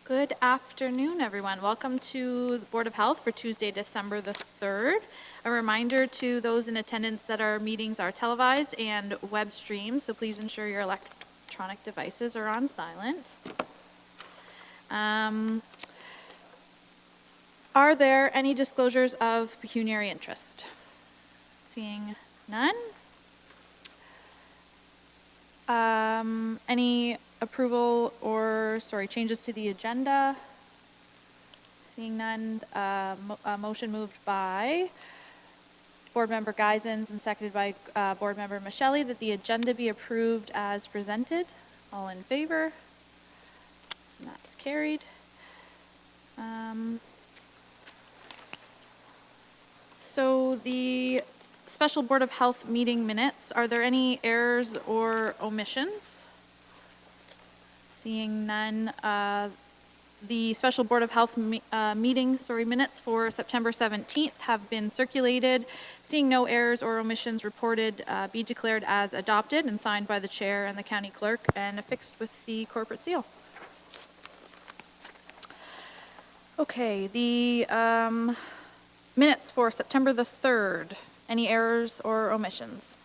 Good afternoon, everyone. Welcome to the Board of Health for Tuesday, December the 3rd. A reminder to those in attendance that our meetings are televised and web streamed, so please ensure your electronic devices are on silent. Are there any disclosures of pecuniary interest? Seeing none. Any approval or, changes to the agenda? Seeing none, a motion moved by Board Member Geisens and seconded by Board Member Michelli that the agenda be approved as presented. All in favor? And that's carried. So the Special Board of Health meeting minutes, are there any errors or omissions? Seeing none, the Special Board of Health meeting minutes for September 17th have been circulated. Seeing no errors or omissions reported, be declared as adopted and signed by the chair and the county clerk and affixed with the corporate seal. Okay, the minutes for September the 3rd. Any errors or omissions?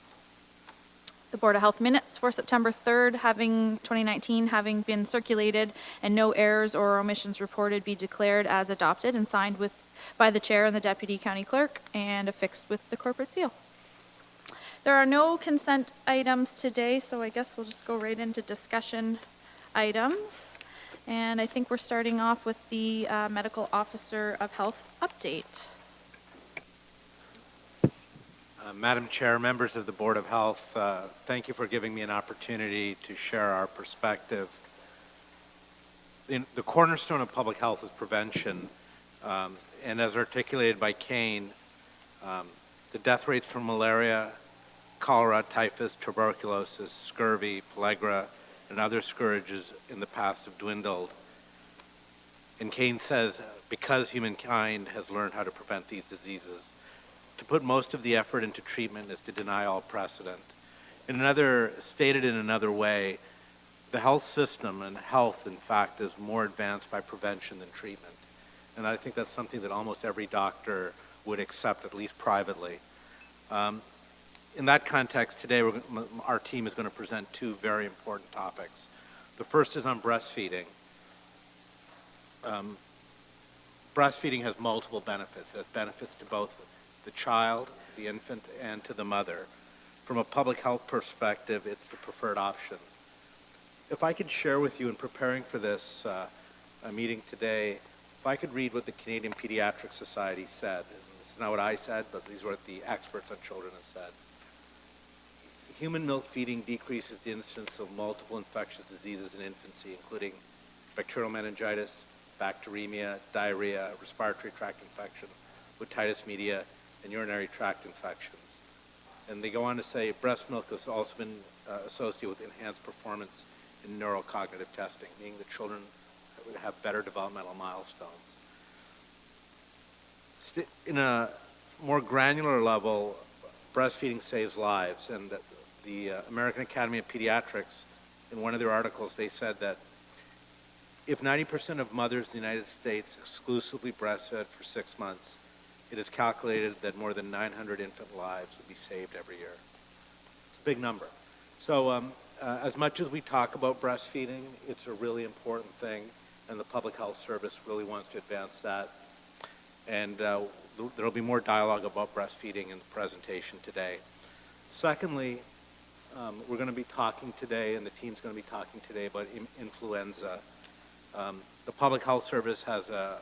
The Board of Health minutes for September 3rd, 2019, having been circulated and no errors or omissions reported, be declared as adopted and signed by the chair and the deputy county clerk and affixed with the corporate seal. There are no consent items today, so I guess we'll just go right into discussion items. And I think we're starting off with the Medical Officer of Health update. Madam Chair, members of the Board of Health, thank you for giving me an opportunity to share our perspective. The cornerstone of public health is prevention, and as articulated by Kane, the death rates from malaria, cholera, typhus, tuberculosis, scurvy, pellagra, and other scourges in the past have dwindled. And Kane says, because humankind has learned how to prevent these diseases, to put most of the effort into treatment is to deny all precedent. Stated in another way, the health system and health, in fact, is more advanced by prevention than treatment. And I think that's something that almost every doctor would accept, at least privately. In that context, today our team is going to present two very important topics. The first is on breastfeeding. Breastfeeding has multiple benefits. It has benefits to both the child, the infant, and to the mother. From a public health perspective, it's the preferred option. If I could share with you in preparing for this meeting today, if I could read what the Canadian Pediatric Society said. This is not what I said, but these are what the experts on children have said. Human milk feeding decreases the incidence of multiple infectious diseases in infancy, including bacterial meningitis, bacteremia, diarrhea, respiratory tract infection, otitis media, and urinary tract infections. And they go on to say breast milk has also been associated with enhanced performance in neurocognitive testing, meaning that children would have better developmental milestones. In a more granular level, breastfeeding saves lives, and the American Academy of Pediatrics, in one of their articles, they said that if 90% of mothers in the United States exclusively breastfed for 6 months, it is calculated that more than 900 infant lives would be saved every year. It's a big number. So as much as we talk about breastfeeding, it's a really important thing, and the Public Health Service really wants to advance that. And there will be more dialogue about breastfeeding in the presentation today. Secondly, we're going to be talking today, and the team's going to be talking today about influenza. The Public Health Service has a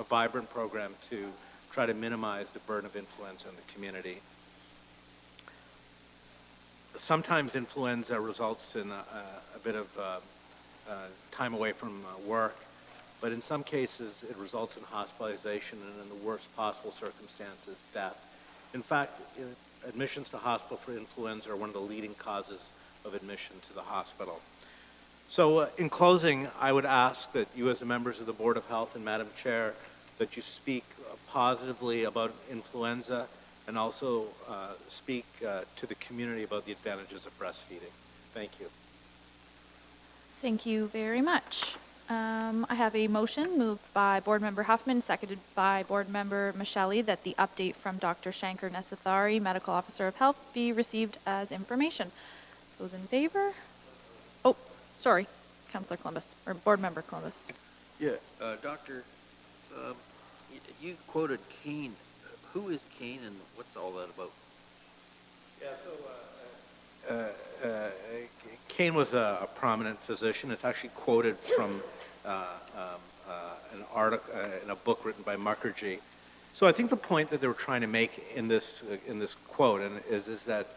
vibrant program to try to minimize the burden of influenza in the community. Sometimes influenza results in a bit of time away from work, but in some cases it results in hospitalization and in the worst possible circumstances, death. In fact, admissions to hospital for influenza are one of the leading causes of admission to the hospital. So in closing, I would ask that you as the members of the Board of Health and Madam Chair, that you speak positively about influenza and also speak to the community about the advantages of breastfeeding. Thank you. Thank you very much. I have a motion moved by Board Member Huffman, seconded by Board Member Michelli, that the update from Dr. Shankar Nesathari, Medical Officer of Health, be received as information. Those in favor? Oh, sorry, Councillor Columbus, or Board Member Columbus. Yeah, Doctor, you quoted Kane. Who is Kane and what's all that about? Yeah, Kane was a prominent physician. It's actually quoted from an article in a book written by Mukherjee. So I think the point that they were trying to make in this quote is that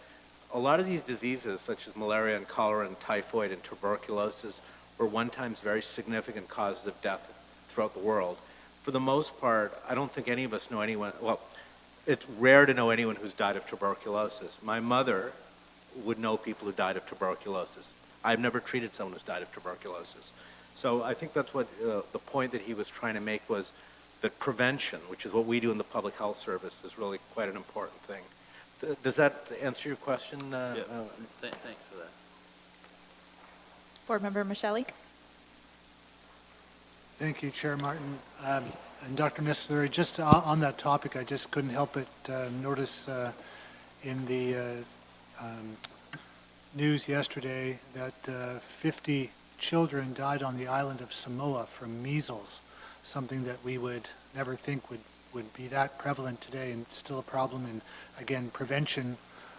a lot of these diseases, such as malaria and cholera and typhoid and tuberculosis, were one times very significant causes of death throughout the world. For the most part, I don't think any of us know anyone. Well, it's rare to know anyone who's died of tuberculosis. My mother would know people who died of tuberculosis. I've never treated someone who's died of tuberculosis. So I think that's what the point that he was trying to make was that prevention, which is what we do in the public health service, is really quite an important thing. Does that answer your question? Thanks for that. Board Member Michelli. Thank you, Chair Martin. And Dr. Nesathari, just on that topic, I just couldn't help but notice in the news yesterday that 50 children died on the island of Samoa from measles, something that we would never think would be that prevalent today, and still a problem. And again, prevention,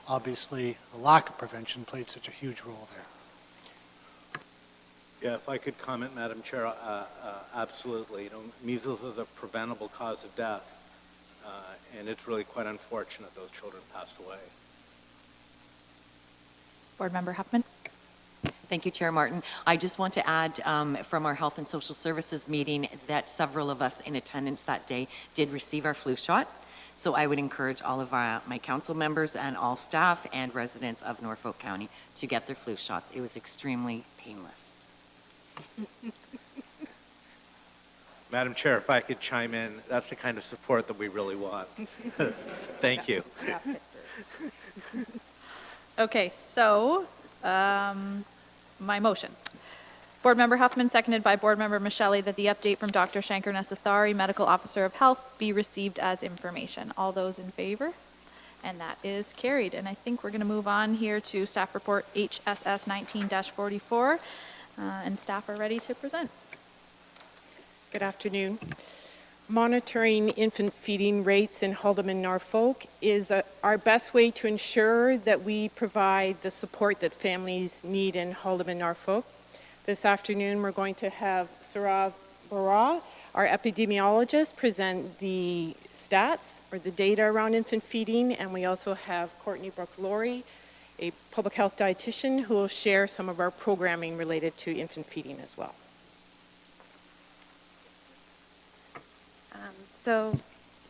obviously, the lack of prevention played such a huge role there. Yeah, if I could comment, Madam Chair, absolutely. You know, measles is a preventable cause of death, and it's really quite unfortunate those children passed away. Board Member Huffman. Thank you, Chair Martin. I just want to add from our Health and Social Services meeting that several of us in attendance that day did receive our flu shot. So I would encourage all of my council members and all staff and residents of Norfolk County to get their flu shots. It was extremely painless. Madam Chair, if I could chime in, that's the kind of support that we really want. Thank you. Okay, so my motion. Board Member Huffman, seconded by Board Member Michelli, that the update from Dr. Shankar Nesathari, Medical Officer of Health, be received as information. All those in favor? And that is carried. And I think we're going to move on here to Staff Report HSS 19-44, and staff are ready to present. Good afternoon. Monitoring infant feeding rates in Haldimand, Norfolk is our best way to ensure that we provide the support that families need in Haldimand, Norfolk. This afternoon we're going to have Saurav Bara, our epidemiologist, present the stats or the data around infant feeding, and we also have Courtney Brooke-Laurie, a public health dietitian, who will share some of our programming related to infant feeding as well. So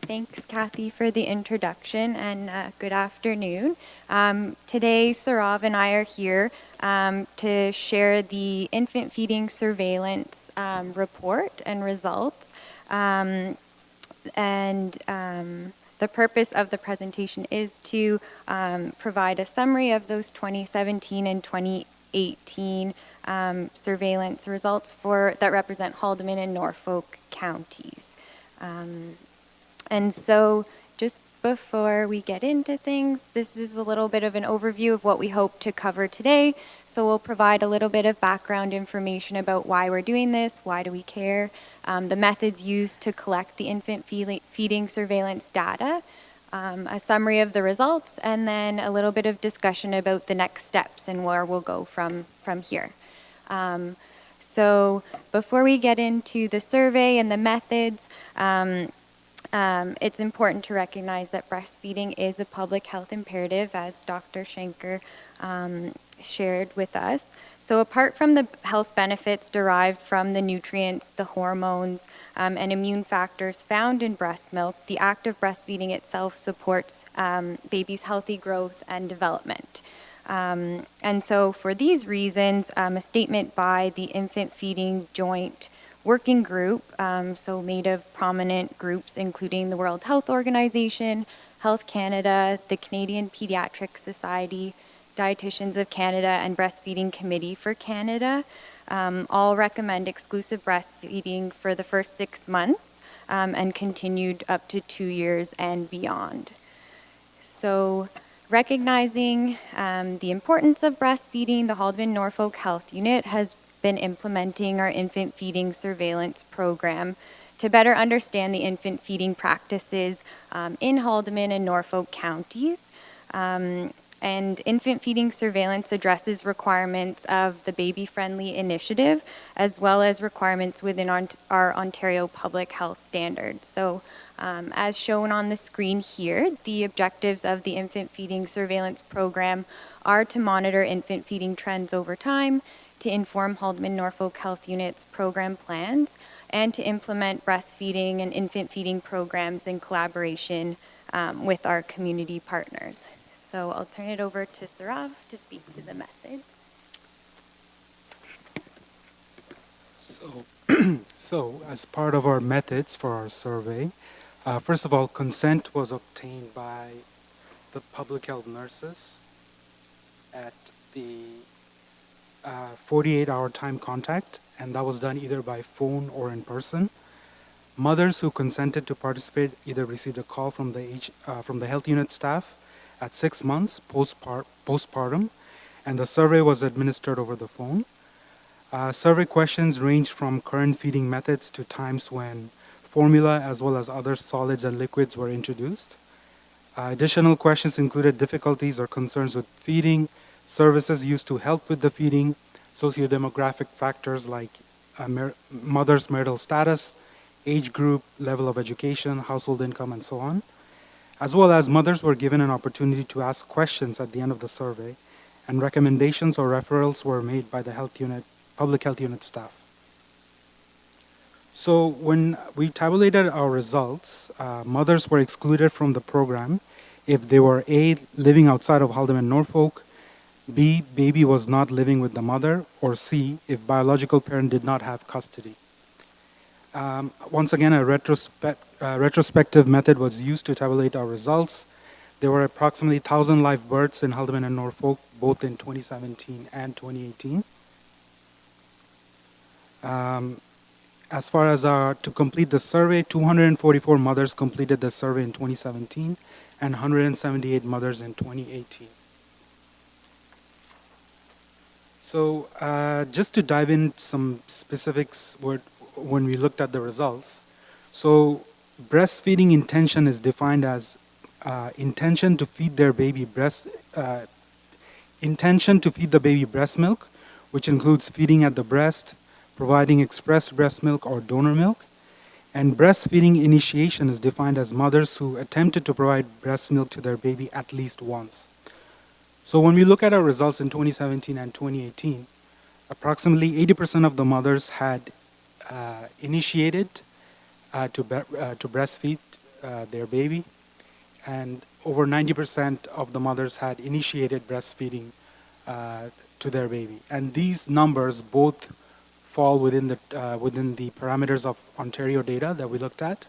thanks, Kathy, for the introduction, and good afternoon. Today, Saurav and I are here to share the infant feeding surveillance report and results. The purpose of the presentation is to provide a summary of those 2017 and 2018 surveillance results that represent Haldimand and Norfolk counties. And so just before we get into things, this is a little bit of an overview of what we hope to cover today. So we'll provide a little bit of background information about why we're doing this, why do we care, the methods used to collect the infant feeding surveillance data, a summary of the results, and then a little bit of discussion about the next steps and where we'll go from here. So before we get into the survey and the methods, it's important to recognize that breastfeeding is a public health imperative, as Dr. Shankar shared with us. So apart from the health benefits derived from the nutrients, the hormones, and immune factors found in breast milk, the act of breastfeeding itself supports babies' healthy growth and development. And so for these reasons, a statement by the Infant Feeding Joint Working Group, so made of prominent groups including the World Health Organization, Health Canada, the Canadian Pediatric Society, Dietitians of Canada, and Breastfeeding Committee for Canada, all recommend exclusive breastfeeding for the first 6 months and continued up to 2 years and beyond. So, recognizing the importance of breastfeeding, the Haldeman Norfolk Health Unit has been implementing our infant feeding surveillance program to better understand the infant feeding practices in Haldeman and Norfolk counties. And infant feeding surveillance addresses requirements of the Baby Friendly Initiative, as well as requirements within our Ontario public health standards. So, as shown on the screen here, the objectives of the infant feeding surveillance program are to monitor infant feeding trends over time, to inform Haldeman Norfolk Health Unit's program plans, and to implement breastfeeding and infant feeding programs in collaboration with our community partners. So I'll turn it over to Sarav to speak to the methods. So as part of our methods for our survey, first of all, consent was obtained by the public health nurses at the 48-hour time contact, and that was done either by phone or in person. Mothers who consented to participate either received a call from the health unit staff at 6 months postpartum, and the survey was administered over the phone. Survey questions ranged from current feeding methods to times when formula as well as other solids and liquids were introduced. Additional questions included difficulties or concerns with feeding, services used to help with the feeding, sociodemographic factors like mother's marital status, age group, level of education, household income, and so on. As well as mothers were given an opportunity to ask questions at the end of the survey, and recommendations or referrals were made by the public health unit staff. So when we tabulated our results, mothers were excluded from the program if they were A, living outside of Haldeman, Norfolk, B, baby was not living with the mother, or C, if biological parent did not have custody. Once again, a retrospective method was used to tabulate our results. There were approximately 1,000 live births in Haldeman and Norfolk, both in 2017 and 2018. As far as to complete the survey, 244 mothers completed the survey in 2017 and 178 mothers in 2018. So just to dive in some specifics when we looked at the results. So breastfeeding intention is defined as intention to feed the baby breast milk, which includes feeding at the breast, providing express breast milk or donor milk. And breastfeeding initiation is defined as mothers who attempted to provide breast milk to their baby at least once. So when we look at our results in 2017 and 2018, approximately 80% of the mothers had initiated to breastfeed their baby, and over 90% of the mothers had initiated breastfeeding to their baby. And these numbers both fall within the parameters of Ontario data that we looked at.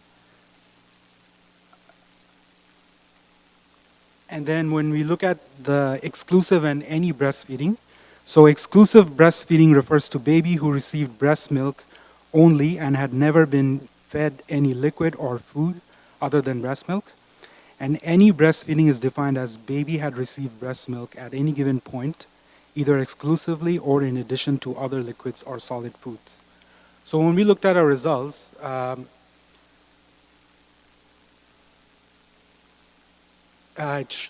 And then when we look at the exclusive and any breastfeeding, so exclusive breastfeeding refers to baby who received breast milk only and had never been fed any liquid or food other than breast milk. And any breastfeeding is defined as baby had received breast milk at any given point, either exclusively or in addition to other liquids or solid foods. So when we looked at our results,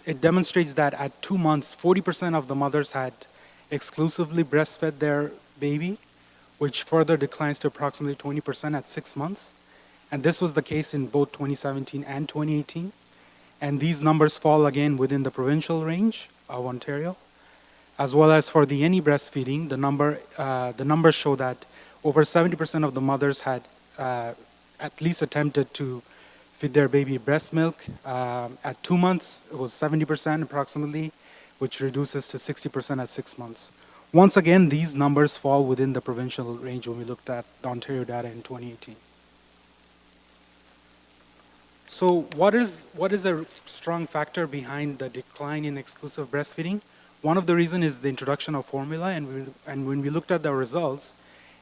it demonstrates that at 2 months, 40% of the mothers had exclusively breastfed their baby, which further declines to approximately 20% at 6 months. And this was the case in both 2017 and 2018. And these numbers fall again within the provincial range of Ontario. As well as for the any breastfeeding, the numbers show that over 70% of the mothers had at least attempted to feed their baby breast milk. At 2 months, it was 70% approximately, which reduces to 60% at 6 months. Once again, these numbers fall within the provincial range when we looked at the Ontario data in 2018. So what is a strong factor behind the decline in exclusive breastfeeding? One of the reasons is the introduction of formula, and when we looked at the results,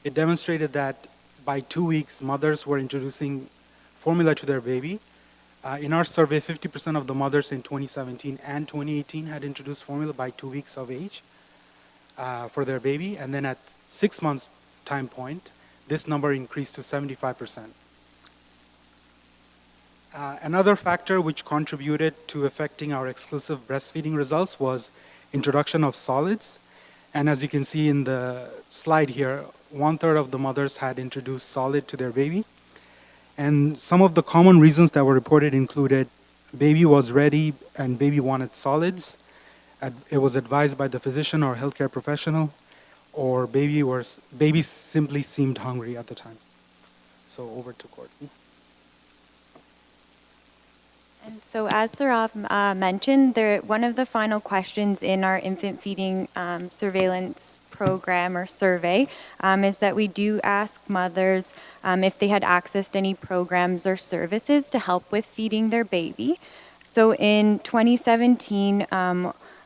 it demonstrated that by 2 weeks, mothers were introducing formula to their baby. In our survey, 50% of the mothers in 2017 and 2018 had introduced formula by 2 weeks of age for their baby, and then at 6 months time point, this number increased to 75%. Another factor which contributed to affecting our exclusive breastfeeding results was introduction of solids. And as you can see in the slide here, 1/3 of the mothers had introduced solid to their baby. And some of the common reasons that were reported included baby was ready and baby wanted solids. It was advised by the physician or healthcare professional, or baby simply seemed hungry at the time. So over to Courtney. And so as Saurav mentioned, one of the final questions in our infant feeding surveillance program or survey is that we do ask mothers if they had accessed any programs or services to help with feeding their baby. So in 2017,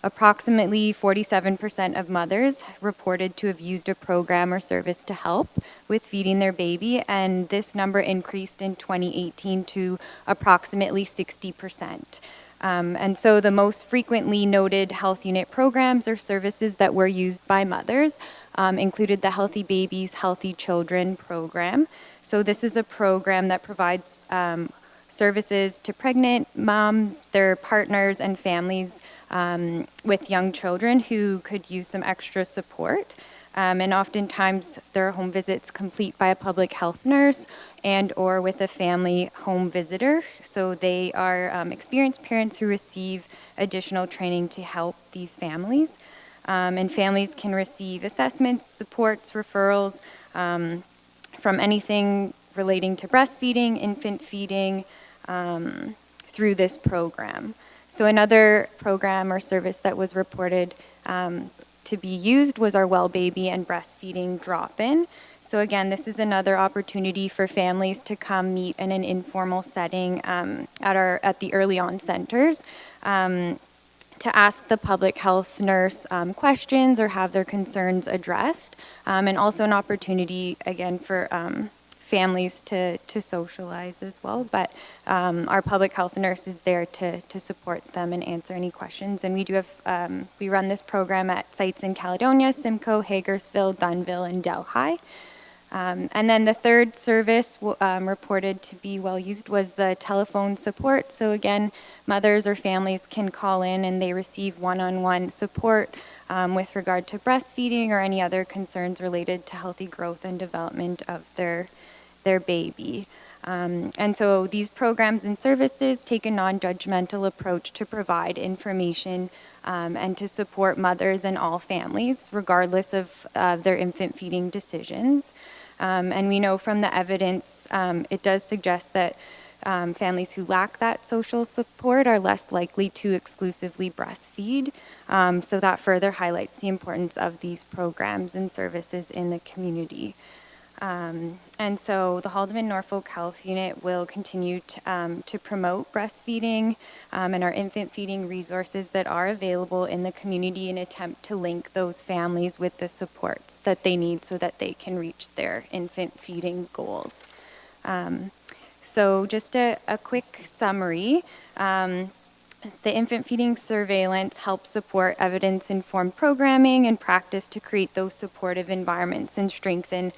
approximately 47% of mothers reported to have used a program or service to help with feeding their baby, and this number increased in 2018 to approximately 60%. And so the most frequently noted health unit programs or services that were used by mothers included the Healthy Babies, Healthy Children program. So this is a program that provides services to pregnant moms, their partners, and families with young children who could use some extra support. And oftentimes there are home visits complete by a public health nurse and or with a family home visitor. So they are experienced parents who receive additional training to help these families. And families can receive assessments, supports, referrals from anything relating to breastfeeding, infant feeding, through this program. So another program or service that was reported to be used was our Well Baby and Breastfeeding Drop-In. So again, this is another opportunity for families to come meet in an informal setting at the early on centers to ask the public health nurse questions or have their concerns addressed, and also an opportunity again for families to socialize as well. But our public health nurse is there to support them and answer any questions. And we do have, we run this program at sites in Caledonia, Simcoe, Hagersville, Dunnville, and Delhi. And then the third service reported to be well used was the telephone support. So again, mothers or families can call in and they receive one-on-one support with regard to breastfeeding or any other concerns related to healthy growth and development of their baby. And so these programs and services take a non-judgmental approach to provide information and to support mothers and all families, regardless of their infant feeding decisions. And we know from the evidence, it does suggest that families who lack that social support are less likely to exclusively breastfeed. So that further highlights the importance of these programs and services in the community. And so the Haldeman Norfolk Health Unit will continue to promote breastfeeding and our infant feeding resources that are available in the community in an attempt to link those families with the supports that they need so that they can reach their infant feeding goals. So just a quick summary. The infant feeding surveillance helps support evidence-informed programming and practice to create those supportive environments and strengthen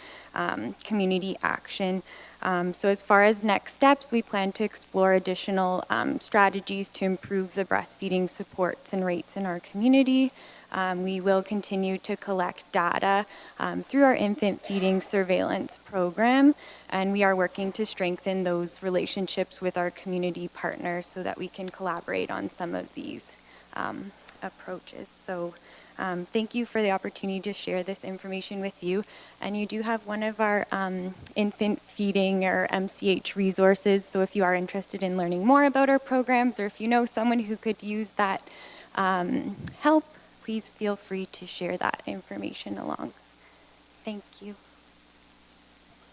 community action. So as far as next steps, we plan to explore additional strategies to improve the breastfeeding supports and rates in our community. We will continue to collect data through our infant feeding surveillance program, and we are working to strengthen those relationships with our community partners so that we can collaborate on some of these approaches. So thank you for the opportunity to share this information with you. And you do have one of our infant feeding or MCH resources, so if you are interested in learning more about our programs or if you know someone who could use that help, please feel free to share that information along. Thank you.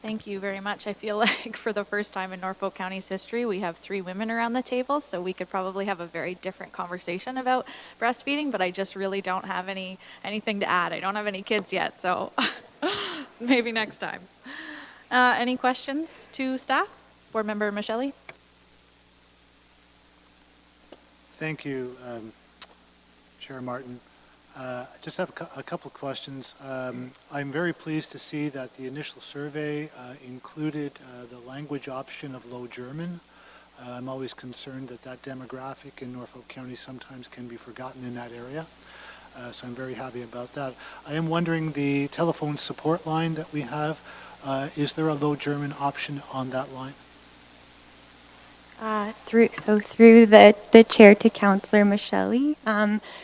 Thank you very much. I feel like for the first time in Norfolk County's history, we have 3 women around the table, so we could probably have a very different conversation about breastfeeding, but I just really don't have anything to add. I don't have any kids yet, so maybe next time. Any questions to staff? Board Member Michele? Thank you, Chair Martin. I just have a couple of questions. I'm very pleased to see that the initial survey included the language option of Low German. I'm always concerned that that demographic in Norfolk County sometimes can be forgotten in that area. So I'm very happy about that. I am wondering, the telephone support line that we have, is there a Low German option on that line? Through the chair to Councillor Michele.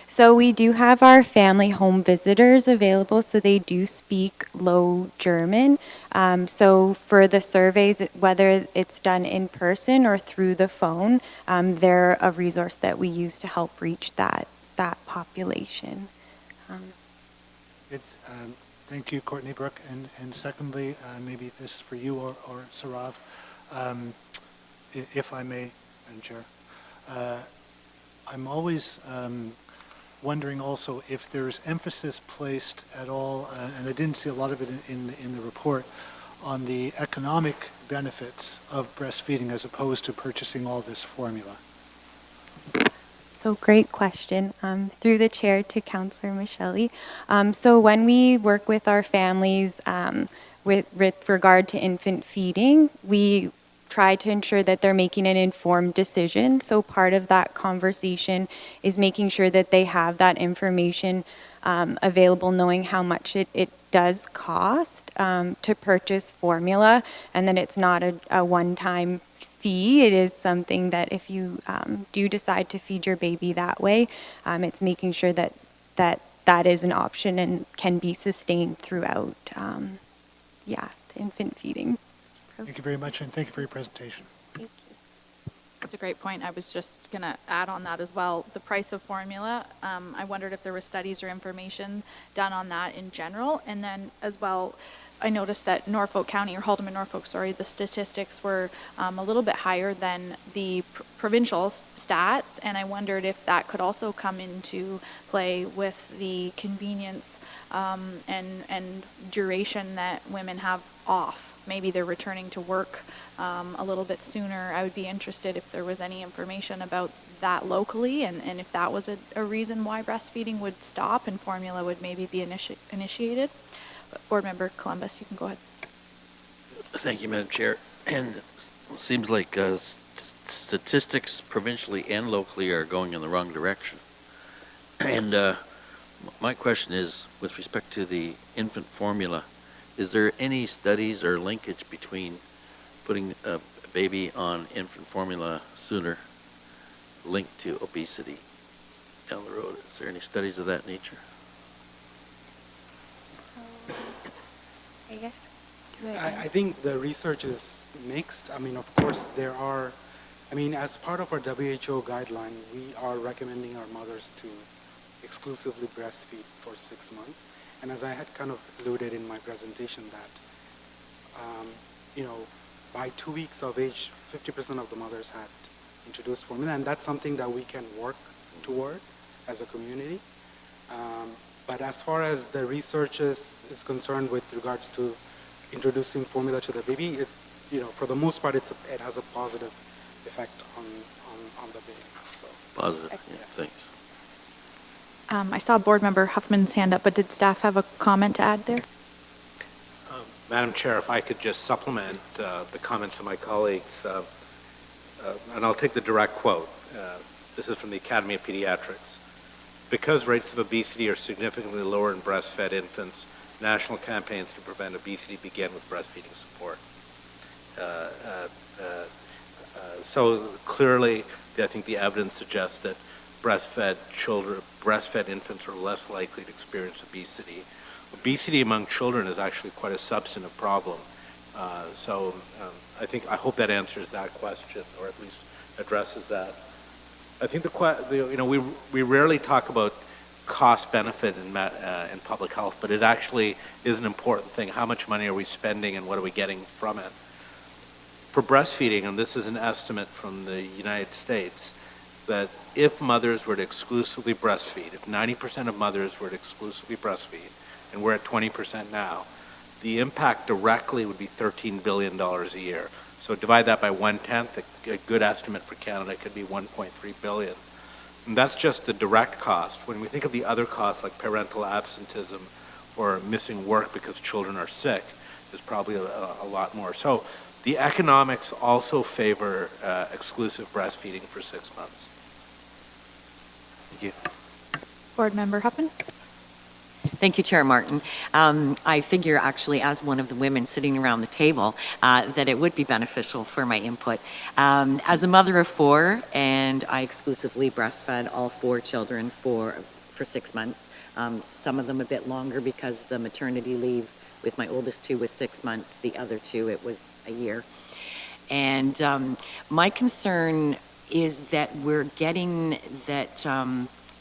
So we do have our family home visitors available, so they do speak Low German. So for the surveys, whether it's done in person or through the phone, they're a resource that we use to help reach that population. Thank you, Courtney Brooke. And secondly, maybe this is for you or Sarav. If I may, Madam Chair, I'm always wondering also if there's emphasis placed at all, and I didn't see a lot of it in the report, on the economic benefits of breastfeeding as opposed to purchasing all this formula. So great question. Through the chair to Councillor Michele. So when we work with our families with regard to infant feeding, we try to ensure that they're making an informed decision. So part of that conversation is making sure that they have that information available, knowing how much it does cost to purchase formula, and that it's not a one-time fee. It is something that if you do decide to feed your baby that way, it's making sure that is an option and can be sustained throughout the infant feeding. Thank you very much, and thank you for your presentation. Thank you. That's a great point. I was just going to add on that as well. The price of formula, I wondered if there were studies or information done on that in general. And then as well, I noticed that Norfolk County, or Haldeman Norfolk, sorry, the statistics were a little bit higher than the provincial stats. And I wondered if that could also come into play with the convenience and duration that women have off. Maybe they're returning to work a little bit sooner. I would be interested if there was any information about that locally, and if that was a reason why breastfeeding would stop and formula would maybe be initiated. But Board Member Columbus, you can go ahead. Thank you, Madam Chair. And it seems like statistics provincially and locally are going in the wrong direction. And my question is, with respect to the infant formula, is there any studies or linkage between putting a baby on infant formula sooner linked to obesity down the road? Is there any studies of that nature? I think the research is mixed. I mean, of course, as part of our WHO guideline, we are recommending our mothers to exclusively breastfeed for 6 months. And as I had kind of alluded in my presentation that, by 2 weeks of age, 50% of the mothers had introduced formula, and that's something that we can work toward as a community. But as far as the research is concerned with regards to introducing formula to the baby, for the most part, it has a positive effect on the baby. So. Positive, yeah, thanks. I saw Board Member Huffman's hand up, but did staff have a comment to add there? Madam Chair, if I could just supplement the comments of my colleagues, and I'll take the direct quote. This is from the Academy of Pediatrics. Because rates of obesity are significantly lower in breastfed infants, national campaigns to prevent obesity begin with breastfeeding support. So clearly, I think the evidence suggests that breastfed infants are less likely to experience obesity. Obesity among children is actually quite a substantive problem. I hope that answers that question, or at least addresses that. I think we rarely talk about cost benefit in public health, but it actually is an important thing. How much money are we spending and what are we getting from it? For breastfeeding, and this is an estimate from the United States, that if mothers were to exclusively breastfeed, if 90% of mothers were to exclusively breastfeed, and we're at 20% now, the impact directly would be $13 billion a year. So divide that by 1/10, a good estimate for Canada could be 1.3 billion. And that's just the direct cost. When we think of the other costs like parental absenteeism or missing work because children are sick, there's probably a lot more. So the economics also favor exclusive breastfeeding for 6 months. Thank you. Board Member Huffman? Thank you, Chair Martin. I figure actually as one of the women sitting around the table that it would be beneficial for my input. As a mother of 4, and I exclusively breastfed all 4 children for 6 months, some of them a bit longer because the maternity leave with my oldest 2 was 6 months, the other 2 it was a year. And my concern is that we're getting that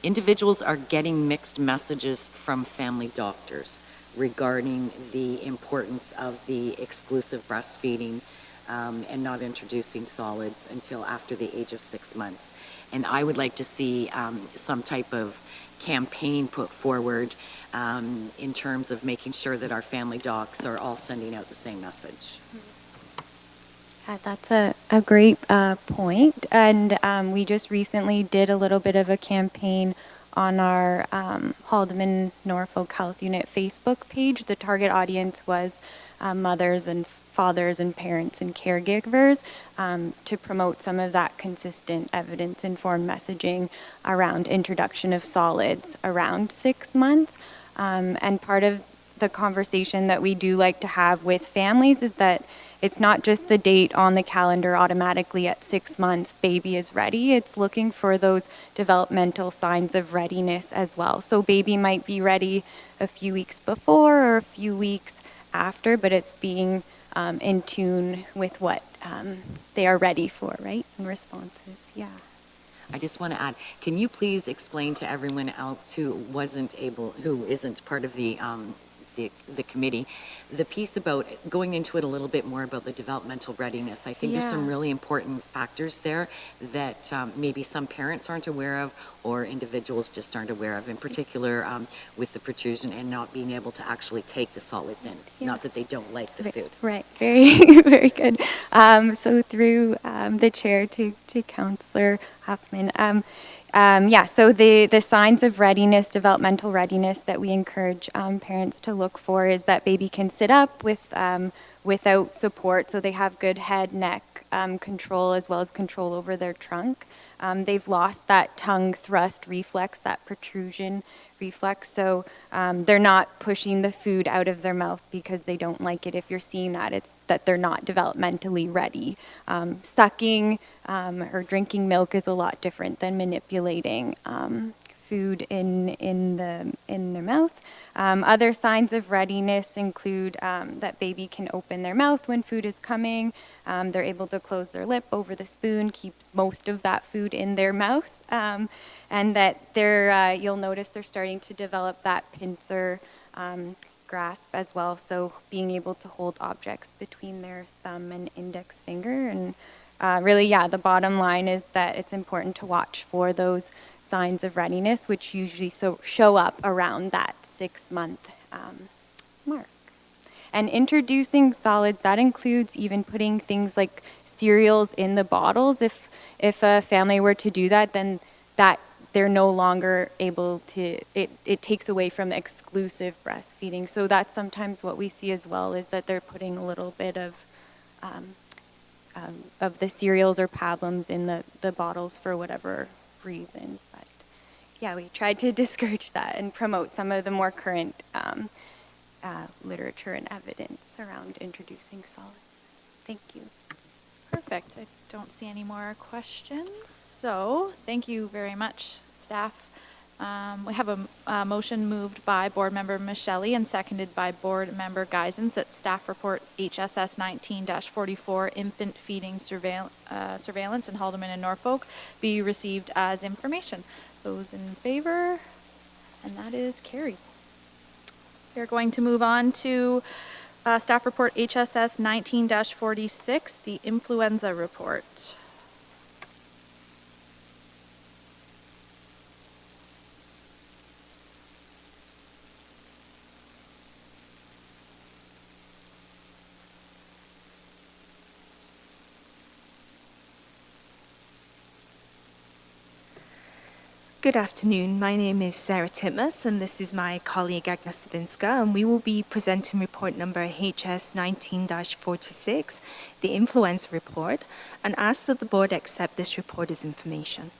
individuals are getting mixed messages from family doctors regarding the importance of the exclusive breastfeeding and not introducing solids until after the age of 6 months. And I would like to see some type of campaign put forward in terms of making sure that our family docs are all sending out the same message. Yeah, that's a great point. And we just recently did a little bit of a campaign on our Haldeman Norfolk Health Unit Facebook page. The target audience was mothers and fathers and parents and caregivers to promote some of that consistent evidence-informed messaging around introduction of solids around 6 months. And part of the conversation that we do like to have with families is that it's not just the date on the calendar automatically at 6 months, baby is ready. It's looking for those developmental signs of readiness as well. So baby might be ready a few weeks before or a few weeks after, but it's being in tune with what they are ready for, right? And responsive, yeah. I just want to add, can you please explain to everyone else who isn't part of the committee, the piece about going into it a little bit more about the developmental readiness. I think there's some really important factors there that maybe some parents aren't aware of or individuals just aren't aware of, in particular with the protrusion and not being able to actually take the solids in. Not that they don't like the food. Right, very, very good. So through the chair to Councillor Huffman, so the signs of readiness, developmental readiness that we encourage parents to look for is that baby can sit up without support, so they have good head, neck control as well as control over their trunk. They've lost that tongue thrust reflex, that protrusion reflex, so they're not pushing the food out of their mouth because they don't like it. If you're seeing that, it's that they're not developmentally ready. Sucking or drinking milk is a lot different than manipulating food in their mouth. Other signs of readiness include that baby can open their mouth when food is coming. They're able to close their lip over the spoon, keeps most of that food in their mouth. And that you'll notice they're starting to develop that pincer grasp as well. So being able to hold objects between their thumb and index finger. And the bottom line is that it's important to watch for those signs of readiness, which usually show up around that 6 month mark. And introducing solids, that includes even putting things like cereals in the bottles. If a family were to do that, then that they're no longer able to, it takes away from exclusive breastfeeding. So that's sometimes what we see as well, is that they're putting a little bit of the cereals or pablums in the bottles for whatever reason. But yeah, we tried to discourage that and promote some of the more current literature and evidence around introducing solids. Thank you. Perfect. I don't see any more questions. So thank you very much, staff. We have a motion moved by Board Member Michele and seconded by Board Member Geisens that staff report HSS 19-44 infant feeding surveillance in Haldeman and Norfolk be received as information. Those in favor? And that is carried. We're going to move on to staff report HSS 19-46, the influenza report. Good afternoon. My name is Sarah Titmus, and this is my colleague Agnes Sabinska, and we will be presenting report number HS 19-46, the influenza report, and ask that the board accept this report as information.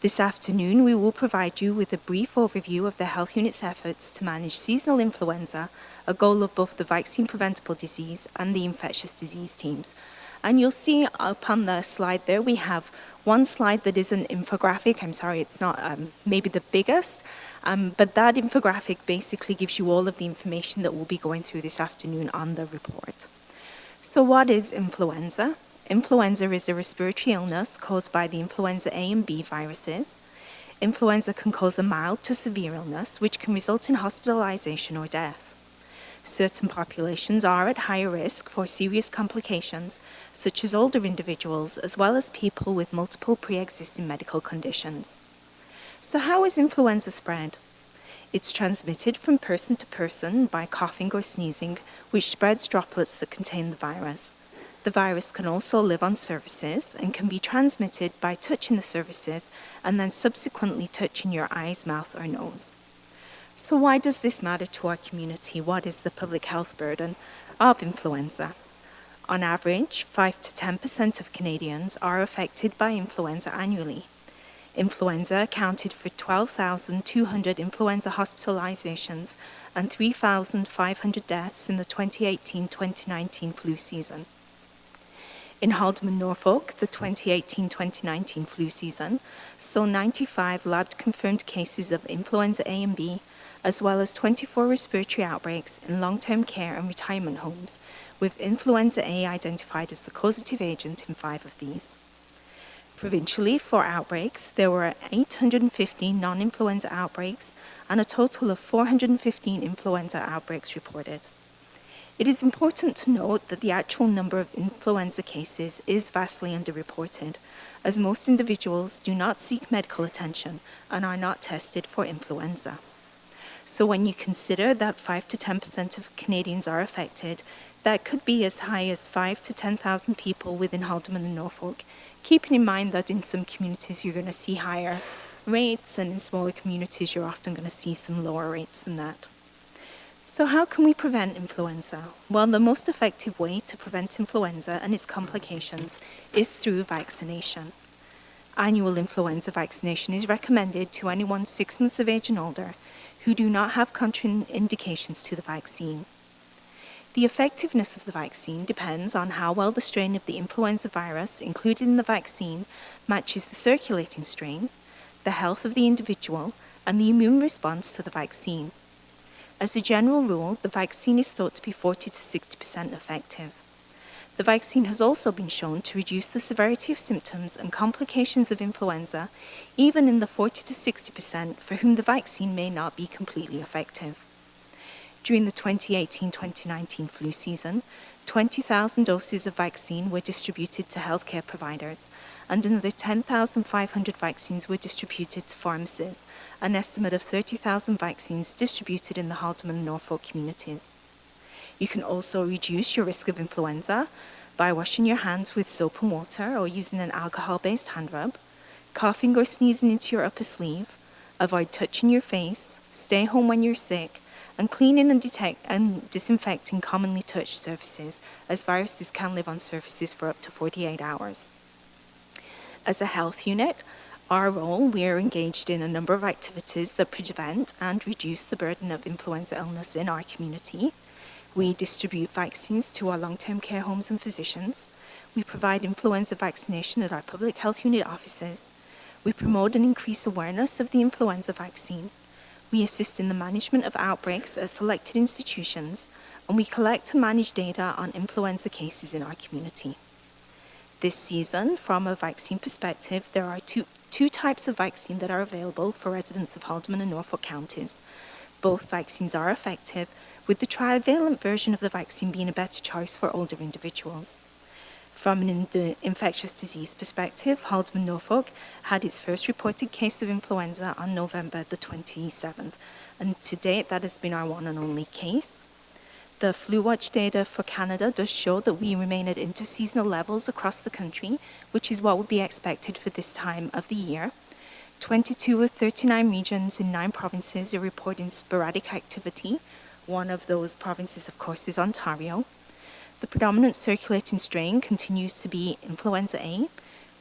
This afternoon, we will provide you with a brief overview of the health unit's efforts to manage seasonal influenza, a goal of both the vaccine preventable disease and the infectious disease teams. And you'll see up on the slide there, we have one slide that is an infographic. I'm sorry, it's not maybe the biggest, but that infographic basically gives you all of the information that we'll be going through this afternoon on the report. So what is influenza? Influenza is a respiratory illness caused by the influenza A and B viruses. Influenza can cause a mild to severe illness, which can result in hospitalization or death. Certain populations are at higher risk for serious complications, such as older individuals, as well as people with multiple pre-existing medical conditions. So how is influenza spread? It's transmitted from person to person by coughing or sneezing, which spreads droplets that contain the virus. The virus can also live on surfaces and can be transmitted by touching the surfaces and then subsequently touching your eyes, mouth, or nose. So why does this matter to our community? What is the public health burden of influenza? On average, 5 to 10% of Canadians are affected by influenza annually. Influenza accounted for 12,200 influenza hospitalizations and 3,500 deaths in the 2018-2019 flu season. In Haldimand, Norfolk, the 2018-2019 flu season saw 95 lab-confirmed cases of influenza A and B, as well as 24 respiratory outbreaks in long-term care and retirement homes, with influenza A identified as the causative agent in 5 of these. Provincially, for outbreaks, there were 815 non-influenza outbreaks and a total of 415 influenza outbreaks reported. It is important to note that the actual number of influenza cases is vastly underreported, as most individuals do not seek medical attention and are not tested for influenza. So when you consider that 5 to 10% of Canadians are affected, that could be as high as 5 to 10,000 people within Haldimand and Norfolk, keeping in mind that in some communities you're going to see higher rates, and in smaller communities you're often going to see some lower rates than that. So how can we prevent influenza? Well, the most effective way to prevent influenza and its complications is through vaccination. Annual influenza vaccination is recommended to anyone 6 months of age and older who do not have contraindications to the vaccine. The effectiveness of the vaccine depends on how well the strain of the influenza virus included in the vaccine matches the circulating strain, the health of the individual, and the immune response to the vaccine. As a general rule, the vaccine is thought to be 40 to 60% effective. The vaccine has also been shown to reduce the severity of symptoms and complications of influenza, even in the 40 to 60% for whom the vaccine may not be completely effective. During the 2018-2019 flu season, 20,000 doses of vaccine were distributed to healthcare providers, and another 10,500 vaccines were distributed to pharmacies, an estimate of 30,000 vaccines distributed in the Haldimand and Norfolk communities. You can also reduce your risk of influenza by washing your hands with soap and water or using an alcohol-based hand rub, coughing or sneezing into your upper sleeve, avoid touching your face, stay home when you're sick, and cleaning and disinfecting commonly touched surfaces, as viruses can live on surfaces for up to 48 hours. As a health unit, our role, we are engaged in a number of activities that prevent and reduce the burden of influenza illness in our community. We distribute vaccines to our long-term care homes and physicians. We provide influenza vaccination at our public health unit offices. We promote and increase awareness of the influenza vaccine. We assist in the management of outbreaks at selected institutions, and we collect and manage data on influenza cases in our community. This season, from a vaccine perspective, there are two types of vaccine that are available for residents of Haldimand and Norfolk counties. Both vaccines are effective, with the trivalent version of the vaccine being a better choice for older individuals. From an infectious disease perspective, Haldimand, Norfolk had its first reported case of influenza on November the 27th, and to date that has been our one and only case. The Flu Watch data for Canada does show that we remain at interseasonal levels across the country, which is what would be expected for this time of the year. 22 of 39 regions in 9 provinces are reporting sporadic activity. One of those provinces, of course, is Ontario. The predominant circulating strain continues to be Influenza A,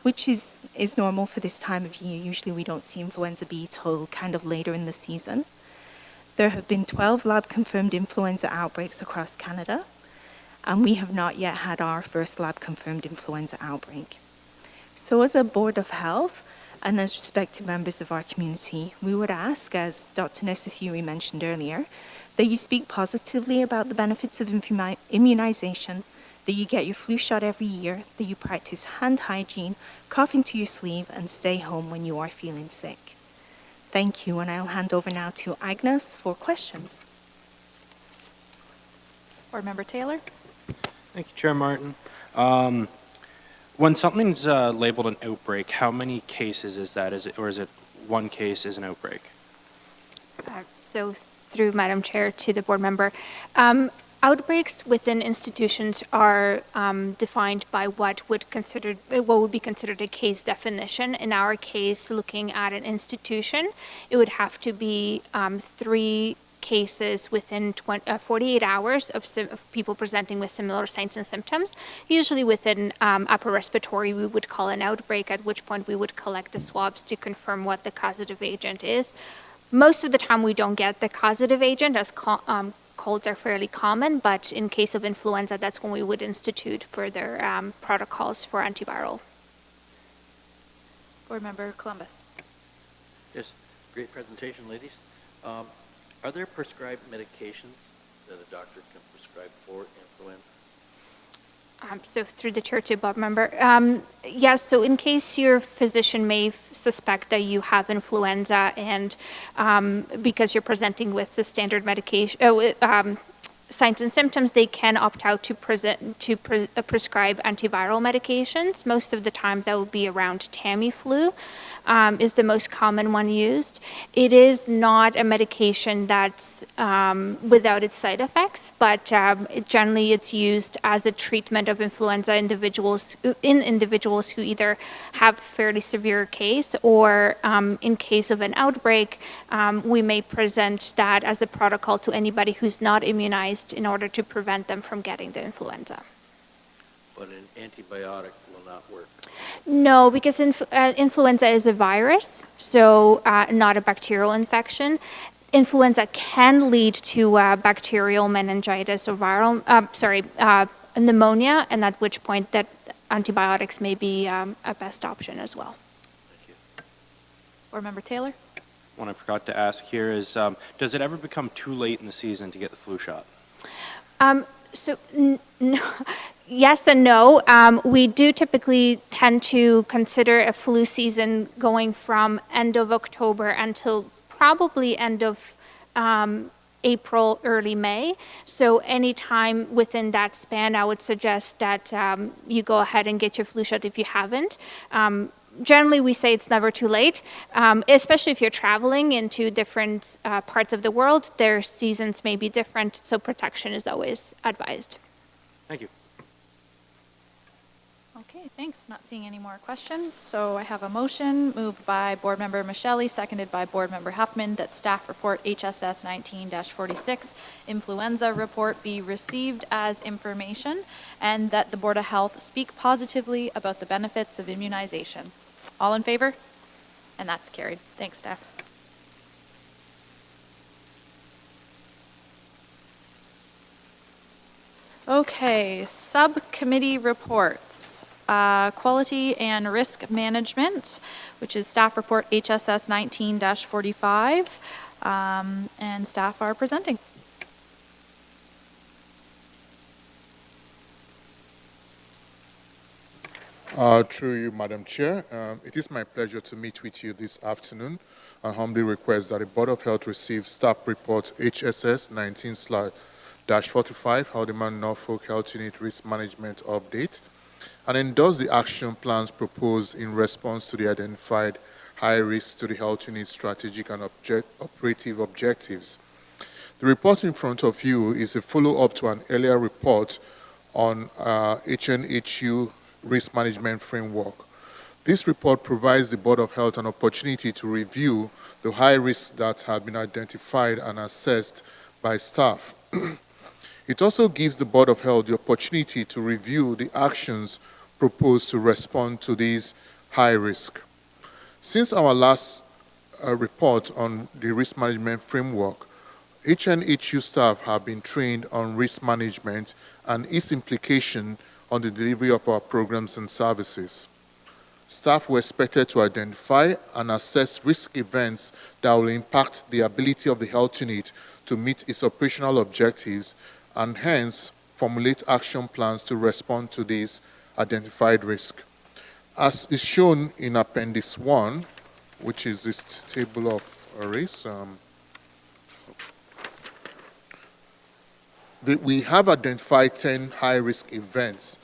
which is normal for this time of year. Usually we don't see Influenza B till kind of later in the season. There have been 12 lab-confirmed influenza outbreaks across Canada, and we have not yet had our first lab-confirmed influenza outbreak. So as a Board of Health, and as respected members of our community, we would ask, as Dr. Nesithuri mentioned earlier, that you speak positively about the benefits of immunization, that you get your flu shot every year, that you practice hand hygiene, cough into your sleeve, and stay home when you are feeling sick. Thank you, and I'll hand over now to Agnes for questions. Board Member Taylor? Thank you, Chair Martin. When something's labeled an outbreak, how many cases is that? Is it one case is an outbreak? So through Madam Chair to the board member, outbreaks within institutions are defined by what would be considered a case definition. In our case, looking at an institution, it would have to be 3 cases within 48 hours of people presenting with similar signs and symptoms. Usually within upper respiratory, we would call an outbreak, at which point we would collect the swabs to confirm what the causative agent is. Most of the time we don't get the causative agent, as colds are fairly common, but in case of influenza, that's when we would institute further protocols for antiviral. Board Member Columbus? Yes, great presentation, ladies. Are there prescribed medications that a doctor can prescribe for influenza? So through the chair to board member, yes, so in case your physician may suspect that you have influenza and because you're presenting with the standard medication, signs and symptoms, they can opt out to prescribe antiviral medications. Most of the time that would be around Tamiflu. Is the most common one used. It is not a medication that's without its side effects, but generally it's used as a treatment of influenza individuals who either have fairly severe case or in case of an outbreak, we may present that as a protocol to anybody who's not immunized in order to prevent them from getting the influenza. But an antibiotic will not work. No, because influenza is a virus, so not a bacterial infection. Influenza can lead to bacterial meningitis or viral, pneumonia, and at which point that antibiotics may be a best option as well. Thank you. Board Member Taylor? One I forgot to ask here is, does it ever become too late in the season to get the flu shot? No. Yes and no. We do typically tend to consider a flu season going from end of October until probably end of April, early May. So anytime within that span, I would suggest that you go ahead and get your flu shot if you haven't. Generally, we say it's never too late, especially if you're traveling into different parts of the world. Their seasons may be different, so protection is always advised. Thank you. Okay, thanks. Not seeing any more questions. So I have a motion moved by Board Member Michelli, seconded by Board Member Huffman, that staff report HSS 19-46 influenza report be received as information and that the Board of Health speak positively about the benefits of immunization. All in favor? And that's carried. Thanks, staff. Okay, subcommittee reports. Quality and Risk Management, which is staff report HSS 19-45, and staff are presenting. Through you, Madam Chair, it is my pleasure to meet with you this afternoon and humbly request that the Board of Health receive staff report HSS 19/45, Haldeman Norfolk Health Unit Risk Management Update, and endorse the action plans proposed in response to the identified high risk to the health unit strategic and operative objectives. The report in front of you is a follow-up to an earlier report on HNHU risk management framework. This report provides the Board of Health an opportunity to review the high risks that have been identified and assessed by staff. It also gives the Board of Health the opportunity to review the actions proposed to respond to these high risks. Since our last report on the risk management framework, HNHU staff have been trained on risk management and its implication on the delivery of our programs and services. Staff were expected to identify and assess risk events that will impact the ability of the health unit to meet its operational objectives and hence formulate action plans to respond to these identified risks. As is shown in Appendix 1, which is this table of risks, we have identified 10 high-risk events,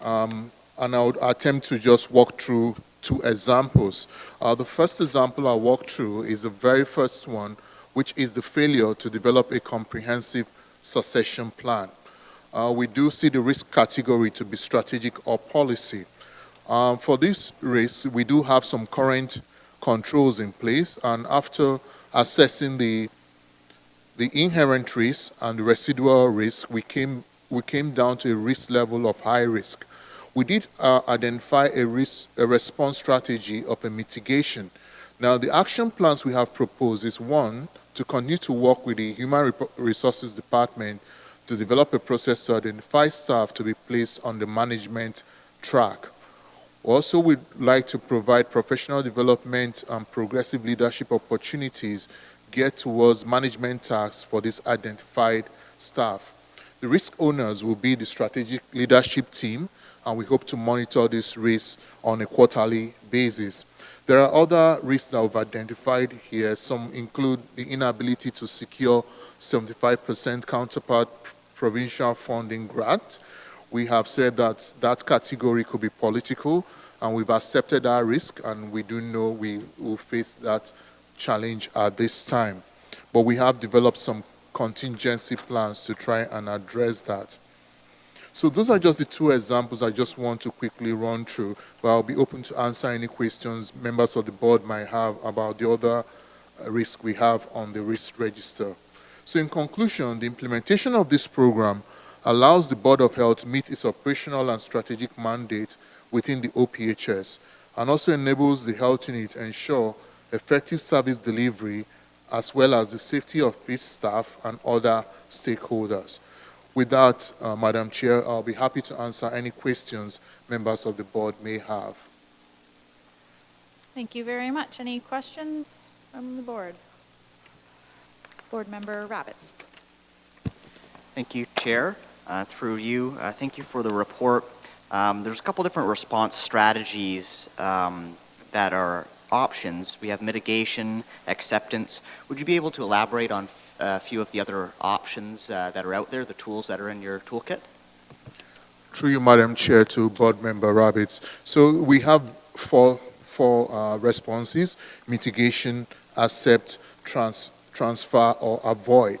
and I would attempt to just walk through two examples. The first example I'll walk through is the very first one, which is the failure to develop a comprehensive succession plan. We do see the risk category to be strategic or policy. For this risk, we do have some current controls in place, and after assessing the inherent risk and the residual risk, we came down to a risk level of high risk. We did identify a response strategy of a mitigation. Now, the action plans we have proposed is one, to continue to work with the Human Resources Department to develop a process to identify staff to be placed on the management track. Also, we'd like to provide professional development and progressive leadership opportunities geared towards management tasks for this identified staff. The risk owners will be the strategic leadership team, and we hope to monitor this risk on a quarterly basis. There are other risks that we've identified here. Some include the inability to secure 75% counterpart provincial funding grant. We have said that that category could be political, and we've accepted our risk, and we do know we will face that challenge at this time. But we have developed some contingency plans to try and address that. So those are just the two examples I just want to quickly run through, but I'll be open to answer any questions members of the board might have about the other risk we have on the risk register. So in conclusion, the implementation of this program allows the Board of Health to meet its operational and strategic mandate within the OPHS, and also enables the health unit to ensure effective service delivery as well as the safety of its staff and other stakeholders. With that, Madam Chair, I'll be happy to answer any questions members of the board may have. Thank you very much. Any questions from the board? Board Member Rabbits. Thank you, Chair. Through you, thank you for the report. There's a couple different response strategies that are options. We have mitigation, acceptance. Would you be able to elaborate on a few of the other options that are out there, the tools that are in your toolkit? Through you, Madam Chair, to Board Member Rabbits. So we have four responses: mitigation, accept, transfer, or avoid.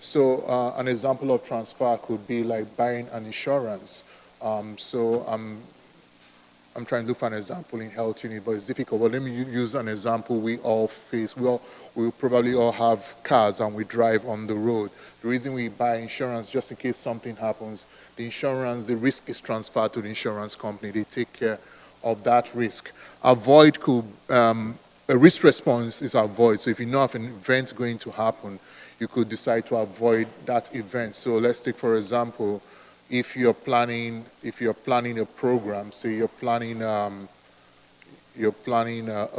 So an example of transfer could be like buying an insurance. I'm trying to look for an example in health unit, but it's difficult. But let me use an example we all face. We probably all have cars and we drive on the road. The reason we buy insurance, just in case something happens, the risk is transferred to the insurance company. They take care of that risk. Avoid could, a risk response is avoid. So if you know of an event going to happen, you could decide to avoid that event. So let's take, for example, if you're planning a program, say you're planning a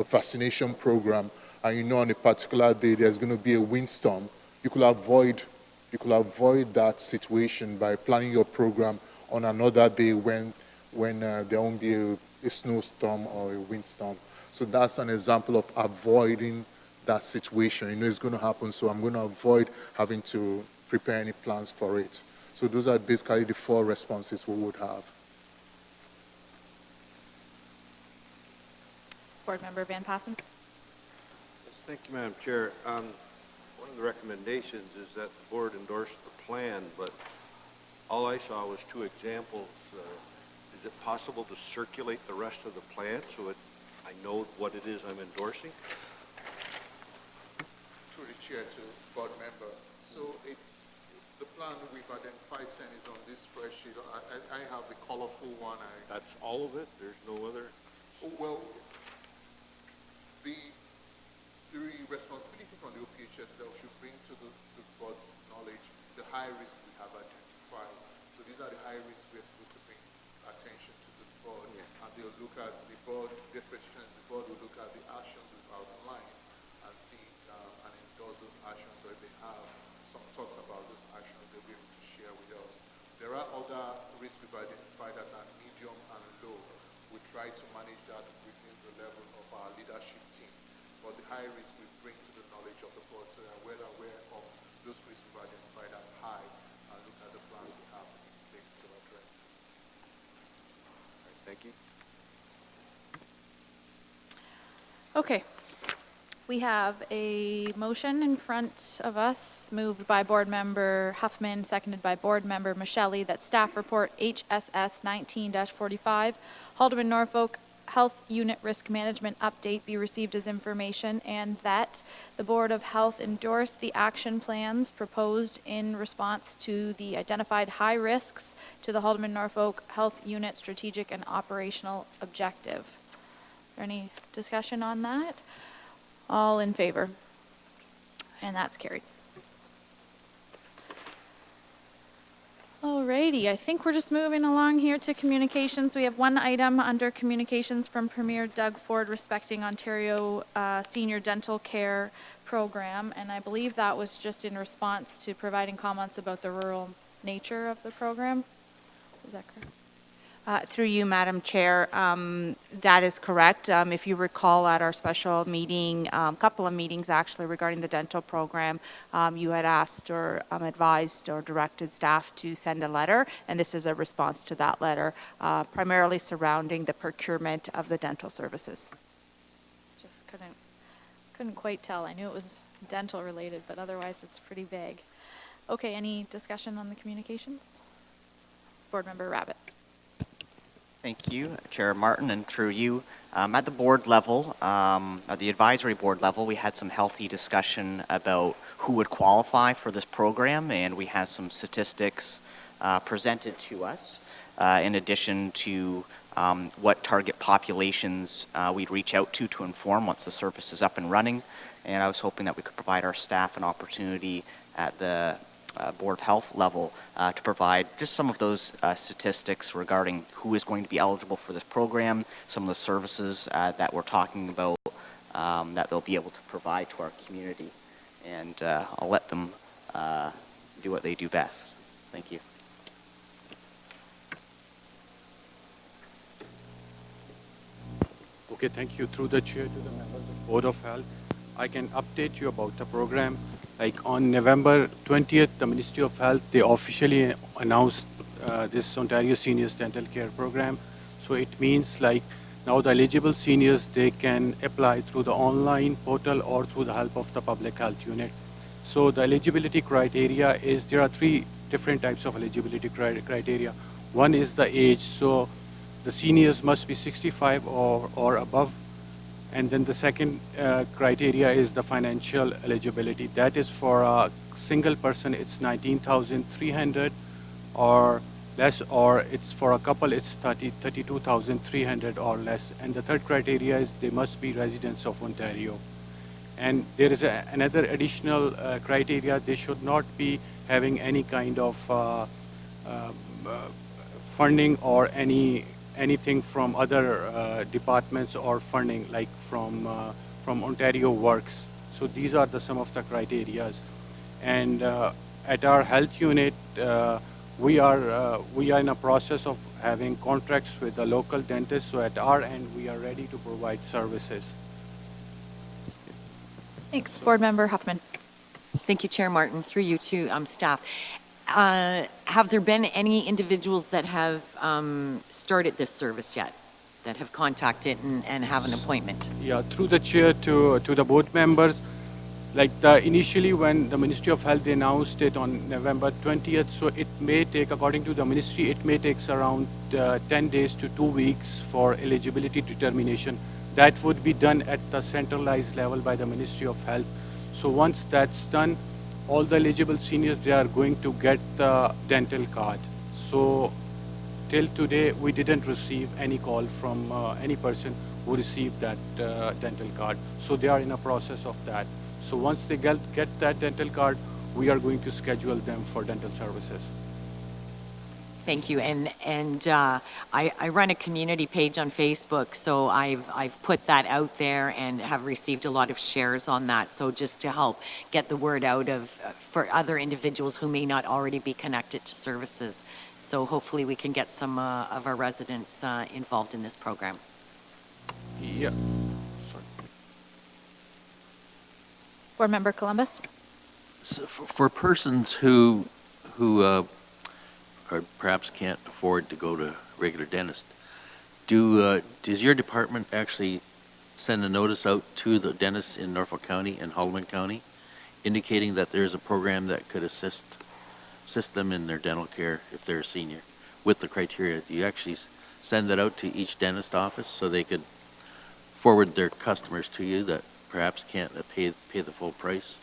vaccination program, and you know on a particular day there's going to be a windstorm, you could avoid that situation by planning your program on another day when when there won't be a snowstorm or a windstorm. So that's an example of avoiding that situation. You know it's going to happen, so I'm going to avoid having to prepare any plans for it. So those are basically the 4 responses we would have. Board Member Van Passen. Yes, thank you, Madam Chair. One of the recommendations is that the board endorse the plan, but all I saw was 2 examples. Is it possible to circulate the rest of the plan so I know what it is I'm endorsing? Through the chair to board member. So it's the plan we've identified 10 is on this spreadsheet. I have the colorful one. That's all of it? There's no other? Oh, well, the responsibility from the OPHS should bring to the board's knowledge the high risk we have identified. So these are the high risk we're supposed to bring attention to the board, and they'll look at the board, the expectation is the board will look at the actions we've outlined and see and endorse those actions, or if they have some thoughts about those actions, they'll be able to share with us. There are other risks we've identified that are medium and low. We try to manage that within the level of our leadership team. But the high risk we bring to the knowledge of the board, so that we're aware of those risks we've identified as high and look at the plans we have in place to address them. All right, thank you. Okay. We have a motion in front of us, moved by Board Member Huffman, seconded by Board Member Michelli, that staff report HSS 19-45, Haldeman Norfolk Health Unit Risk Management Update be received as information, and that the Board of Health endorse the action plans proposed in response to the identified high risks to the Haldeman Norfolk Health Unit strategic and operational objective. Is there any discussion on that? All in favor? And that's carried. Alrighty, I think we're just moving along here to communications. We have one item under communications from Premier Doug Ford respecting Ontario Senior Dental Care Program, and I believe that was just in response to providing comments about the rural nature of the program. Is that correct? Through you, Madam Chair, that is correct. If you recall at our special meeting, a couple of meetings actually regarding the dental program, you had asked or advised or directed staff to send a letter, and this is a response to that letter, primarily surrounding the procurement of the dental services. Just couldn't quite tell. I knew it was dental related, but otherwise it's pretty vague. Okay, any discussion on the communications? Board Member Rabbits. Thank you, Chair Martin, and through you. At the board level, at the advisory board level, we had some healthy discussion about who would qualify for this program, and we had some statistics presented to us, in addition to what target populations we'd reach out to inform once the service is up and running. And I was hoping that we could provide our staff an opportunity at the Board of Health level to provide just some of those statistics regarding who is going to be eligible for this program, some of the services that we're talking about that they'll be able to provide to our community. And I'll let them do what they do best. Thank you. Okay, thank you. Through the chair to the members of Board of Health, I can update you about the program. Like on November 20th, the Ministry of Health, they officially announced this Ontario Seniors Dental Care Program. So it means like now the eligible seniors, they can apply through the online portal or through the help of the public health unit. So the eligibility criteria is, there are 3 different types of eligibility criteria. One is the age, so the seniors must be 65 or above. And then the second criteria is the financial eligibility. That is for a single person, it's 19,300 or less, or it's for a couple, it's 32,300 or less. And the third criteria is they must be residents of Ontario. And there is another additional criteria. They should not be having any kind of funding or anything from other departments or funding, like from Ontario Works. So these are some of the criterias. And at our health unit, we are in a process of having contracts with the local dentists, so at our end, we are ready to provide services. Thanks. Board Member Huffman. Thank you, Chair Martin. Through you to staff. Have there been any individuals that have started this service yet, that have contacted and have an appointment? Yeah, through the chair to the board members, like initially when the Ministry of Health announced it on November 20th, so it may take, according to the ministry, it may take around 10 days to 2 weeks for eligibility determination. That would be done at the centralized level by the Ministry of Health. So once that's done, all the eligible seniors, they are going to get the dental card. So till today, we didn't receive any call from any person who received that dental card. So they are in a process of that. So once they get that dental card, we are going to schedule them for dental services. Thank you. And I run a community page on Facebook, so I've put that out there and have received a lot of shares on that. So just to help get the word out for other individuals who may not already be connected to services. So hopefully we can get some of our residents involved in this program. Yeah. Board Member Columbus. So for persons who or perhaps can't afford to go to regular dentist, does your department actually send a notice out to the dentists in Norfolk County and Haldimand County, indicating that there's a program that could assist them in their dental care if they're a senior, with the criteria? Do you actually send that out to each dentist office so they could forward their customers to you that perhaps can't pay the full price?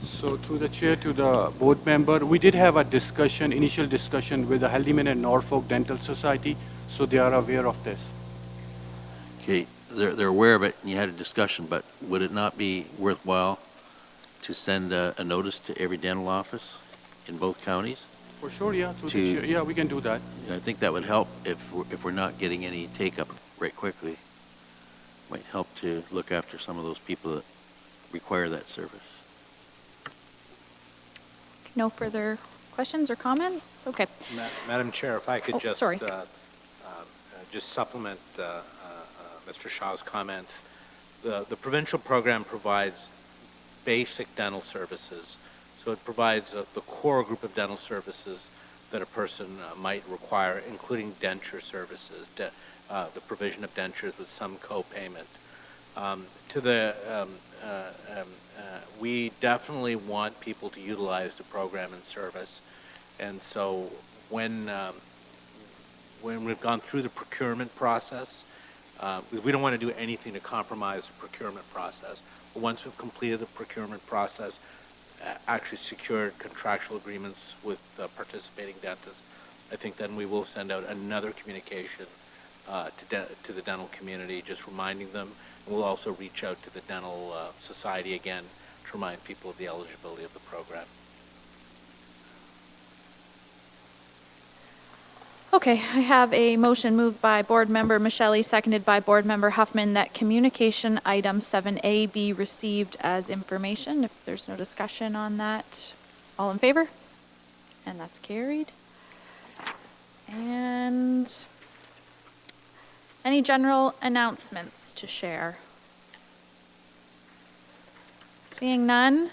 So through the chair to the board member, we did have a discussion, initial discussion with the Haldimand and Norfolk Dental Society, so they are aware of this. Okay, they're aware of it, and you had a discussion, but would it not be worthwhile to send a notice to every dental office in both counties? For sure, yeah, through the chair, yeah, we can do that. I think that would help if we're not getting any take-up right quickly. Might help to look after some of those people that require that service. No further questions or comments? Okay. Madam Chair, if I could just sorry. just supplement Mr. Shaw's comments. The provincial program provides basic dental services. So it provides the core group of dental services that a person might require, including denture services, the provision of dentures with some co-payment. We definitely want people to utilize the program and service, and so when we've gone through the procurement process, we don't want to do anything to compromise the procurement process. But once we've completed the procurement process, actually secured contractual agreements with participating dentists, I think then we will send out another communication to the dental community, just reminding them. And we'll also reach out to the dental society again to remind people of the eligibility of the program. Okay, I have a motion moved by Board Member Michelli, seconded by Board Member Huffman, that communication item 7A be received as information. If there's no discussion on that, all in favor? And that's carried. And any general announcements to share? Seeing none,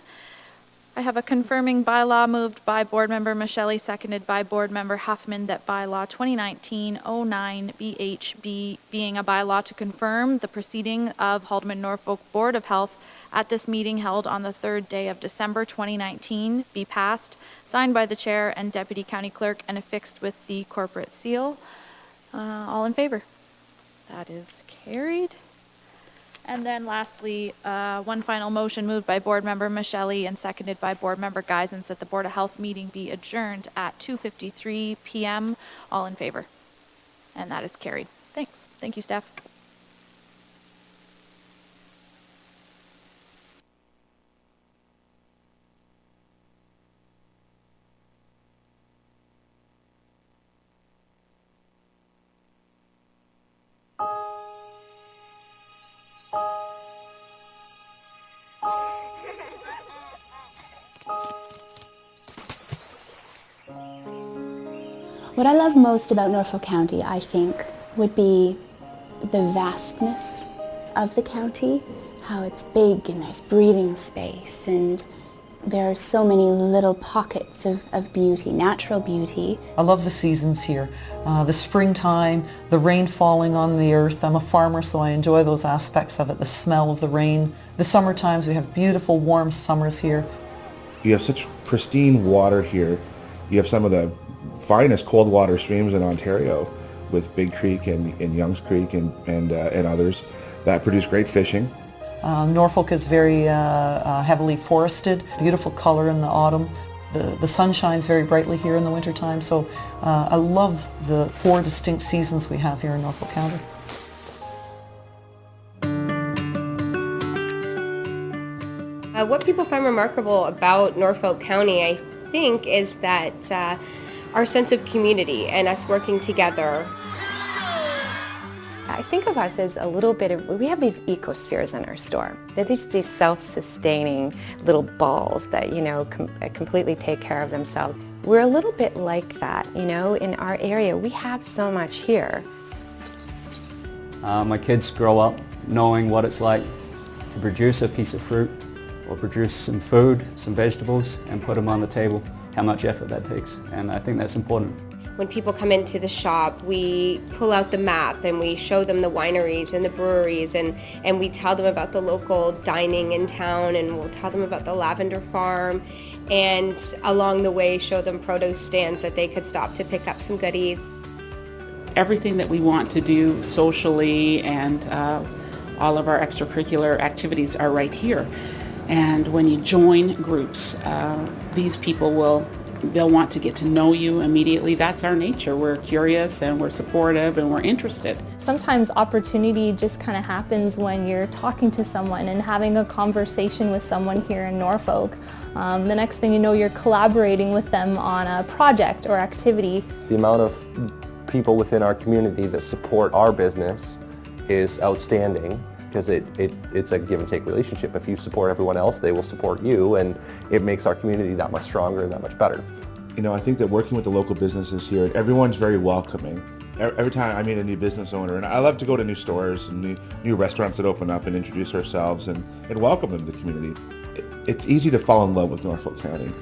I have a confirming bylaw moved by Board Member Michelli, seconded by Board Member Huffman, that bylaw 2019-09 BHB, being a bylaw to confirm the proceeding of Haldimand Norfolk Board of Health at this meeting held on the 3rd day of December 2019, be passed, signed by the Chair and Deputy County Clerk, and affixed with the corporate seal. All in favor? That is carried. And then lastly, one final motion moved by Board Member Michelli and seconded by Board Member Geisens, that the Board of Health meeting be adjourned at 2:53 p.m. All in favor? And that is carried. Thanks. Thank you, staff. What I love most about Norfolk County, I think, would be the vastness of the county, how it's big and there's breathing space, and there are so many little pockets of beauty, natural beauty. I love the seasons here. The springtime, the rain falling on the earth. I'm a farmer, so I enjoy those aspects of it, the smell of the rain. The summer times, we have beautiful, warm summers here. You have such pristine water here. You have some of the finest cold water streams in Ontario with Big Creek and Youngs Creek and others that produce great fishing. Norfolk is very heavily forested, beautiful color in the autumn. The sun shines very brightly here in the wintertime, so I love the 4 distinct seasons we have here in Norfolk County. What people find remarkable about Norfolk County, I think, is that our sense of community and us working together. I think of us as a little bit of, we have these ecospheres in our store. They're these self-sustaining little balls that, completely take care of themselves. We're a little bit like that, in our area. We have so much here. My kids grow up knowing what it's like to produce a piece of fruit or produce some food, some vegetables, and put them on the table, how much effort that takes. And I think that's important. When people come into the shop, we pull out the map and we show them the wineries and the breweries, and we tell them about the local dining in town, and we'll tell them about the lavender farm, and along the way show them produce stands that they could stop to pick up some goodies. Everything that we want to do socially and all of our extracurricular activities are right here. And when you join groups, these people they'll want to get to know you immediately. That's our nature. We're curious and we're supportive and we're interested. Sometimes opportunity just kind of happens when you're talking to someone and having a conversation with someone here in Norfolk. The next thing you know, you're collaborating with them on a project or activity. The amount of people within our community that support our business is outstanding, because it's a give and take relationship. If you support everyone else, they will support you, and it makes our community that much stronger and that much better. I think that working with the local businesses here, everyone's very welcoming. Every time I meet a new business owner, and I love to go to new stores and new restaurants that open up and introduce ourselves and welcome them to the community. It's easy to fall in love with Norfolk County.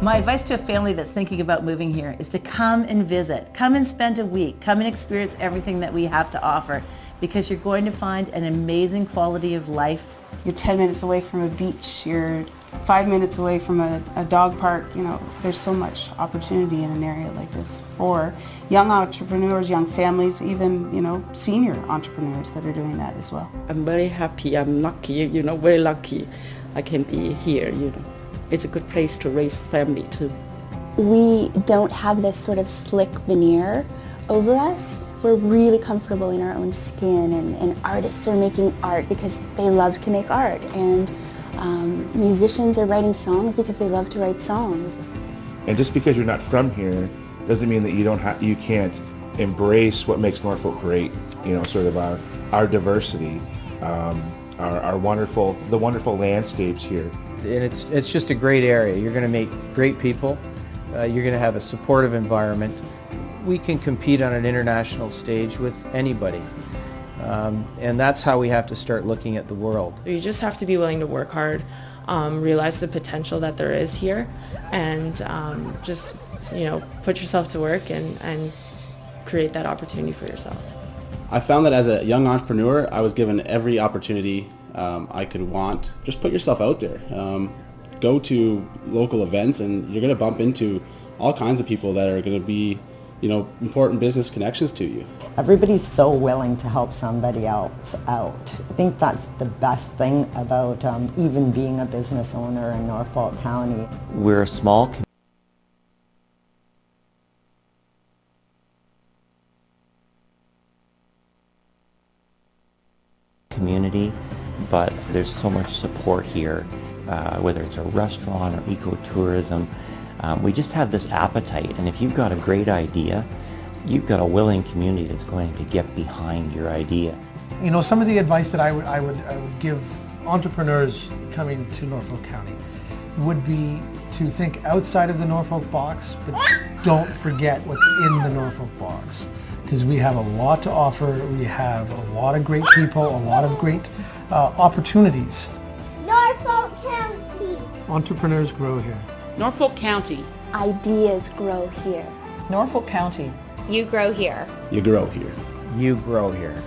My advice to a family that's thinking about moving here is to come and visit. Come and spend a week. Come and experience everything that we have to offer, because you're going to find an amazing quality of life. You're 10 minutes away from a beach. You're 5 minutes away from a dog park. There's so much opportunity in an area like this for young entrepreneurs, young families, even, senior entrepreneurs that are doing that as well. I'm very happy. I'm lucky, very lucky I can be here, It's a good place to raise family too. We don't have this sort of slick veneer over us. We're really comfortable in our own skin, and artists are making art because they love to make art, and musicians are writing songs because they love to write songs. And just because you're not from here doesn't mean that you can't embrace what makes Norfolk great. Sort of our diversity, the wonderful landscapes here. And it's just a great area. You're going to meet great people. You're going to have a supportive environment. We can compete on an international stage with anybody. And that's how we have to start looking at the world. You just have to be willing to work hard, realize the potential that there is here, and just put yourself to work and create that opportunity for yourself. I found that as a young entrepreneur, I was given every opportunity I could want. Just put yourself out there. Go to local events, and you're going to bump into all kinds of people that are going to be, important business connections to you. Everybody's so willing to help somebody else out. I think that's the best thing about even being a business owner in Norfolk County. We're a small community, but there's so much support here, whether it's a restaurant or ecotourism. We just have this appetite, and if you've got a great idea, you've got a willing community that's going to get behind your idea. Some of the advice that I would give entrepreneurs coming to Norfolk County would be to think outside of the Norfolk box, but don't forget what's in the Norfolk box. Because we have a lot to offer, we have a lot of great people, a lot of great opportunities. Norfolk County. Entrepreneurs grow here. Norfolk County. Ideas grow here. Norfolk County. You grow here. You grow here. You grow here.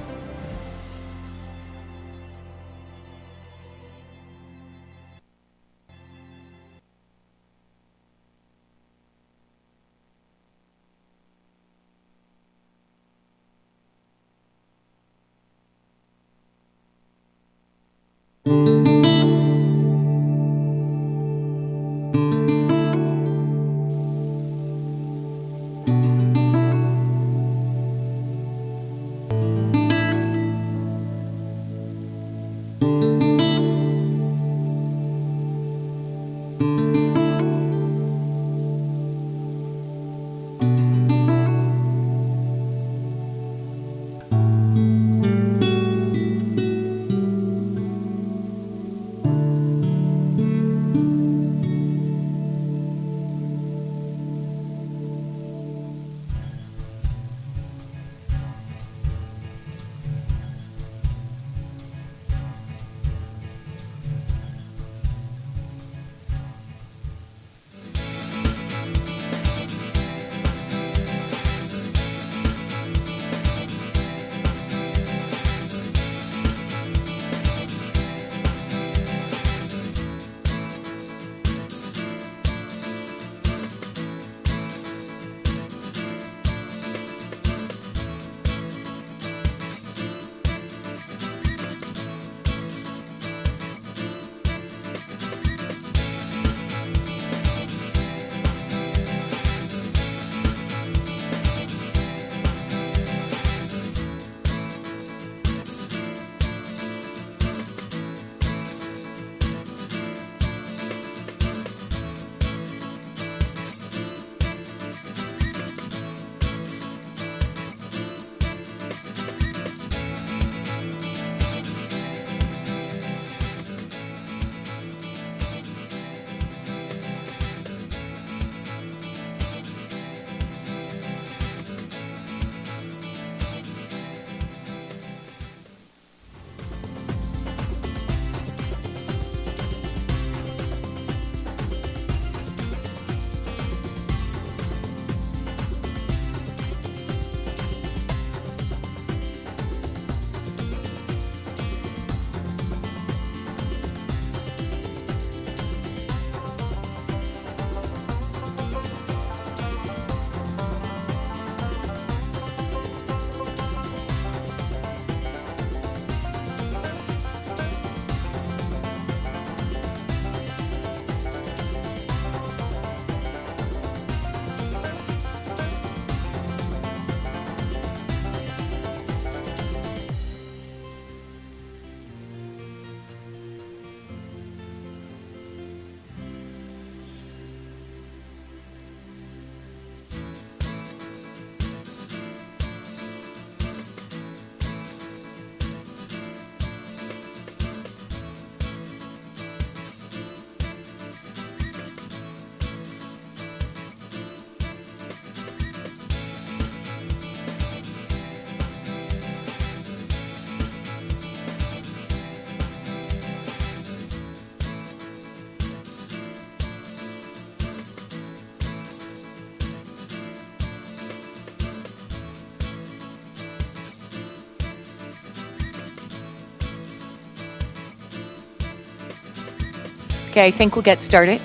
Okay, I think we'll get started.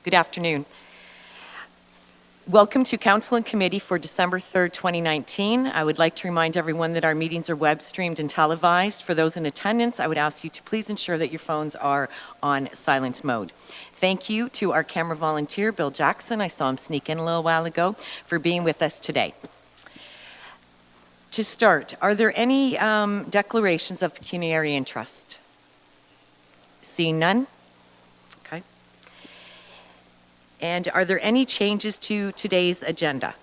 Good afternoon. Welcome to Council and Committee for December 3rd, 2019. I would like to remind everyone that our meetings are web streamed and televised. For those in attendance, I would ask you to please ensure that your phones are on silent mode. Thank you to our camera volunteer, Bill Jackson, I saw him sneak in a little while ago, for being with us today. To start, are there any declarations of pecuniary interest? Seeing none? Okay. And are there any changes to today's agenda?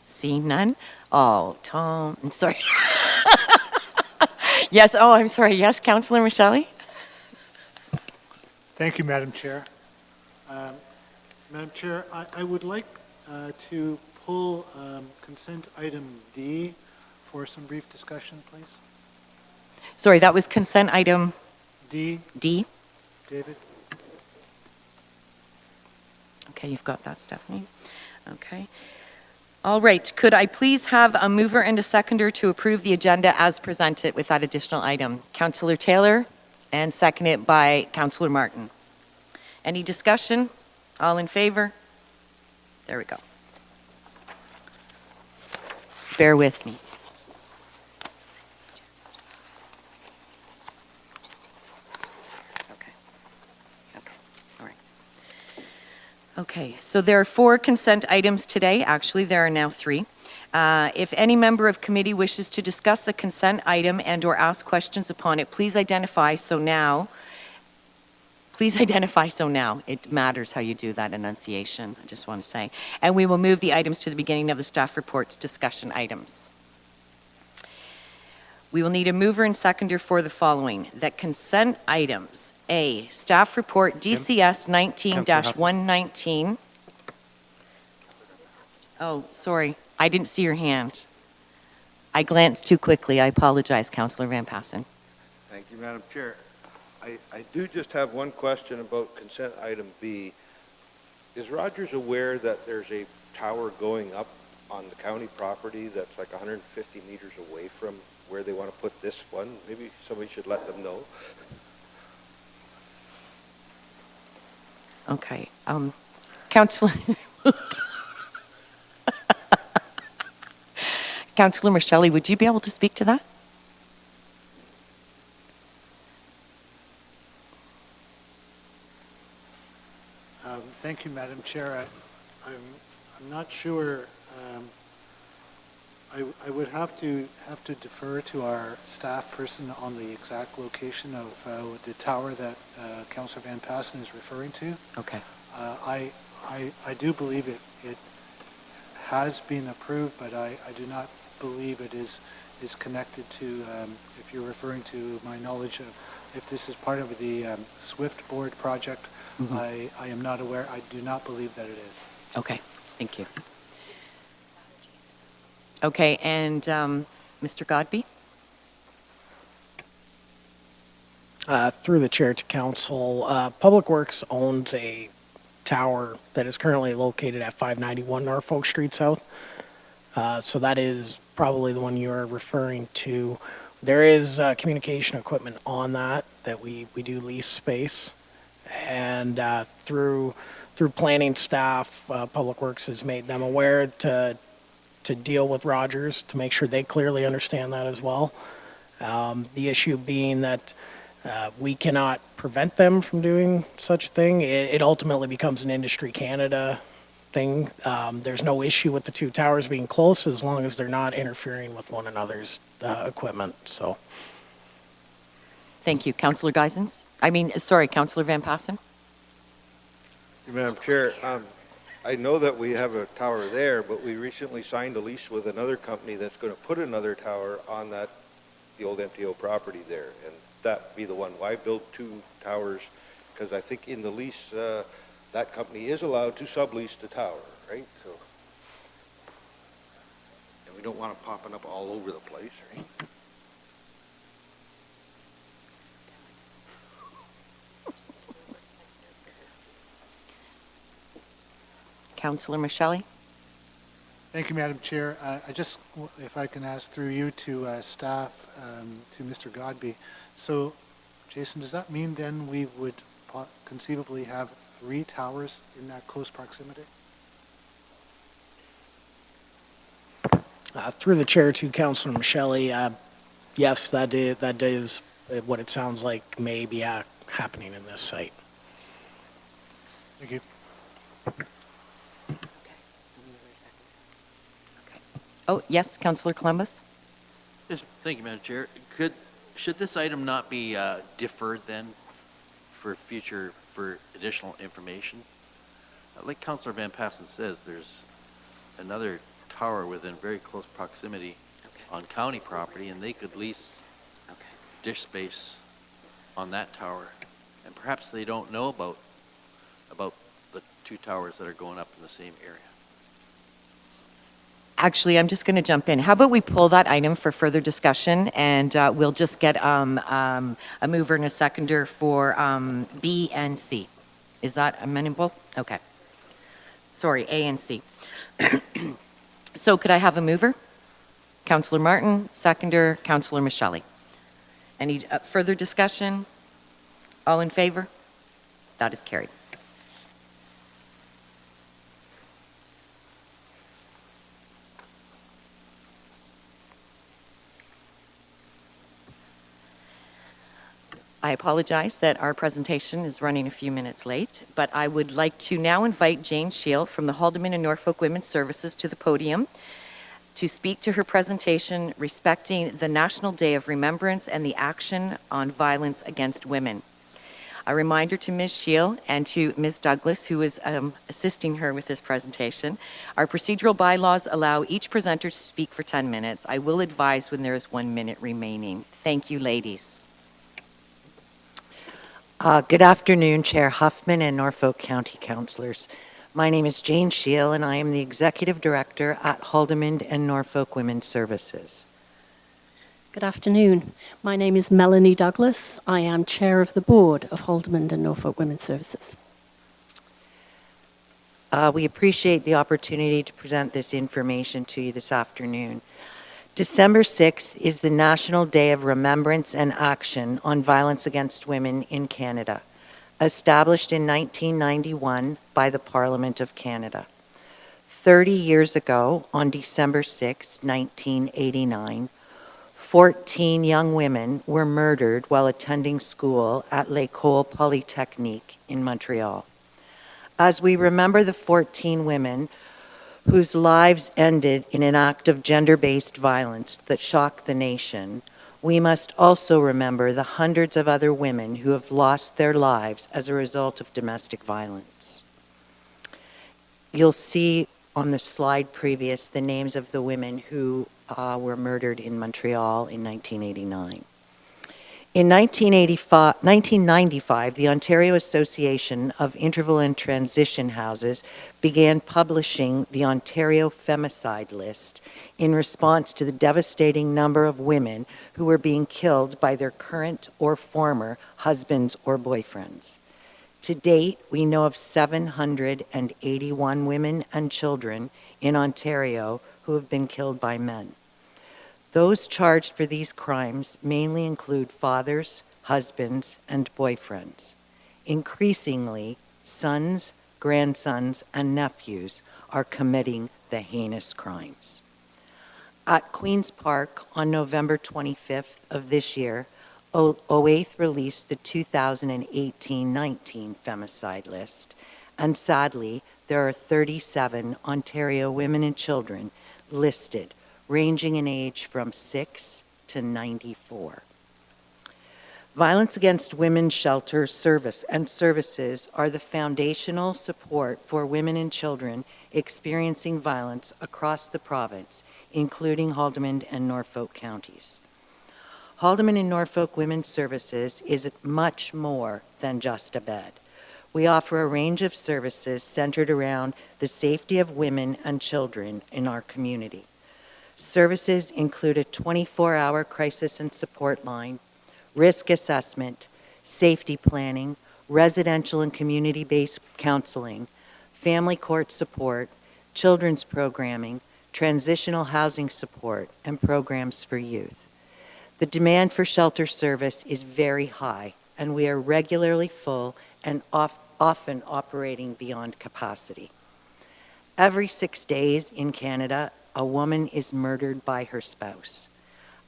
Seeing none? Oh, Tom, I'm sorry. Yes, oh, I'm sorry. Yes, Councillor Michele? Thank you, Madam Chair. Madam Chair, I would like to pull consent item D for some brief discussion, please. Sorry, that was consent item D. D? David. Okay, you've got that, Stephanie. Okay. All right, could I please have a mover and a seconder to approve the agenda as presented with that additional item? Councillor Taylor, and seconded by Councillor Martin. Any discussion? All in favor? There we go. Bear with me. Okay, so there are 4 consent items today. Actually, there are now 3. If any member of committee wishes to discuss a consent item and or ask questions upon it, please identify so now. Please identify so now. It matters how you do that enunciation, I just want to say. And we will move the items to the beginning of the staff report's discussion items. We will need a mover and seconder for the following. That consent items, A, staff report DCS 19-119. Oh, sorry, I didn't see your hand. I glanced too quickly. I apologize, Councillor Van Passen. Thank you, Madam Chair. I do just have one question about consent item B. Is Rogers aware that there's a tower going up on the county property that's like 150 meters away from where they want to put this one? Maybe somebody should let them know. Okay, Councillor Councillor Michele, would you be able to speak to that? Thank you, Madam Chair. I'm not sure. I would have to defer to our staff person on the exact location of the tower that Councillor Van Passen is referring to. Okay. I do believe it has been approved, but I do not believe it is connected to, if you're referring to my knowledge of, if this is part of the SWIFT board project, I am not aware. I do not believe that it is. Okay, thank you. Okay, and Mr. Godby? Through the chair to council, Public Works owns a tower that is currently located at 591 Norfolk Street South. So that is probably the one you are referring to. There is communication equipment on that we do lease space. And through planning staff, Public Works has made them aware to deal with Rogers to make sure they clearly understand that as well. The issue being that we cannot prevent them from doing such a thing. It ultimately becomes an Industry Canada thing. There's no issue with the 2 towers being close as long as they're not interfering with one another's equipment. So, thank you, Councillor Geisens. Councillor Van Passen. Madam Chair, I know that we have a tower there, but we recently signed a lease with another company that's going to put another tower on the old MTO property there, and that be the one. Why build 2 towers? Because I think in the lease, that company is allowed to sublease the tower, right? So, and we don't want it popping up all over the place, right? Councillor Michele? Thank you, Madam Chair. I just, if I can ask through you to staff, to Mr. Godby. So, Jason, does that mean then we would conceivably have 3 towers in that close proximity? Through the chair to Councilor Michelli, yes, that is what it sounds like may be happening in this site. Thank you. Oh, yes, Councilor Columbus? Yes, thank you, Madam Chair. Should this item not be deferred then for additional information? Like Councilor Van Passen says, there's another tower within very close proximity on county property, and they could lease dish space on that tower. And perhaps they don't know about the 2 towers that are going up in the same area. Actually, I'm just going to jump in. How about we pull that item for further discussion, and we'll just get a mover and a seconder for B and C. Is that amenable? Okay. Sorry, A and C. So could I have a mover? Councillor Martin, seconder, Councillor Michelli. Any further discussion? All in favor? That is carried. I apologize that our presentation is running a few minutes late, but I would like to now invite Jane Shield from the Haldeman and Norfolk Women's Services to the podium to speak to her presentation respecting the National Day of Remembrance and the Action on Violence Against Women. A reminder to Ms. Shield and to Ms. Douglas, who is assisting her with this presentation, our procedural bylaws allow each presenter to speak for 10 minutes. I will advise when there is 1 minute remaining. Thank you, ladies. Good afternoon, Chair Huffman and Norfolk County Councillors. My name is Jane Shield, and I am the Executive Director at Haldeman and Norfolk Women's Services. Good afternoon. My name is Melanie Douglas. I am Chair of the Board of Haldeman and Norfolk Women's Services. We appreciate the opportunity to present this information to you this afternoon. December 6th is the National Day of Remembrance and Action on Violence Against Women in Canada, established in 1991 by the Parliament of Canada. 30 years ago, on December 6, 1989, 14 young women were murdered while attending school at L'École Polytechnique in Montreal. As we remember the 14 women whose lives ended in an act of gender-based violence that shocked the nation, we must also remember the hundreds of other women who have lost their lives as a result of domestic violence. You'll see on the slide previous the names of the women who were murdered in Montreal in 1989. In 1995, the Ontario Association of Interval and Transition Houses began publishing the Ontario Femicide List in response to the devastating number of women who were being killed by their current or former husbands or boyfriends. To date, we know of 781 women and children in Ontario who have been killed by men. Those charged for these crimes mainly include fathers, husbands, and boyfriends. Increasingly, sons, grandsons, and nephews are committing the heinous crimes. At Queen's Park on November 25th of this year, OAITH released the 2018-19 Femicide List, and sadly, there are 37 Ontario women and children listed, ranging in age from 6 to 94. Violence Against Women Shelter services are the foundational support for women and children experiencing violence across the province, including Haldeman and Norfolk counties. Haldeman and Norfolk Women's Services is much more than just a bed. We offer a range of services centered around the safety of women and children in our community. Services include a 24-hour crisis and support line, risk assessment, safety planning, residential and community-based counseling, family court support, children's programming, transitional housing support, and programs for youth. The demand for shelter service is very high, and we are regularly full and often operating beyond capacity. Every 6 days in Canada, a woman is murdered by her spouse.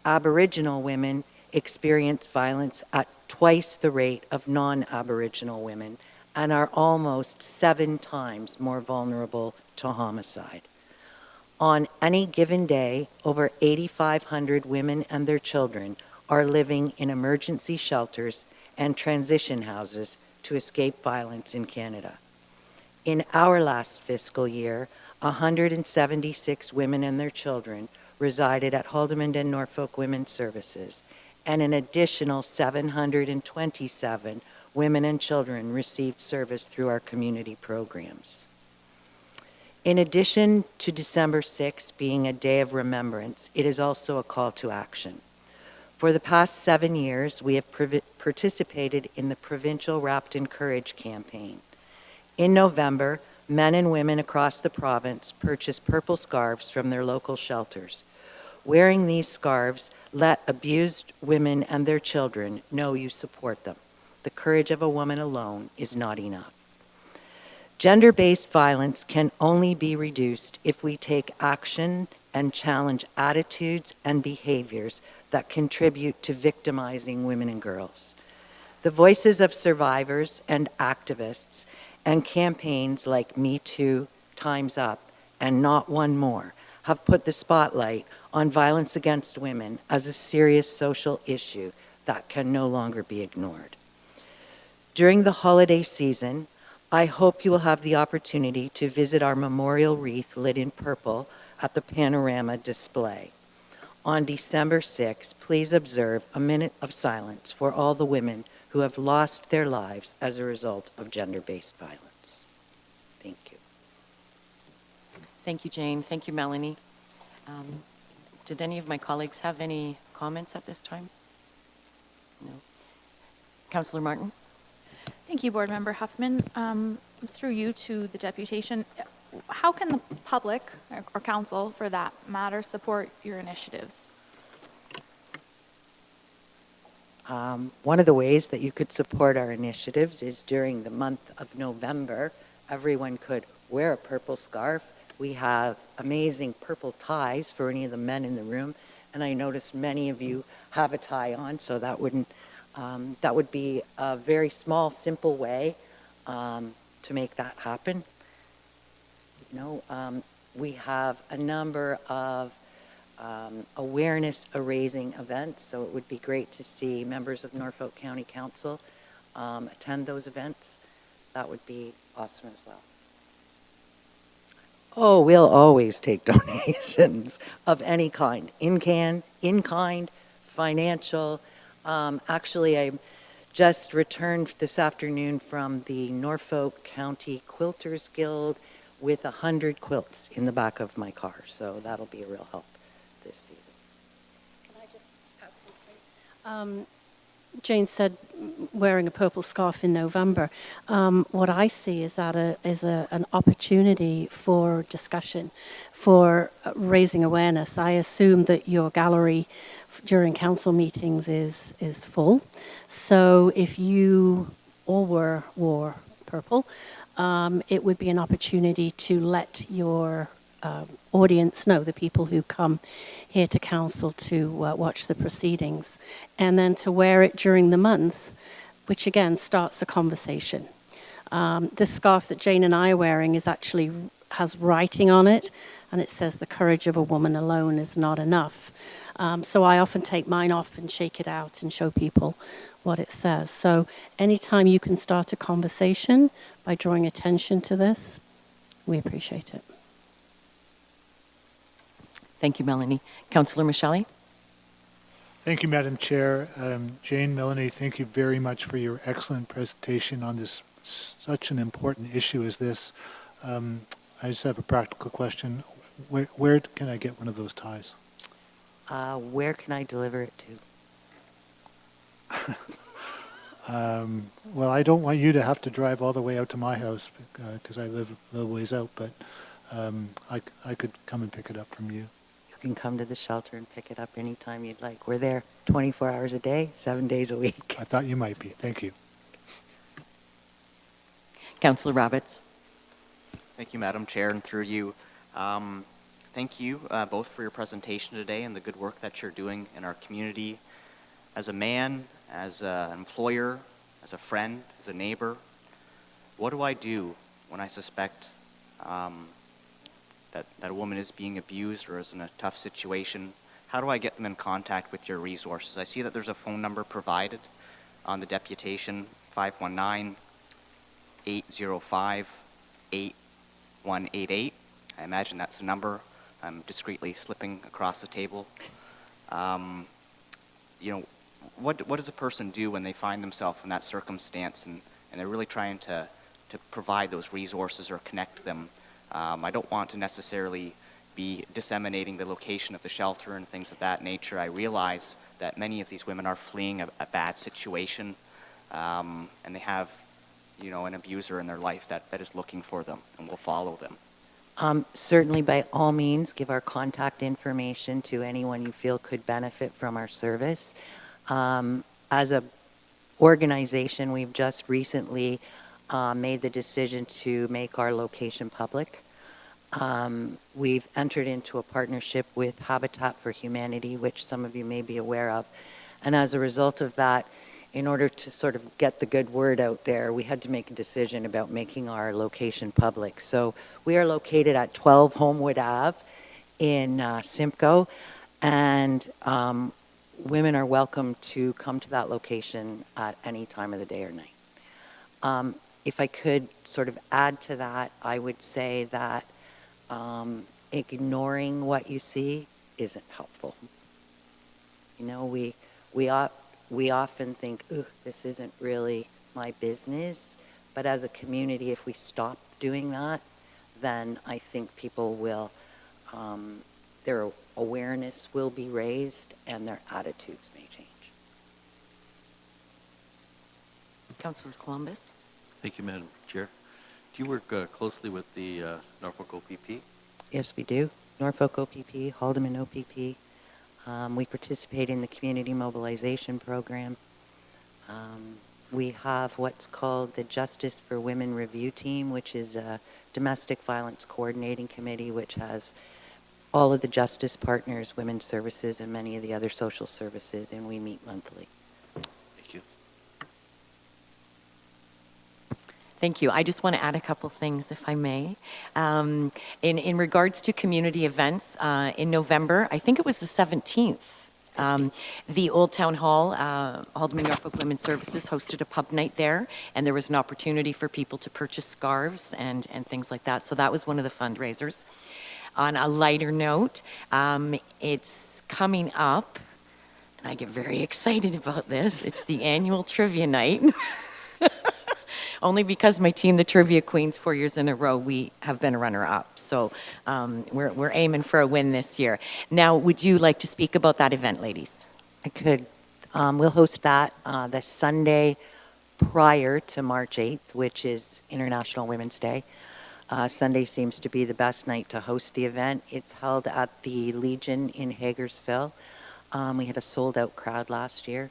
Aboriginal women experience violence at twice the rate of non-Aboriginal women and are almost 7 times more vulnerable to homicide. On any given day, over 8,500 women and their children are living in emergency shelters and transition houses to escape violence in Canada. In our last fiscal year, 176 women and their children resided at Haldimand and Norfolk Women's Services, and an additional 727 women and children received service through our community programs. In addition to December 6th being a day of remembrance, it is also a call to action. For the past 7 years, we have participated in the provincial Wrapped in Courage campaign. In November, men and women across the province purchased purple scarves from their local shelters. Wearing these scarves let abused women and their children know you support them. The courage of a woman alone is not enough. Gender-based violence can only be reduced if we take action and challenge attitudes and behaviors that contribute to victimizing women and girls. The voices of survivors and activists and campaigns like Me Too, Time's Up, and Not One More have put the spotlight on violence against women as a serious social issue that can no longer be ignored. During the holiday season, I hope you will have the opportunity to visit our memorial wreath lit in purple at the Panorama display. On December 6th, please observe a minute of silence for all the women who have lost their lives as a result of gender-based violence. Thank you. Thank you, Jane. Thank you, Melanie. Did any of my colleagues have any comments at this time? No. Councillor Martin? Thank you, Board Member Huffman. Through you to the deputation, how can the public, or council for that matter, support your initiatives? One of the ways that you could support our initiatives is during the month of November, everyone could wear a purple scarf. We have amazing purple ties for any of the men in the room, and I noticed many of you have a tie on, so that would be a very small, simple way to make that happen. You know, we have a number of awareness-raising events, so it would be great to see members of Norfolk County Council attend those events. That would be awesome as well. Oh, we'll always take donations of any kind, in kind, financial. Actually, I just returned this afternoon from the Norfolk County Quilters Guild with 100 quilts in the back of my car, so that'll be a real help this season. Can I just add something? Jane said wearing a purple scarf in November. What I see is that an opportunity for discussion, for raising awareness. I assume that your gallery during council meetings is full. So if you all wore purple, it would be an opportunity to let your audience know, the people who come here to council to watch the proceedings, and then to wear it during the month, which again starts a conversation. This scarf that Jane and I are wearing has writing on it, and it says the courage of a woman alone is not enough. So I often take mine off and shake it out and show people what it says. So anytime you can start a conversation by drawing attention to this, we appreciate it. Thank you, Melanie. Councillor Micheli? Thank you, Madam Chair. Jane, Melanie, thank you very much for your excellent presentation on this such an important issue as this. I just have a practical question. Where can I get one of those ties? Where can I deliver it to? Well, I don't want you to have to drive all the way out to my house because I live a little ways out, but I could come and pick it up from you. You can come to the shelter and pick it up anytime you'd like. We're there 24 hours a day, 7 days a week. I thought you might be. Thank you. Councillor Roberts. Thank you, Madam Chair, and through you. Thank you both for your presentation today and the good work that you're doing in our community. As a man, as an employer, as a friend, as a neighbor, what do I do when I suspect that a woman is being abused or is in a tough situation? How do I get them in contact with your resources? I see that there's a phone number provided on the deputation, 519-805-8188. I imagine that's the number. I'm discreetly slipping across the table. What does a person do when they find themselves in that circumstance and they're really trying to provide those resources or connect them? I don't want to necessarily be disseminating the location of the shelter and things of that nature. I realize that many of these women are fleeing a bad situation, and they have, an abuser in their life that is looking for them and will follow them. Certainly, by all means, give our contact information to anyone you feel could benefit from our service. As an organization, we've just recently made the decision to make our location public. We've entered into a partnership with Habitat for Humanity, which some of you may be aware of. And as a result of that, in order to sort of get the good word out there, we had to make a decision about making our location public. So we are located at 12 Homewood Ave in Simcoe, and women are welcome to come to that location at any time of the day or night. If I could sort of add to that, I would say that ignoring what you see isn't helpful. We often think, ooh, this isn't really my business. But as a community, if we stop doing that, then I think people will, their awareness will be raised and their attitudes may change. Councillor Columbus. Thank you, Madam Chair. Do you work closely with the Norfolk OPP? Yes, we do. Norfolk OPP, Haldeman OPP. We participate in the community mobilization program. We have what's called the Justice for Women Review Team, which is a domestic violence coordinating committee, which has all of the justice partners, women's services, and many of the other social services, and we meet monthly. Thank you. Thank you. I just want to add a couple things, if I may. In regards to community events, in November, I think it was the 17th, the Old Town Hall, Haldeman Norfolk Women's Services hosted a pub night there, and there was an opportunity for people to purchase scarves and things like that. So that was one of the fundraisers. On a lighter note, it's coming up, and I get very excited about this. It's the annual trivia night. Only because my team, the Trivia Queens, 4 years in a row, we have been a runner-up. So we're aiming for a win this year. Now, would you like to speak about that event, ladies? I could. We'll host that the Sunday prior to March 8th, which is International Women's Day. Sunday seems to be the best night to host the event. It's held at the Legion in Hagersville. We had a sold-out crowd last year.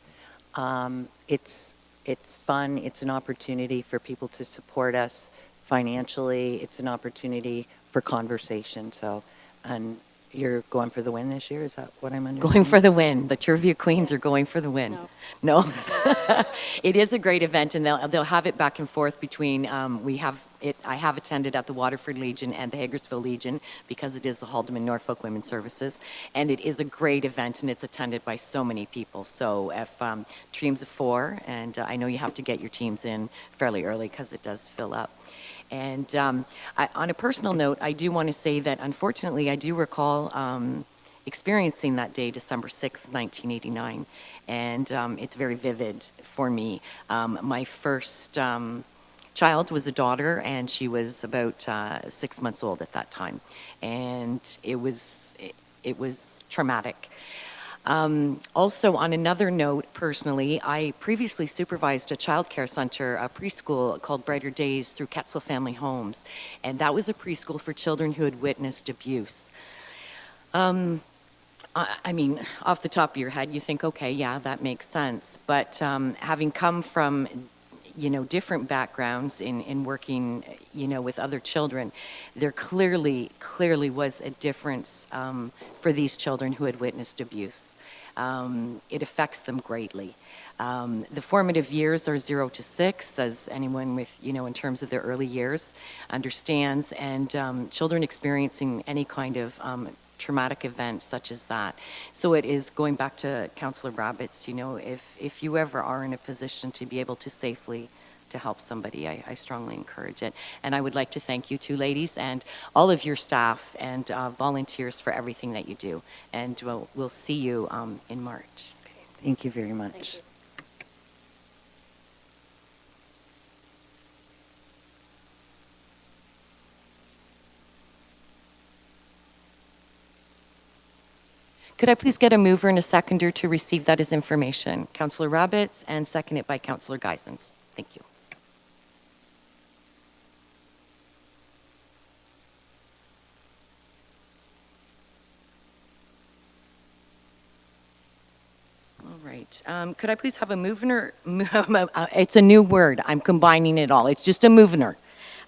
It's fun. It's an opportunity for people to support us financially. It's an opportunity for conversation. So, and you're going for the win this year? Is that what I'm understanding? Going for the win. The Trivia Queens are going for the win. No? It is a great event, and they'll have it back and forth between, I have attended at the Waterford Legion and the Hagersville Legion because it is the Haldeman Norfolk Women's Services, and it is a great event, and it's attended by so many people. So if teams of 4, and I know you have to get your teams in fairly early because it does fill up. And on a personal note, I do want to say that unfortunately I do recall experiencing that day, December 6th, 1989, and it's very vivid for me. My first child was a daughter, and she was about 6 months old at that time, and it was traumatic. Also, on another note, personally, I previously supervised a child care center, a preschool called Brighter Days through Ketzel Family Homes, and that was a preschool for children who had witnessed abuse. I mean, off the top of your head, you think, okay, yeah, that makes sense. But having come from, different backgrounds in working, with other children, there clearly was a difference for these children who had witnessed abuse. It affects them greatly. The formative years are 0 to 6, as anyone with, in terms of their early years understands, and children experiencing any kind of traumatic event such as that. So it is, going back to Councillor Rabbits, if you ever are in a position to be able to safely to help somebody, I strongly encourage it. And I would like to thank you two ladies and all of your staff and volunteers for everything that you do. And we'll see you in March. Thank you very much. Could I please get a mover and a seconder to receive that as information? Councillor Rabbits, and second it by Councillor Geisens. Thank you. All right. Could I please have a mover? It's a new word. I'm combining it all. It's just a mover.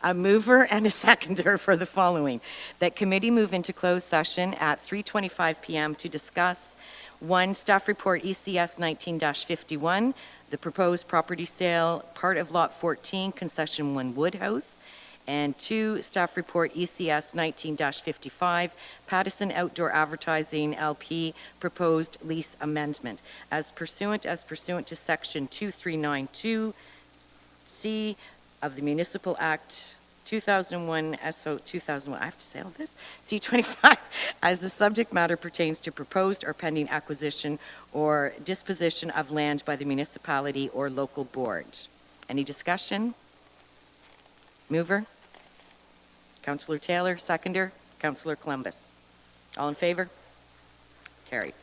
A mover and a seconder for the following. That committee move into closed session at 3:25 p.m. to discuss 1, staff report ECS 19-51, the proposed property sale, part of lot 14, concession 1 Woodhouse, and 2, staff report ECS 19-55, Pattison Outdoor Advertising LP, proposed lease amendment, as pursuant to section 2392C of the Municipal Act 2001 SO 2001, I have to say all this, C25, as the subject matter pertains to proposed or pending acquisition or disposition of land by the municipality or local board. Any discussion? Mover? Councillor Taylor, seconder. Councillor Columbus. All in favor? Carried.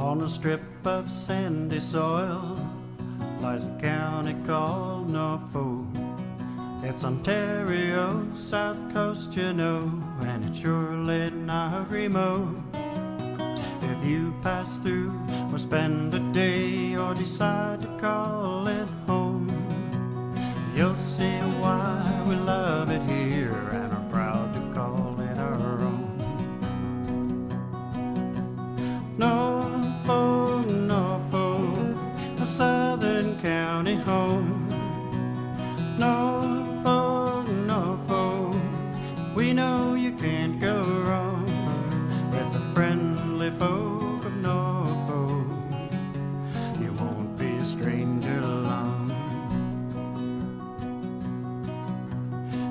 On a strip of sandy soil lies a county called Norfolk. It's Ontario, south coast, you know, and it's surely not remote. If you pass through or spend a day or decide to call it home, you'll see why we love it here and are proud to call it our own. Norfolk, Norfolk, a southern county home. Norfolk, Norfolk, we know you can't go wrong with the friendly folk of Norfolk. You won't be a stranger long.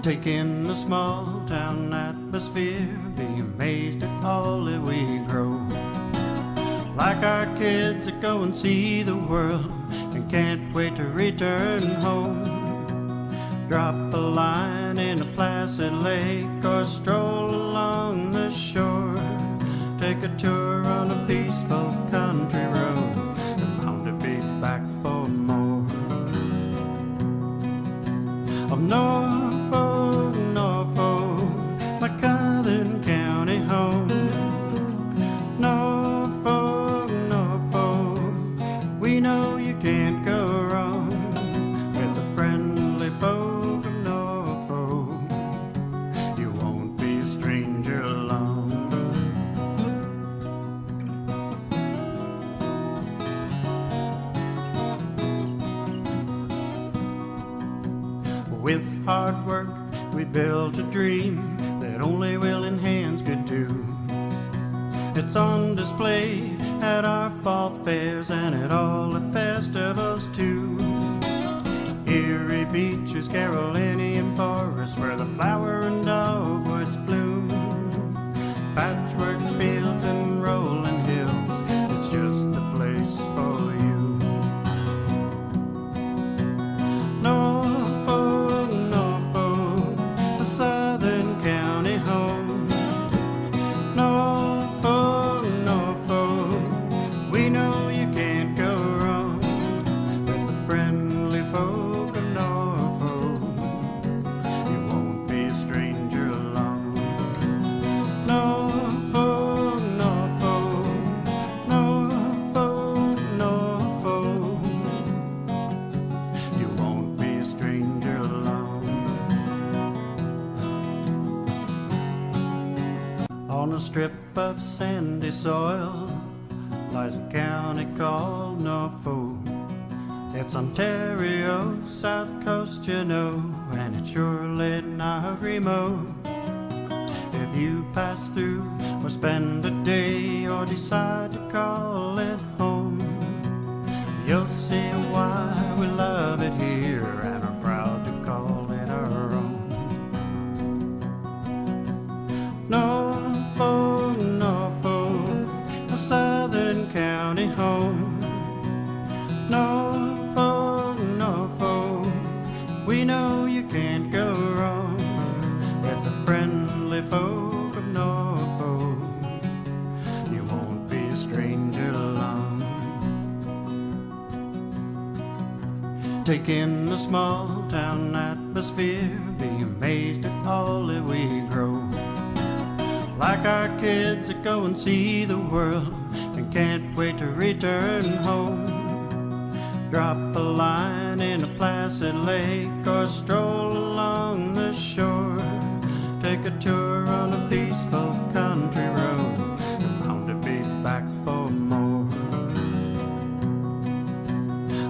Take in the small town atmosphere, be amazed at all that we grow. Like our kids that go and see the world and can't wait to return home. Drop a line in a placid lake or stroll along the shore. Take a tour on a peaceful country road and bound to be back for more. Of Norfolk, Norfolk, my southern county home. Norfolk, Norfolk, we know you can't go wrong with the friendly folk of Norfolk. You won't be a stranger long. With hard work we built a dream that only willing hands could do. It's on display at our fall fairs and at all the festivals too. Erie beaches, Carolinian forests, where the flower and dogwoods bloom. Patchwork fields and rolling hills, it's just the place for you. Norfolk, Norfolk, a southern county home. Norfolk, Norfolk, we know you can't go wrong with the friendly folk of Norfolk. You won't be a stranger long. Norfolk, Norfolk, Norfolk, Norfolk, you won't be a stranger long. On a strip of sandy soil lies a county called Norfolk. It's Ontario, south coast, you know, and it's surely not remote. If you pass through or spend a day or decide to call it home, you'll see why we love it here and are proud to call it our own. Norfolk, Norfolk, a southern county home. Norfolk, Norfolk, we know you can't go wrong with the friendly folk of Norfolk. You won't be a stranger long. Take in the small town atmosphere, be amazed at all that we grow. Like our kids that go and see the world and can't wait to return home. Drop a line in a placid lake or stroll along the shore. Take a tour on a peaceful country road and bound to be back for more.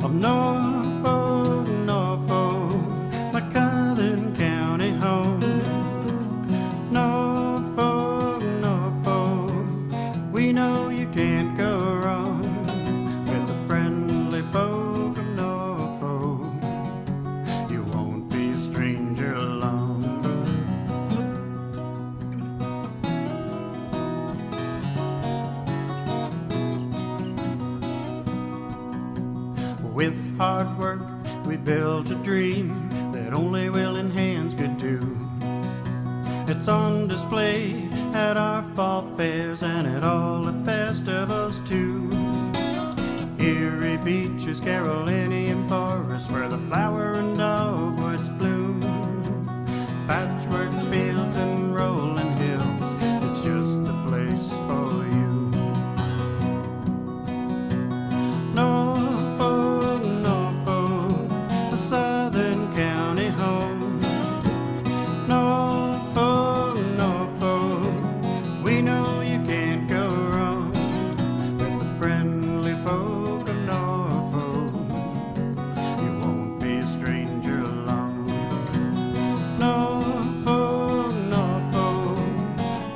Of Norfolk, Norfolk, my southern county home. Norfolk, Norfolk, we know you can't go wrong with the friendly folk of Norfolk. You won't be a stranger long. With hard work we built a dream that only willing hands could do. It's on display at our fall fairs and at all the festivals too. Erie beaches, Carolinian forests, where the flower and dogwoods bloom. Patchwork fields and rolling hills, it's just a place for you. Norfolk, Norfolk, a southern county home. Norfolk, Norfolk, we know you can't go wrong with the friendly folk of Norfolk. You won't be a stranger along. Norfolk, Norfolk,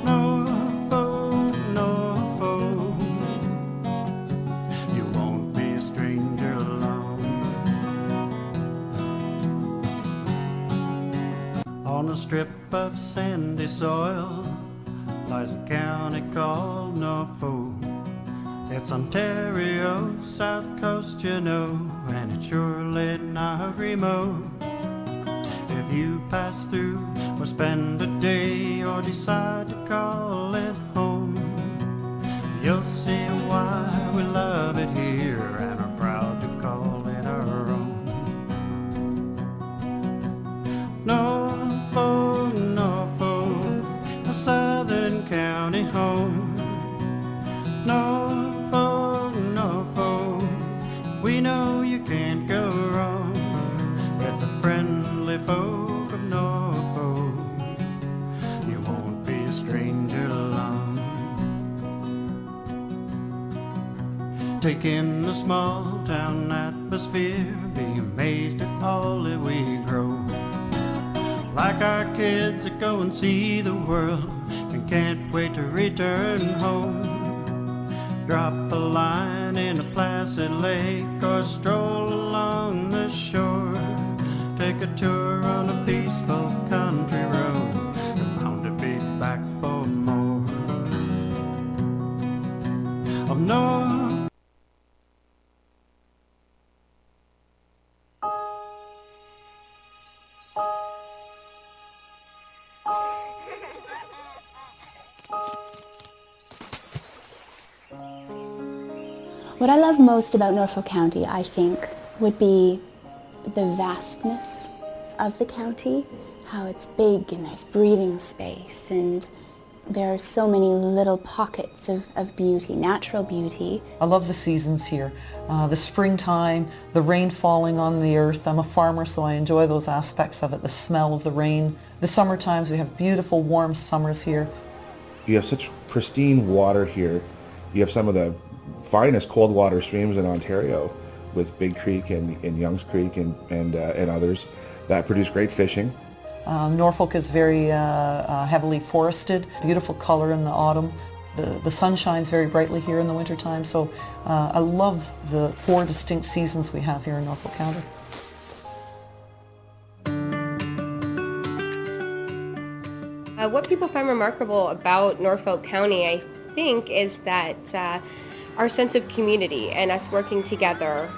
Norfolk, Norfolk, you won't be a stranger along. On a strip of sandy soil lies a county called Norfolk. It's Ontario's south coast, you know, and it's surely not remote. If you pass through or spend a day or decide to call it home, you'll see why we love it here and are proud to call it our own. Norfolk, Norfolk, a southern county home. Norfolk, Norfolk, we know you can't go wrong with the friendly folk of Norfolk. You won't be a stranger along. Take in the small town atmosphere, be amazed at all that we grow. Like our kids that go and see the world and can't wait to return home. Drop a line in a placid lake or stroll along the shore. Take a tour on a peaceful country road and bound to be back for more. Of North. What I love most about Norfolk County, I think, would be the vastness of the county, how it's big and there's breathing space, and there are so many little pockets of beauty, natural beauty. I love the seasons here. The springtime, the rain falling on the earth. I'm a farmer, so I enjoy those aspects of it, the smell of the rain. The summer times, we have beautiful warm summers here. You have such pristine water here. You have some of the finest cold water streams in Ontario with Big Creek and Young's Creek and others that produce great fishing. Norfolk is very heavily forested, beautiful color in the autumn. The sun shines very brightly here in the wintertime, so I love the 4 distinct seasons we have here in Norfolk County. What people find remarkable about Norfolk County, I think, is that our sense of community and us working together.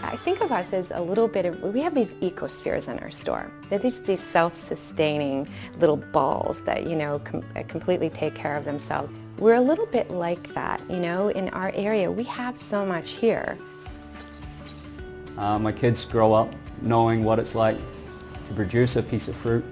I think of us as a little bit of, we have these ecospheres in our store. They're these self-sustaining little balls that, you know, completely take care of themselves. We're a little bit like that, you know, in our area. We have so much here. My kids grow up knowing what it's like to produce a piece of fruit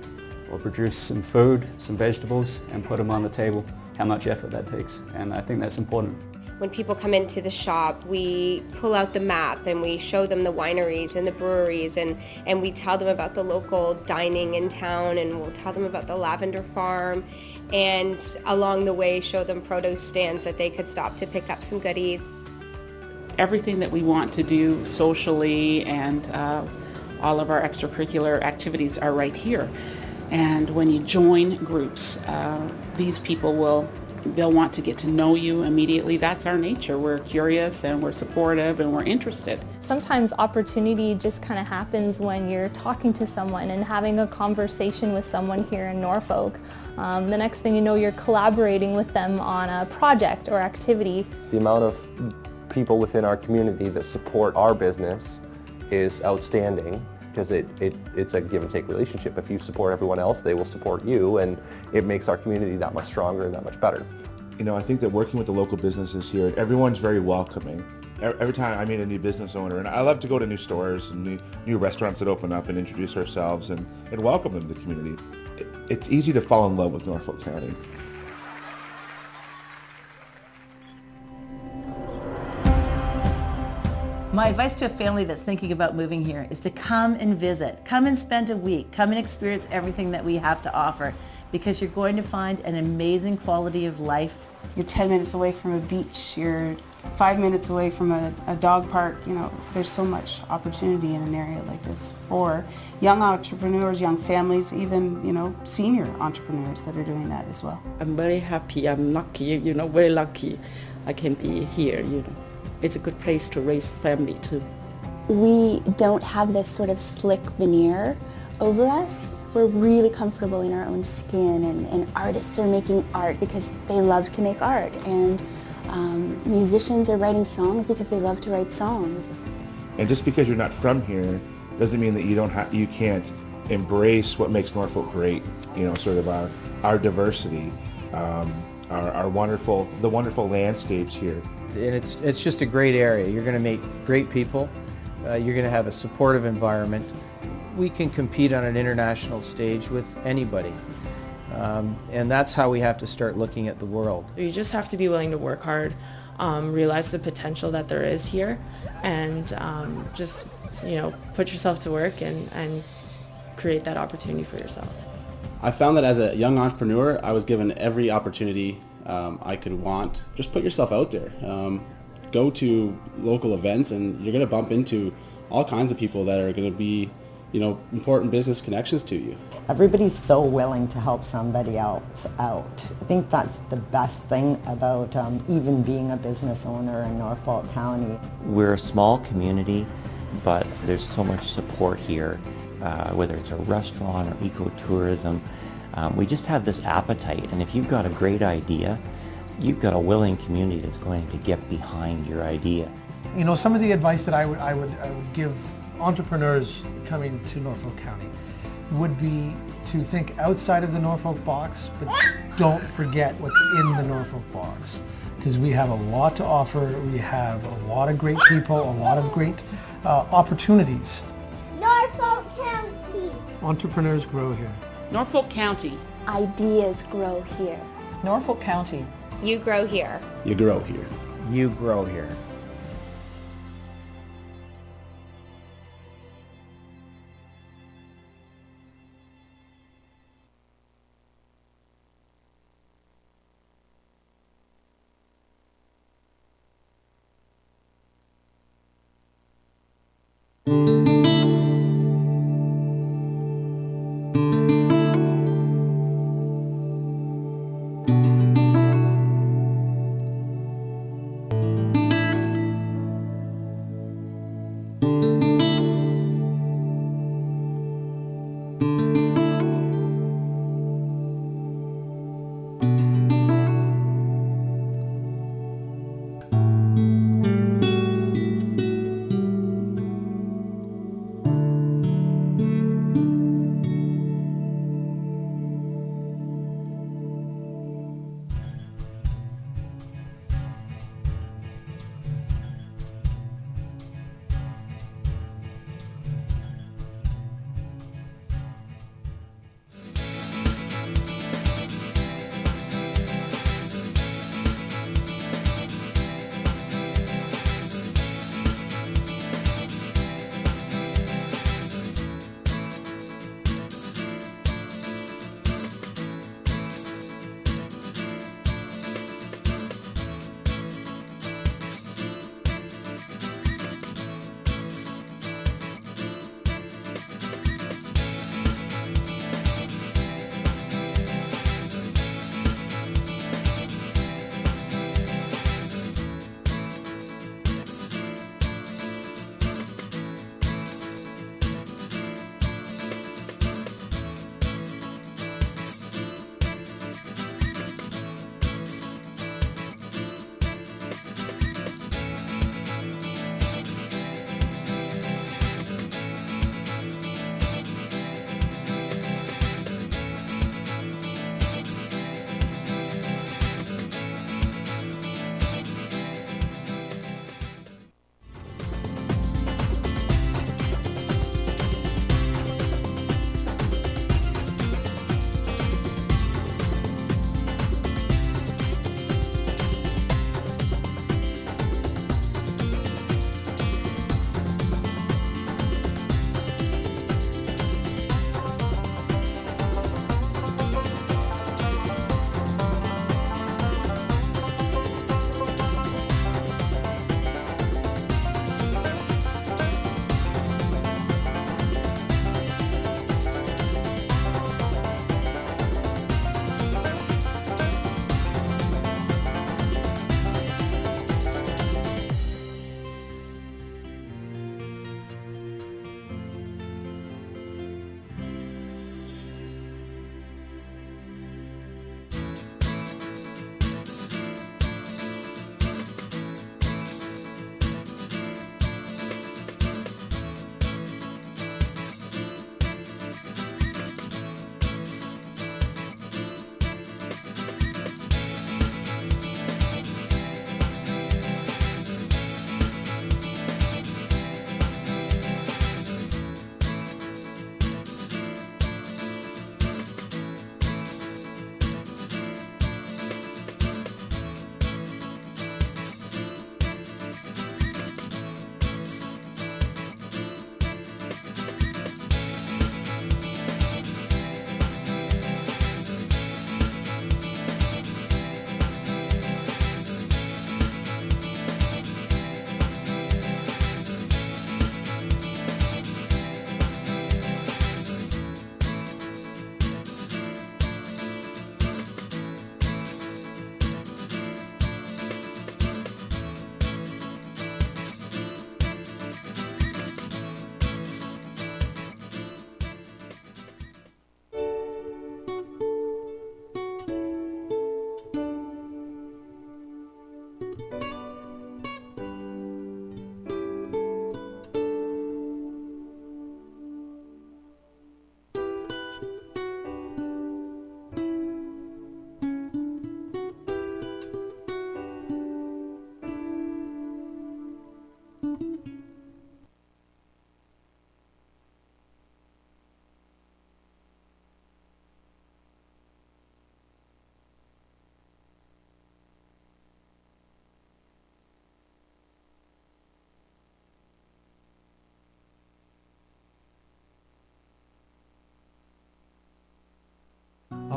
or produce some food, some vegetables, and put them on the table, how much effort that takes, and I think that's important. When people come into the shop, we pull out the map and we show them the wineries and the breweries, and we tell them about the local dining in town, and we'll tell them about the lavender farm, and along the way show them produce stands that they could stop to pick up some goodies. Everything that we want to do socially and all of our extracurricular activities are right here. And when you join groups, these people they'll want to get to know you immediately. That's our nature. We're curious and we're supportive and we're interested. Sometimes opportunity just kind of happens when you're talking to someone and having a conversation with someone here in Norfolk. The next thing you know, you're collaborating with them on a project or activity. The amount of people within our community that support our business is outstanding, because it's a give and take relationship. If you support everyone else, they will support you, and it makes our community that much stronger and that much better. I think that working with the local businesses here, everyone's very welcoming. Every time I meet a new business owner, and I love to go to new stores and new restaurants that open up and introduce ourselves and welcome them to the community. It's easy to fall in love with Norfolk County. My advice to a family that's thinking about moving here is to come and visit. Come and spend a week. Come and experience everything that we have to offer, because you're going to find an amazing quality of life. You're 10 minutes away from a beach. You're 5 minutes away from a dog park. There's so much opportunity in an area like this for young entrepreneurs, young families, even, senior entrepreneurs that are doing that as well. I'm very happy. I'm lucky, very lucky I can be here, It's a good place to raise family too. We don't have this sort of slick veneer over us. We're really comfortable in our own skin, and artists are making art because they love to make art, and musicians are writing songs because they love to write songs. And just because you're not from here doesn't mean that you can't embrace what makes Norfolk great. Sort of our diversity, the wonderful landscapes here. And it's just a great area. You're going to meet great people. You're going to have a supportive environment. We can compete on an international stage with anybody. And that's how we have to start looking at the world. You just have to be willing to work hard, realize the potential that there is here, and just put yourself to work and create that opportunity for yourself. I found that as a young entrepreneur, I was given every opportunity I could want. Just put yourself out there. Go to local events, and you're going to bump into all kinds of people that are going to be important business connections to you. Everybody's so willing to help somebody else out. I think that's the best thing about even being a business owner in Norfolk County. We're a small community, but there's so much support here, whether it's a restaurant or ecotourism. We just have this appetite, and if you've got a great idea, you've got a willing community that's going to get behind your idea. Some of the advice that I would give entrepreneurs coming to Norfolk County would be to think outside of the Norfolk box, but don't forget what's in the Norfolk box, because we have a lot to offer. We have a lot of great people, a lot of great opportunities. Norfolk County. Entrepreneurs grow here. Norfolk County. Ideas grow here. Norfolk County. You grow here. You grow here. You grow here.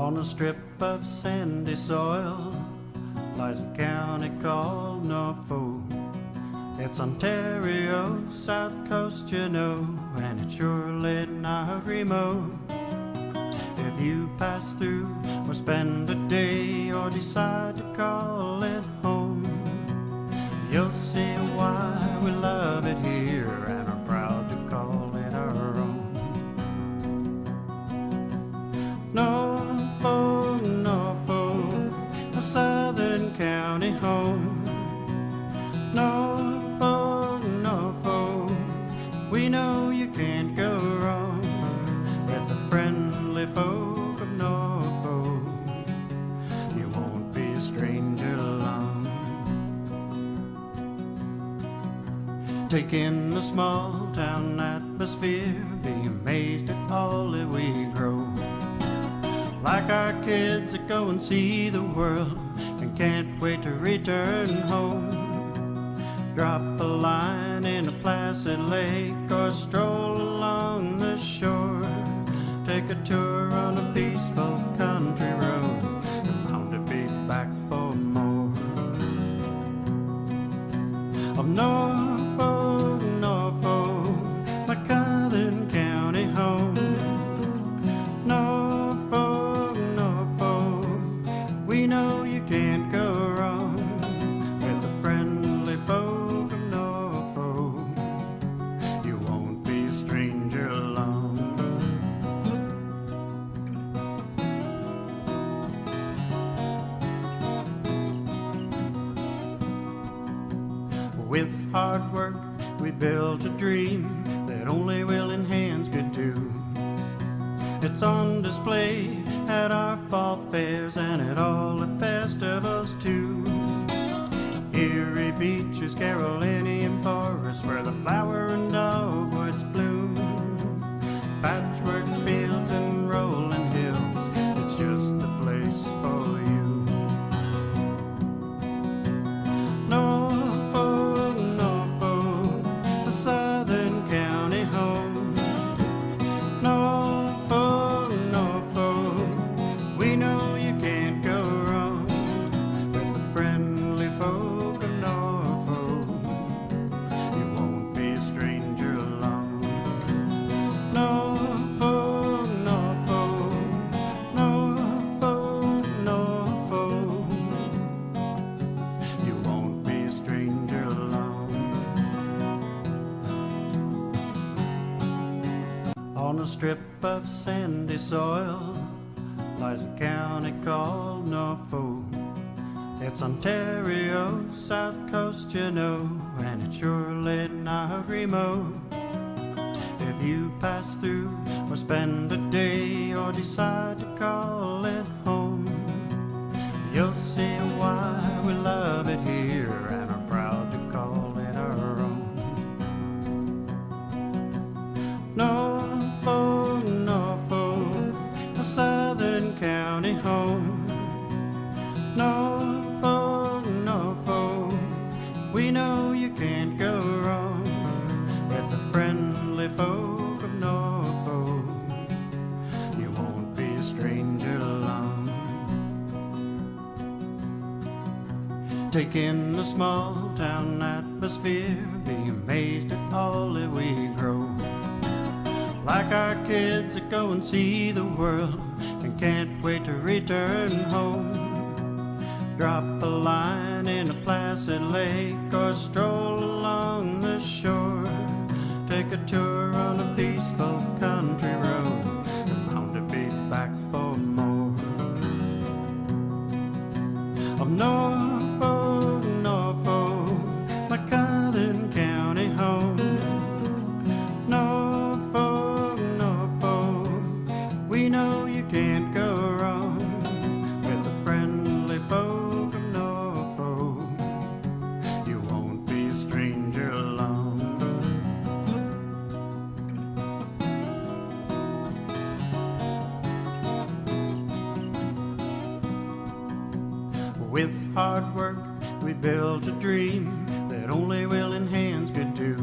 On a strip of sandy soil lies a county called Norfolk. It's Ontario, south coast, you know, and it's surely not remote. If you pass through or spend a day or decide to call it home, you'll see why we love it here and are proud to call it our own. Norfolk, Norfolk, a southern county home. Norfolk, Norfolk, we know you can't go wrong with the friendly folk of Norfolk. You won't be a stranger long. Take in the small town atmosphere, be amazed at all that we grow. Like our kids that go and see the world and can't wait to return home. Drop a line in a placid lake or stroll along the shore. Take a tour on a peaceful country road and bound to be back for more. Of Norfolk, Norfolk, my southern county home. Norfolk, Norfolk, we know you can't go wrong with the friendly folk of Norfolk. You won't be a stranger long. With hard work we built a dream that only willing hands could do. It's on display at our fall fairs and at all the festivals too. Erie beaches, Carolinian forests, where the flower and dogwoods bloom. Patchwork fields and rolling hills, it's just the place for you. Norfolk, Norfolk, a southern county home. Norfolk, Norfolk, we know you can't go wrong with the friendly folk of Norfolk. You won't be a stranger long. Norfolk, Norfolk, Norfolk, Norfolk, you won't be a stranger long. On a strip of sandy soil lies a county called Norfolk. It's Ontario, south coast, you know, and it's surely not remote. If you pass through or spend a day or decide to call it home, you'll see why we love it here and are proud to call it our own. Norfolk, Norfolk, a southern county home. Norfolk, Norfolk, we know you can't go wrong with the friendly folk of Norfolk. You won't be a stranger long. Take in the small town atmosphere, be amazed at all that we grow. Like our kids that go and see the world and can't wait to return home. Drop a line in a placid lake or stroll along the shore. Take a tour on a peaceful country road and bound to be back for more. Of Norfolk, Norfolk, my southern county home. Norfolk, Norfolk, we know you can't go wrong with the friendly folk of Norfolk. You won't be a stranger long. With hard work we built a dream that only willing hands could do.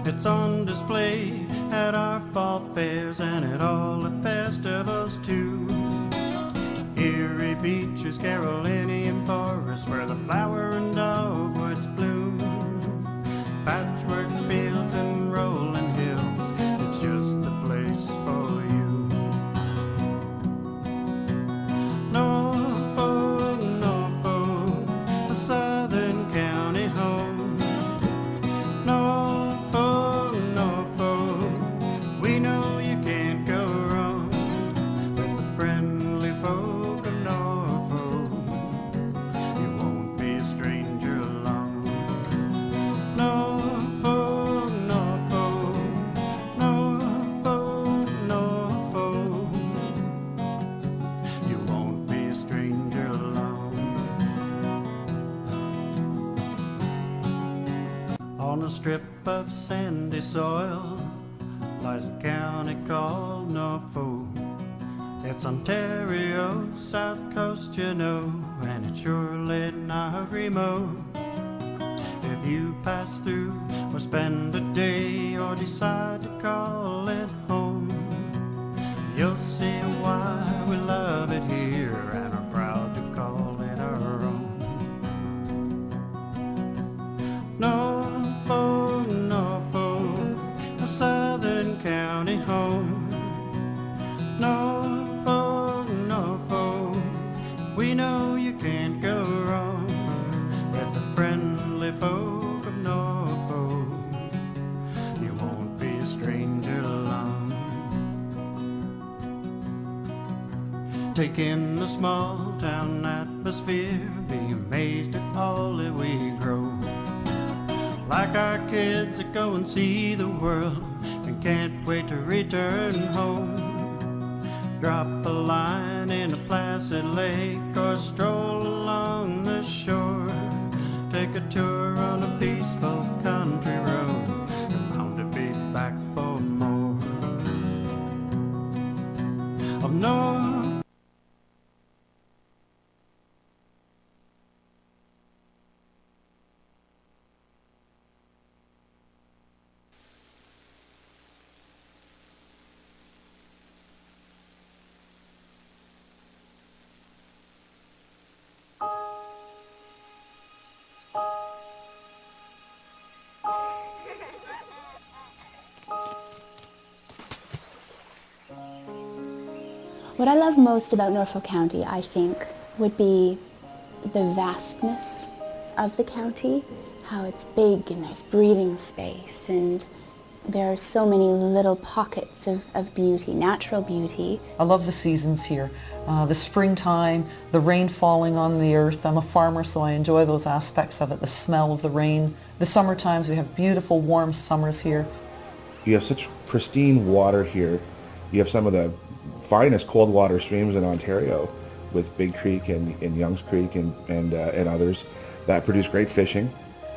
It's on display at our fall fairs and at all the festivals too. beaches, Carolinian forests, where the flower and dogwoods bloom. Patchwork fields and rolling hills, it's just a place for you. Norfolk, Norfolk, a southern county home. Norfolk, Norfolk, we know you can't go wrong with the friendly folk of Norfolk. You won't be a stranger along. Norfolk, Norfolk, Norfolk, Norfolk, you won't be a stranger along. On a strip of sandy soil lies a county called Norfolk. It's Ontario's south coast, you know, and it's surely not remote. If you pass through or spend a day or decide to call it home, you'll see why we love it here and are proud to call it our own. Norfolk, Norfolk, a southern county home. Norfolk, Norfolk, we know you can't go wrong with the friendly folk of Norfolk. You won't be a stranger along. Take in the small town atmosphere, be amazed at all that we grow. Like our kids that go and see the world and can't wait to return home. Drop a line in a placid lake or stroll along the shore. Take a tour on a peaceful country road and bound to be back for more. Of North. What I love most about Norfolk County, I think, would be the vastness of the county, how it's big and there's breathing space, and there are so many little pockets of beauty, natural beauty. I love the seasons here. The springtime, the rain falling on the earth. I'm a farmer, so I enjoy those aspects of it, the smell of the rain. The summer times, we have beautiful warm summers here. You have such pristine water here. You have some of the finest cold water streams in Ontario, with Big Creek and Young's Creek and others that produce great fishing.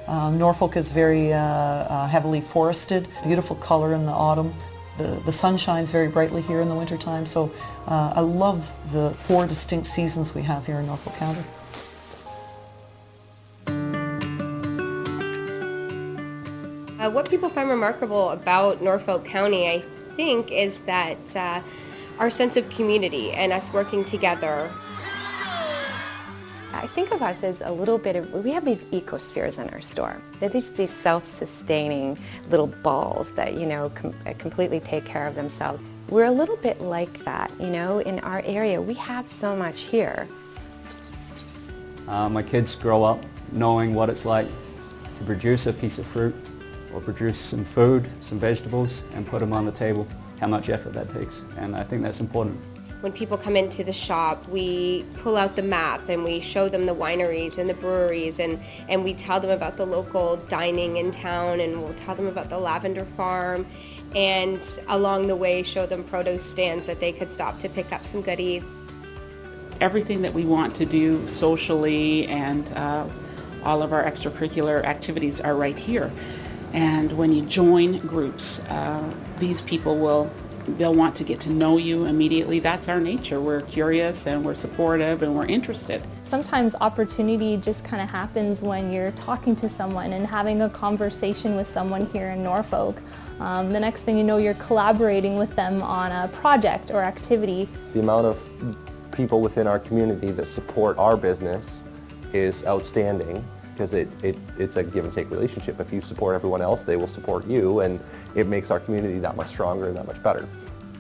Norfolk is very heavily forested, beautiful color in the autumn. The sun shines very brightly here in the wintertime, so I love the 4 distinct seasons we have here in Norfolk County. What people find remarkable about Norfolk County, I think, is that our sense of community and us working together. I think of us as a little bit of, we have these ecospheres in our store. They're these self-sustaining little balls that, you know, completely take care of themselves. We're a little bit like that, you know, in our area. We have so much here. My kids grow up knowing what it's like to produce a piece of fruit or produce some food, some vegetables, and put them on the table, how much effort that takes. And I think that's important. When people come into the shop, we pull out the map and we show them the wineries and the breweries, and we tell them about the local dining in town, and we'll tell them about the lavender farm, and along the way show them produce stands that they could stop to pick up some goodies. Everything that we want to do socially and all of our extracurricular activities are right here. And when you join groups, these people they'll want to get to know you immediately. That's our nature. We're curious and we're supportive and we're interested. Sometimes opportunity just kind of happens when you're talking to someone and having a conversation with someone here in Norfolk. The next thing you know, you're collaborating with them on a project or activity. The amount of people within our community that support our business is outstanding, because it's a give and take relationship. If you support everyone else, they will support you, and it makes our community that much stronger and that much better.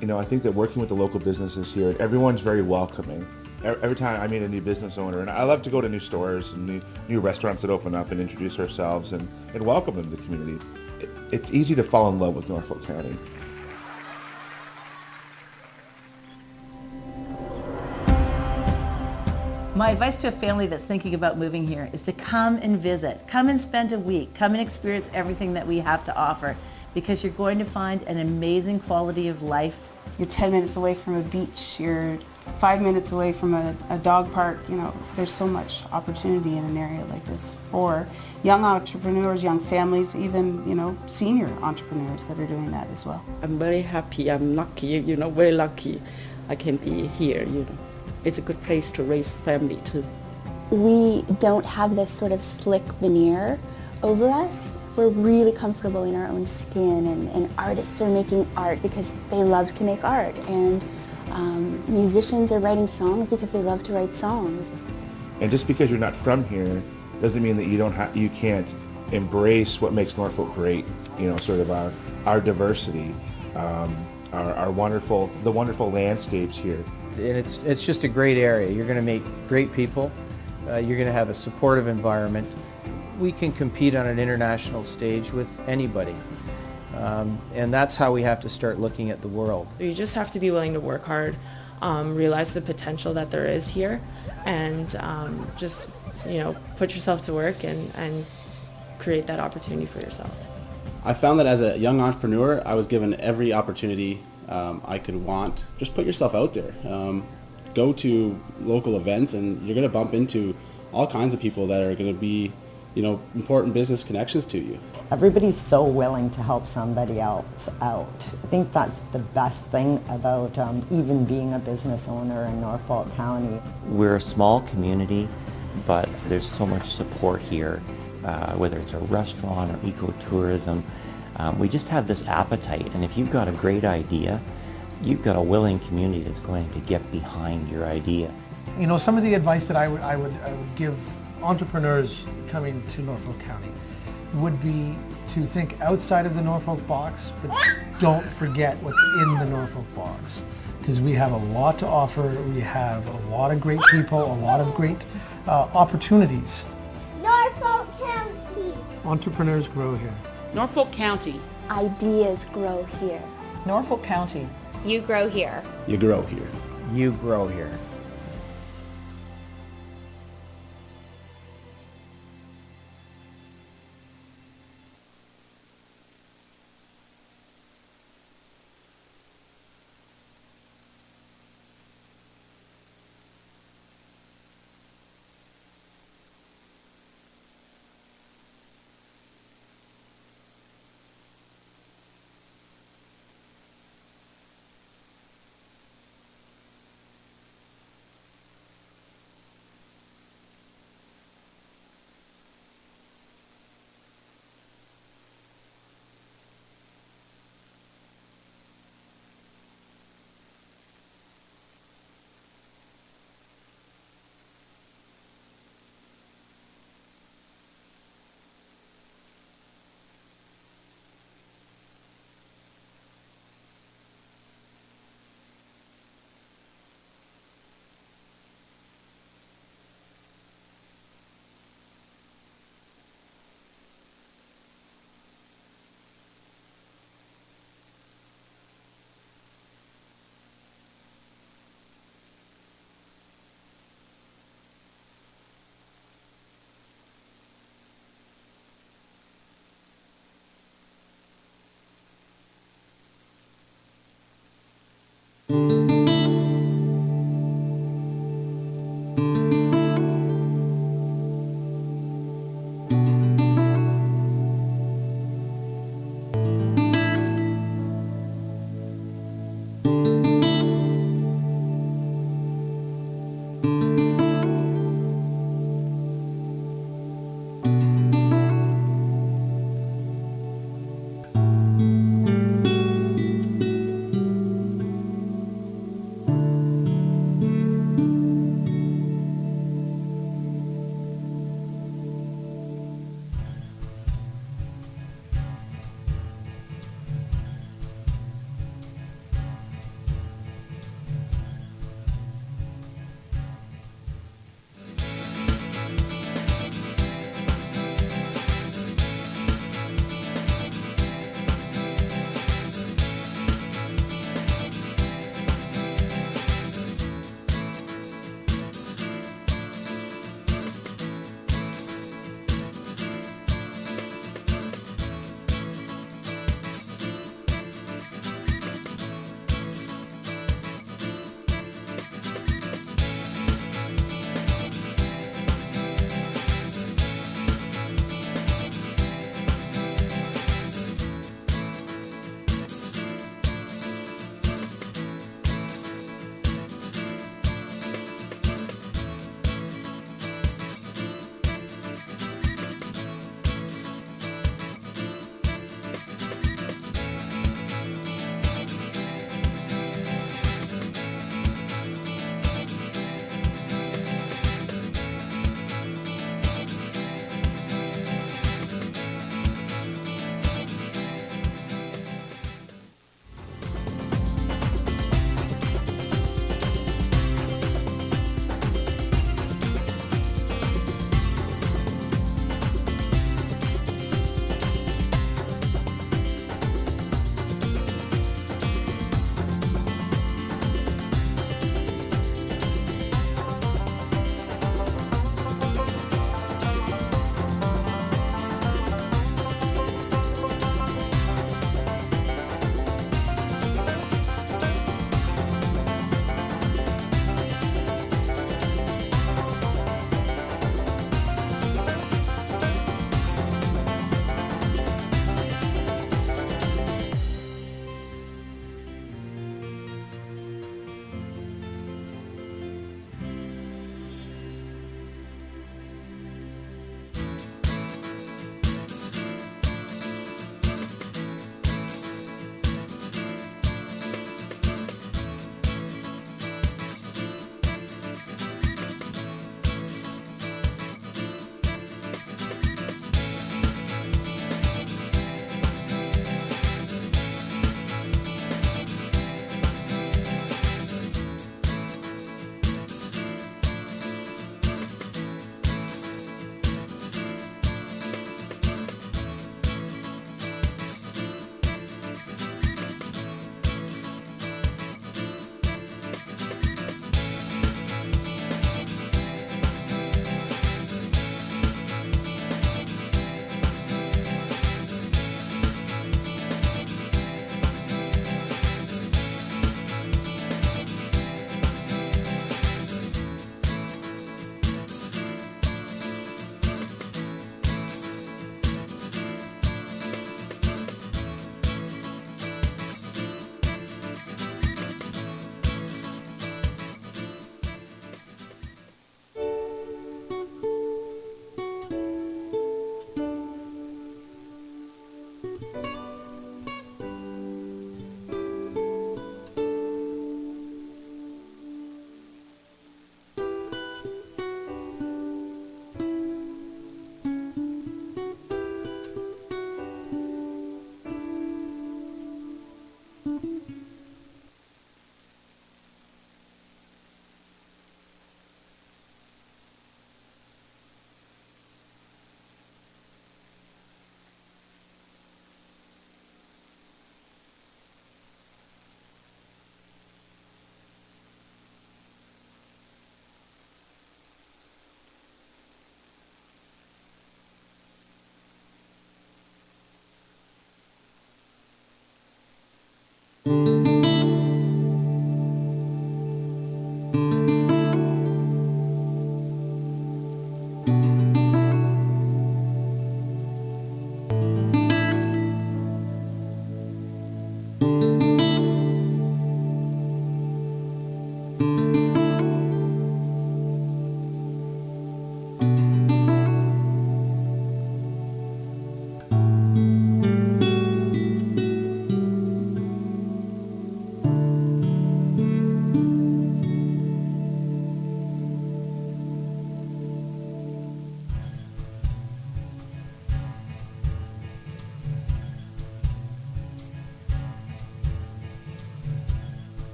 You know, I think that working with the local businesses here, everyone's very welcoming. Every time I meet a new business owner, and I love to go to new stores and new restaurants that open up and introduce ourselves and welcome them to the community. It's easy to fall in love with Norfolk County. My advice to a family that's thinking about moving here is to come and visit. Come and spend a week. Come and experience everything that we have to offer, because you're going to find an amazing quality of life. You're 10 minutes away from a beach. You're 5 minutes away from a dog park. You know, there's so much opportunity in an area like this for young entrepreneurs, young families, even, you know, senior entrepreneurs that are doing that as well. I'm very happy. I'm lucky, very lucky I can be here, It's a good place to raise family too. We don't have this sort of slick veneer over us. We're really comfortable in our own skin, and artists are making art because they love to make art, and musicians are writing songs because they love to write songs. And just because you're not from here doesn't mean that you can't embrace what makes Norfolk great. You know, sort of our diversity, the wonderful landscapes here. And it's just a great area. You're going to meet great people. You're going to have a supportive environment. We can compete on an international stage with anybody. And that's how we have to start looking at the world. You just have to be willing to work hard, realize the potential that there is here, and just put yourself to work and create that opportunity for yourself. I found that as a young entrepreneur, I was given every opportunity I could want. Just put yourself out there. Go to local events, and you're going to bump into all kinds of people that are going to be, important business connections to you. Everybody's so willing to help somebody else out. I think that's the best thing about even being a business owner in Norfolk County. We're a small community, but there's so much support here, whether it's a restaurant or ecotourism. We just have this appetite, and if you've got a great idea, you've got a willing community that's going to get behind your idea. You know, some of the advice that I would give entrepreneurs coming to Norfolk County would be to think outside of the Norfolk box, but don't forget what's in the Norfolk box, because we have a lot to offer. We have a lot of great people, a lot of great opportunities. Norfolk County. Entrepreneurs grow here. Norfolk County. Ideas grow here. Norfolk County. You grow here. You grow here. You grow here.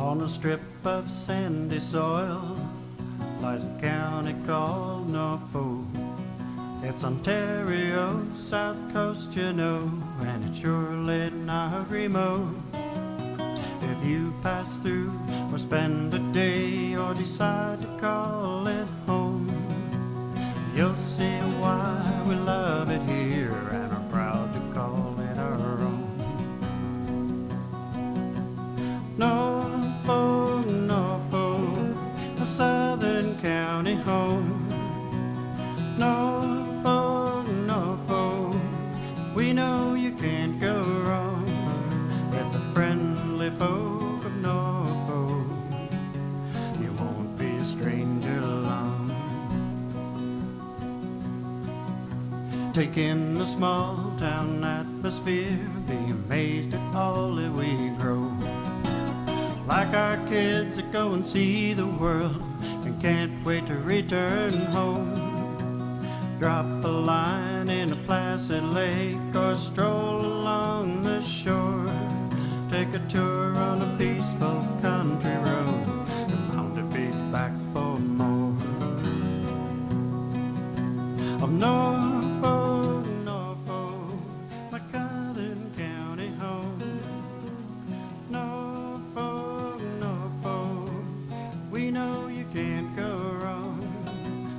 On a strip of sandy soil lies a county called Norfolk. It's Ontario, South Coast, you know, and it's surely not remote. If you pass through or spend a day or decide to call it home, you'll see why we love it here and are proud to call it our own. Norfolk, Norfolk, a southern county home. Norfolk, Norfolk, we know you can't go wrong with the friendly folk of Norfolk. You won't be a stranger long. Take in the small town atmosphere, be amazed at all that we grow. Like our kids that go and see the world and can't wait to return home. Drop a line in a placid lake or stroll along the shore. Take a tour on a peaceful country road and bound to be back for more. Of Norfolk, Norfolk, my southern county home. Norfolk, Norfolk, we know you can't go wrong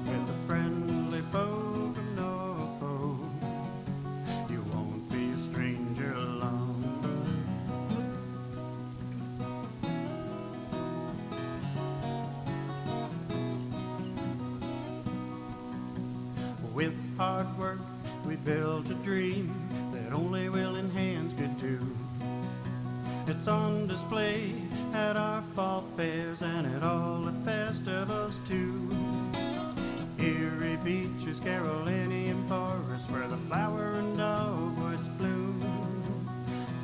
with the friendly folk of Norfolk. You won't be a stranger long. With hard work we built a dream that only willing hands could do. It's on display at our fall fairs and at all the festivals too. Erie beaches, Carolinian forests, where the flower and dogwoods bloom.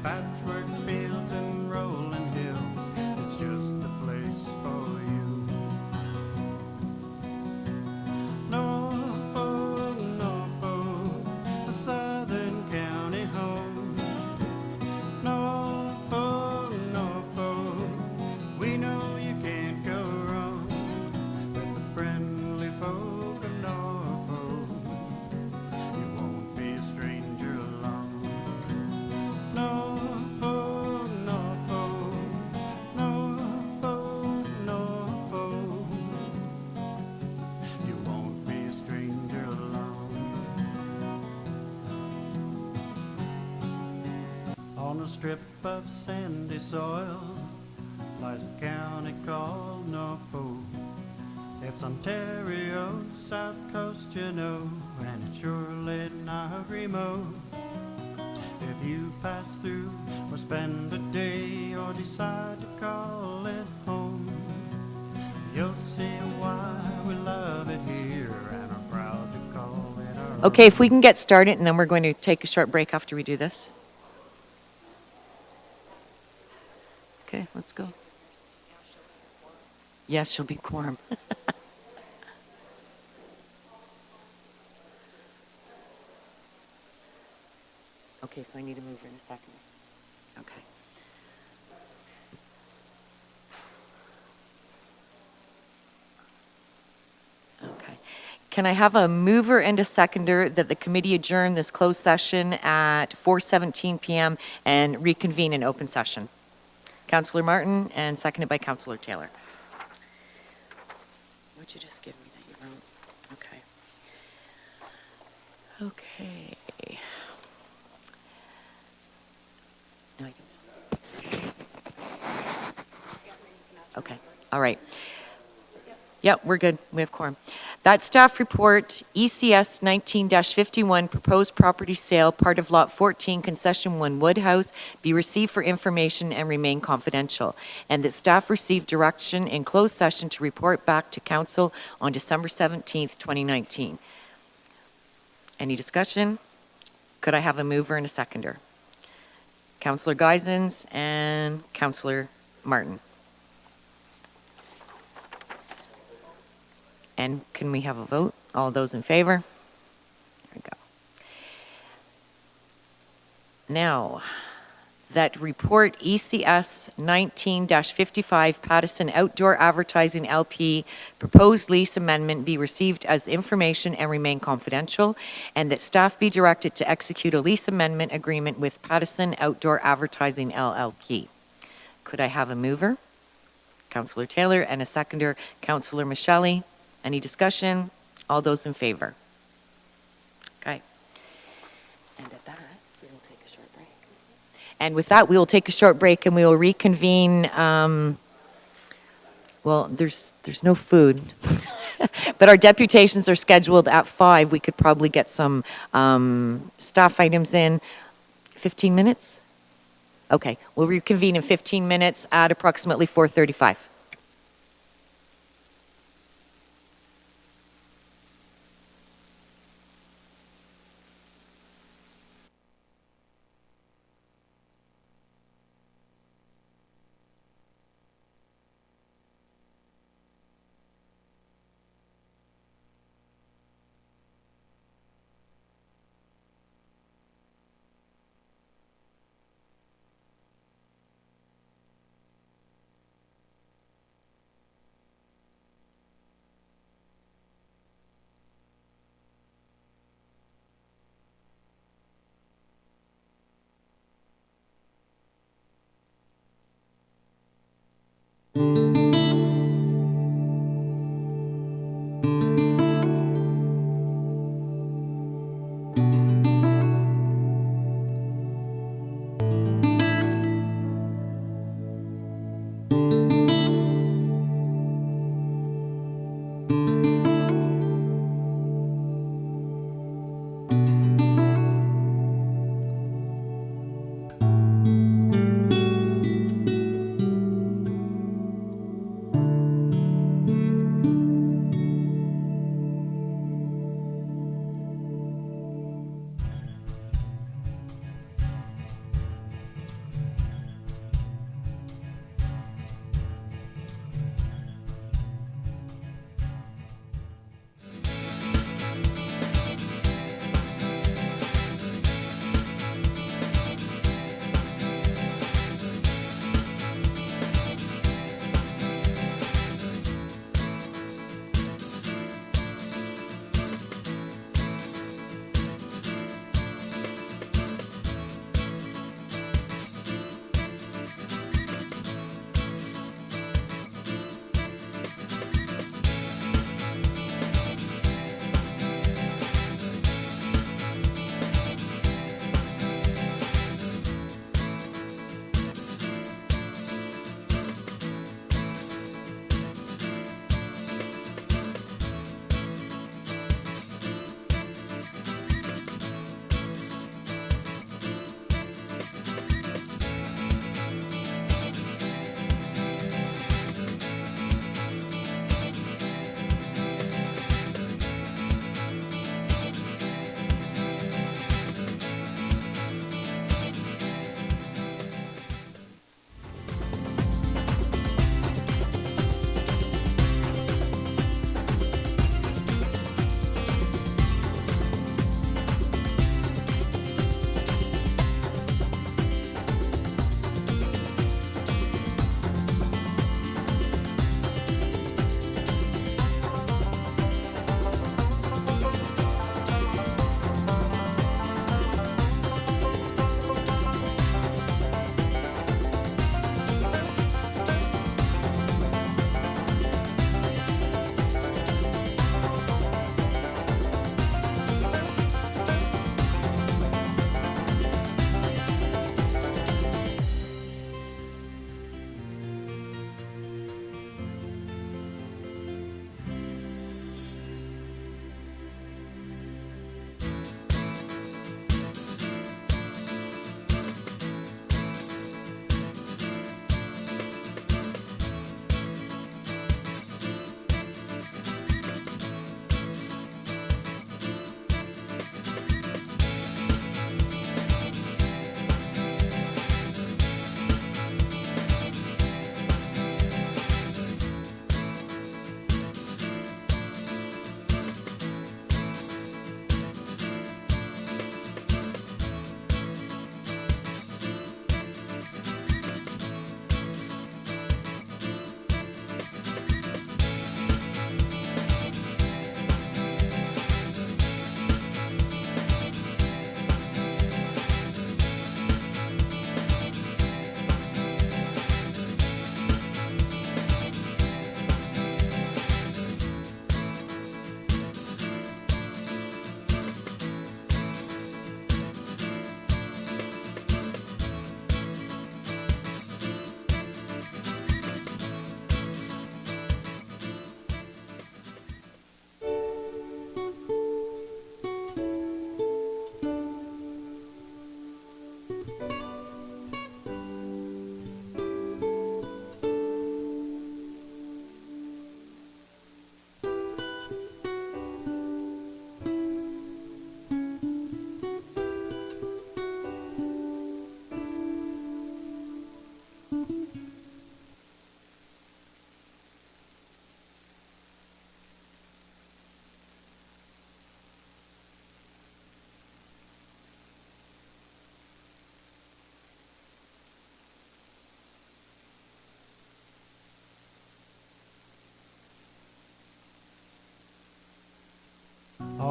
Patchwork fields and rolling hills, it's just the place for you. Norfolk, Norfolk, a southern county home. Norfolk, Norfolk, we know you can't go wrong with the friendly folk of Norfolk. You won't be a stranger long. Norfolk, Norfolk, Norfolk, Norfolk, you won't be a stranger long. On a strip of sandy soil lies a county called Norfolk. It's Ontario, South Coast, you know, and it's surely not remote. If you pass through or spend a day or decide to call it home, you'll see why we love it here and are proud to call it our own. Okay, if we can get started, and then we're going to take a short break after we do this. Okay, let's go. Yes, she'll be quorum. Okay, so I need to move her in a second. Okay. Okay. Can I have a mover and a seconder that the committee adjourn this closed session at 4:17 p.m. and reconvene in open session? Councillor Martin, and seconded by Councillor Taylor. What'd you just give me that you wrote? Okay. Okay. No, okay. All right. Yep, we're good. We have quorum. That staff report, ECS 19-51, proposed property sale, part of Lot 14, Concession 1 Woodhouse, be received for information and remain confidential. And that staff received direction in closed session to report back to Council on December 17th, 2019. Any discussion? Could I have a mover and a seconder? Councillor Geisens and Councillor Martin. And can we have a vote? All those in favor? There we go. Now, that report ECS 19-55 Pattison Outdoor Advertising LP proposed lease amendment be received as information and remain confidential, and that staff be directed to execute a lease amendment agreement with Pattison Outdoor Advertising LLP. Could I have a mover? Councillor Taylor, and a seconder, Councillor Michelli. Any discussion? All those in favor? Okay. And at that, we will take a short break. And with that, we will take a short break and we will reconvene. Well, there's no food, but our deputations are scheduled at 5. We could probably get some staff items in 15 minutes. Okay, we'll reconvene in 15 minutes at approximately 4:35.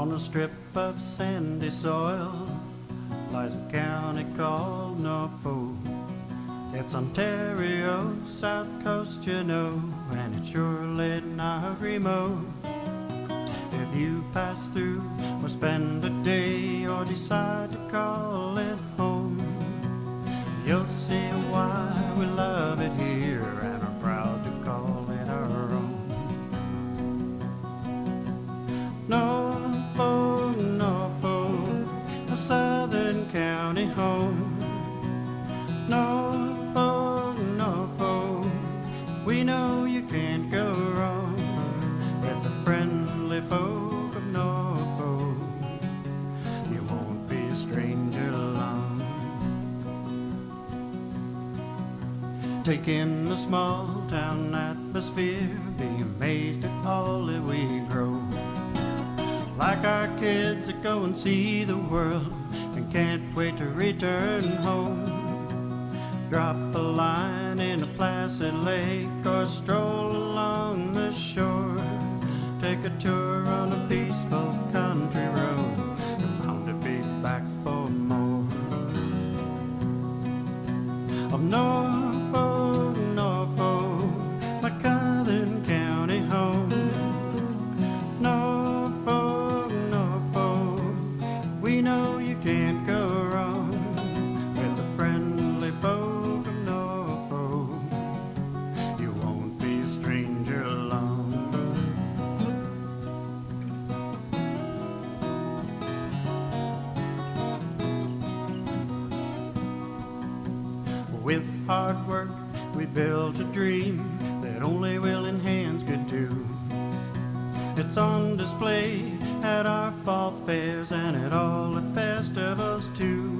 On a strip of sandy soil lies a county called Norfolk. It's Ontario's south coast, you know, and it's surely not remote. If you pass through or spend a day or decide to call it home, you'll see why we love it here and are proud to call it our own. Norfolk, Norfolk, a southern county home. Norfolk, Norfolk, we know you can't go wrong with the friendly folk of Norfolk. You won't be a stranger long. Take in the small town atmosphere, be amazed at all that we grow. Like our kids that go and see the world and can't wait to return home. Drop a line in a placid lake or stroll along the shore. Take a tour on a peaceful country road. You're bound to be back for more. Of Norfolk, Norfolk, my southern county home. Norfolk, Norfolk, we know you can't go wrong with the friendly folk of Norfolk. You won't be a stranger long. With hard work we built a dream that only willing hands could do. It's on display at our fall fairs and at all the festivals too.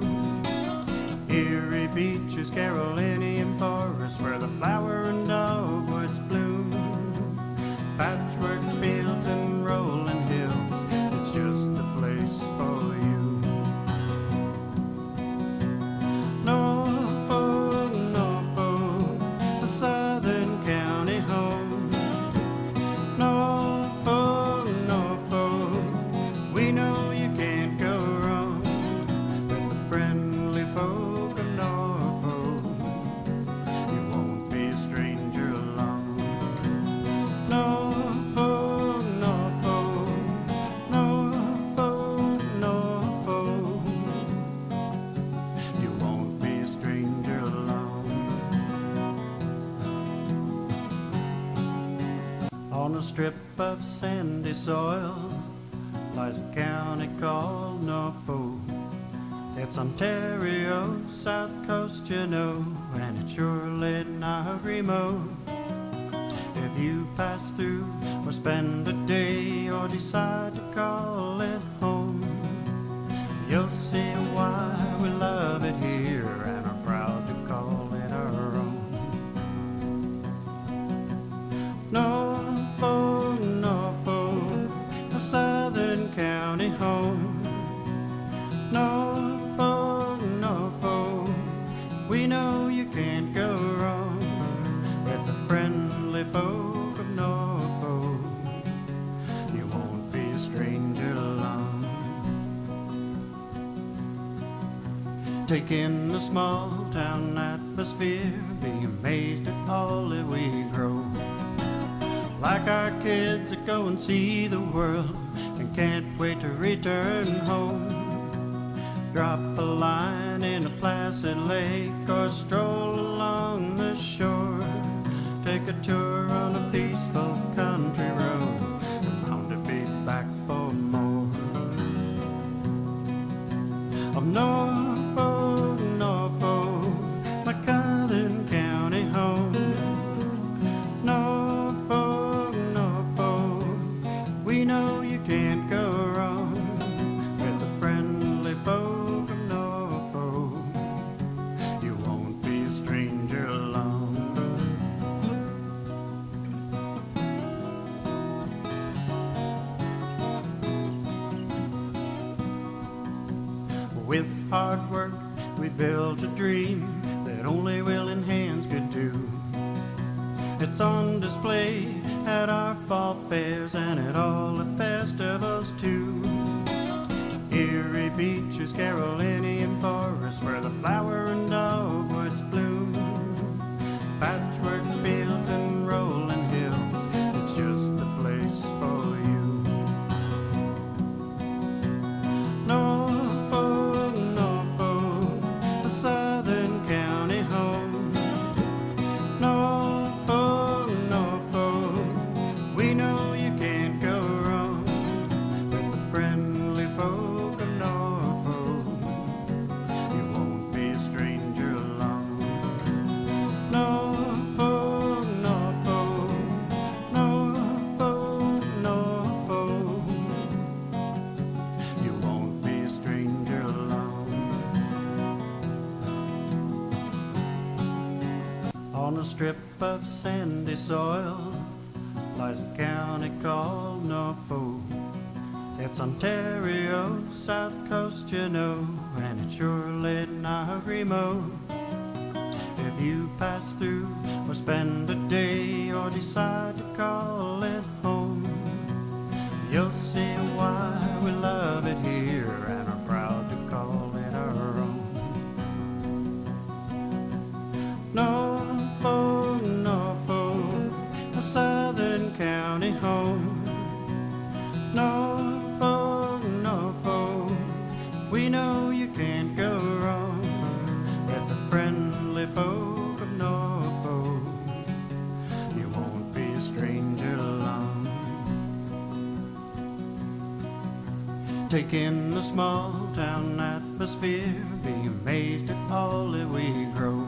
Erie beaches, Carolinian forests, where the flower and dogwoods bloom. Patchwork fields and rolling hills, it's just the place for you. Norfolk, Norfolk, a southern county home. Norfolk, Norfolk, we know you can't go wrong with the friendly folk of Norfolk. You won't be a stranger long. Norfolk, Norfolk, Norfolk, Norfolk, you won't be a stranger long. On a strip of sandy soil lies a county called Norfolk. It's Ontario's south coast, you know, and it's surely not remote. If you pass through or spend a day or decide to call it home, you'll see why we love it here and are proud to call it our own. Norfolk, Norfolk, a southern county home. Norfolk, Norfolk, we know you can't go wrong with the friendly folk of Norfolk. You won't be a stranger long. Take in the small town atmosphere, be amazed at all that we grow. Like our kids that go and see the world and can't wait to return home. Drop a line in a placid lake or stroll along the shore. Take a tour on a peaceful country road. You're bound to be back for more. Of Norfolk, Norfolk, my southern county home. Norfolk, Norfolk, we know you can't go wrong with the friendly folk of Norfolk. You won't be a stranger long. With hard work we built a dream that only willing hands could do. It's on display at our fall fairs and at all the festivals too. beaches, Carolinian forests, where the flower and dogwoods bloom. Patchwork fields and rolling hills, it's just a place for you. Norfolk, Norfolk, a southern county home. Norfolk, Norfolk, we know you can't go wrong with the friendly folk of Norfolk. You won't be a stranger along. Norfolk, Norfolk, Norfolk, Norfolk, you won't be a stranger along. On a strip of sandy soil lies a county called Norfolk. It's Ontario, south coast, you know, and it's surely not remote. If you pass through or spend a day or decide to call it home, you'll see why we love it here and are proud to call it our own. Norfolk, Norfolk, a southern county home. Norfolk, Norfolk, we know you can't go wrong with the friendly folk of Norfolk. You won't be a stranger along. Take in the small town atmosphere, be amazed at all that we grow.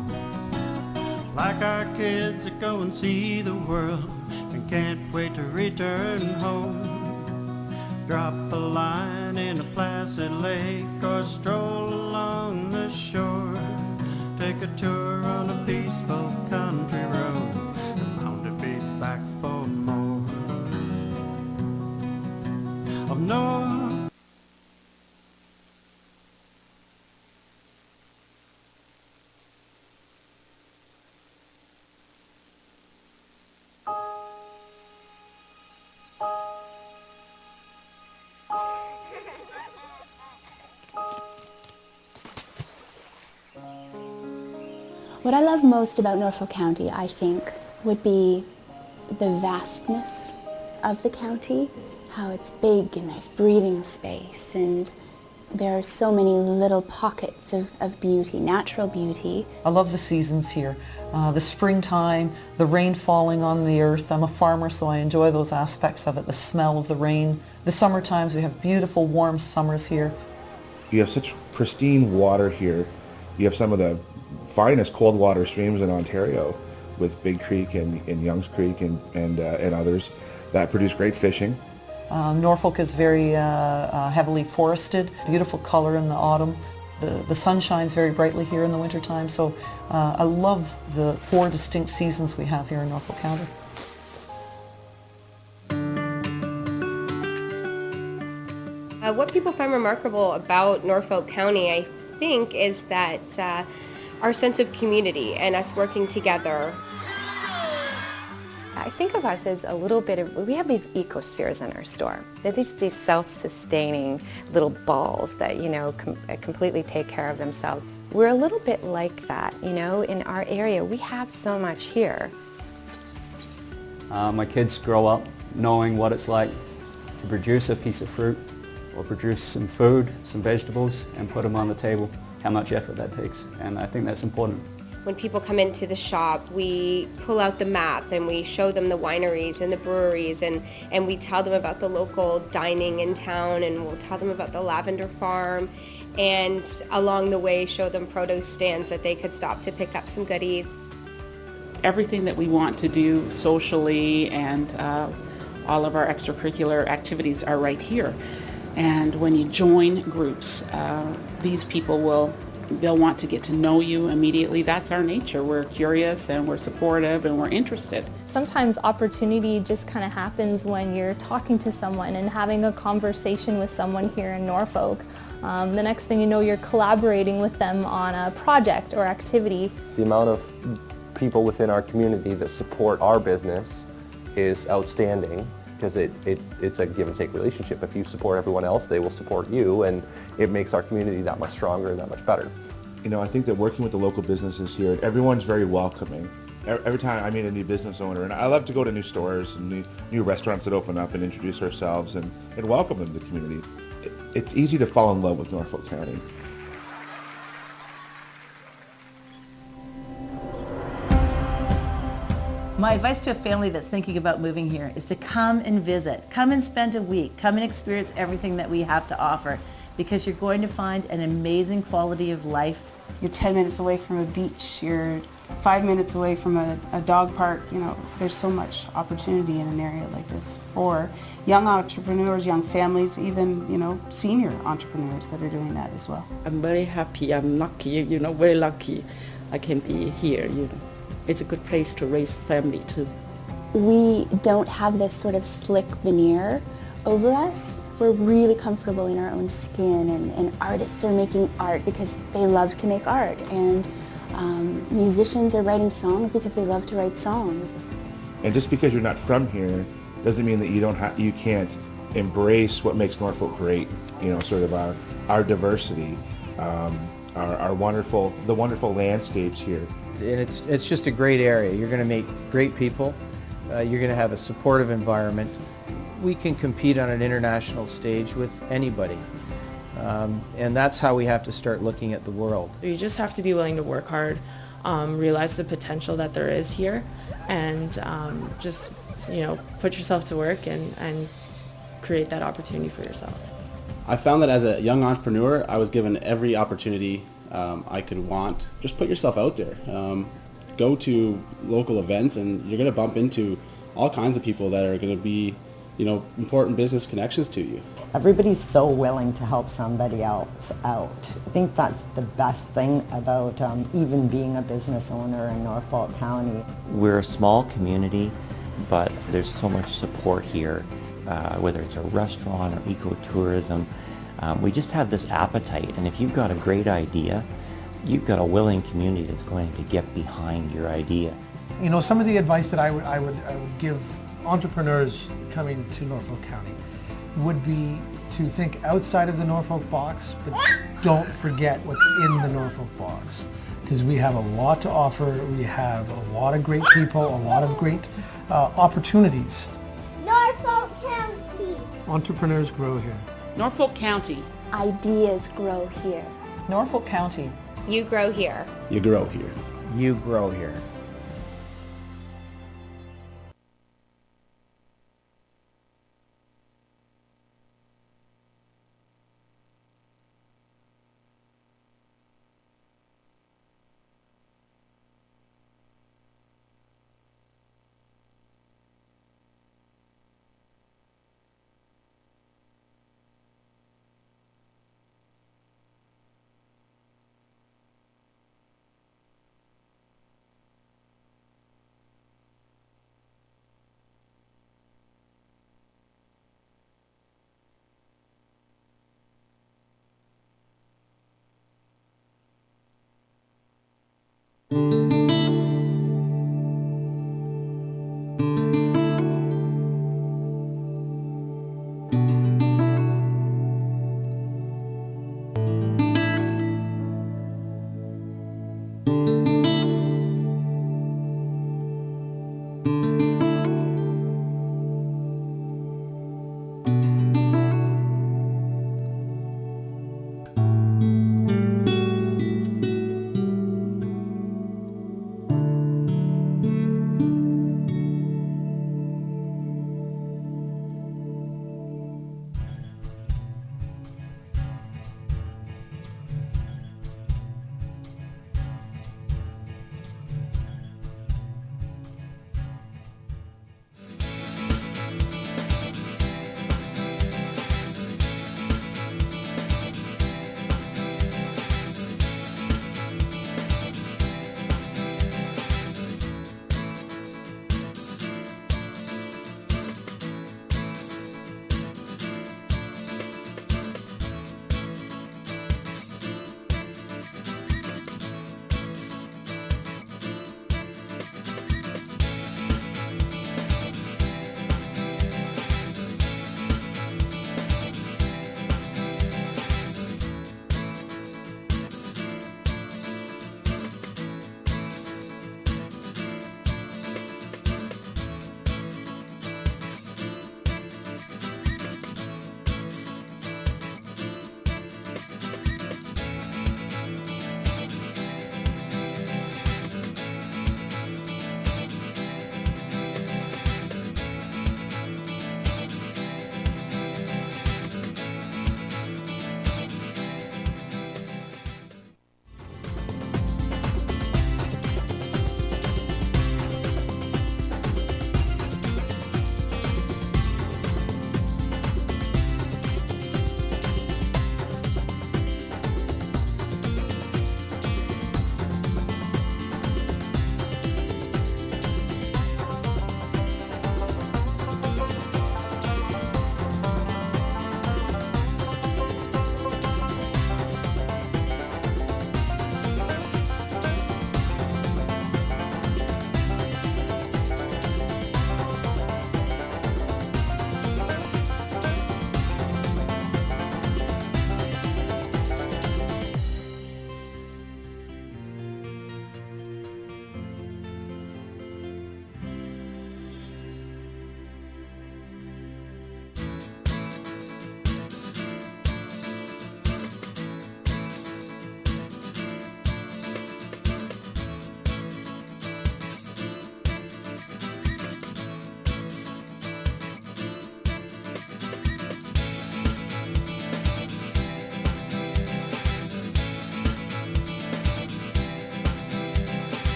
Like our kids that go and see the world and can't wait to return home. Drop a line in a placid lake or stroll along the shore. Take a tour on a peaceful country road and bound to be back for more. Of North. What I love most about Norfolk County, I think, would be the vastness of the county, how it's big and there's breathing space, and there are so many little pockets of beauty, natural beauty. I love the seasons here. The springtime, the rain falling on the earth. I'm a farmer, so I enjoy those aspects of it, the smell of the rain. The summer times, we have beautiful warm summers here. You have such pristine water here. You have some of the finest cold water streams in Ontario with Big Creek and Youngs Creek and others that produce great fishing. Norfolk is very heavily forested, beautiful color in the autumn. The sun shines very brightly here in the wintertime, so I love the 4 distinct seasons we have here in Norfolk County. What people find remarkable about Norfolk County, I think, is that our sense of community and us working together. I think of us as a little bit of, we have these ecospheres in our store. They're these self-sustaining little balls that, you know, completely take care of themselves. We're a little bit like that, you know, in our area. We have so much here. My kids grow up knowing what it's like to produce a piece of fruit or produce some food, some vegetables, and put them on the table, how much effort that takes. And I think that's important. When people come into the shop, we pull out the map and we show them the wineries and the breweries, and we tell them about the local dining in town, and we'll tell them about the lavender farm, and along the way show them produce stands that they could stop to pick up some goodies. Everything that we want to do socially and all of our extracurricular activities are right here. And when you join groups, these people they'll want to get to know you immediately. That's our nature. We're curious and we're supportive and we're interested. Sometimes opportunity just kind of happens when you're talking to someone and having a conversation with someone here in Norfolk. The next thing you know, you're collaborating with them on a project or activity. The amount of people within our community that support our business is outstanding, because it's a give and take relationship. If you support everyone else, they will support you, and it makes our community that much stronger and that much better. You know, I think that working with the local businesses here, everyone's very welcoming. Every time I meet a new business owner, and I love to go to new stores and new restaurants that open up and introduce ourselves and welcome them to the community. It's easy to fall in love with Norfolk County. My advice to a family that's thinking about moving here is to come and visit. Come and spend a week. Come and experience everything that we have to offer, because you're going to find an amazing quality of life. You're 10 minutes away from a beach. You're 5 minutes away from a dog park. You know, there's so much opportunity in an area like this for young entrepreneurs, young families, even, you know, senior entrepreneurs that are doing that as well. I'm very happy. I'm lucky, very lucky I can be here, It's a good place to raise family too. We don't have this sort of slick veneer over us. We're really comfortable in our own skin, and artists are making art because they love to make art, and musicians are writing songs because they love to write songs. And just because you're not from here doesn't mean that you can't embrace what makes Norfolk great. You know, sort of our diversity, the wonderful landscapes here. And it's just a great area. You're going to meet great people. You're going to have a supportive environment. We can compete on an international stage with anybody. And that's how we have to start looking at the world. You just have to be willing to work hard, realize the potential that there is here, and just put yourself to work and create that opportunity for yourself. I found that as a young entrepreneur, I was given every opportunity I could want. Just put yourself out there. Go to local events, and you're going to bump into all kinds of people that are going to be, important business connections to you. Everybody's so willing to help somebody else out. I think that's the best thing about even being a business owner in Norfolk County. We're a small community, but there's so much support here, whether it's a restaurant or ecotourism. We just have this appetite, and if you've got a great idea, you've got a willing community that's going to get behind your idea. You know, some of the advice that I would give entrepreneurs coming to Norfolk County would be to think outside of the Norfolk box, but don't forget what's in the Norfolk box, because we have a lot to offer. We have a lot of great people, a lot of great opportunities. Norfolk County. Entrepreneurs grow here. Norfolk County. Ideas grow here. Norfolk County. You grow here. You grow here. You grow here.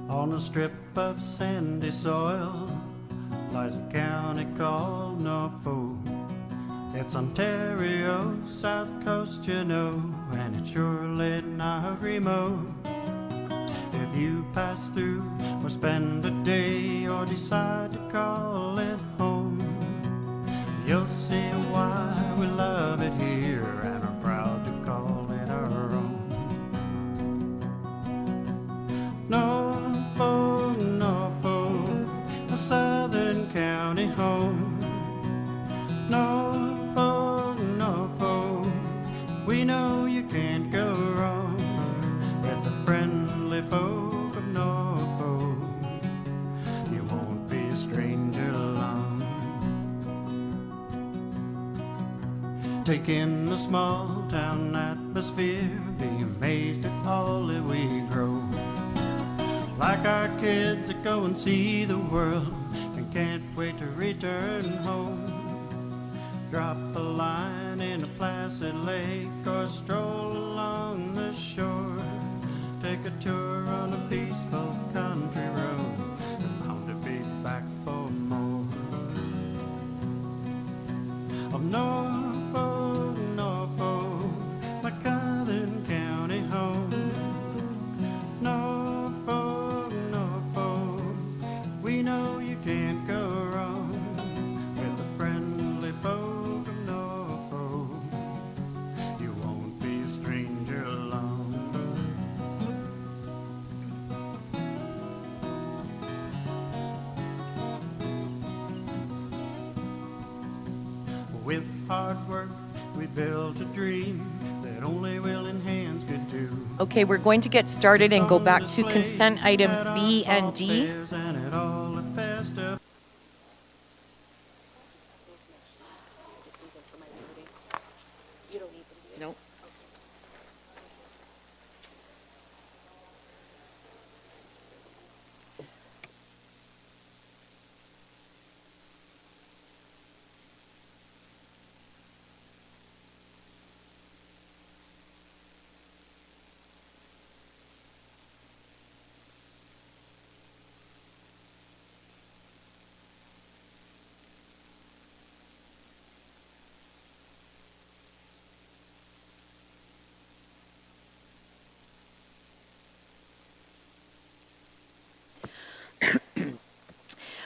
On a strip of sandy soil lies a county called Norfolk. It's Ontario's south coast, you know, and it's surely not remote. If you pass through or spend a day or decide to call it home, you'll see why we love it here and are proud to call it our own. Norfolk, Norfolk, a southern county home. Norfolk, Norfolk, we know you can't go wrong with the friendly folk of Norfolk. You won't be a stranger long. Take in the small town atmosphere, be amazed at all that we grow. Like our kids that go and see the world and can't wait to return home. Drop a line in a placid lake or stroll along the shore. Take a tour on a peaceful country road and bound to be back for more. Of Norfolk, Norfolk, my southern county home. Norfolk, Norfolk, we know you can't go wrong with the friendly folk of Norfolk. You won't be a stranger long. With hard work, we built a dream that only willing hands could do. Okay, we're going to get started and go back to consent items B and D. Nope.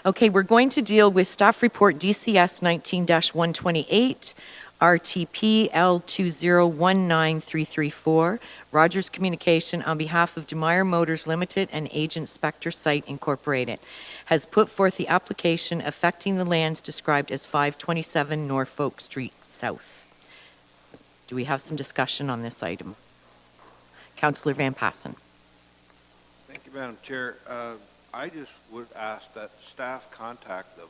Okay, we're going to deal with Staff Report DCS 19-128, RTP L2019334, Rogers Communication on behalf of DeMeyer Motors Limited and Agent Spectre Site Incorporated, has put forth the application affecting the lands described as 527 Norfolk Street South. Do we have some discussion on this item? Councillor Van Passen. Thank you, Madam Chair. I just would ask that staff contact them,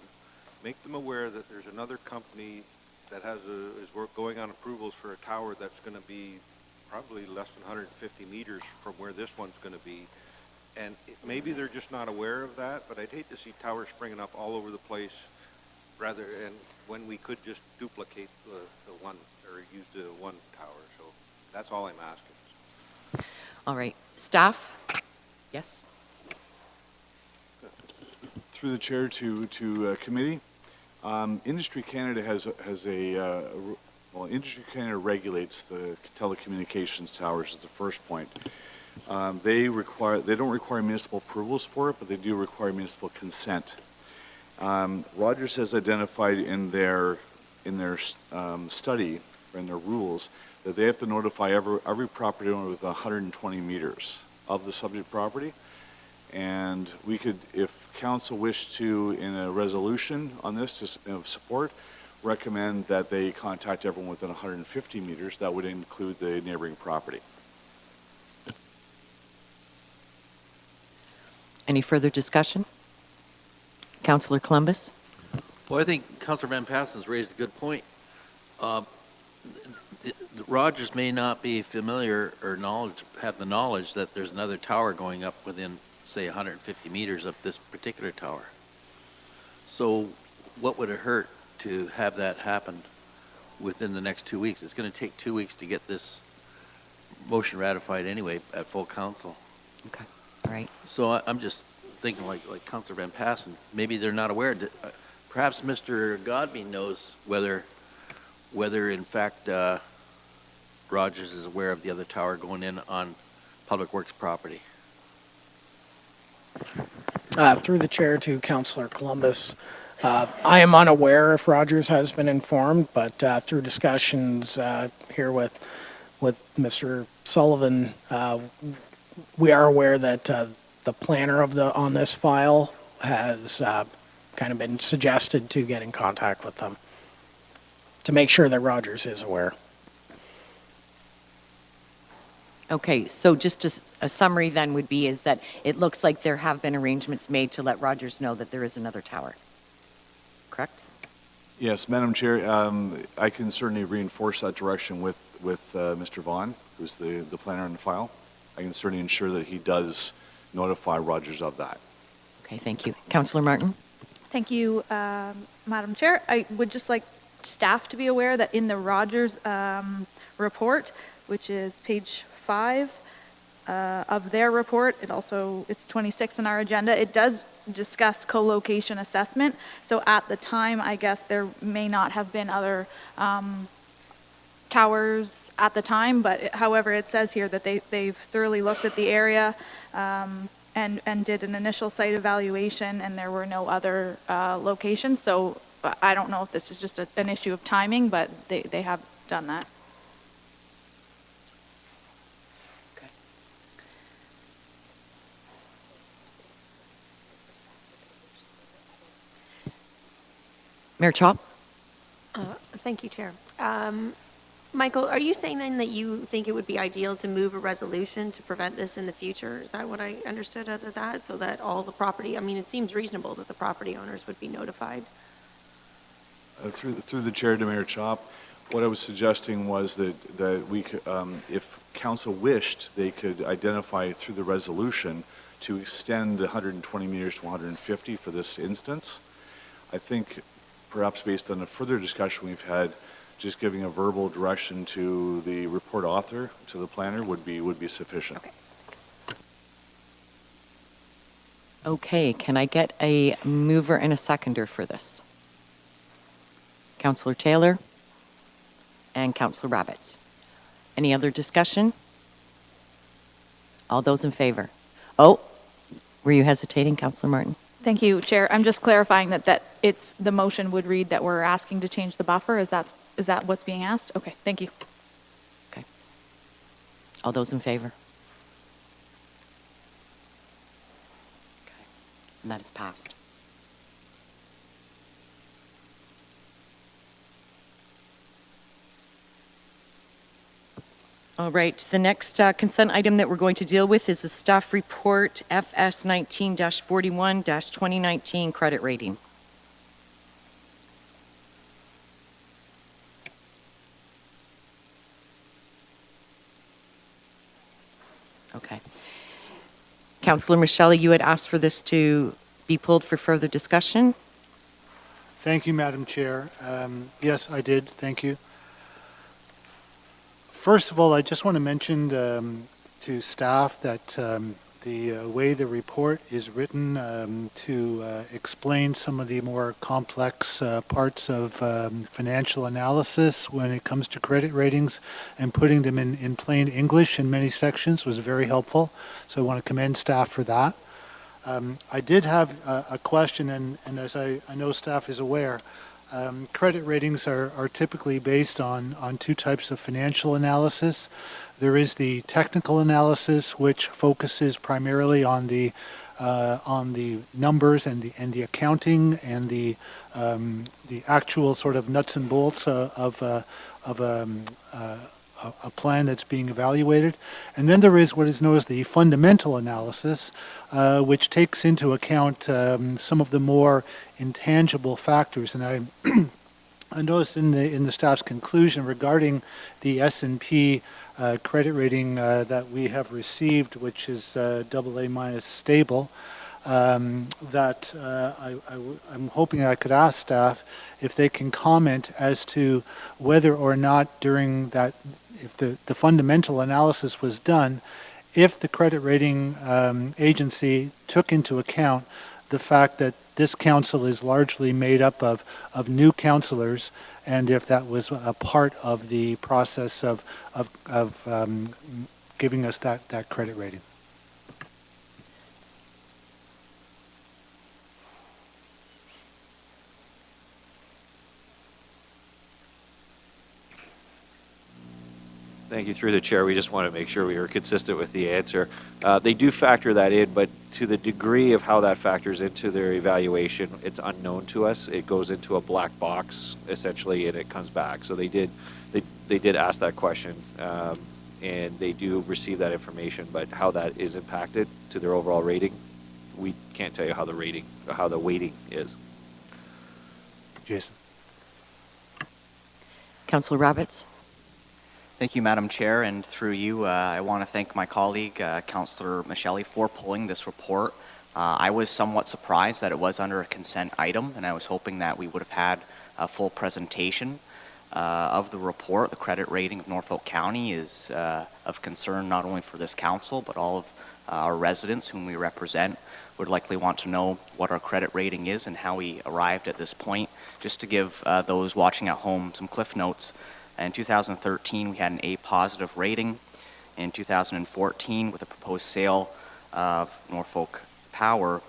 make them aware that there's another company that is going on approvals for a tower that's going to be probably less than 150 meters from where this one's going to be. And maybe they're just not aware of that, but I'd hate to see towers springing up all over the place and when we could just duplicate the one or use the one tower. So that's all I'm asking. All right. Staff? Yes? Through the chair to committee, Industry Canada Industry Canada regulates the telecommunications towers. Is the first point. They don't require municipal approvals for it, but they do require municipal consent. Rogers has identified in their study or in their rules that they have to notify every property owner within 120 meters of the subject property. And we could, if council wished to, in a resolution on this to support, recommend that they contact everyone within 150 meters. That would include the neighboring property. Any further discussion? Councillor Columbus? Well, I think Councillor Van Passen's raised a good point. Rogers may not be familiar or have the knowledge that there's another tower going up within, say, 150 meters of this particular tower. So what would it hurt to have that happen within the next 2 weeks? It's going to take 2 weeks to get this motion ratified anyway at full council. Okay. All right. So I'm just thinking like Councillor Van Passen, maybe they're not aware. Perhaps Mr. Godby knows whether in fact Rogers is aware of the other tower going in on Public Works property. Through the chair to Councillor Columbus, I am unaware if Rogers has been informed, but through discussions here with Mr. Sullivan, we are aware that the planner on this file has kind of been suggested to get in contact with them to make sure that Rogers is aware. Okay, so just a summary then would be is that it looks like there have been arrangements made to let Rogers know that there is another tower. Correct? Yes, Madam Chair, I can certainly reinforce that direction with Mr. Vaughn, who's the planner on the file. I can certainly ensure that he does notify Rogers of that. Okay, thank you. Councillor Martin? Thank you, Madam Chair. I would just like staff to be aware that in the Rogers report, which is page 5 of their report, it's 26 in our agenda, it does discuss co-location assessment. So at the time, I guess there may not have been other towers at the time, but however, it says here that they've thoroughly looked at the area and did an initial site evaluation, and there were no other locations. So I don't know if this is just an issue of timing, but they have done that. Mayor Chop? Thank you, Chair. Michael, are you saying then that you think it would be ideal to move a resolution to prevent this in the future? Is that what I understood out of that? So that all the property, I mean, it seems reasonable that the property owners would be notified. Through the chair to Mayor Chop, what I was suggesting was that we could, if council wished, they could identify through the resolution to extend the 120 meters to 150 for this instance. I think perhaps based on a further discussion we've had, just giving a verbal direction to the report author, to the planner, would be sufficient. Okay, thanks. Okay, can I get a mover and a seconder for this? Councillor Taylor and Councillor Rabbits. Any other discussion? All those in favor? Oh, were you hesitating, Councillor Martin? Thank you, Chair. I'm just clarifying that it's the motion would read that we're asking to change the buffer. Is that what's being asked? Okay, thank you. Okay. All those in favor? Okay. And that is passed. All right, the next consent item that we're going to deal with is the staff report FS 19-41-2019 credit rating. Okay. Councillor Michelle, you had asked for this to be pulled for further discussion. Thank you, Madam Chair. Yes, I did. Thank you. First of all, I just want to mention to staff that the way the report is written to explain some of the more complex parts of financial analysis when it comes to credit ratings and putting them in plain English in many sections was very helpful. So I want to commend staff for that. I did have a question, and as I know staff is aware, credit ratings are typically based on two types of financial analysis. There is the technical analysis, which focuses primarily on the numbers and the accounting and the actual sort of nuts and bolts of a plan that's being evaluated. And then there is what is known as the fundamental analysis, which takes into account some of the more intangible factors. And I noticed in the staff's conclusion regarding the S&P credit rating that we have received, which is AA- stable, that I'm hoping I could ask staff if they can comment as to whether or not during that, if the fundamental analysis was done, if the credit rating agency took into account the fact that this council is largely made up of new councillors, and if that was a part of the process of giving us that credit rating. Thank you. Through the chair, we just want to make sure we were consistent with the answer. They do factor that in, but to the degree of how that factors into their evaluation, it's unknown to us. It goes into a black box, essentially, and it comes back. So they did ask that question, and they do receive that information, but how that is impacted to their overall rating, we can't tell you how the weighting is. Jason. Councillor Rabbits. Thank you, Madam Chair, and through you, I want to thank my colleague, Councillor Michelli, for pulling this report. I was somewhat surprised that it was under a consent item, and I was hoping that we would have had a full presentation of the report. The credit rating of Norfolk County is of concern not only for this council, but all of our residents whom we represent would likely want to know what our credit rating is and how we arrived at this point. Just to give those watching at home some cliff notes, in 2013, we had an A positive rating. In 2014, with the proposed sale of Norfolk Power,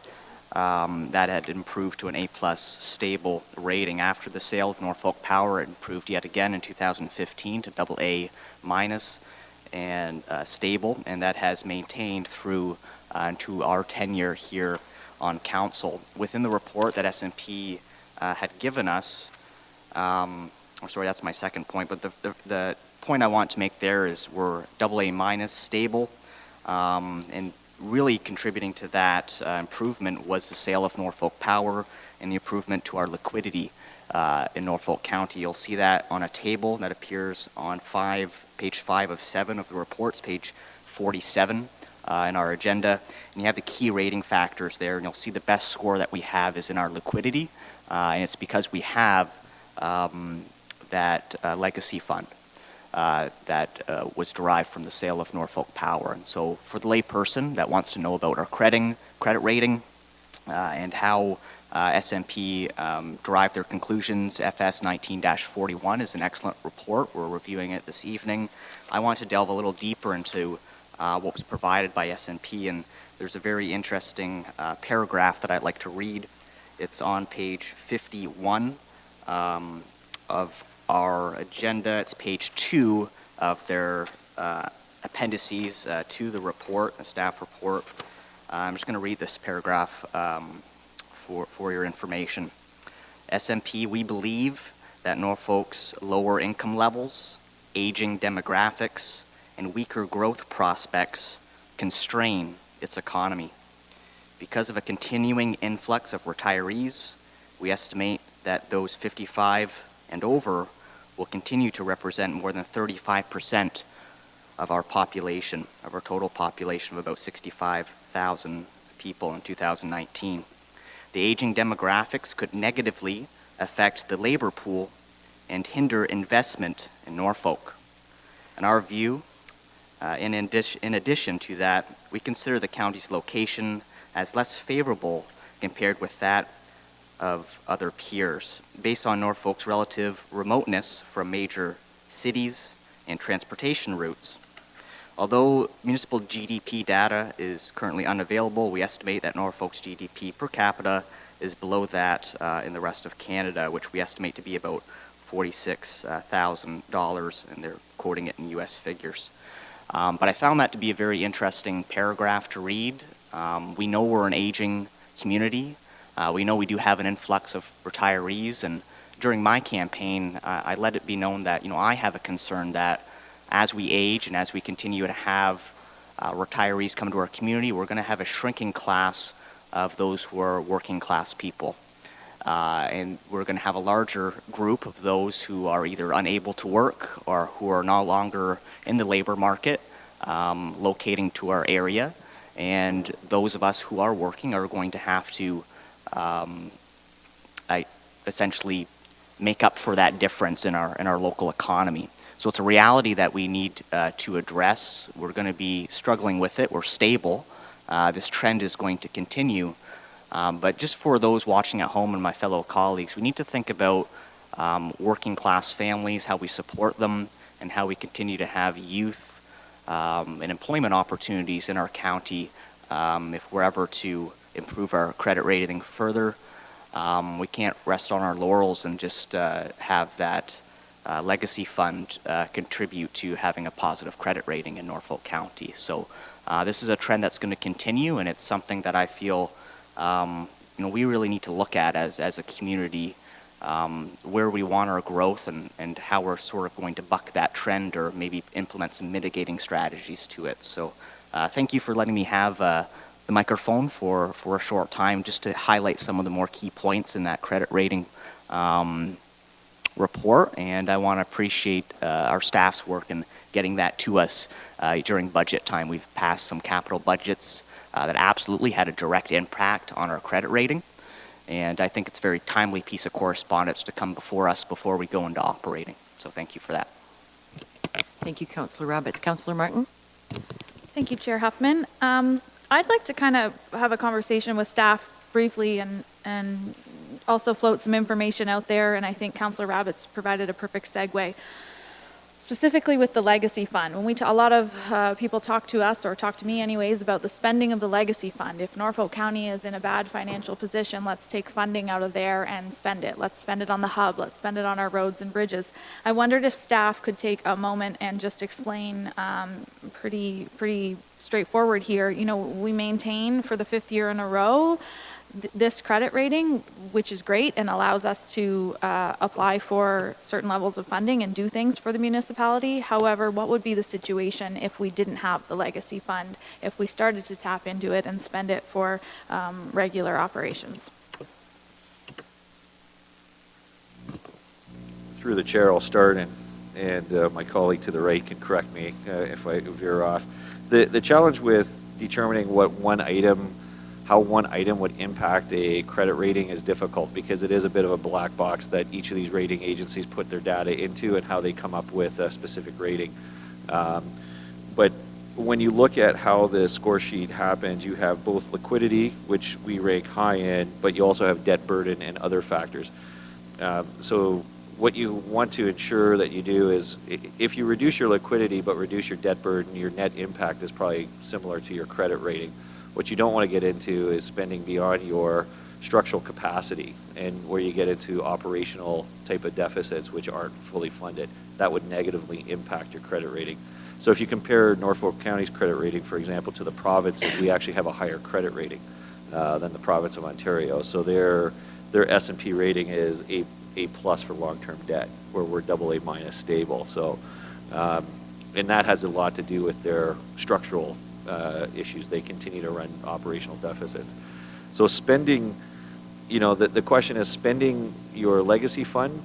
that had improved to an A plus stable rating. After the sale of Norfolk Power, it improved yet again in 2015 to double A minus and stable, and that has maintained through to our tenure here on council. Within the report that S&P had given us, sorry, that's my second point, but the point I want to make there is we're AA minus stable, and really contributing to that improvement was the sale of Norfolk Power and the improvement to our liquidity in Norfolk County. You'll see that on a table that appears on page 5 of 7 of the reports, page 47 in our agenda, and you have the key rating factors there, and you'll see the best score that we have is in our liquidity, and it's because we have that legacy fund that was derived from the sale of Norfolk Power. And so for the layperson that wants to know about our credit rating and how S&P derived their conclusions, FS 19-41 is an excellent report. We're reviewing it this evening. I want to delve a little deeper into what was provided by S&P, and there's a very interesting paragraph that I'd like to read. It's on page 51 of our agenda. It's page 2 of their appendices to the report, the staff report. I'm just going to read this paragraph for your information. S&P, we believe that Norfolk's lower income levels, aging demographics, and weaker growth prospects constrain its economy. Because of a continuing influx of retirees, we estimate that those 55 and over will continue to represent more than 35% of our population, of our total population of about 65,000 people in 2019. The aging demographics could negatively affect the labor pool and hinder investment in Norfolk. In our view, in addition to that, we consider the county's location as less favorable compared with that of other peers, based on Norfolk's relative remoteness from major cities and transportation routes. Although municipal GDP data is currently unavailable, we estimate that Norfolk's GDP per capita is below that in the rest of Canada, which we estimate to be about $46,000, and they're quoting it in US figures. But I found that to be a very interesting paragraph to read. We know we're an aging community. We know we do have an influx of retirees, and during my campaign, I let it be known that I have a concern that as we age and as we continue to have retirees come to our community, we're going to have a shrinking class of those who are working class people. And we're going to have a larger group of those who are either unable to work or who are no longer in the labor market locating to our area. And those of us who are working are going to have to essentially make up for that difference in our local economy. So it's a reality that we need to address. We're going to be struggling with it. We're stable. This trend is going to continue. But just for those watching at home and my fellow colleagues, we need to think about working class families, how we support them, and how we continue to have youth and employment opportunities in our county if we're ever to improve our credit rating further. We can't rest on our laurels and just have that legacy fund contribute to having a positive credit rating in Norfolk County. So this is a trend that's going to continue, and it's something that I feel we really need to look at as a community, where we want our growth and how we're sort of going to buck that trend or maybe implement some mitigating strategies to it. So thank you for letting me have the microphone for a short time just to highlight some of the more key points in that credit rating report. And I want to appreciate our staff's work in getting that to us during budget time. We've passed some capital budgets that absolutely had a direct impact on our credit rating. And I think it's a very timely piece of correspondence to come before us before we go into operating. So thank you for that. Thank you, Councillor Roberts. Councillor Martin? Thank you, Chair Huffman. I'd like to kind of have a conversation with staff briefly and also float some information out there, and I think Councillor Roberts provided a perfect segue. Specifically with the Legacy Fund, when a lot of people talk to us, or talk to me anyways, about the spending of the Legacy Fund. If Norfolk County is in a bad financial position, let's take funding out of there and spend it. Let's spend it on the hub. Let's spend it on our roads and bridges. I wondered if staff could take a moment and just explain pretty straightforward here. You know, we maintain for the 5th year in a row this credit rating, which is great and allows us to apply for certain levels of funding and do things for the municipality. However, what would be the situation if we didn't have the Legacy Fund, if we started to tap into it and spend it for regular operations? Through the chair, I'll start, and my colleague to the right can correct me if I veer off. The challenge with determining how one item would impact a credit rating is difficult because it is a bit of a black box that each of these rating agencies put their data into and how they come up with a specific rating. But when you look at how the score sheet happens, you have both liquidity, which we rank high in, but you also have debt burden and other factors. So what you want to ensure that you do is, if you reduce your liquidity but reduce your debt burden, your net impact is probably similar to your credit rating. What you don't want to get into is spending beyond your structural capacity, and where you get into operational type of deficits which aren't fully funded. That would negatively impact your credit rating. So if you compare Norfolk County's credit rating, for example, to the provinces, we actually have a higher credit rating than the province of Ontario. So their S&P rating is A+ for long-term debt, where we're AA- stable. So, and that has a lot to do with their structural issues. They continue to run operational deficits. So spending, the question is spending your legacy fund.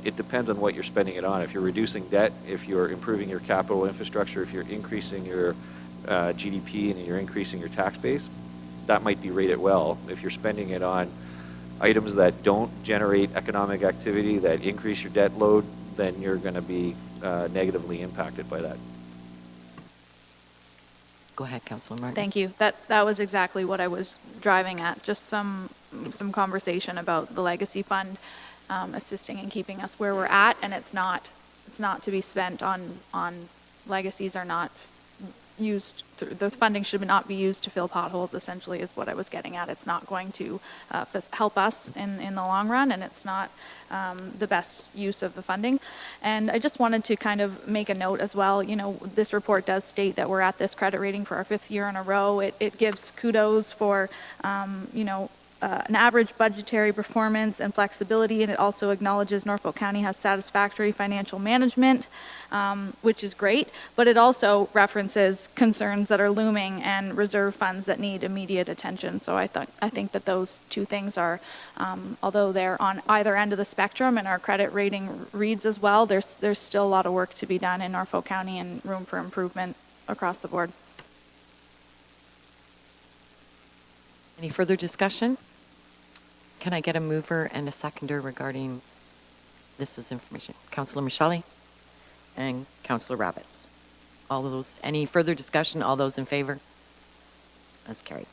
It depends on what you're spending it on. If you're reducing debt, if you're improving your capital infrastructure, if you're increasing your GDP and you're increasing your tax base, that might be rated well. If you're spending it on items that don't generate economic activity, that increase your debt load, then you're going to be negatively impacted by that. Go ahead, Councillor Martin. Thank you. That was exactly what I was driving at. Just some conversation about the Legacy Fund assisting in keeping us where we're at, and it's not to be spent on legacies are not used. The funding should not be used to fill potholes. Essentially, is what I was getting at. It's not going to help us in the long run, and it's not the best use of the funding. And I just wanted to kind of make a note as well. This report does state that we're at this credit rating for our 5th year in a row. It gives kudos for an average budgetary performance and flexibility, and it also acknowledges Norfolk County has satisfactory financial management, which is great, but it also references concerns that are looming and reserve funds that need immediate attention. So I think that those two things are, although they're on either end of the spectrum and our credit rating reads as well, there's still a lot of work to be done in Norfolk County and room for improvement across the board. Any further discussion? Can I get a mover and a seconder regarding this information? Councillor Micheli? and Councillor Rabbits. All of those, any further discussion? All those in favor? That's carried.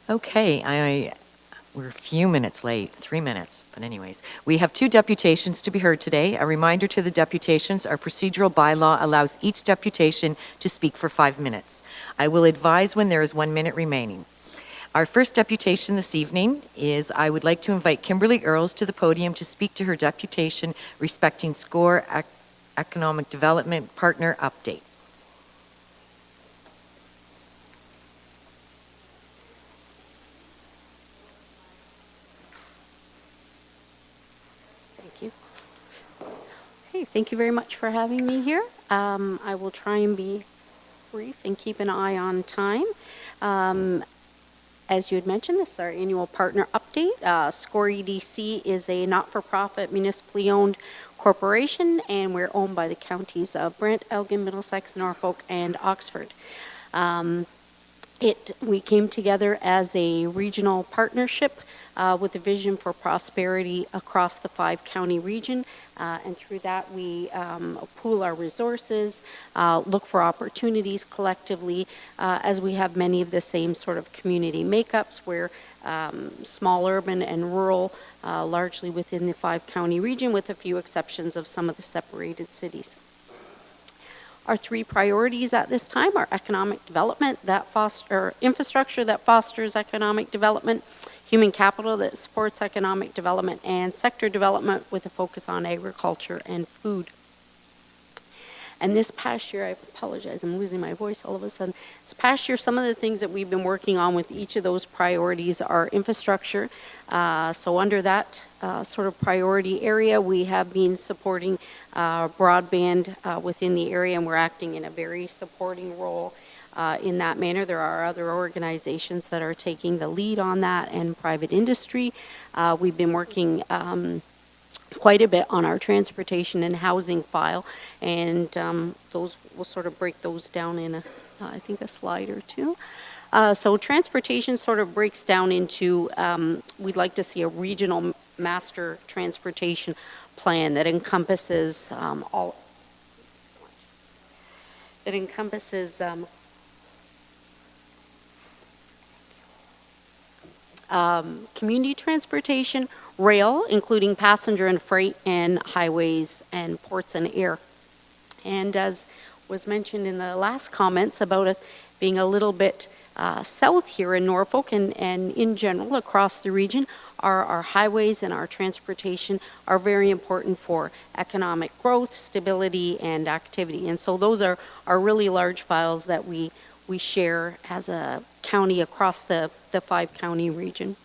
Okay, we're a few minutes late, 3 minutes, but anyways. We have 2 deputations to be heard today. A reminder to the deputations, our procedural bylaw allows each deputation to speak for 5 minutes. I will advise when there is 1 minute remaining. Our first deputation this evening is I would like to invite Kimberly Earls to the podium to speak to her deputation respecting SCORE Economic Development Partner Update. Okay, thank you very much for having me here. I will try and be brief and keep an eye on time. As you had mentioned, this is our annual partner update. SCORE EDC is a not-for-profit municipally owned corporation, and we're owned by the counties of Brent, Elgin, Middlesex, Norfolk, and Oxford. We came together as a regional partnership with a vision for prosperity across the 5-county region. And through that, we pool our resources, look for opportunities collectively, as we have many of the same sort of community makeups where small urban and rural, largely within the 5-county region, with a few exceptions of some of the separated cities. Our 3 priorities at this time are economic development, infrastructure that fosters economic development, human capital that supports economic development, and sector development with a focus on agriculture and food. And this past year, I apologize, I'm losing my voice all of a sudden. This past year, some of the things that we've been working on with each of those priorities are infrastructure. So under that sort of priority area, we have been supporting broadband within the area, and we're acting in a very supporting role in that manner. There are other organizations that are taking the lead on that, and private industry. We've been working quite a bit on our transportation and housing file, and those we'll sort of break those down in I think a slide or two. So transportation sort of breaks down into we'd like to see a regional master transportation plan that encompasses community transportation, rail, including passenger and freight, and highways and ports and air. And as was mentioned in the last comments about us being a little bit south here in Norfolk and in general across the region, our highways and our transportation are very important for economic growth, stability, and activity. And so those are really large files that we share as a county across the 5-county region.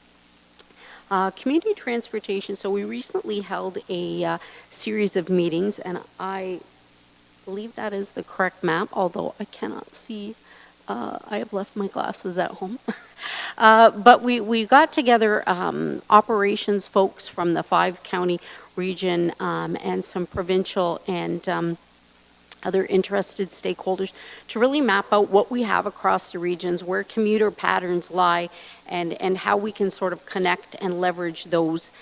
Community transportation, so we recently held a series of meetings, and I believe that is the correct map, although I cannot see. I have left my glasses at home. But we got together operations folks from the 5-county region and some provincial and other interested stakeholders to really map out what we have across the regions, where commuter patterns lie, and how we can sort of connect and leverage those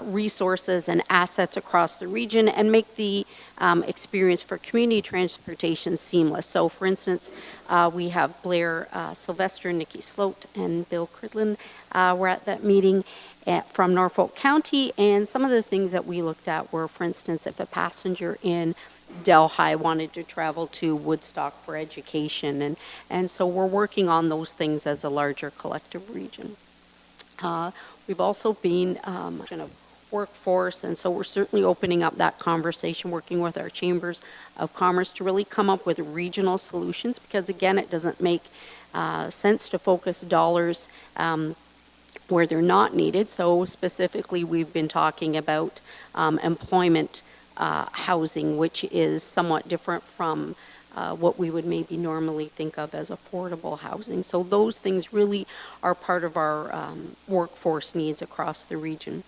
resources and assets across the region and make the experience for community transportation seamless. So for instance, we have Blair Sylvester, Nikki Sloat, and Bill Cridlin were at that meeting from Norfolk County, and some of the things that we looked at were, for instance, if a passenger in Delhi wanted to travel to Woodstock for education, and so we're working on those things as a larger collective region. We've also been kind of workforce, and so we're certainly opening up that conversation, working with our chambers of commerce to really come up with regional solutions, because again, it doesn't make sense to focus dollars where they're not needed. So specifically, we've been talking about employment housing, which is somewhat different from what we would maybe normally think of as affordable housing. So those things really are part of our workforce needs across the region.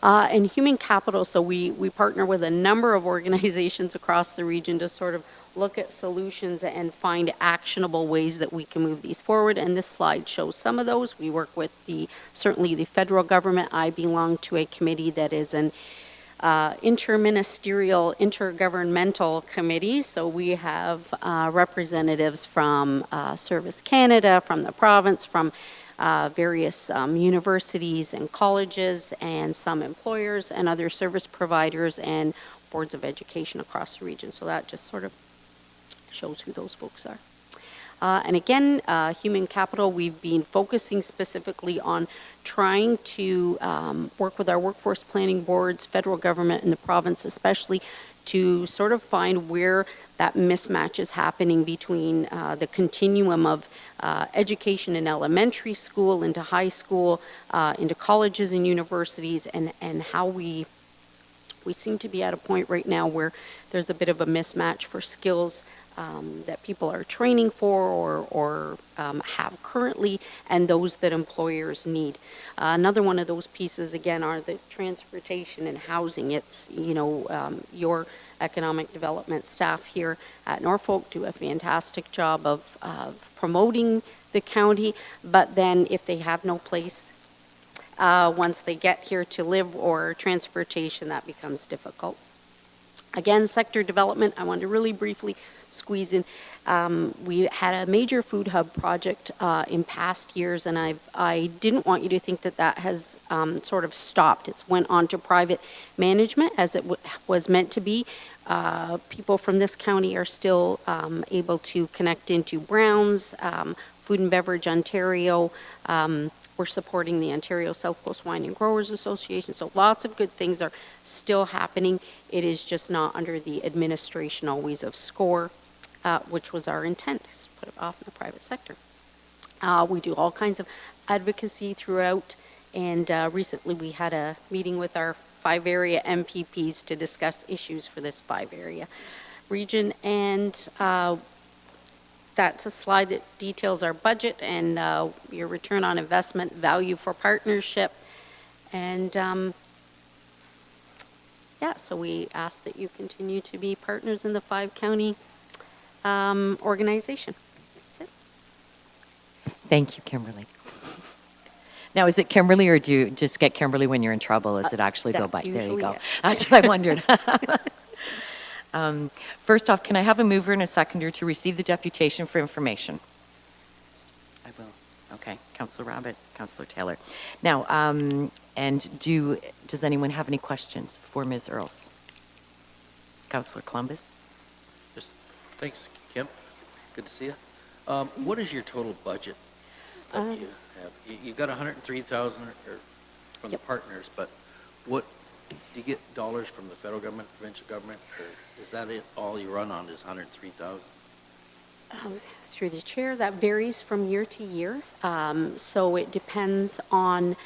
And human capital, so we partner with a number of organizations across the region to sort of look at solutions and find actionable ways that we can move these forward. And this slide shows some of those. We work with certainly the federal government. I belong to a committee that is an interministerial, intergovernmental committee. So we have representatives from Service Canada, from the province, from various universities and colleges, and some employers and other service providers and boards of education across the region. So that just sort of shows who those folks are. And again, human capital, we've been focusing specifically on trying to work with our workforce planning boards, federal government and the province especially, to sort of find where that mismatch is happening between the continuum of education in elementary school, into high school, into colleges and universities, and how we seem to be at a point right now where there's a bit of a mismatch for skills that people are training for or have currently, and those that employers need. Another one of those pieces, again, are the transportation and housing. It's, your economic development staff here at Norfolk do a fantastic job of promoting the county, but then if they have no place once they get here to live or transportation, that becomes difficult. Again, sector development, I want to really briefly squeeze in. We had a major food hub project in past years, and I didn't want you to think that has sort of stopped. It's went on to private management as it was meant to be. People from this county are still able to connect into Brown's, Food and Beverage Ontario. We're supporting the Ontario South Coast Wine and Growers Association. So lots of good things are still happening. It is just not under the administration always of SCORE, which was our intent, is to put it off in the private sector. We do all kinds of advocacy throughout, and recently we had a meeting with our 5-area MPPs to discuss issues for this 5-area region, and that's a slide that details our budget and your return on investment, value for partnership, and so we ask that you continue to be partners in the 5-county organization. That's it. Thank you, Kimberly. Now, is it Kimberly, or do you just get Kimberly when you're in trouble? Is it actually go by? There you go. It. That's what I wondered. First off, can I have a mover and a seconder to receive the deputation for information? I will. Okay. Councillor Roberts, Councillor Taylor. Now, does anyone have any questions for Ms. Earls? Councillor Columbus? Thanks, Kim. Good to see you. What is your total budget that you have? You got 103,000 from the partners, but what do you get dollars from the federal government, provincial government, or is that it? All you run on is 103,000? Through the chair, that varies from year to year. So it depends on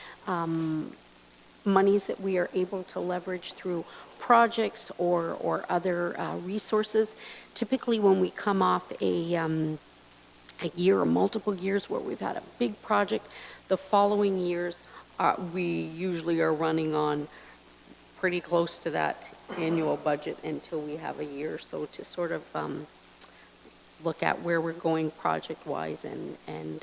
monies that we are able to leverage through projects or other resources. Typically, when we come off a year or multiple years where we've had a big project, the following years we usually are running on pretty close to that annual budget until we have a year or so to sort of look at where we're going project-wise and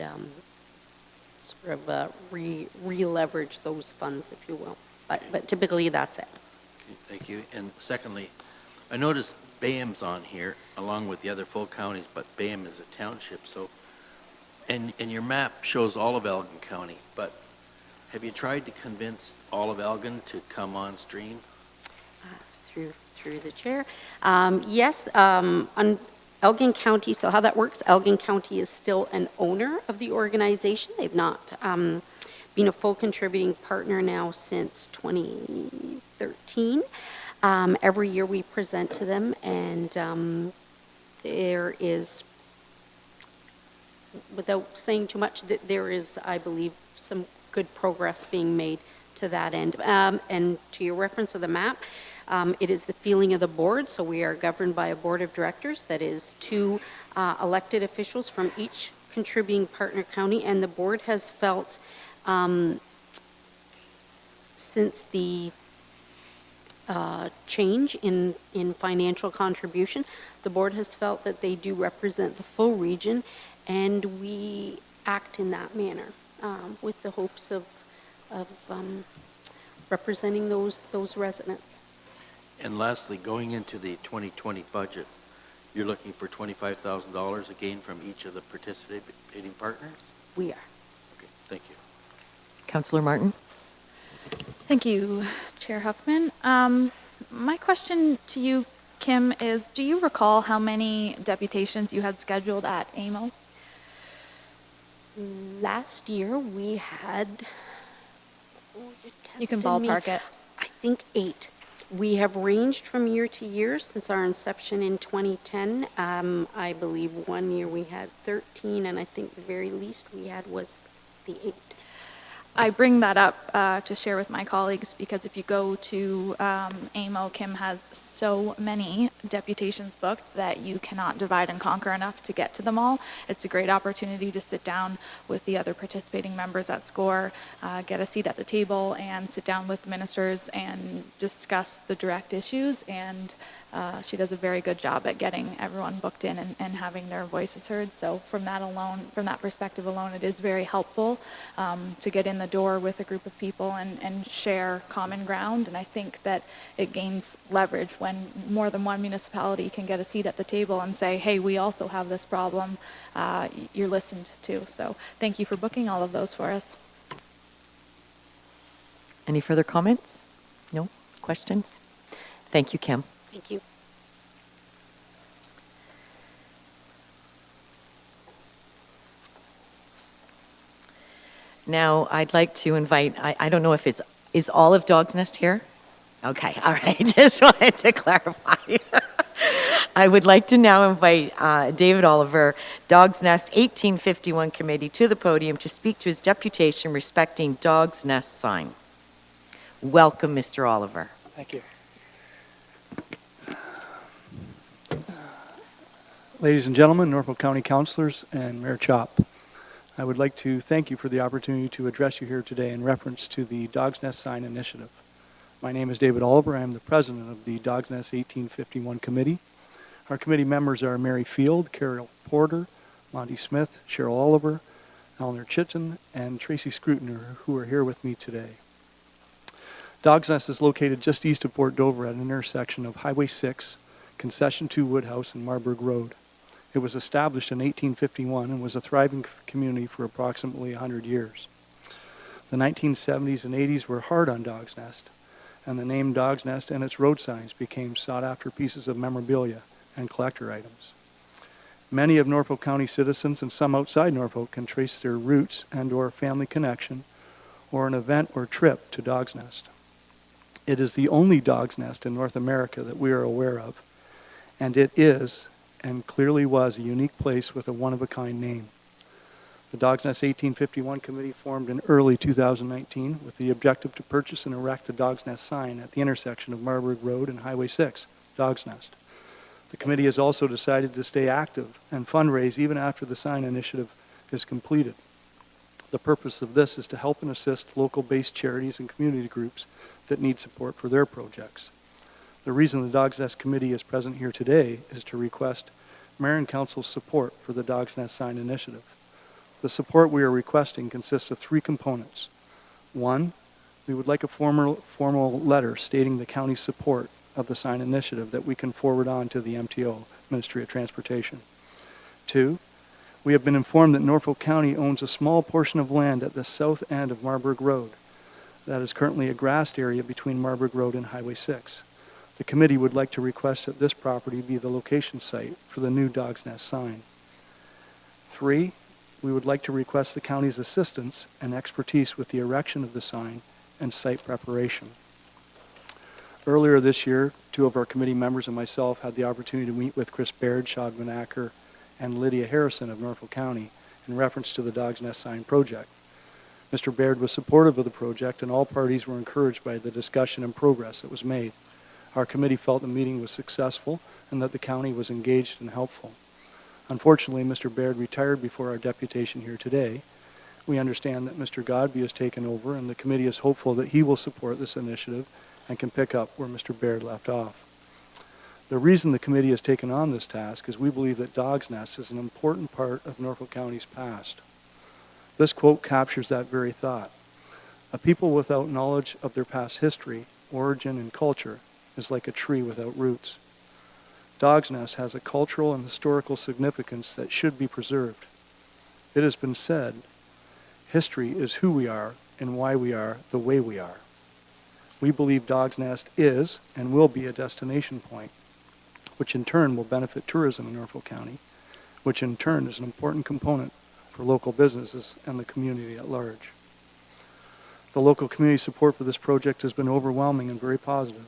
sort of re-leverage those funds, if you will. But typically, that's it. Okay, thank you. And secondly, I noticed Bayham's on here, along with the other full counties, but Bayham is a township. So, and your map shows all of Elgin County, but have you tried to convince all of Elgin to come on stream? Through the chair. Yes, on Elgin County, so how that works, Elgin County is still an owner of the organization. They've not been a full contributing partner now since 2013. Every year we present to them, and there is, without saying too much, that there is, I believe, some good progress being made to that end. And to your reference of the map, it is the feeling of the board, so we are governed by a board of directors that is 2 elected officials from each contributing partner county, and the board has felt since the change in financial contribution. The board has felt that they do represent the full region, and we act in that manner with the hopes of representing those residents. And lastly, going into the 2020 budget, you're looking for $25,000 again from each of the participating partners? We are. Okay, thank you. Councillor Martin? Thank you, Chair Huffman. My question to you, Kim, is do you recall how many deputations you had scheduled at AMO? Last year we had, You can ballpark it. I think 8. We have ranged from year to year since our inception in 2010. I believe one year we had 13, and I think the very least we had was the 8. I bring that up to share with my colleagues because if you go to AMO, Kim has so many deputations booked that you cannot divide and conquer enough to get to them all. It's a great opportunity to sit down with the other participating members at SCORE, get a seat at the table, and sit down with the ministers and discuss the direct issues. And she does a very good job at getting everyone booked in and having their voices heard. So from that alone, from that perspective alone, it is very helpful to get in the door with a group of people and share common ground. And I think that it gains leverage when more than one municipality can get a seat at the table and say, hey, we also have this problem. You're listened to. So thank you for booking all of those for us. Any further comments? No? Questions? Thank you, Kim. Thank you. Now, I'd like to invite, I don't know if is Olive Dog's Nest here? Okay, all right, just wanted to clarify. I would like to now invite David Oliver, Dog's Nest 1851 Committee, to the podium to speak to his deputation respecting Dog's Nest sign. Welcome, Mr. Oliver. Thank you. Ladies and gentlemen, Norfolk County Councilors, and Mayor Chop, I would like to thank you for the opportunity to address you here today in reference to the Dog's Nest Sign Initiative. My name is David Oliver. I am the president of the Dog's Nest 1851 Committee. Our committee members are Mary Field, Carol Porter, Monty Smith, Cheryl Oliver, Eleanor Chitton, and Tracy Scrutiner, who are here with me today. Dog's Nest is located just east of Port Dover at an intersection of Highway 6, Concession 2 Woodhouse, and Marburg Road. It was established in 1851 and was a thriving community for approximately 100 years. The 1970s and 80s were hard on Dog's Nest, and the name Dog's Nest and its road signs became sought-after pieces of memorabilia and collector items. Many of Norfolk County citizens and some outside Norfolk can trace their roots and/or family connection or an event or trip to Dog's Nest. It is the only Dog's Nest in North America that we are aware of, and it is and clearly was a unique place with a one-of-a-kind name. The Dog's Nest 1851 Committee formed in early 2019 with the objective to purchase and erect a Dog's Nest sign at the intersection of Marburg Road and Highway 6, Dog's Nest. The committee has also decided to stay active and fundraise even after the sign initiative is completed. The purpose of this is to help and assist local-based charities and community groups that need support for their projects. The reason the Dog's Nest Committee is present here today is to request Mayor and Council's support for the Dog's Nest Sign Initiative. The support we are requesting consists of 3 components. 1, we would like a formal letter stating the county's support of the sign initiative that we can forward on to the MTO, Ministry of Transportation. 2, we have been informed that Norfolk County owns a small portion of land at the south end of Marburg Road. That is currently a grassed area between Marburg Road and Highway 6. The committee would like to request that this property be the location site for the new Dog's Nest sign. 3, we would like to request the county's assistance and expertise with the erection of the sign and site preparation. Earlier this year, 2 of our committee members and myself had the opportunity to meet with Chris Baird, Shad Van Acker, and Lydia Harrison of Norfolk County in reference to the Dog's Nest sign project. Mr. Baird was supportive of the project, and all parties were encouraged by the discussion and progress that was made. Our committee felt the meeting was successful and that the county was engaged and helpful. Unfortunately, Mr. Baird retired before our deputation here today. We understand that Mr. Godby has taken over, and the committee is hopeful that he will support this initiative and can pick up where Mr. Baird left off. The reason the committee has taken on this task is we believe that Dog's Nest is an important part of Norfolk County's past. This quote captures that very thought. A people without knowledge of their past history, origin, and culture is like a tree without roots. Dog's Nest has a cultural and historical significance that should be preserved. It has been said, history is who we are and why we are the way we are. We believe Dog's Nest is and will be a destination point, which in turn will benefit tourism in Norfolk County, which in turn is an important component for local businesses and the community at large. The local community support for this project has been overwhelming and very positive.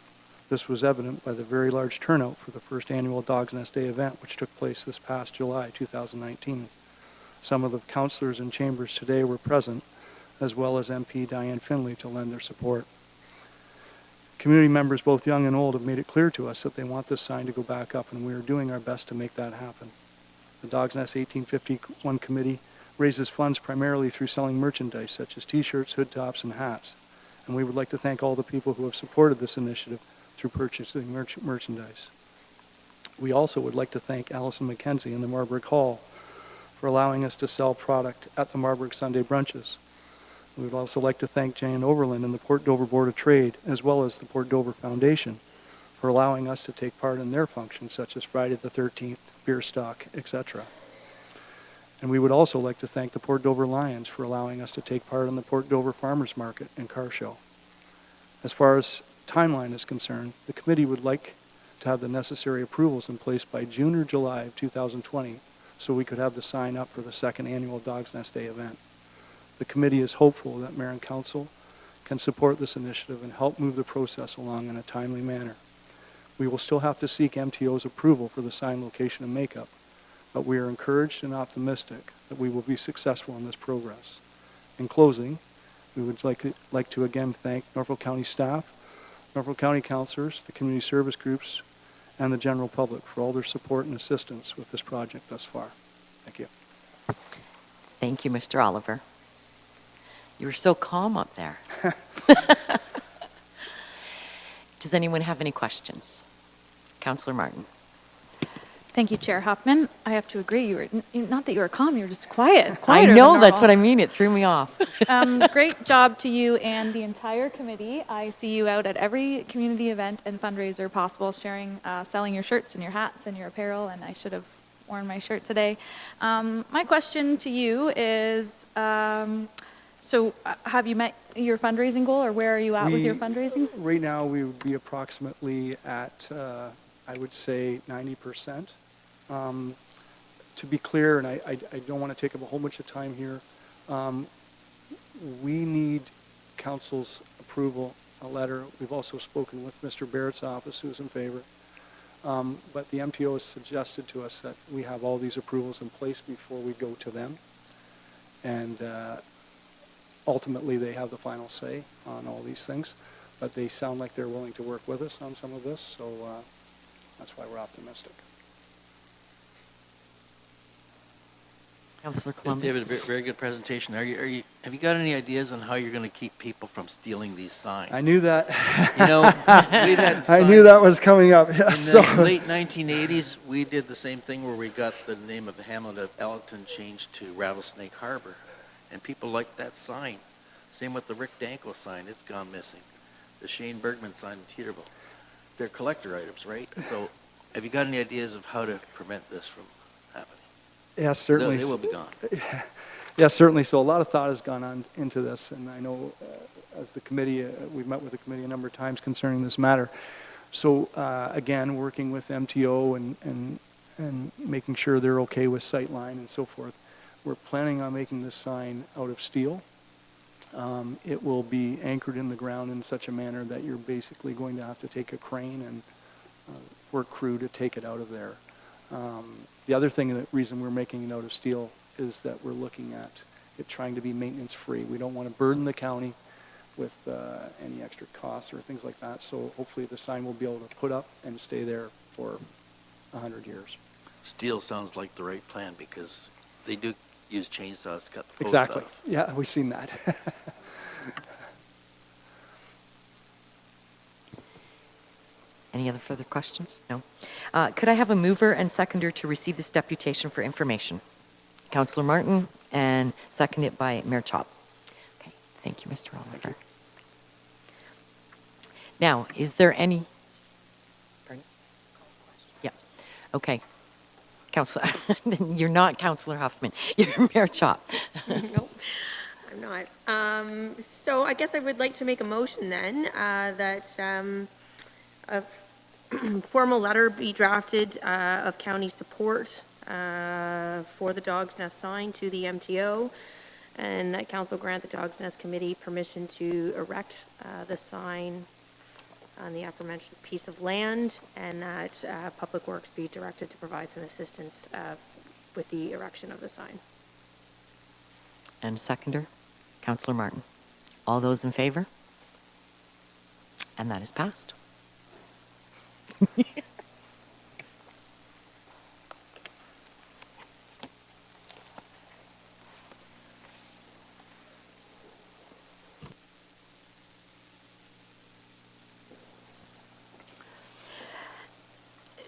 This was evident by the very large turnout for the first annual Dog's Nest Day event, which took place this past July 2019. Some of the councillors in chambers today were present, as well as MP Diane Finley, to lend their support. Community members, both young and old, have made it clear to us that they want this sign to go back up, and we are doing our best to make that happen. The Dog's Nest 1851 Committee raises funds primarily through selling merchandise such as t-shirts, hood tops, and hats. And we would like to thank all the people who have supported this initiative through purchasing merchandise. We also would like to thank Allison McKenzie and the Marburg Hall for allowing us to sell product at the Marburg Sunday brunches. We would also like to thank Jane Overland and the Port Dover Board of Trade, as well as the Port Dover Foundation, for allowing us to take part in their functions, such as Friday the 13th, beer stock, etc. And we would also like to thank the Port Dover Lions for allowing us to take part in the Port Dover Farmers Market and Car Show. As far as timeline is concerned, the committee would like to have the necessary approvals in place by June or July of 2020 so we could have the sign up for the second annual Dog's Nest Day event. The committee is hopeful that Mayor and Council can support this initiative and help move the process along in a timely manner. We will still have to seek MTO's approval for the sign location and makeup, but we are encouraged and optimistic that we will be successful in this progress. In closing, we would like to again thank Norfolk County staff, Norfolk County councilors, the community service groups, and the general public for all their support and assistance with this project thus far. Thank you. Thank you, Mr. Oliver. You were so calm up there. Does anyone have any questions? Councillor Martin. Thank you, Chair Huffman. I have to agree. You were not that you were calm. You were just quiet. I know. That's what I mean. It threw me off. Great job to you and the entire committee. I see you out at every community event and fundraiser possible, sharing, selling your shirts and your hats and your apparel. And I should have worn my shirt today. My question to you is. So have you met your fundraising goal, or where are you at with your fundraising? Right now, we would be approximately at, I would say, 90%. To be clear, and I don't want to take up a whole bunch of time here, we need council's approval, a letter. We've also spoken with Mr. Barrett's office, who's in favor. But the MTO has suggested to us that we have all these approvals in place before we go to them. And ultimately, they have the final say on all these things, but they sound like they're willing to work with us on some of this, so that's why we're optimistic. Councillor Columbus. David, very good presentation. Have you got any ideas on how you're going to keep people from stealing these signs? I knew that. You know, we've had signs. I knew that was coming up. Yeah, in the late 1980s, we did the same thing where we got the name of the hamlet of Elton changed to Rattlesnake Harbor. And people like that sign. Same with the Rick Danko sign. It's gone missing. The Shane Bergman sign in Teeterville. They're collector items, right? So have you got any ideas of how to prevent this from happening? Yes, certainly. They will be gone. Yes, certainly. So a lot of thought has gone on into this. And I know as the committee, we've met with the committee a number of times concerning this matter. So again, working with MTO and making sure they're okay with sightline and so forth. We're planning on making this sign out of steel. It will be anchored in the ground in such a manner that you're basically going to have to take a crane and work crew to take it out of there. The other thing, the reason we're making it out of steel is that we're looking at it trying to be maintenance free. We don't want to burden the county with any extra costs or things like that. So hopefully the sign will be able to put up and stay there for 100 years. Steel sounds like the right plan because they do use chainsaws to cut the post Exactly. off. Yeah, we've seen that. Any other further questions? No. Could I have a mover and seconder to receive this deputation for information? Councillor Martin, and seconded by Mayor Chop. Okay, thank you, Mr. Oliver. Now, is there any? Pardon? Yeah. Okay. Councillor, you're not Councillor Huffman. You're Mayor Chop. Nope, I'm not. So I guess I would like to make a motion then that a formal letter be drafted of county support for the Dog's Nest sign to the MTO, and that council grant the Dog's Nest Committee permission to erect the sign on the aforementioned piece of land, and that Public Works be directed to provide some assistance with the erection of the sign. And seconder, Councillor Martin. All those in favor? And that is passed.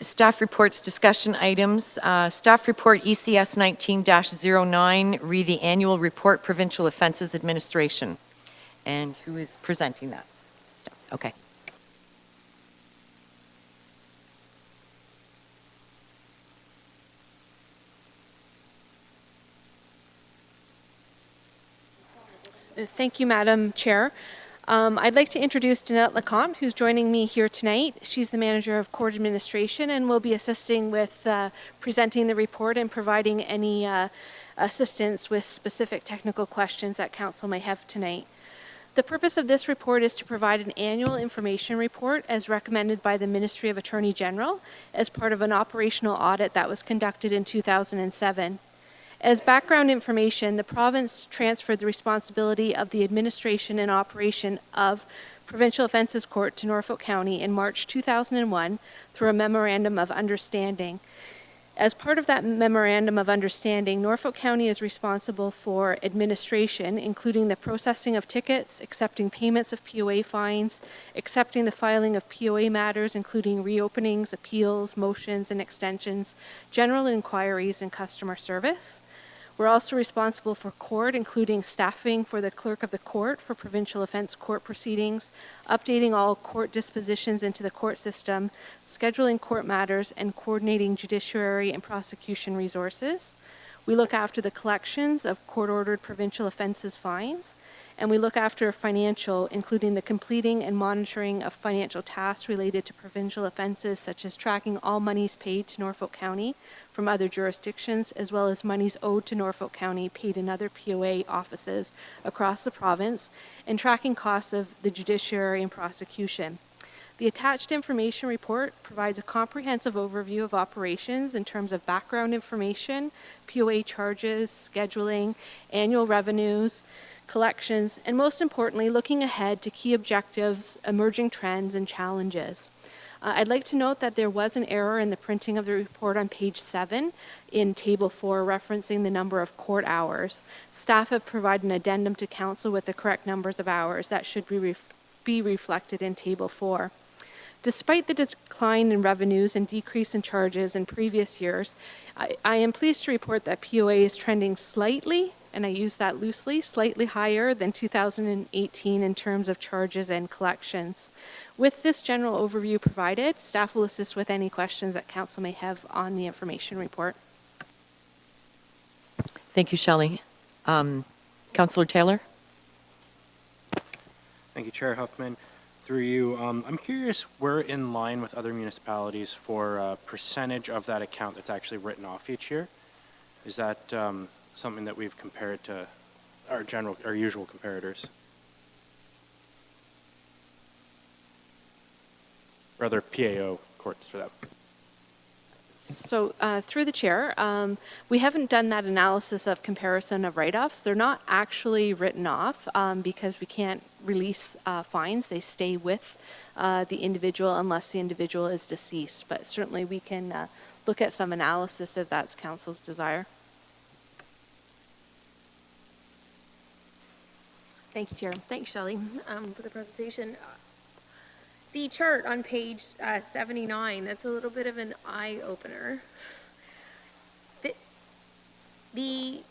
Staff reports, discussion items. Staff report ECS 19-09, read the annual report, Provincial Offences Administration. And who is presenting that? Okay. Thank you, Madam Chair. I'd like to introduce Danette Lecomte, who's joining me here tonight. She's the manager of court administration and will be assisting with presenting the report and providing any assistance with specific technical questions that council may have tonight. The purpose of this report is to provide an annual information report as recommended by the Ministry of Attorney General as part of an operational audit that was conducted in 2007. As background information, the province transferred the responsibility of the administration and operation of Provincial Offences Court to Norfolk County in March 2001 through a Memorandum of Understanding. As part of that Memorandum of Understanding, Norfolk County is responsible for administration, including the processing of tickets, accepting payments of POA fines, accepting the filing of POA matters, including reopenings, appeals, motions, and extensions, general inquiries, and customer service. We're also responsible for court, including staffing for the clerk of the court for provincial offense court proceedings, updating all court dispositions into the court system, scheduling court matters, and coordinating judiciary and prosecution resources. We look after the collections of court-ordered provincial offenses fines, and we look after financial, including the completing and monitoring of financial tasks related to provincial offenses, such as tracking all monies paid to Norfolk County from other jurisdictions, as well as monies owed to Norfolk County paid in other POA offices across the province, and tracking costs of the judiciary and prosecution. The attached information report provides a comprehensive overview of operations in terms of background information, POA charges, scheduling, annual revenues, collections, and most importantly, looking ahead to key objectives, emerging trends, and challenges. I'd like to note that there was an error in the printing of the report on page 7 in Table 4 referencing the number of court hours. Staff have provided an addendum to Council with the correct numbers of hours that should be reflected in Table 4. Despite the decline in revenues and decrease in charges in previous years, I am pleased to report that POA is trending slightly, and I use that loosely, slightly higher than 2018 in terms of charges and collections. With this general overview provided, staff will assist with any questions that Council may have on the information report. Thank you, Shelley. Councillor Taylor? Thank you, Chair Huffman. Through you, I'm curious, we're in line with other municipalities for a percentage of that account that's actually written off each year. Is that something that we've compared to our usual comparators? Or other PAO courts for that? So through the chair, we haven't done that analysis of comparison of write-offs. They're not actually written off because we can't release fines. They stay with the individual unless the individual is deceased. But certainly we can look at some analysis if that's Council's desire. Thank you, Chair. Thanks, Shelley, for the presentation. The chart on page 79, that's a little bit of an eye-opener. The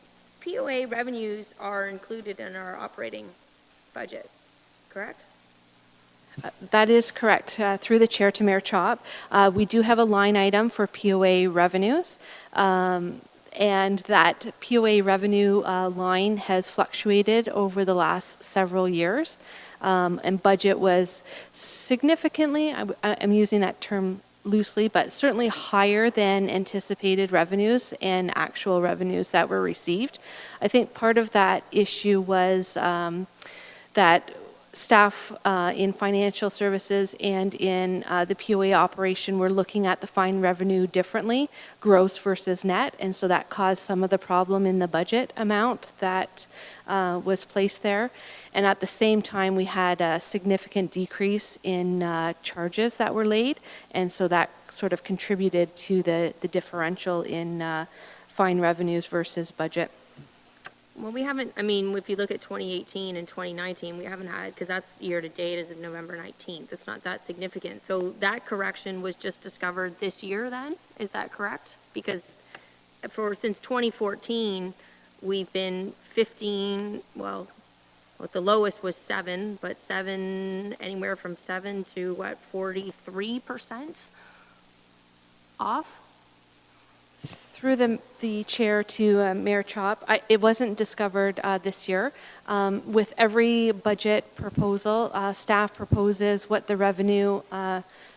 POA revenues are included in our operating budget, correct? That is correct. Through the chair to Mayor Chop, we do have a line item for POA revenues, and that POA revenue line has fluctuated over the last several years, and budget was significantly, I'm using that term loosely, but certainly higher than anticipated revenues and actual revenues that were received. I think part of that issue was that staff in financial services and in the POA operation were looking at the fine revenue differently, gross versus net, and so that caused some of the problem in the budget amount that was placed there. And at the same time, we had a significant decrease in charges that were laid, and so that sort of contributed to the differential in fine revenues versus budget. Well, we haven't, I mean, if you look at 2018 and 2019, we haven't had, because that's year to date as of November 19th. It's not that significant. So that correction was just discovered this year then? Is that correct? Because since 2014, we've been 15, well, the lowest was 7, but 7, anywhere from 7 to what, 43% off? Through the chair to Mayor Chop, it wasn't discovered this year. With every budget proposal, staff proposes what the revenue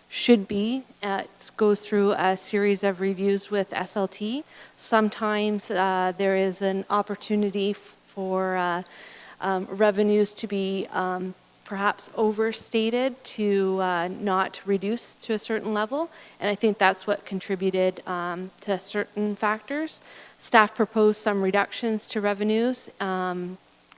should be. It goes through a series of reviews with SLT. Sometimes there is an opportunity for revenues to be perhaps overstated to not reduce to a certain level, and I think that's what contributed to certain factors. Staff proposed some reductions to revenues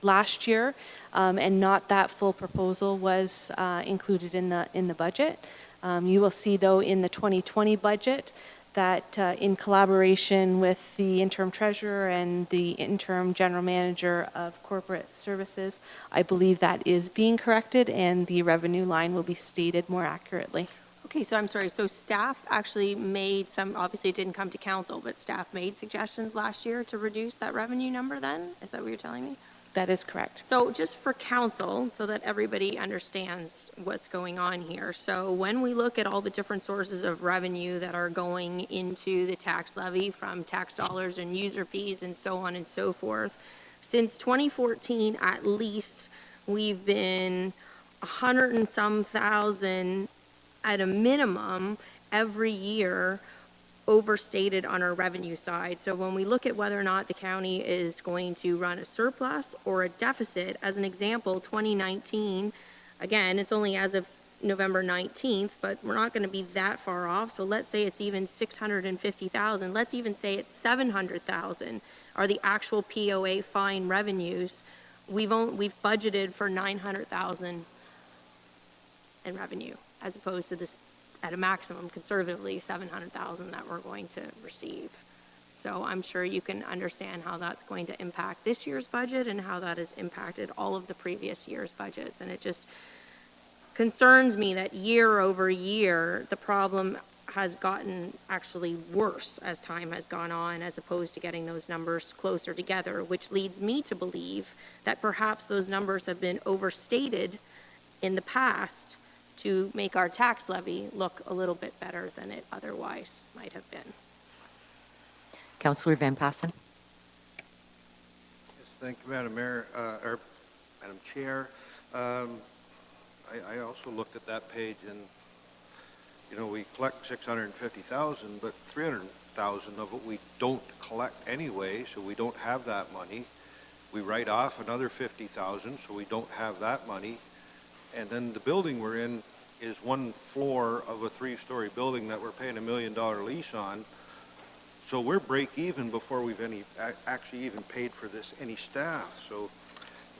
last year, and not that full proposal was included in the budget. You will see, though, in the 2020 budget that in collaboration with the interim treasurer and the interim general manager of corporate services, I believe that is being corrected and the revenue line will be stated more accurately. Okay, so I'm sorry, so staff actually made some, obviously it didn't come to council, but staff made suggestions last year to reduce that revenue number then? Is that what you're telling me? That is correct. So just for council, so that everybody understands what's going on here. So when we look at all the different sources of revenue that are going into the tax levy from tax dollars and user fees and so on and so forth, since 2014 at least, we've been 100 and some thousand at a minimum every year overstated on our revenue side. So when we look at whether or not the county is going to run a surplus or a deficit, as an example, 2019, again, it's only as of November 19th, but we're not going to be that far off. So let's say it's even 650,000. Let's even say it's 700,000 are the actual POA fine revenues. We've budgeted for 900,000 in revenue, as opposed to this at a maximum, conservatively, 700,000 that we're going to receive. So I'm sure you can understand how that's going to impact this year's budget and how that has impacted all of the previous year's budgets. And it just concerns me that year over year, the problem has gotten actually worse as time has gone on, as opposed to getting those numbers closer together, which leads me to believe that perhaps those numbers have been overstated in the past to make our tax levy look a little bit better than it otherwise might have been. Councillor Van Passen. Yes, thank you, Madam Mayor, or Madam Chair. I also looked at that page, and you know, we collect 650,000, but 300,000 of it we don't collect anyway, so we don't have that money. We write off another 50,000, so we don't have that money. And then the building we're in is one floor of a 3-story building that we're paying $1 million lease on. So we're break even before we've actually even paid for any staff. So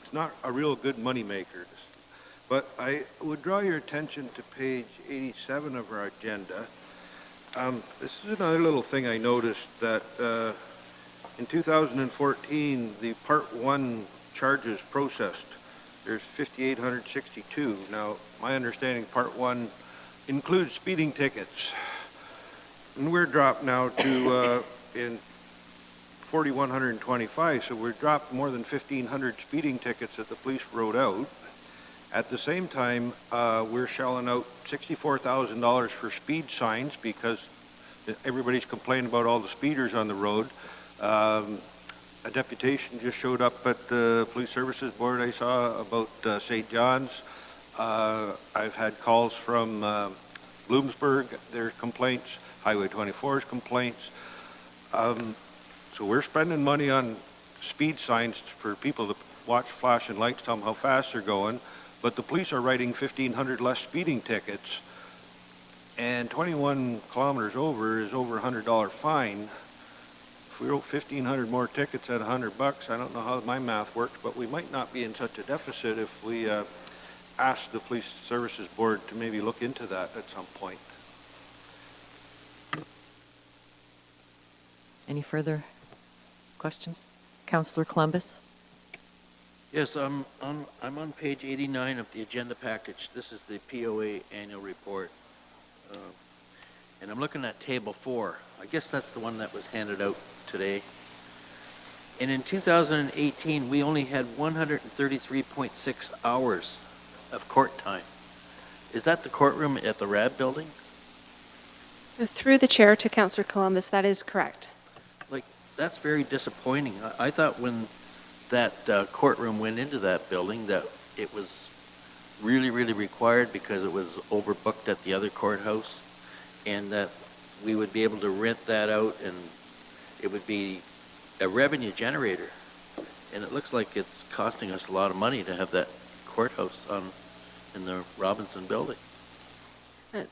it's not a real good money maker. But I would draw your attention to page 87 of our agenda. This is another little thing I noticed, that in 2014, the Part 1 charges processed there's 5,862. Now, my understanding, Part 1 includes speeding tickets. And we're dropped now to in 4,125, so we're dropped more than 1,500 speeding tickets that the police wrote out. At the same time, we're shelling out $64,000 for speed signs because everybody's complaining about all the speeders on the road. A deputation just showed up at the Police Services Board I saw about St. John's. I've had calls from Bloomsburg, their complaints, Highway 24's complaints. So we're spending money on speed signs for people to watch flashing lights, tell them how fast they're going, but the police are writing 1,500 less speeding tickets, and 21 kilometers over is over $100 fine. If we wrote 1,500 more tickets at $100, I don't know how my math works, but we might not be in such a deficit if we ask the Police Services Board to maybe look into that at some point. Any further questions? Councillor Columbus? Yes, I'm on page 89 of the agenda package. This is the POA annual report. And I'm looking at table 4. I guess that's the one that was handed out today. And in 2018, we only had 133.6 hours of court time. Is that the courtroom at the RAD building? Through the chair to Councillor Columbus, that is correct. Like, that's very disappointing. I thought when that courtroom went into that building that it was really, really required because it was overbooked at the other courthouse, and that we would be able to rent that out and it would be a revenue generator. And it looks like it's costing us a lot of money to have that courthouse in the Robinson building.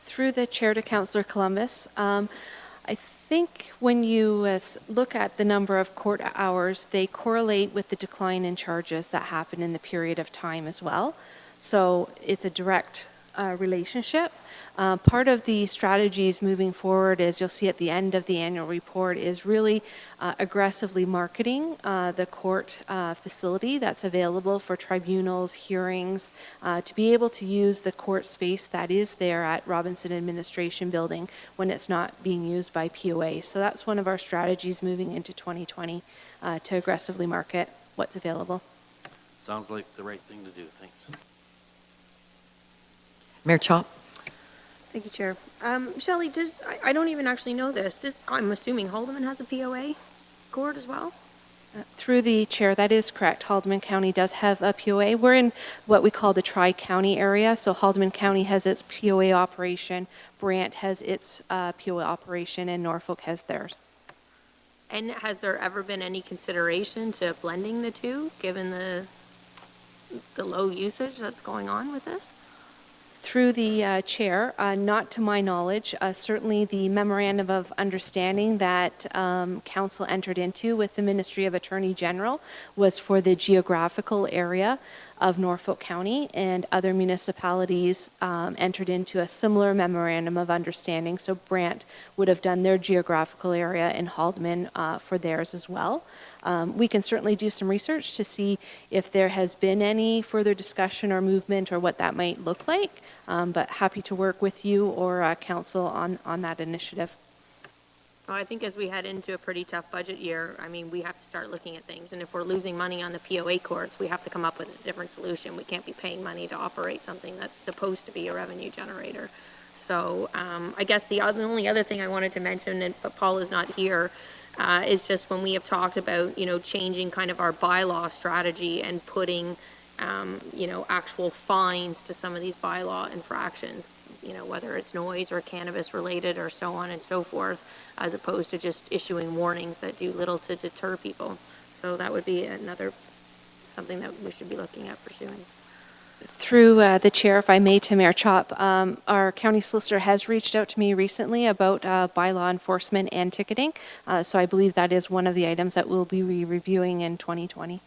Through the chair to Councillor Columbus, I think when you look at the number of court hours, they correlate with the decline in charges that happen in the period of time as well. So it's a direct relationship. Part of the strategies moving forward, as you'll see at the end of the annual report, is really aggressively marketing the court facility that's available for tribunals, hearings, to be able to use the court space that is there at Robinson Administration Building when it's not being used by POA. So that's one of our strategies moving into 2020 to aggressively market what's available. Sounds like the right thing to do. Thanks. Mayor Chop? Thank you, Chair. Shelley, I don't even actually know this. I'm assuming Haldeman has a POA court as well? Through the chair, that is correct. Haldeman County does have a POA. We're in what we call the Tri-County area. So Haldeman County has its POA operation, Brant has its POA operation, and Norfolk has theirs. And has there ever been any consideration to blending the two, given the low usage that's going on with this? Through the chair, not to my knowledge, certainly the memorandum of understanding that council entered into with the Ministry of Attorney General was for the geographical area of Norfolk County, and other municipalities entered into a similar memorandum of understanding. So Brant would have done their geographical area and Haldeman for theirs as well. We can certainly do some research to see if there has been any further discussion or movement or what that might look like, but happy to work with you or council on that initiative. Well, I think as we head into a pretty tough budget year, I mean, we have to start looking at things. And if we're losing money on the POA courts, we have to come up with a different solution. We can't be paying money to operate something that's supposed to be a revenue generator. So I guess the only other thing I wanted to mention, but Paul is not here, is just when we have talked about, changing kind of our bylaw strategy and putting, actual fines to some of these bylaw infractions, whether it's noise or cannabis related or so on and so forth, as opposed to just issuing warnings that do little to deter people. So that would be something that we should be looking at pursuing. Through the chair, if I may, to Mayor Chop, our county solicitor has reached out to me recently about bylaw enforcement and ticketing. So I believe that is one of the items that we'll be reviewing in 2020.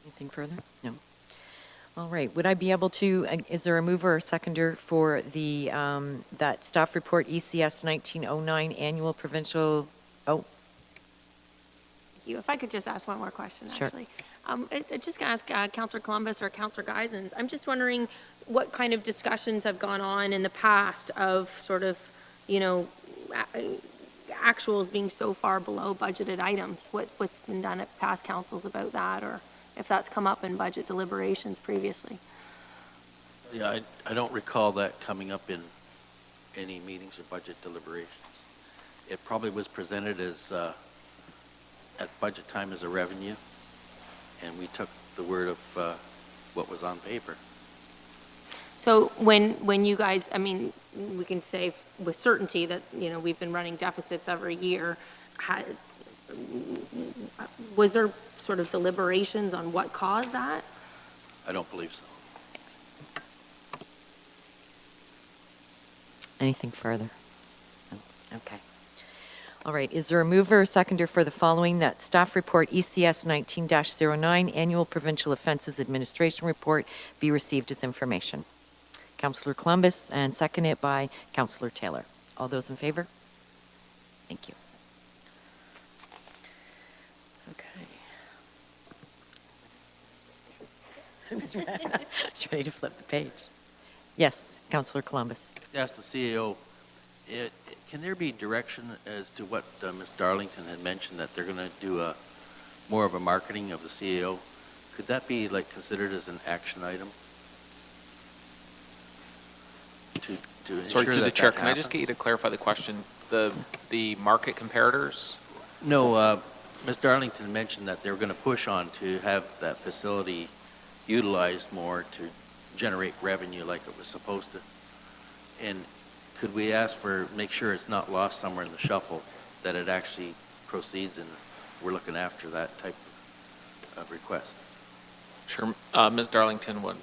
Anything further? No. All right. Would I be able to, is there a mover or seconder for the that staff report ECS 1909 annual provincial, you. If I could just ask one more question, Sure. actually. I'm just going to ask Councillor Columbus or Councillor Geisens. I'm just wondering what kind of discussions have gone on in the past of sort of, you know, actuals being so far below budgeted items. What's been done at past councils about that, or if that's come up in budget deliberations previously? Yeah, I don't recall that coming up in any meetings or budget deliberations. It probably was presented as, at budget time as a revenue, and we took the word of what was on paper. So when you guys, I mean, we can say with certainty that, you know, we've been running deficits every year. Was there sort of deliberations on what caused that? I don't believe so. Anything further? No. Okay. All right. Is there a mover or seconder for the following, that staff report ECS 19-09 Annual Provincial Offences Administration Report be received as information? Councillor Columbus, and second it by Councillor Taylor. All those in favor? Thank you. Okay. It's ready to flip the page. Yes, Councillor Columbus. Ask the CAO, can there be direction as to what Ms. Darlington had mentioned, that they're going to do more of a marketing of the CAO? Could that be like considered as an action item? Sorry, through the chair, can I just get you to clarify the question? The market comparators? No, Ms. Darlington mentioned that they were going to push on to have that facility utilized more to generate revenue like it was supposed to. And could we ask for, make sure it's not lost somewhere in the shuffle, that it actually proceeds and we're looking after that type of request? Sure. Ms. Darlington would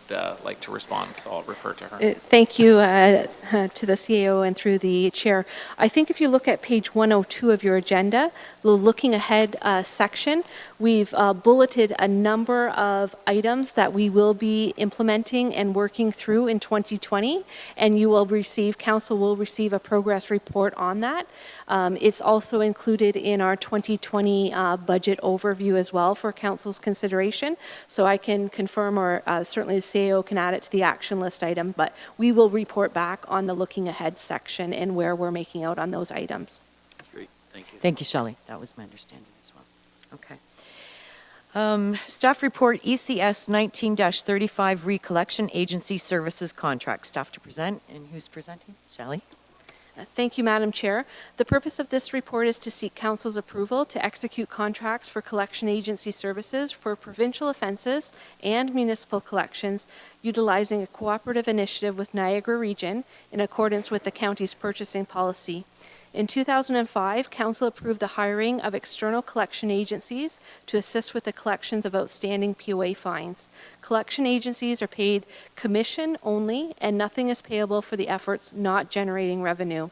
like to respond, so I'll refer to her. Thank you to the CAO and through the chair. I think if you look at page 102 of your agenda, the looking ahead section, we've bulleted a number of items that we will be implementing and working through in 2020, and you will receive, council will receive a progress report on that. It's also included in our 2020 budget overview as well for council's consideration. So I can confirm, or certainly the CAO can add it to the action list item, but we will report back on the looking ahead section and where we're making out on those items. Great, thank you. Thank you, Shelley. That was my understanding as well. Okay. Staff report ECS 19-35 Recollection Agency Services Contract. Staff to present, and who's presenting? Shelley. Thank you, Madam Chair. The purpose of this report is to seek Council's approval to execute contracts for collection agency services for provincial offences and municipal collections, utilizing a cooperative initiative with Niagara Region in accordance with the county's purchasing policy. In 2005, Council approved the hiring of external collection agencies to assist with the collections of outstanding POA fines. Collection agencies are paid commission only, and nothing is payable for the efforts not generating revenue.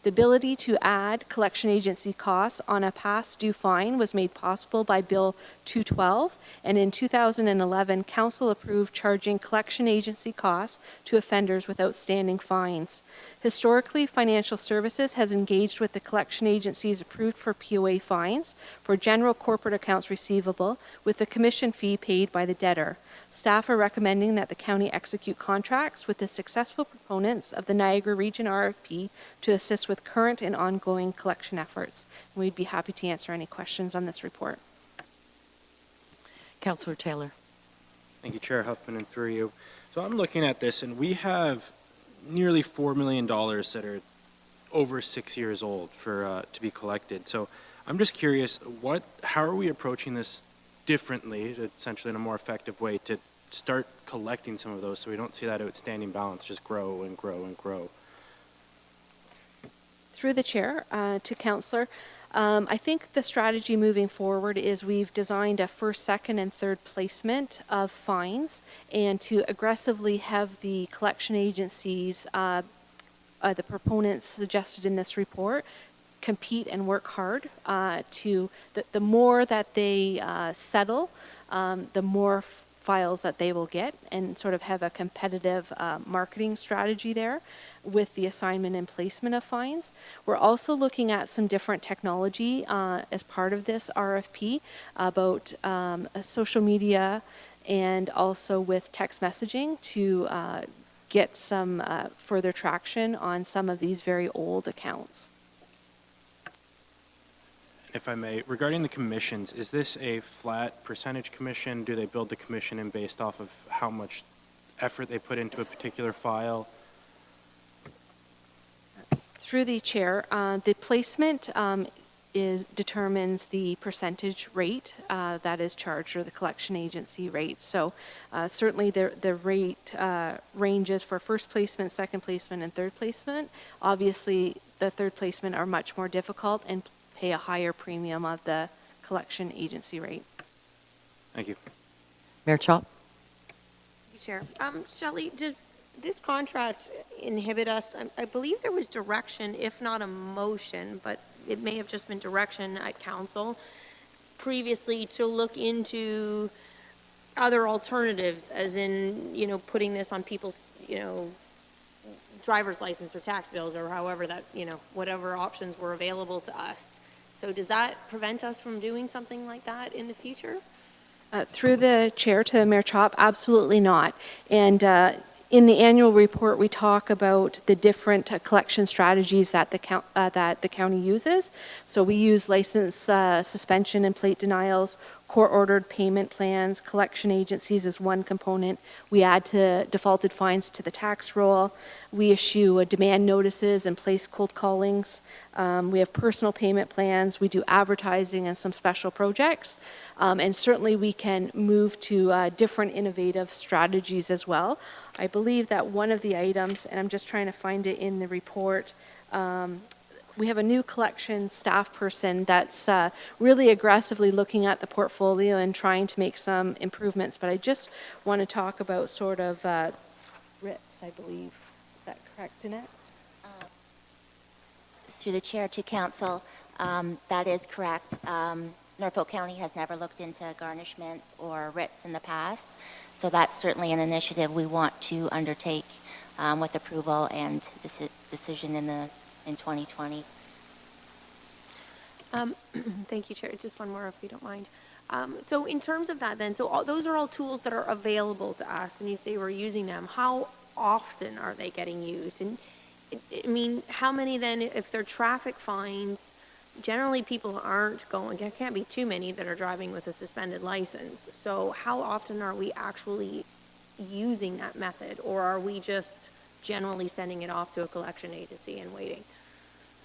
The ability to add collection agency costs on a past due fine was made possible by Bill 212, and in 2011, Council approved charging collection agency costs to offenders with outstanding fines. Historically, Financial Services has engaged with the collection agencies approved for POA fines for general corporate accounts receivable, with the commission fee paid by the debtor. Staff are recommending that the county execute contracts with the successful proponents of the Niagara Region RFP to assist with current and ongoing collection efforts. And we'd be happy to answer any questions on this report. Councillor Taylor. Thank you, Chair Huffman, and through you. So I'm looking at this, and we have nearly $4 million that are over 6 years old for to be collected. So I'm just curious, how are we approaching this differently, essentially in a more effective way, to start collecting some of those so we don't see that outstanding balance just grow and grow and grow? Through the chair to Councillor, I think the strategy moving forward is we've designed a first, second, and third placement of fines, and to aggressively have the collection agencies, the proponents suggested in this report, compete and work hard to the more that they settle, the more files that they will get and sort of have a competitive marketing strategy there with the assignment and placement of fines. We're also looking at some different technology as part of this RFP about social media and also with text messaging to get some further traction on some of these very old accounts. If I may, regarding the commissions, is this a flat percentage commission? Do they build the commission in based off of how much effort they put into a particular file? Through the chair, the placement determines the percentage rate that is charged, or the collection agency rate. So certainly the rate ranges for first placement, second placement, and third placement. Obviously, the third placement are much more difficult and pay a higher premium of the collection agency rate. Thank you. Mayor Chop? Chair. Shelley, does this contract inhibit us? I believe there was direction, if not a motion, but it may have just been direction at council previously to look into other alternatives, as in, you know, putting this on people's, you know, driver's license or tax bills, or however that, you know, whatever options were available to us. So does that prevent us from doing something like that in the future? Through the chair to Mayor Chop, absolutely not. And in the annual report, we talk about the different collection strategies that the county uses. So we use license suspension and plate denials, court-ordered payment plans, collection agencies is one component. We add to defaulted fines to the tax roll. We issue demand notices and place cold callings. We have personal payment plans. We do advertising and some special projects. And certainly we can move to different innovative strategies as well. I believe that one of the items, and I'm just trying to find it in the report, we have a new collection staff person that's really aggressively looking at the portfolio and trying to make some improvements. But I just want to talk about sort of writs, I believe. Is that correct, Danette? Through the chair to council, that is correct. Norfolk County has never looked into garnishments or writs in the past, so that's certainly an initiative we want to undertake with approval and decision in 2020. Thank you, Chair. Just one more, if you don't mind. So in terms of that then, so those are all tools that are available to us, and you say we're using them. How often are they getting used? And I mean, how many then, if they're traffic fines, generally people aren't going, there can't be too many that are driving with a suspended license. So how often are we actually using that method, or are we just generally sending it off to a collection agency and waiting?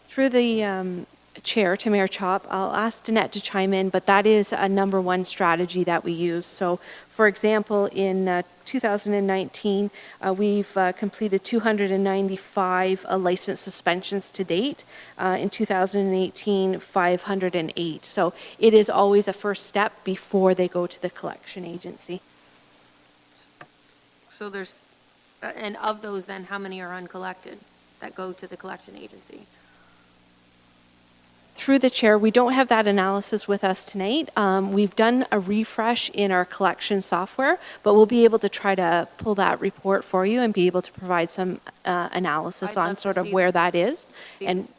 Through the chair to Mayor Chop, I'll ask Danette to chime in, but that is a number one strategy that we use. So, for example, in 2019, we've completed 295 license suspensions to date. In 2018, 508. So it is always a first step before they go to the collection agency. So there's, and of those then, how many are uncollected that go to the collection agency? Through the chair, we don't have that analysis with us tonight. We've done a refresh in our collection software, but we'll be able to try to pull that report for you and be able to provide some analysis on sort of where that is and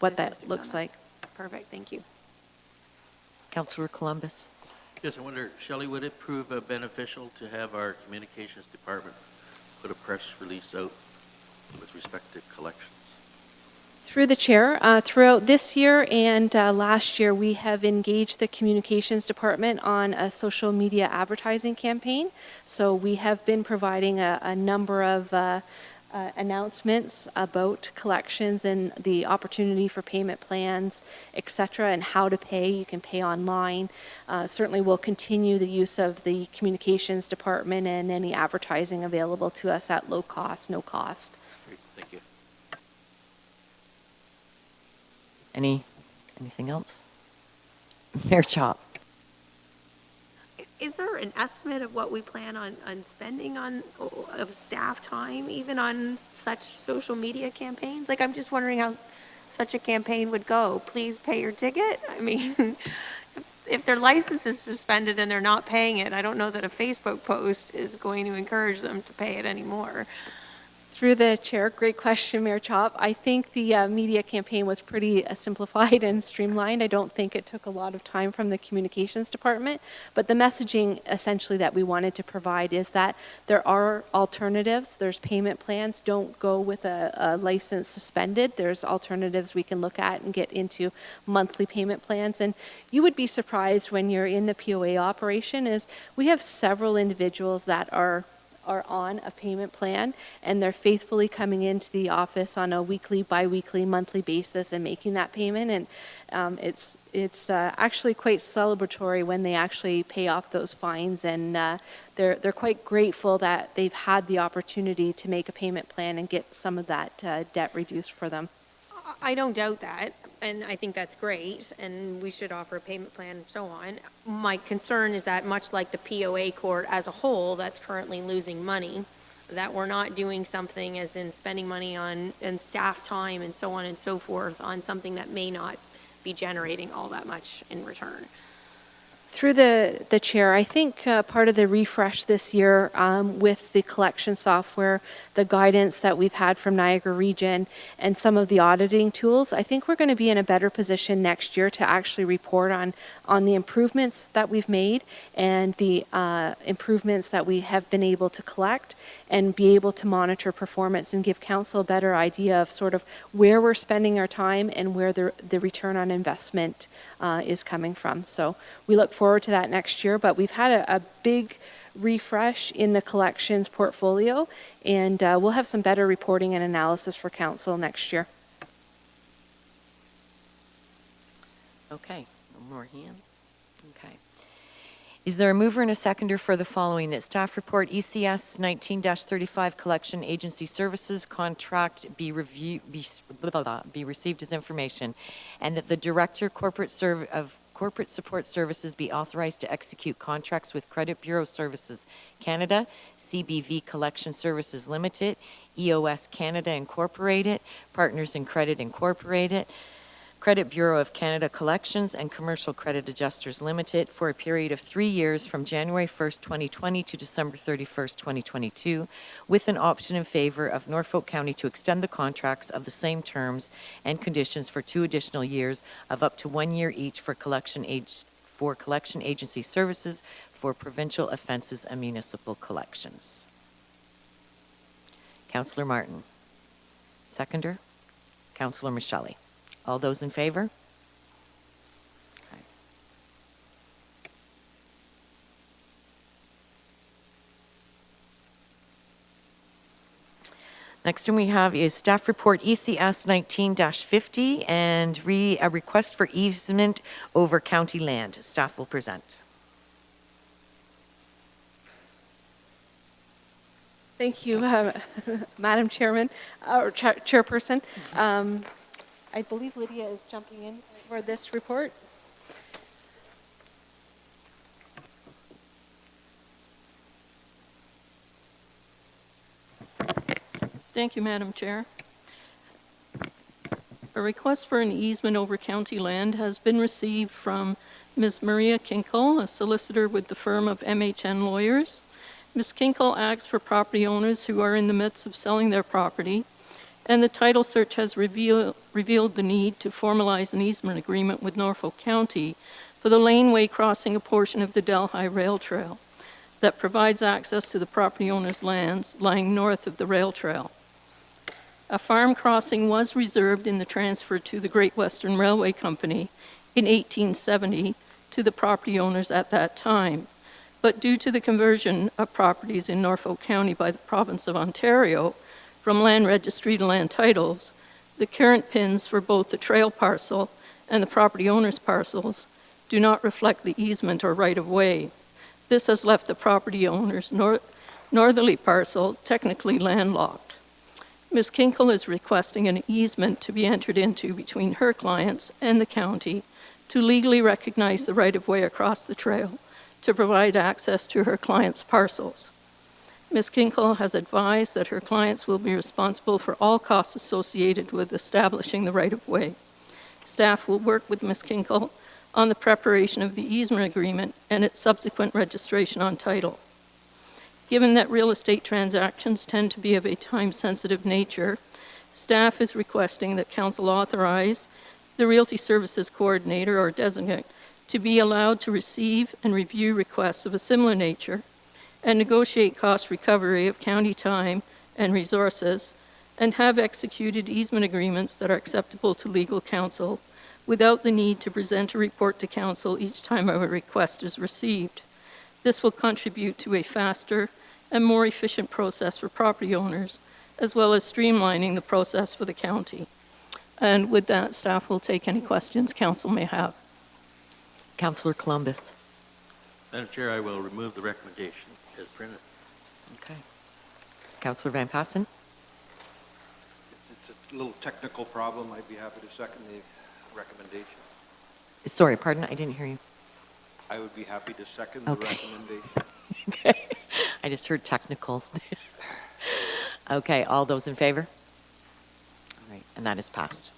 what that looks like. Perfect, thank you. Councillor Columbus. Yes, I wonder, Shelley, would it prove beneficial to have our communications department put a press release out with respect to collections? Through the chair, throughout this year and last year, we have engaged the communications department on a social media advertising campaign. So we have been providing a number of announcements about collections and the opportunity for payment plans, etc., and how to pay. You can pay online. Certainly we'll continue the use of the communications department and any advertising available to us at low cost, no cost. Great, thank you. Anything else? Mayor Chop. Is there an estimate of what we plan on spending of staff time, even on such social media campaigns? Like, I'm just wondering how such a campaign would go. Please pay your ticket? I mean, if their license is suspended and they're not paying it, I don't know that a Facebook post is going to encourage them to pay it anymore. Through the chair, great question, Mayor Chop. I think the media campaign was pretty simplified and streamlined. I don't think it took a lot of time from the communications department, but the messaging essentially that we wanted to provide is that there are alternatives. There's payment plans. Don't go with a license suspended. There's alternatives we can look at and get into monthly payment plans. And you would be surprised when you're in the POA operation is we have several individuals that are on a payment plan, and they're faithfully coming into the office on a weekly, bi-weekly, monthly basis and making that payment. And it's actually quite celebratory when they actually pay off those fines, and they're quite grateful that they've had the opportunity to make a payment plan and get some of that debt reduced for them. I don't doubt that, and I think that's great, and we should offer a payment plan and so on. My concern is that much like the POA court as a whole that's currently losing money, that we're not doing something as in spending money on and staff time and so on and so forth on something that may not be generating all that much in return. Through the chair, I think part of the refresh this year with the collection software, the guidance that we've had from Niagara Region, and some of the auditing tools, I think we're going to be in a better position next year to actually report on the improvements that we've made and the improvements that we have been able to collect, and be able to monitor performance and give council a better idea of sort of where we're spending our time and where the return on investment is coming from. So we look forward to that next year, but we've had a big refresh in the collections portfolio, and we'll have some better reporting and analysis for council next year. Okay, no more hands. Okay. Is there a mover and a seconder for the following? That staff report ECS 19-35 collection agency services contract be received as information, and that the director of corporate support services be authorized to execute contracts with Credit Bureau Services Canada, CBV Collection Services Limited, EOS Canada Incorporated, Partners in Credit Incorporated, Credit Bureau of Canada Collections, and Commercial Credit Adjusters Limited for a period of 3 years from January 1st, 2020 to December 31st, 2022, with an option in favor of Norfolk County to extend the contracts of the same terms and conditions for 2 additional years of up to 1 year each for collection agency services for provincial offenses and municipal collections. Councillor Martin. Seconder, Councillor Michelli. All those in favor? Okay. Next one we have is staff report ECS 19-50 and a request for easement over county land. Staff will present. Thank you, Madam Chairman, or Chairperson. I believe Lydia is jumping in for this report. Thank you, Madam Chair. A request for an easement over county land has been received from Ms. Maria Kinkle, a solicitor with the firm of MHN Lawyers. Ms. Kinkle acts for property owners who are in the midst of selling their property, and the title search has revealed the need to formalize an easement agreement with Norfolk County for the laneway crossing a portion of the Delhi Rail Trail that provides access to the property owner's lands lying north of the rail trail. A farm crossing was reserved in the transfer to the Great Western Railway Company in 1870 to the property owners at that time, but due to the conversion of properties in Norfolk County by the province of Ontario from land registry to land titles, the current pins for both the trail parcel and the property owner's parcels do not reflect the easement or right-of-way. This has left the property owner's northerly parcel technically landlocked. Ms. Kinkle is requesting an easement to be entered into between her clients and the county to legally recognize the right-of-way across the trail to provide access to her clients' parcels. Ms. Kinkle has advised that her clients will be responsible for all costs associated with establishing the right-of-way. Staff will work with Ms. Kinkle on the preparation of the easement agreement and its subsequent registration on title. Given that real estate transactions tend to be of a time-sensitive nature, staff is requesting that Council authorize the Realty Services Coordinator or designate to be allowed to receive and review requests of a similar nature and negotiate cost recovery of county time and resources, and have executed easement agreements that are acceptable to legal counsel without the need to present a report to council each time a request is received. This will contribute to a faster and more efficient process for property owners, as well as streamlining the process for the county. And with that, staff will take any questions council may have. Councillor Columbus. Madam Chair, I will remove the recommendation as printed. Okay. Councillor Van Passen. It's a little technical problem. I'd be happy to second the recommendation. Sorry, pardon, I didn't hear you. I would be happy to second the recommendation. Okay. I just heard technical. Okay, all those in favor? All right, and that is passed.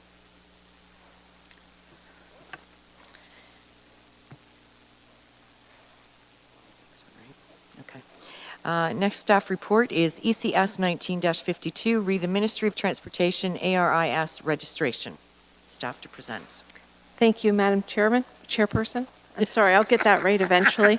Okay. Next staff report is ECS 19-52, read the Ministry of Transportation ARIS registration. Staff to present. Thank you, Madam Chairperson. I'm sorry, I'll get that right eventually.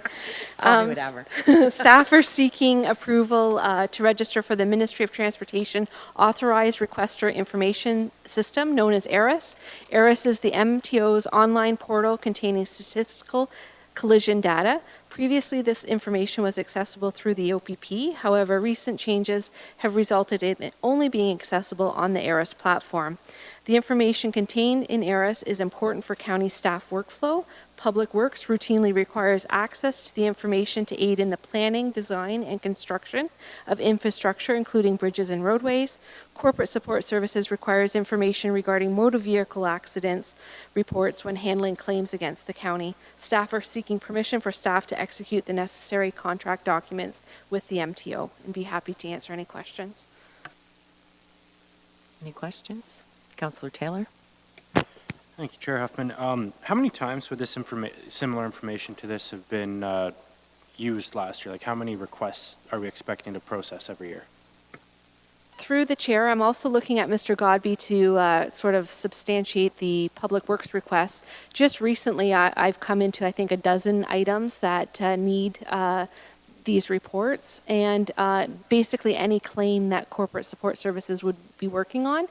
Call me whatever. Staff are seeking approval to register for the Ministry of Transportation Authorized Requester Information System, known as ARIS. ARIS is the MTO's online portal containing statistical collision data. Previously, this information was accessible through the OPP. However, recent changes have resulted in it only being accessible on the ARIS platform. The information contained in ARIS is important for county staff workflow. Public Works routinely requires access to the information to aid in the planning, design, and construction of infrastructure, including bridges and roadways. Corporate Support Services requires information regarding motor vehicle accidents reports when handling claims against the county. Staff are seeking permission for staff to execute the necessary contract documents with the MTO, and be happy to answer any questions. Any questions? Councillor Taylor. Thank you, Chair Huffman. How many times would this similar information to this have been used last year? Like, how many requests are we expecting to process every year? Through the chair, I'm also looking at Mr. Godby to sort of substantiate the Public Works requests. Just recently, I've come into, I think, a dozen items that need these reports, and basically any claim that Corporate Support Services would be working on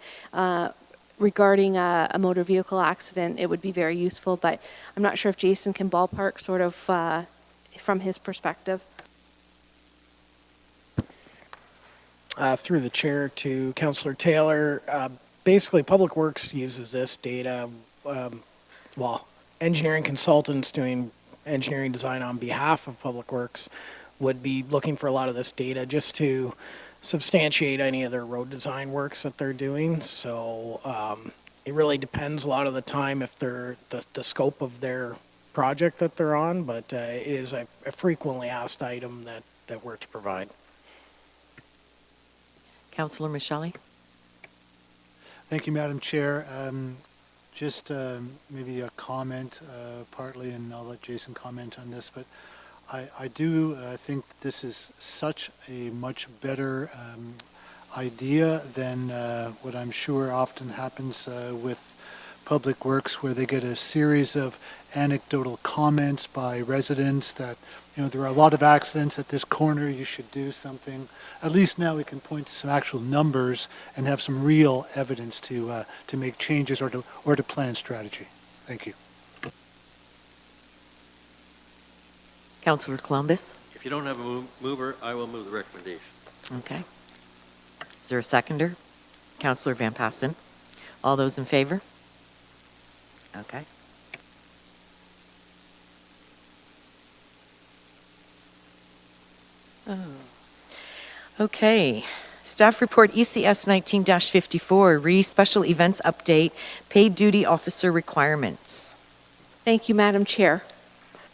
regarding a motor vehicle accident, it would be very useful, but I'm not sure if Jason can ballpark sort of from his perspective. Through the chair to Councillor Taylor, basically Public Works uses this data, engineering consultants doing engineering design on behalf of Public Works would be looking for a lot of this data just to substantiate any of their road design works that they're doing. So it really depends a lot of the time if they're the scope of their project that they're on, but it is a frequently asked item that we're to provide. Councillor Micheli. Thank you, Madam Chair. Just maybe a comment partly, and I'll let Jason comment on this, but I do think this is such a much better idea than what I'm sure often happens with Public Works, where they get a series of anecdotal comments by residents that, you know, there are a lot of accidents at this corner, you should do something. At least now we can point to some actual numbers and have some real evidence to make changes or to plan strategy. Thank you. Councillor Columbus. If you don't have a mover, I will move the recommendation. Okay. Is there a seconder? Councillor Van Passen. All those in favor? Okay. Okay. Staff report ECS 19-54, Special Events Update, Paid Duty Officer Requirements. Thank you, Madam Chair.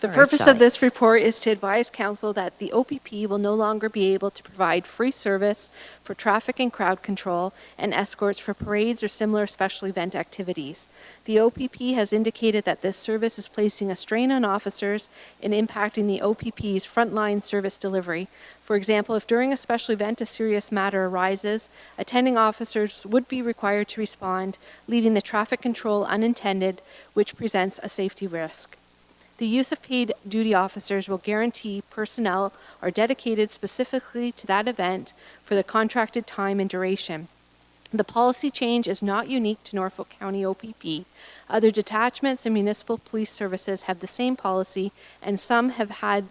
The All right, purpose Shelley. of this report is to advise council that the OPP will no longer be able to provide free service for traffic and crowd control and escorts for parades or similar special event activities. The OPP has indicated that this service is placing a strain on officers and impacting the OPP's frontline service delivery. For example, if during a special event a serious matter arises, attending officers would be required to respond, leaving the traffic control unattended, which presents a safety risk. The use of paid duty officers will guarantee personnel are dedicated specifically to that event for the contracted time and duration. The policy change is not unique to Norfolk County OPP. Other detachments and municipal police services have the same policy, and some have had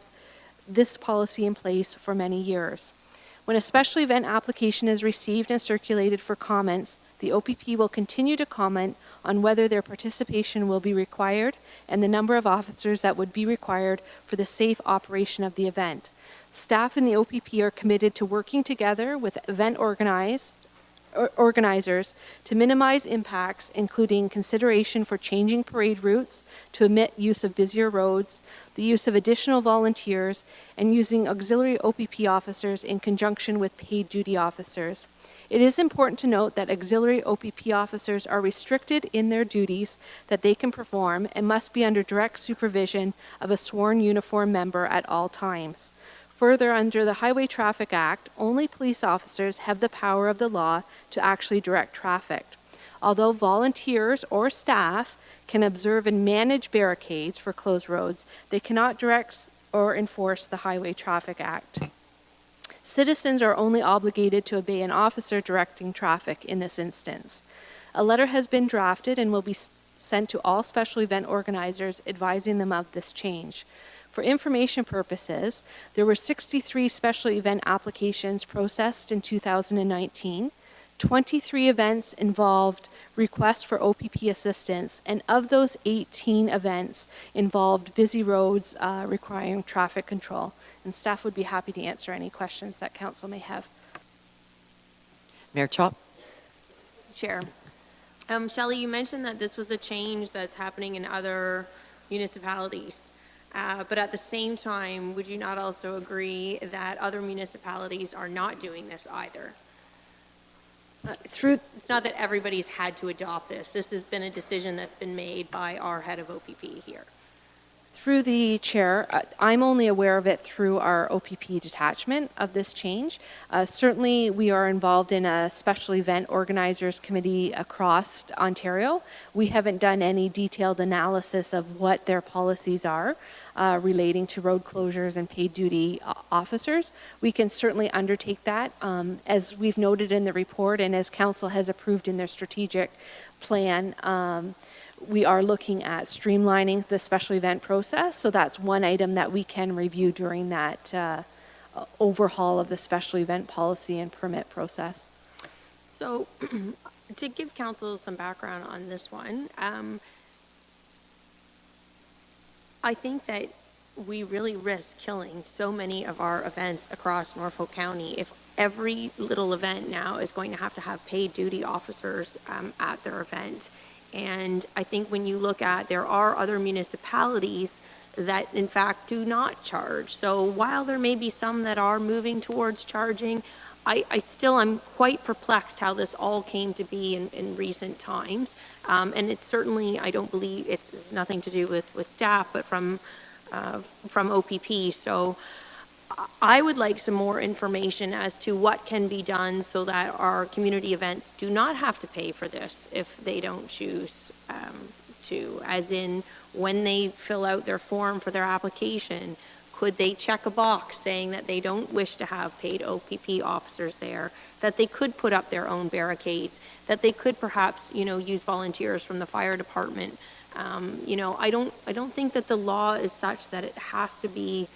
this policy in place for many years. When a special event application is received and circulated for comments, the OPP will continue to comment on whether their participation will be required and the number of officers that would be required for the safe operation of the event. Staff in the OPP are committed to working together with event organizers to minimize impacts, including consideration for changing parade routes to omit use of busier roads, the use of additional volunteers, and using auxiliary OPP officers in conjunction with paid duty officers. It is important to note that auxiliary OPP officers are restricted in their duties that they can perform and must be under direct supervision of a sworn uniform member at all times. Further, under the Highway Traffic Act, only police officers have the power of the law to actually direct traffic. Although volunteers or staff can observe and manage barricades for closed roads, they cannot direct or enforce the Highway Traffic Act. Citizens are only obligated to obey an officer directing traffic in this instance. A letter has been drafted and will be sent to all special event organizers advising them of this change. For information purposes, there were 63 special event applications processed in 2019. 23 events involved requests for OPP assistance, and of those 18 events involved busy roads requiring traffic control. And staff would be happy to answer any questions that council may have. Mayor Chop. Chair. Shelley, you mentioned that this was a change that's happening in other municipalities. But at the same time, would you not also agree that other municipalities are not doing this either? It's not that everybody's had to adopt this. This has been a decision that's been made by our head of OPP here. Through the chair, I'm only aware of it through our OPP detachment of this change. Certainly, we are involved in a special event organizers committee across Ontario. We haven't done any detailed analysis of what their policies are relating to road closures and paid duty officers. We can certainly undertake that. As we've noted in the report and as council has approved in their strategic plan, we are looking at streamlining the special event process, so that's one item that we can review during that overhaul of the special event policy and permit process. So, to give council some background on this one, I think that we really risk killing so many of our events across Norfolk County if every little event now is going to have paid duty officers at their event. And I think when you look at, there are other municipalities that in fact do not charge. So while there may be some that are moving towards charging, I'm quite perplexed how this all came to be in recent times. And it's certainly, I don't believe, it's nothing to do with staff, but from OPP. So I would like some more information as to what can be done so that our community events do not have to pay for this if they don't choose to, as in when they fill out their form for their application, could they check a box saying that they don't wish to have paid OPP officers there, that they could put up their own barricades, that they could perhaps, use volunteers from the fire department. I don't think that the law is such that it has to be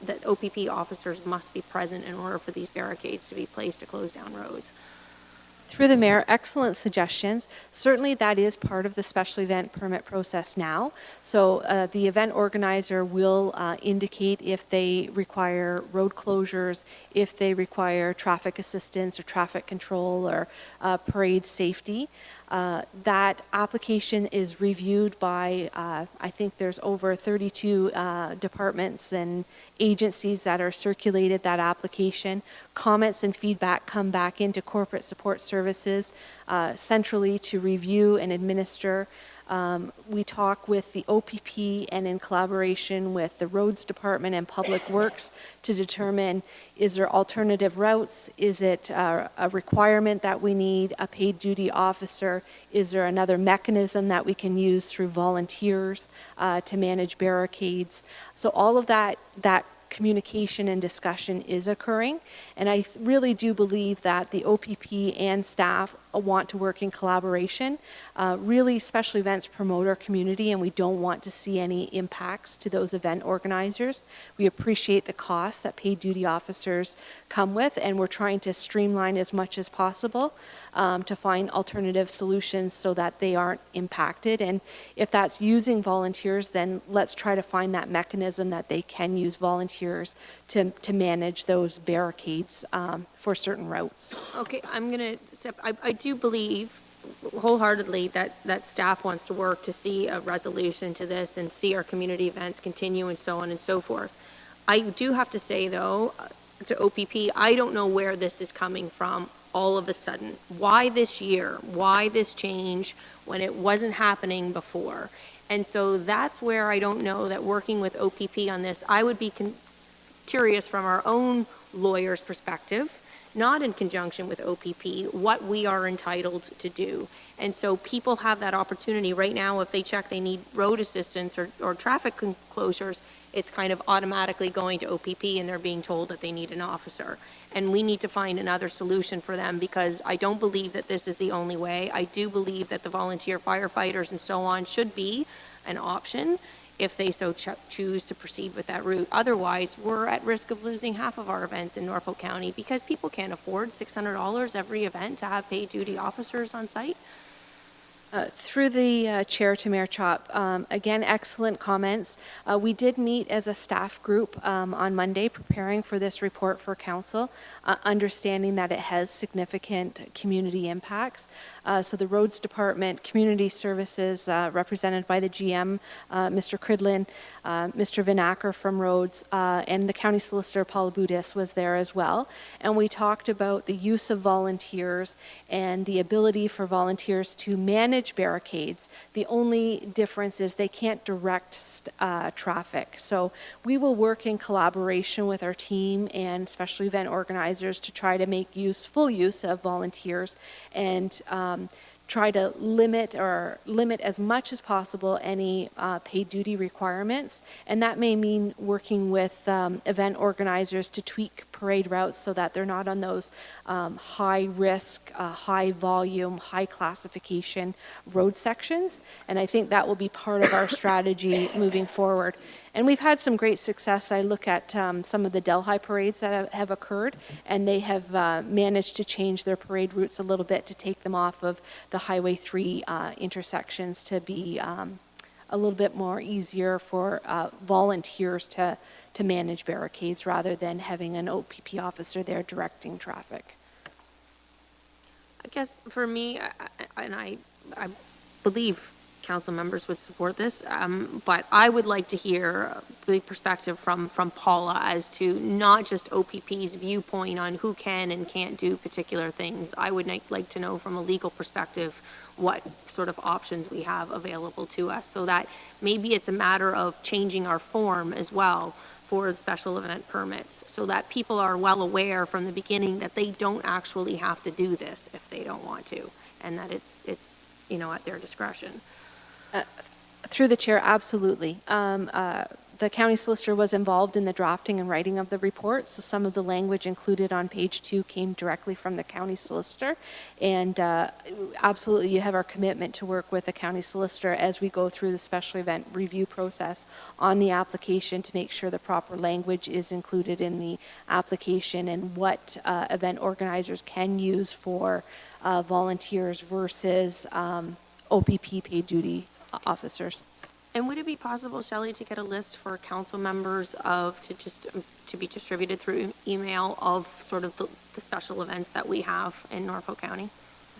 that OPP officers must be present in order for these barricades to be placed to close down roads. Through the mayor, excellent suggestions. Certainly that is part of the special event permit process now. So the event organizer will indicate if they require road closures, if they require traffic assistance or traffic control or parade safety. That application is reviewed by, I think there's over 32 departments and agencies that are circulated that application. Comments and feedback come back into corporate support services centrally to review and administer. We talk with the OPP and in collaboration with the Roads Department and Public Works to determine, is there alternative routes? Is it a requirement that we need a paid duty officer? Is there another mechanism that we can use through volunteers to manage barricades? So all of that communication and discussion is occurring, and I really do believe that the OPP and staff want to work in collaboration. Really, special events promote our community, and we don't want to see any impacts to those event organizers. We appreciate the costs that paid duty officers come with, and we're trying to streamline as much as possible to find alternative solutions so that they aren't impacted. And if that's using volunteers, then let's try to find that mechanism that they can use volunteers to manage those barricades for certain routes. Okay, I'm going to step, I do believe wholeheartedly that staff wants to work to see a resolution to this and see our community events continue and so on and so forth. I do have to say, though, to OPP, I don't know where this is coming from all of a sudden. Why this year? Why this change when it wasn't happening before? And so that's where I don't know that working with OPP on this, I would be curious from our own lawyer's perspective, not in conjunction with OPP, what we are entitled to do. And so people have that opportunity right now. If they check they need road assistance or traffic closures, it's kind of automatically going to OPP and they're being told that they need an officer. And we need to find another solution for them, because I don't believe that this is the only way. I do believe that the volunteer firefighters and so on should be an option if they so choose to proceed with that route. Otherwise, we're at risk of losing half of our events in Norfolk County because people can't afford $600 every event to have paid duty officers on site. Through the chair to Mayor Chop, again, excellent comments. We did meet as a staff group on Monday preparing for this report for council, understanding that it has significant community impacts. So the Roads Department, Community Services, represented by the GM, Mr. Cridlin, Mr. Vinacker from Roads, and the County Solicitor, Paula Budis, was there as well. And we talked about the use of volunteers and the ability for volunteers to manage barricades. The only difference is they can't direct traffic. So we will work in collaboration with our team and special event organizers to try to make full use of volunteers and try to limit as much as possible any paid duty requirements. And that may mean working with event organizers to tweak parade routes so that they're not on those high risk, high volume, high classification road sections. And I think that will be part of our strategy moving forward. And we've had some great success. I look at some of the Delhi parades that have occurred, and they have managed to change their parade routes a little bit to take them off of the Highway 3 intersections to be a little bit more easier for volunteers to manage barricades rather than having an OPP officer there directing traffic. I guess for me, I believe council members would support this, but I would like to hear the perspective from Paula as to not just OPP's viewpoint on who can and can't do particular things. I would like to know from a legal perspective what sort of options we have available to us, so that maybe it's a matter of changing our form as well for the special event permits, so that people are well aware from the beginning that they don't actually have to do this if they don't want to, and that it's at their discretion. Through the chair, absolutely. The county solicitor was involved in the drafting and writing of the report, so some of the language included on page 2 came directly from the county solicitor. And absolutely, you have our commitment to work with the county solicitor as we go through the special event review process on the application to make sure the proper language is included in the application and what event organizers can use for volunteers versus OPP paid duty officers. And would it be possible, Shelley, to get a list for council members to be distributed through email of sort of the special events that we have in Norfolk County?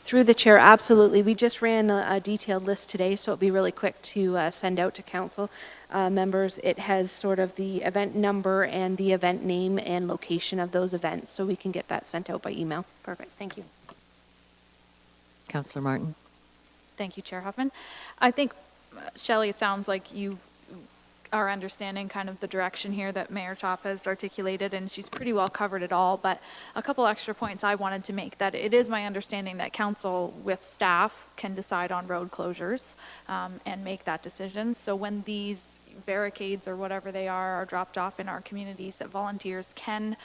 Through the chair, absolutely. We just ran a detailed list today, so it'll be really quick to send out to council members. It has sort of the event number and the event name and location of those events, so we can get that sent out by email. Perfect, thank you. Councillor Martin. Thank you, Chair Huffman. I think, Shelley, it sounds like you are understanding kind of the direction here that Mayor Chop has articulated, and she's pretty well covered it all, but a couple extra points I wanted to make, that it is my understanding that council with staff can decide on road closures and make that decision. So when these barricades or whatever they are dropped off in our communities, that volunteers can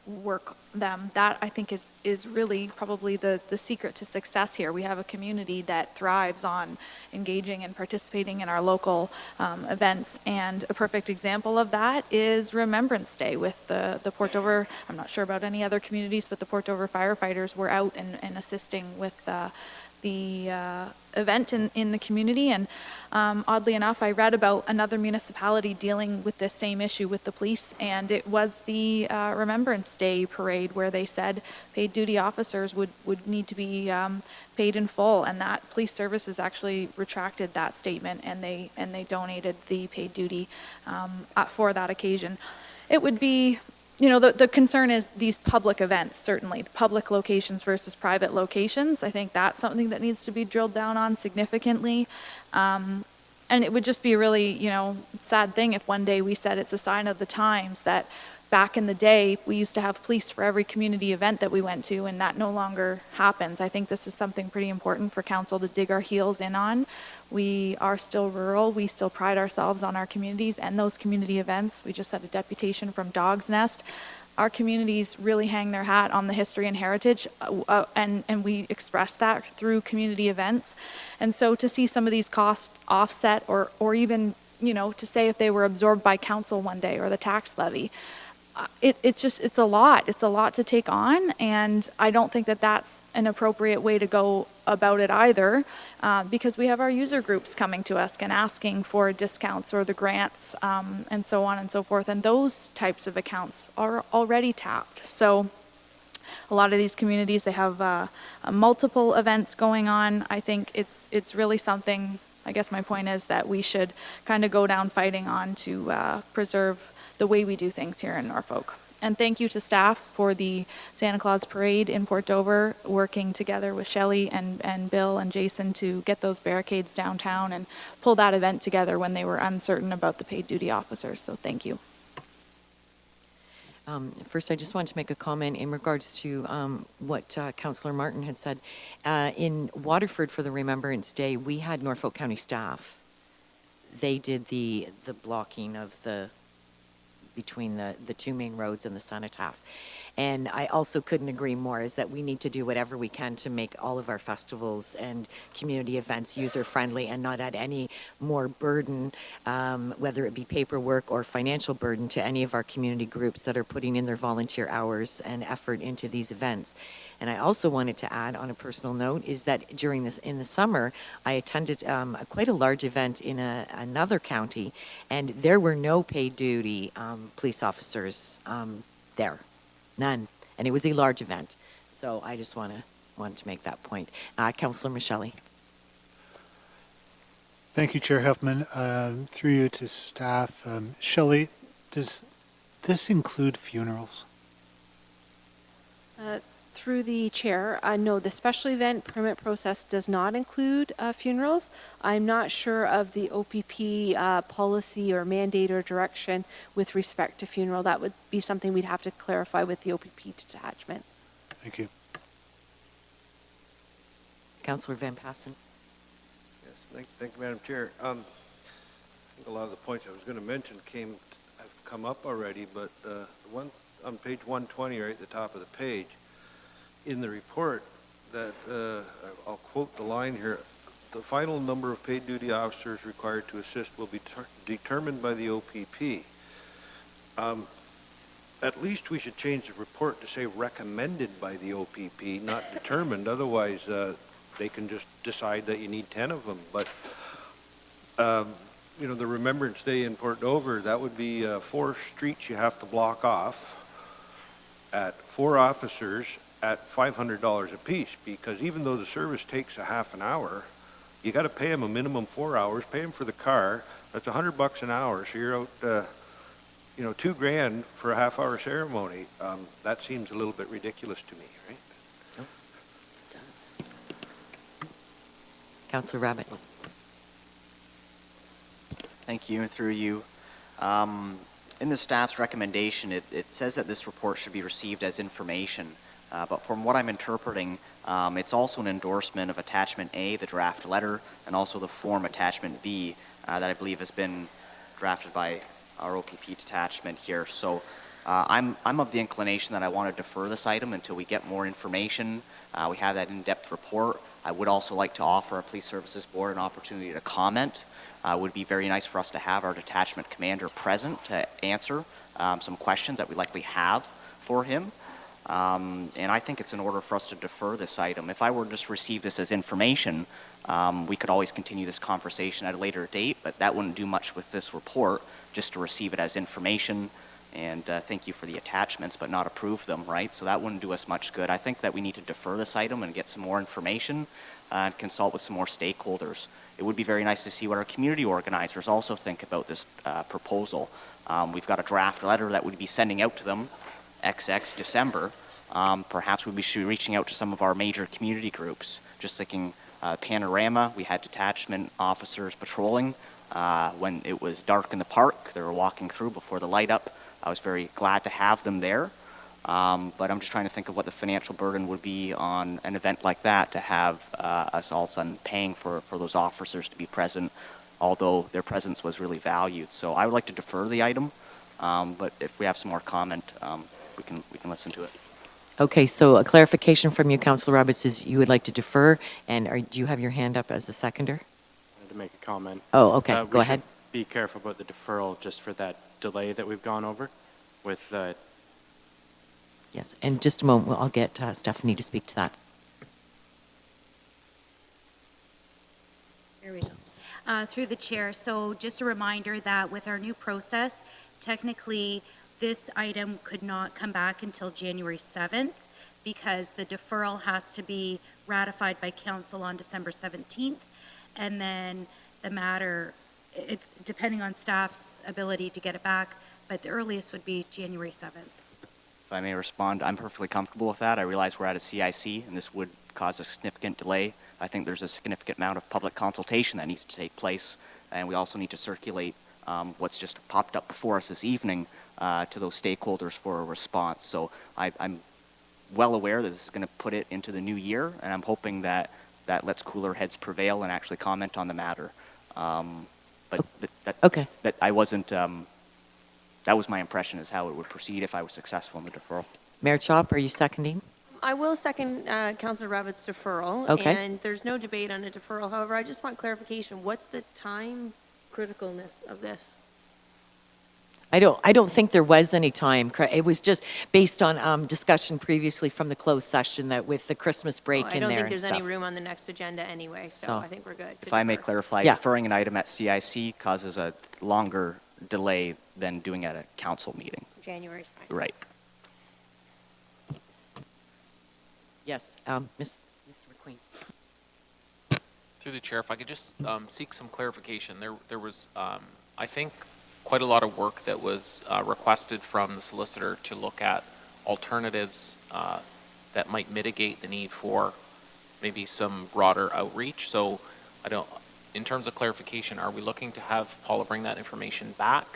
work them, that I think is really probably the secret to success here. We have a community that thrives on engaging and participating in our local events, and a perfect example of that is Remembrance Day with the Port Dover. I'm not sure about any other communities, but the Port Dover firefighters were out and assisting with the event in the community. And oddly enough, I read about another municipality dealing with this same issue with the police, and it was the Remembrance Day parade where they said paid duty officers would need to be paid in full, and that police services actually retracted that statement, and they donated the paid duty for that occasion. It would be, you know, the concern is these public events, certainly, public locations versus private locations. I think that's something that needs to be drilled down on significantly. And it would just be a really, you know, sad thing if one day we said it's a sign of the times that back in the day we used to have police for every community event that we went to, and that no longer happens. I think this is something pretty important for council to dig our heels in on. We are still rural. We still pride ourselves on our communities and those community events. We just had a deputation from Dog's Nest. Our communities really hang their hat on the history and heritage, and we express that through community events. And so to see some of these costs offset, or even, you know, to say if they were absorbed by council one day or the tax levy, it's a lot. It's a lot to take on, and I don't think that that's an appropriate way to go about it either, because we have our user groups coming to us and asking for discounts or the grants, and so on and so forth, and those types of accounts are already tapped. So a lot of these communities, they have multiple events going on. I think it's really something, I guess my point is that we should kind of go down fighting on to preserve the way we do things here in Norfolk. And thank you to staff for the Santa Claus Parade in Port Dover, working together with Shelley and Bill and Jason to get those barricades downtown and pull that event together when they were uncertain about the paid duty officers. So thank you. First, I just want to make a comment in regards to what Councillor Martin had said. In Waterford for the Remembrance Day, we had Norfolk County staff. They did the blocking of between the two main roads and the cenotaph. And I also couldn't agree more, is that we need to do whatever we can to make all of our festivals and community events user-friendly and not add any more burden, whether it be paperwork or financial burden, to any of our community groups that are putting in their volunteer hours and effort into these events. And I also wanted to add, on a personal note, is that in the summer, I attended quite a large event in another county, and there were no paid duty police officers there. None. And it was a large event. So I just wanted to make that point. Councillor Michelle. Thank you, Chair Huffman. Through you to staff. Shelley, does this include funerals? Through the chair, no, the special event permit process does not include funerals. I'm not sure of the OPP policy or mandate or direction with respect to funeral. That would be something we'd have to clarify with the OPP detachment. Thank you. Councillor Van Passen. Yes, thank you, Madam Chair. I think a lot of the points I was going to mention have come up already, but the one on page 120, right at the top of the page, in the report, that I'll quote the line here: the final number of paid duty officers required to assist will be determined by the OPP. At least we should change the report to say recommended by the OPP, not determined. Otherwise, they can just decide that you need 10 of them. But you know, the Remembrance Day in Port Dover, that would be 4 streets you have to block off at 4 officers, at $500 a piece, because even though the service takes a half an hour, you got to pay them a minimum 4 hours, pay them for the car. That's $100 an hour, so you're out, you know, $2,000 for a half-hour ceremony. That seems a little bit ridiculous to me, right? Councillor Rabbit. Thank you, and through you. In the staff's recommendation, it says that this report should be received as information, but from what I'm interpreting, it's also an endorsement of Attachment A, the draft letter, and also the form Attachment B that I believe has been drafted by our OPP detachment here. So I'm of the inclination that I want to defer this item until we get more information. We have that in-depth report. I would also like to offer our Police Services Board an opportunity to comment. It would be very nice for us to have our detachment commander present to answer some questions that we likely have for him. And I think it's in order for us to defer this item. If I were to just receive this as information, we could always continue this conversation at a later date, but that wouldn't do much with this report, just to receive it as information and thank you for the attachments, but not approve them, right? So that wouldn't do us much good. I think that we need to defer this item and get some more information and consult with some more stakeholders. It would be very nice to see what our community organizers also think about this proposal. We've got a draft letter that we'd be sending out to them XX December. Perhaps we'd be reaching out to some of our major community groups. Just thinking Panorama, we had detachment officers patrolling when it was dark in the park. They were walking through before the light up. I was very glad to have them there. But I'm just trying to think of what the financial burden would be on an event like that to have us all of a sudden paying for those officers to be present, although their presence was really valued. So I would like to defer the item, but if we have some more comment, we can listen to it. Okay, so a clarification from you, Councillor Roberts, is you would like to defer, and do you have your hand up as a seconder? I wanted to make a comment. Oh, okay, go ahead. Be careful about the deferral just for that delay that we've gone over with Yes, and just a moment, I'll get Stephanie to speak to that. There we go. Through the chair, so just a reminder that with our new process, technically this item could not come back until January 7th because the deferral has to be ratified by council on December 17th, and then the matter, depending on staff's ability to get it back, but the earliest would be January 7th. If I may respond, I'm perfectly comfortable with that. I realize we're at a CIC and this would cause a significant delay. I think there's a significant amount of public consultation that needs to take place, and we also need to circulate what's just popped up before us this evening to those stakeholders for a response. So I'm well aware that this is going to put it into the new year, and I'm hoping that that lets cooler heads prevail and actually comment on the matter. But okay. That I wasn't. That was my impression is how it would proceed if I was successful in the deferral. Mayor Chop, are you seconding? I will second Councillor Rabbit's deferral. Okay. And there's no debate on a deferral. However, I just want clarification. What's the time criticalness of this? I don't think there was any time. It was just based on discussion previously from the closed session that with the Christmas break in there and stuff. I don't think there's any room on the next agenda anyway, so I think we're good. If I may clarify, deferring an item at CIC causes a longer delay than doing at a council meeting. January's fine. Right. Yes, Mr. McQueen. Through the chair, if I could just seek some clarification. There was, I think, quite a lot of work that was requested from the solicitor to look at alternatives that might mitigate the need for maybe some broader outreach. So in terms of clarification, are we looking to have Paula bring that information back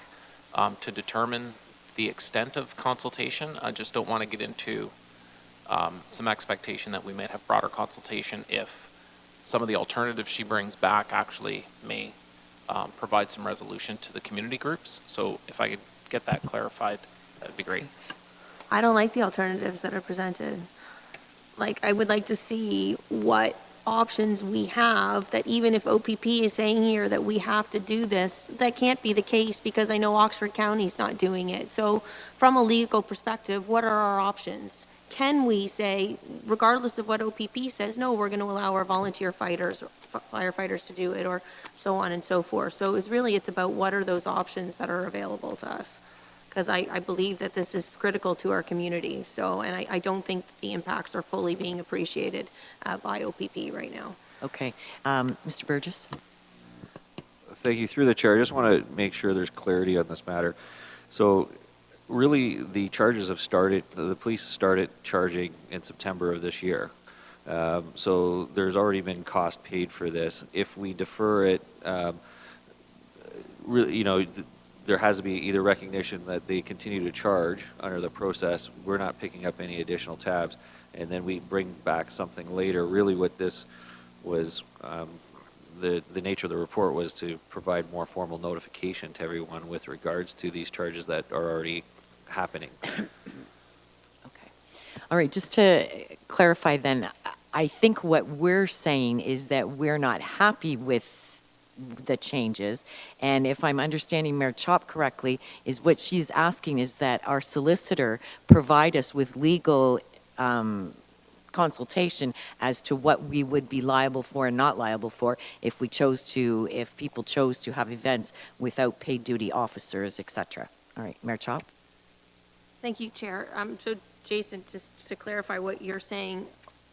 to determine the extent of consultation? I just don't want to get into some expectation that we might have broader consultation if some of the alternatives she brings back actually may provide some resolution to the community groups. So if I could get that clarified, that'd be great. I don't like the alternatives that are presented. Like, I would like to see what options we have, that even if OPP is saying here that we have to do this, that can't be the case because I know Oxford County's not doing it. So from a legal perspective, what are our options? Can we say, regardless of what OPP says, no, we're going to allow our volunteer fighters or firefighters to do it, or so on and so forth. So it's about what are those options that are available to us. because I believe that this is critical to our community. So, and I don't think the impacts are fully being appreciated by OPP right now. Okay. Mr. Burgess? Thank you. Through the chair, I just want to make sure there's clarity on this matter. So really, the charges have started, the police started charging in September of this year. So there's already been cost paid for this. If we defer it, really, there has to be either recognition that they continue to charge under the process, we're not picking up any additional tabs, and then we bring back something later. Really what this was, the nature of the report was to provide more formal notification to everyone with regards to these charges that are already happening. All right, just to clarify then, I think what we're saying is that we're not happy with the changes, and if I'm understanding Mayor Chop correctly, is what she's asking is that our solicitor provide us with legal consultation as to what we would be liable for and not liable for if people chose to have events without paid duty officers, etc. All right, Mayor Chop? Thank you, Chair. So Jason, just to clarify what you're saying,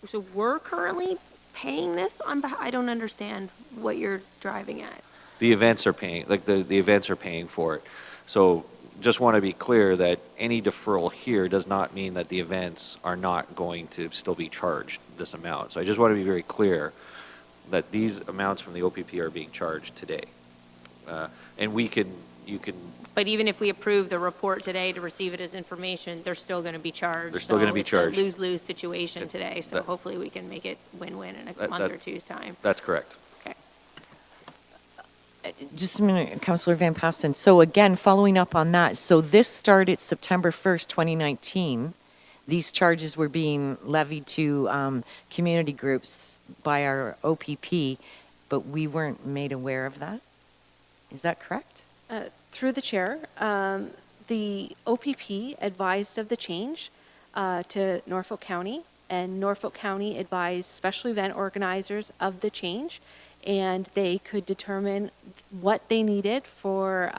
so we're currently paying this on behalf, I don't understand what you're driving at. The events are paying, like the events are paying for it. So just want to be clear that any deferral here does not mean that the events are not going to still be charged this amount. So I just want to be very clear that these amounts from the OPP are being charged today. And you can. But even if we approve the report today to receive it as information, they're still going to be charged. They're still going to be charged. It's a lose-lose situation today, so hopefully we can make it win-win in a month or two's time. That's correct. Okay. Just a minute, Councillor Van Pasten. So again, following up on that, so this started September 1st, 2019. These charges were being levied to community groups by our OPP, but we weren't made aware of that? Is that correct? Through the chair, the OPP advised of the change to Norfolk County, and Norfolk County advised special event organizers of the change, and they could determine what they needed for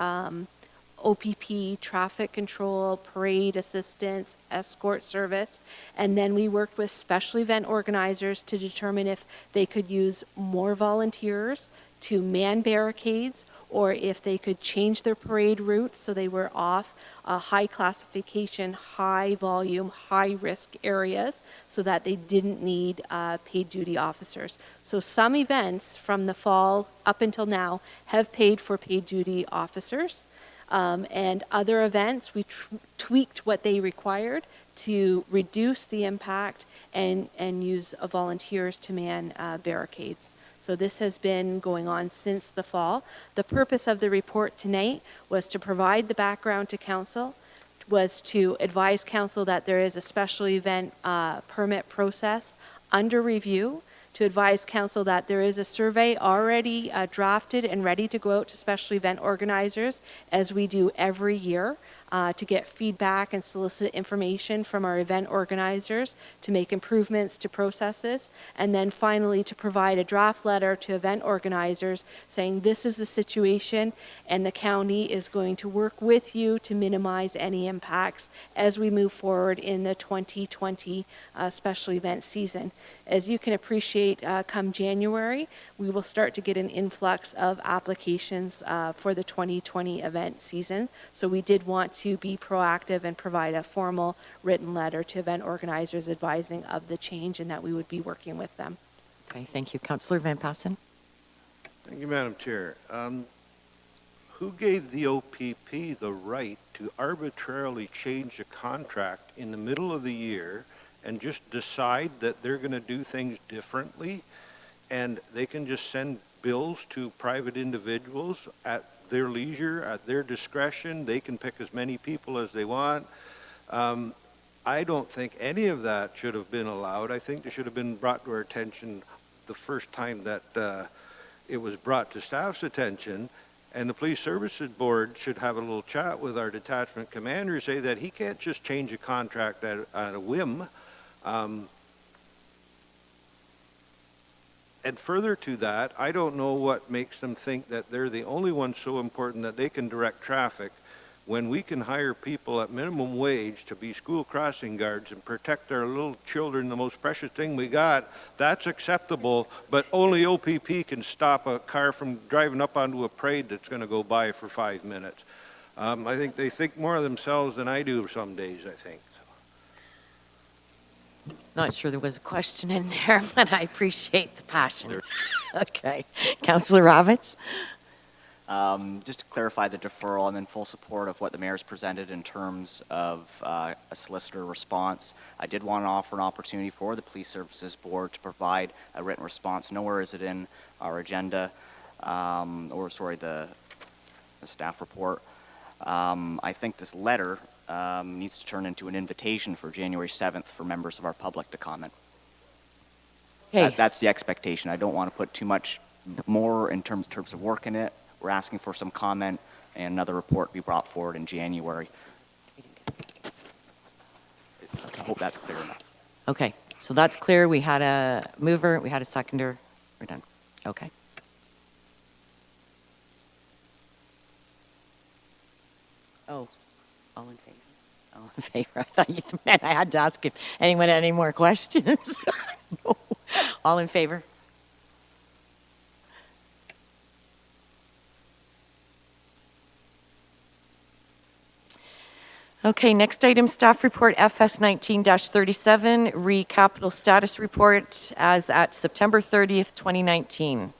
OPP, traffic control, parade assistance, escort service, and then we worked with special event organizers to determine if they could use more volunteers to man barricades, or if they could change their parade route so they were off high classification, high volume, high risk areas so that they didn't need paid duty officers. So some events from the fall up until now have paid for paid duty officers, and other events we tweaked what they required to reduce the impact and use volunteers to man barricades. So this has been going on since the fall. The purpose of the report tonight was to provide the background to council, was to advise council that there is a special event permit process under review, to advise council that there is a survey already drafted and ready to go out to special event organizers, as we do every year, to get feedback and solicit information from our event organizers to make improvements to processes, and then finally to provide a draft letter to event organizers saying this is the situation and the county is going to work with you to minimize any impacts as we move forward in the 2020 special event season. As you can appreciate, come January, we will start to get an influx of applications for the 2020 event season. So we did want to be proactive and provide a formal written letter to event organizers advising of the change and that we would be working with them. Okay, thank you. Councillor Van Passen? Thank you, Madam Chair. Who gave the OPP the right to arbitrarily change a contract in the middle of the year and just decide that they're going to do things differently, and they can just send bills to private individuals at their leisure, at their discretion? They can pick as many people as they want. I don't think any of that should have been allowed. I think it should have been brought to our attention the first time that it was brought to staff's attention, and the Police Services Board should have a little chat with our detachment commander, say that he can't just change a contract at a whim. And further to that, I don't know what makes them think that they're the only ones so important that they can direct traffic when we can hire people at minimum wage to be school crossing guards and protect our little children, the most precious thing we got, that's acceptable, but only OPP can stop a car from driving up onto a parade that's going to go by for 5 minutes. I think they think more of themselves than I do some days, I think. Not sure there was a question in there, but I appreciate the passion. Okay. Councillor Roberts? Just to clarify the deferral, I'm in full support of what the mayor's presented in terms of a solicitor response. I did want to offer an opportunity for the Police Services Board to provide a written response. Nowhere is it in our agenda, the staff report. I think this letter needs to turn into an invitation for January 7th for members of our public to comment. That's the expectation. I don't want to put too much more in terms of work in it. We're asking for some comment and another report be brought forward in January. I hope that's clear enough. Okay, so that's clear. We had a mover, we had a seconder. We're done. Okay. Oh, all in favor? All in favor. I thought you meant I had to ask if anyone had any more questions. No. All in favor? Okay, next item, staff report FS 19-37, re-capital status report as at September 30th, 2019.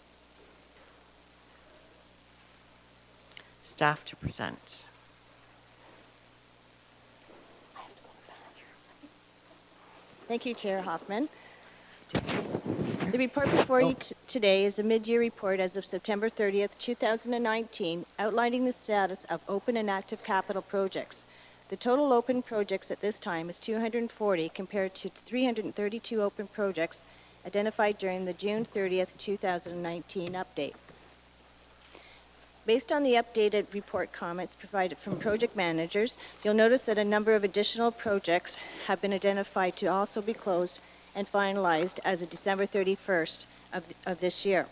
Staff to present. Thank you, Chair Hoffman. The report before you today is a mid-year report as of September 30th, 2019, outlining the status of open and active capital projects. The total open projects at this time is 240 compared to 332 open projects identified during the June 30th, 2019 update. Based on the updated report comments provided from project managers, you'll notice that a number of additional projects have been identified to also be closed and finalized as of December 31st of this year.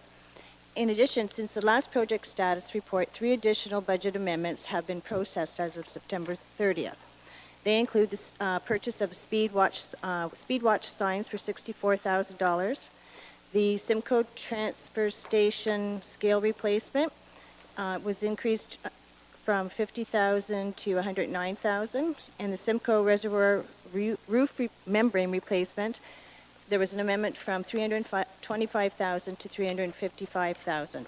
In addition, since the last project status report, 3 additional budget amendments have been processed as of September 30th. They include the purchase of speed watch signs for $64,000, the Simcoe transfer station scale replacement was increased from $50,000 to $109,000, and the Simcoe reservoir roof membrane replacement, there was an amendment from $325,000 to $355,000.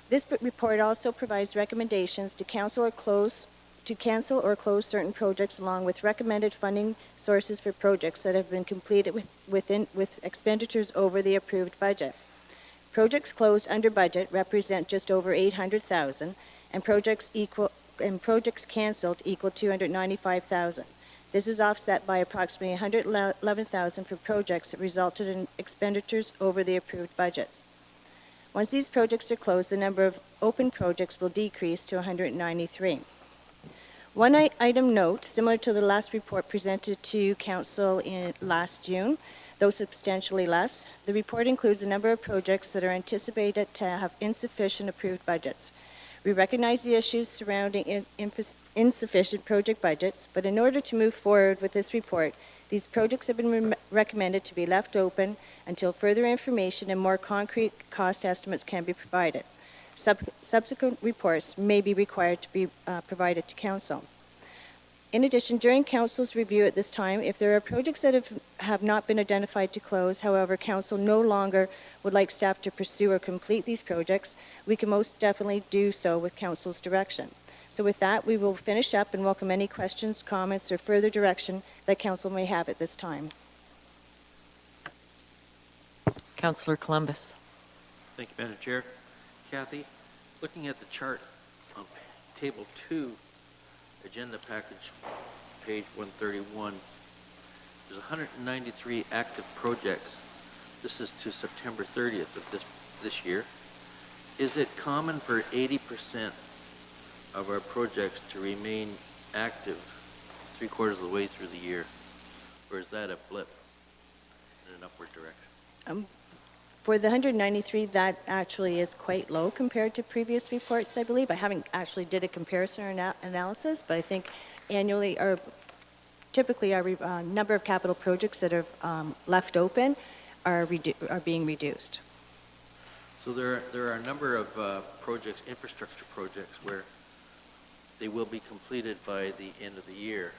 This report also provides recommendations to cancel or close certain projects, along with recommended funding sources for projects that have been completed with expenditures over the approved budget. Projects closed under budget represent just over $800,000, and projects canceled equal $295,000. This is offset by approximately $111,000 for projects that resulted in expenditures over the approved budgets. Once these projects are closed, the number of open projects will decrease to 193. One item note, similar to the last report presented to Council in last June, though substantially less, the report includes a number of projects that are anticipated to have insufficient approved budgets. We recognize the issues surrounding insufficient project budgets, but in order to move forward with this report, these projects have been recommended to be left open until further information and more concrete cost estimates can be provided. Subsequent reports may be required to be provided to Council. In addition, during Council's review at this time, if there are projects that have not been identified to close, however, Council no longer would like staff to pursue or complete these projects, we can most definitely do so with Council's direction. So with that, we will finish up and welcome any questions, comments, or further direction that Council may have at this time. Councillor Columbus. Thank you, Madam Chair. Kathy, looking at the chart on Table 2, Agenda Package, page 131, there's 193 active projects. This is to September 30th of this year. Is it common for 80% of our projects to remain active 3/4 of the way through the year? Or is that a blip in an upward direction? For the 193, that actually is quite low compared to previous reports, I believe. I haven't actually did a comparison or analysis, but I think annually, or typically our number of capital projects that are left open are being reduced. So there are a number of projects, infrastructure projects, where they will be completed by the end of the year.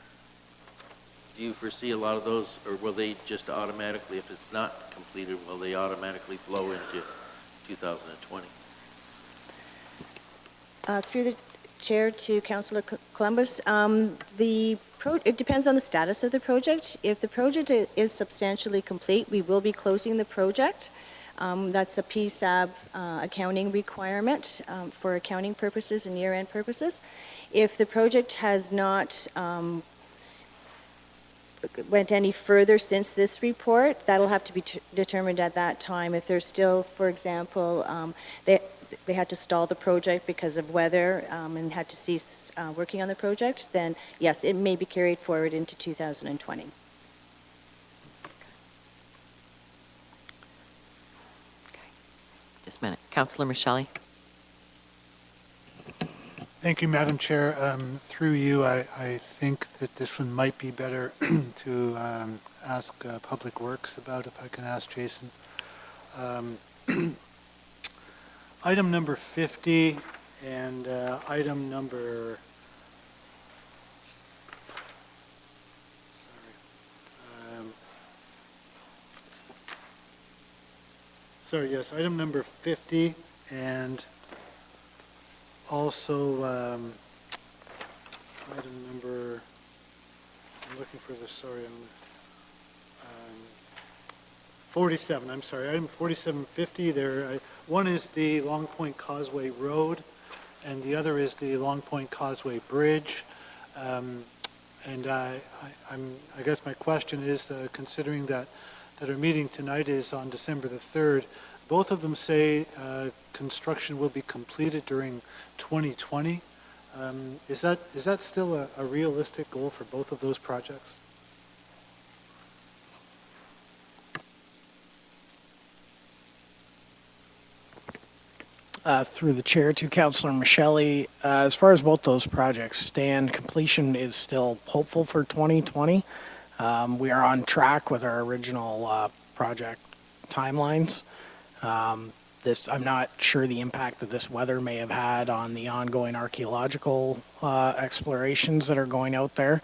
Do you foresee a lot of those, or will they just automatically, if it's not completed, will they automatically flow into 2020? Through the chair to Councillor Columbus, it depends on the status of the project. If the project is substantially complete, we will be closing the project. That's a PSAB accounting requirement for accounting purposes and year-end purposes. If the project has not went any further since this report, that'll have to be determined at that time. If there's still, for example, they had to stall the project because of weather and had to cease working on the project, then yes, it may be carried forward into 2020. Just a minute. Councillor Michele. Thank you, Madam Chair. Through you, I think that this one might be better to ask Public Works about, if I can ask Jason. Item number 50 and item number, yes, item number 50 and also item number, I'm looking for the, 47, I'm sorry, item 4750 there. One is the Long Point Causeway Road and the other is the Long Point Causeway Bridge. And I guess my question is, considering that our meeting tonight is on December the 3rd, both of them say construction will be completed during 2020. Is that still a realistic goal for both of those projects? Through the chair to Councillor Michele, as far as both those projects stand, completion is still hopeful for 2020. We are on track with our original project timelines. I'm not sure the impact that this weather may have had on the ongoing archaeological explorations that are going out there,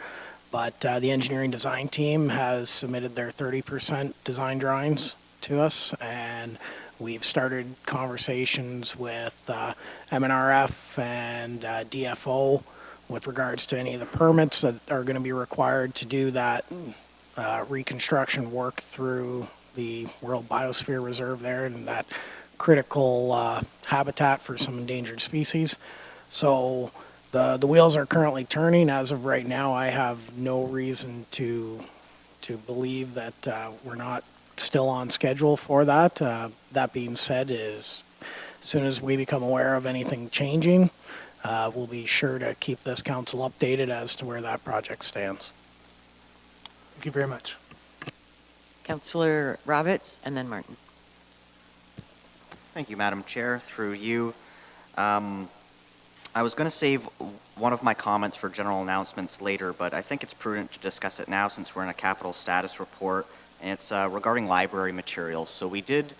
but the engineering design team has submitted their 30% design drawings to us, and we've started conversations with MNRF and DFO with regards to any of the permits that are going to be required to do that reconstruction work through the World Biosphere Reserve there and that critical habitat for some endangered species. So the wheels are currently turning. As of right now, I have no reason to believe that we're not still on schedule for that. That being said, as soon as we become aware of anything changing, we'll be sure to keep this council updated as to where that project stands. Thank you very much. Councillor Roberts and then Martin. Thank you, Madam Chair. Through you, I was going to save one of my comments for general announcements later, but I think it's prudent to discuss it now since we're in a capital status report, and it's regarding library materials. So we did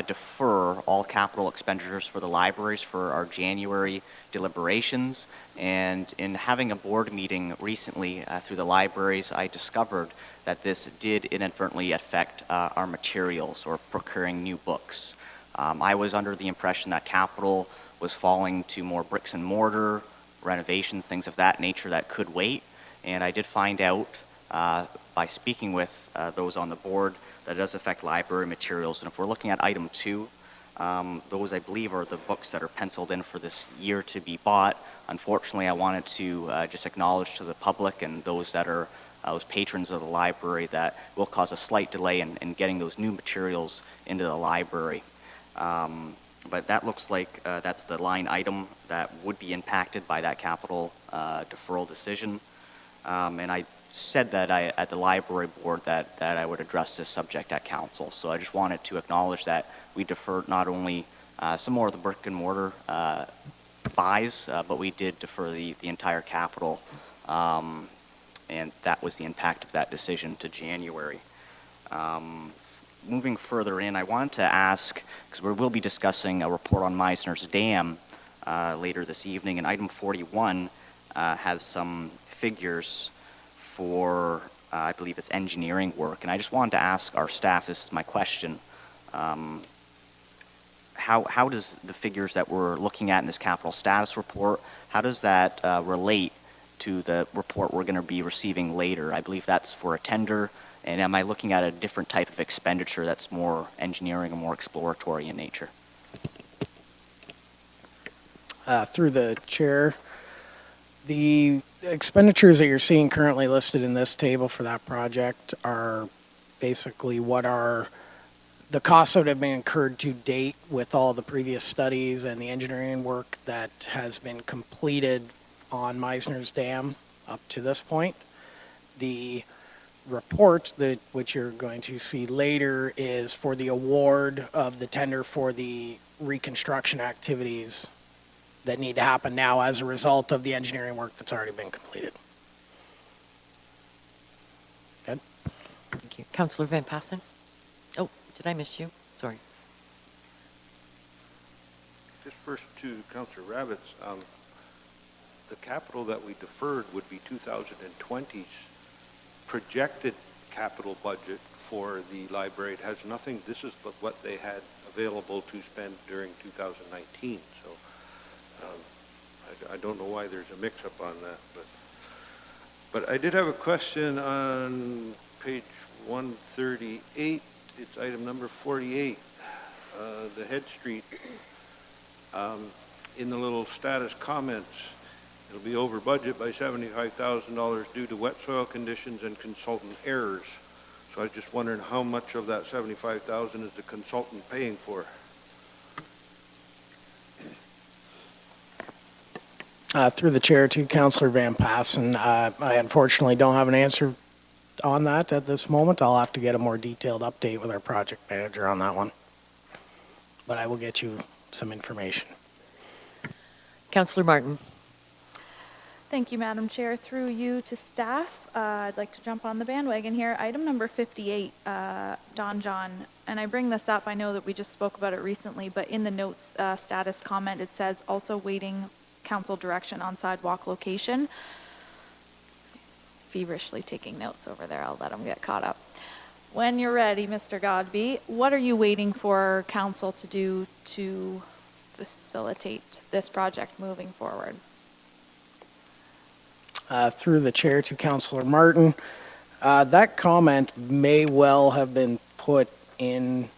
defer all capital expenditures for the libraries for our January deliberations, and in having a board meeting recently through the libraries, I discovered that this did inadvertently affect our materials or procuring new books. I was under the impression that capital was falling to more bricks and mortar, renovations, things of that nature that could wait, and I did find out by speaking with those on the board that it does affect library materials. And if we're looking at item 2, those I believe are the books that are penciled in for this year to be bought. Unfortunately, I wanted to just acknowledge to the public and those that are those patrons of the library that will cause a slight delay in getting those new materials into the library. But that looks like that's the line item that would be impacted by that capital deferral decision. And I said that at the library board that I would address this subject at council. So I just wanted to acknowledge that we deferred not only some more of the brick and mortar buys, but we did defer the entire capital, and that was the impact of that decision to January. Moving further in, I wanted to ask, because we will be discussing a report on Meisner's Dam later this evening, and item 41 has some figures for, I believe it's engineering work, and I just wanted to ask our staff, this is my question, how does the figures that we're looking at in this capital status report, how does that relate to the report we're going to be receiving later? I believe that's for a tender, and am I looking at a different type of expenditure that's more engineering and more exploratory in nature? Through the chair, the expenditures that you're seeing currently listed in this table for that project are basically what are the costs that have been incurred to date with all the previous studies and the engineering work that has been completed on Meisner's Dam up to this point. The report which you're going to see later is for the award of the tender for the reconstruction activities that need to happen now as a result of the engineering work that's already been completed. Good. Thank you. Councillor Van Passen? Oh, did I miss you? Sorry. Just first to Councillor Rabbits, the capital that we deferred would be 2020's projected capital budget for the library. It has nothing, this is what they had available to spend during 2019. So I don't know why there's a mix-up on that. But I did have a question on page 138. It's item number 48, the Head Street. In the little status comments, it'll be over budget by $75,000 due to wet soil conditions and consultant errors. So I was just wondering how much of that $75,000 is the consultant paying for? Through the chair to Councillor Van Passen, I unfortunately don't have an answer on that at this moment. I'll have to get a more detailed update with our project manager on that one. But I will get you some information. Councillor Martin. Thank you, Madam Chair. Through you to staff, I'd like to jump on the bandwagon here. Item number 58, Don John. And I bring this up, I know that we just spoke about it recently, but in the notes status comment, it says also waiting council direction on sidewalk location. Feverishly taking notes over there. I'll let him get caught up. When you're ready, Mr. Godby, what are you waiting for council to do to facilitate this project moving forward? Through the chair to Councillor Martin, that comment may well have been put in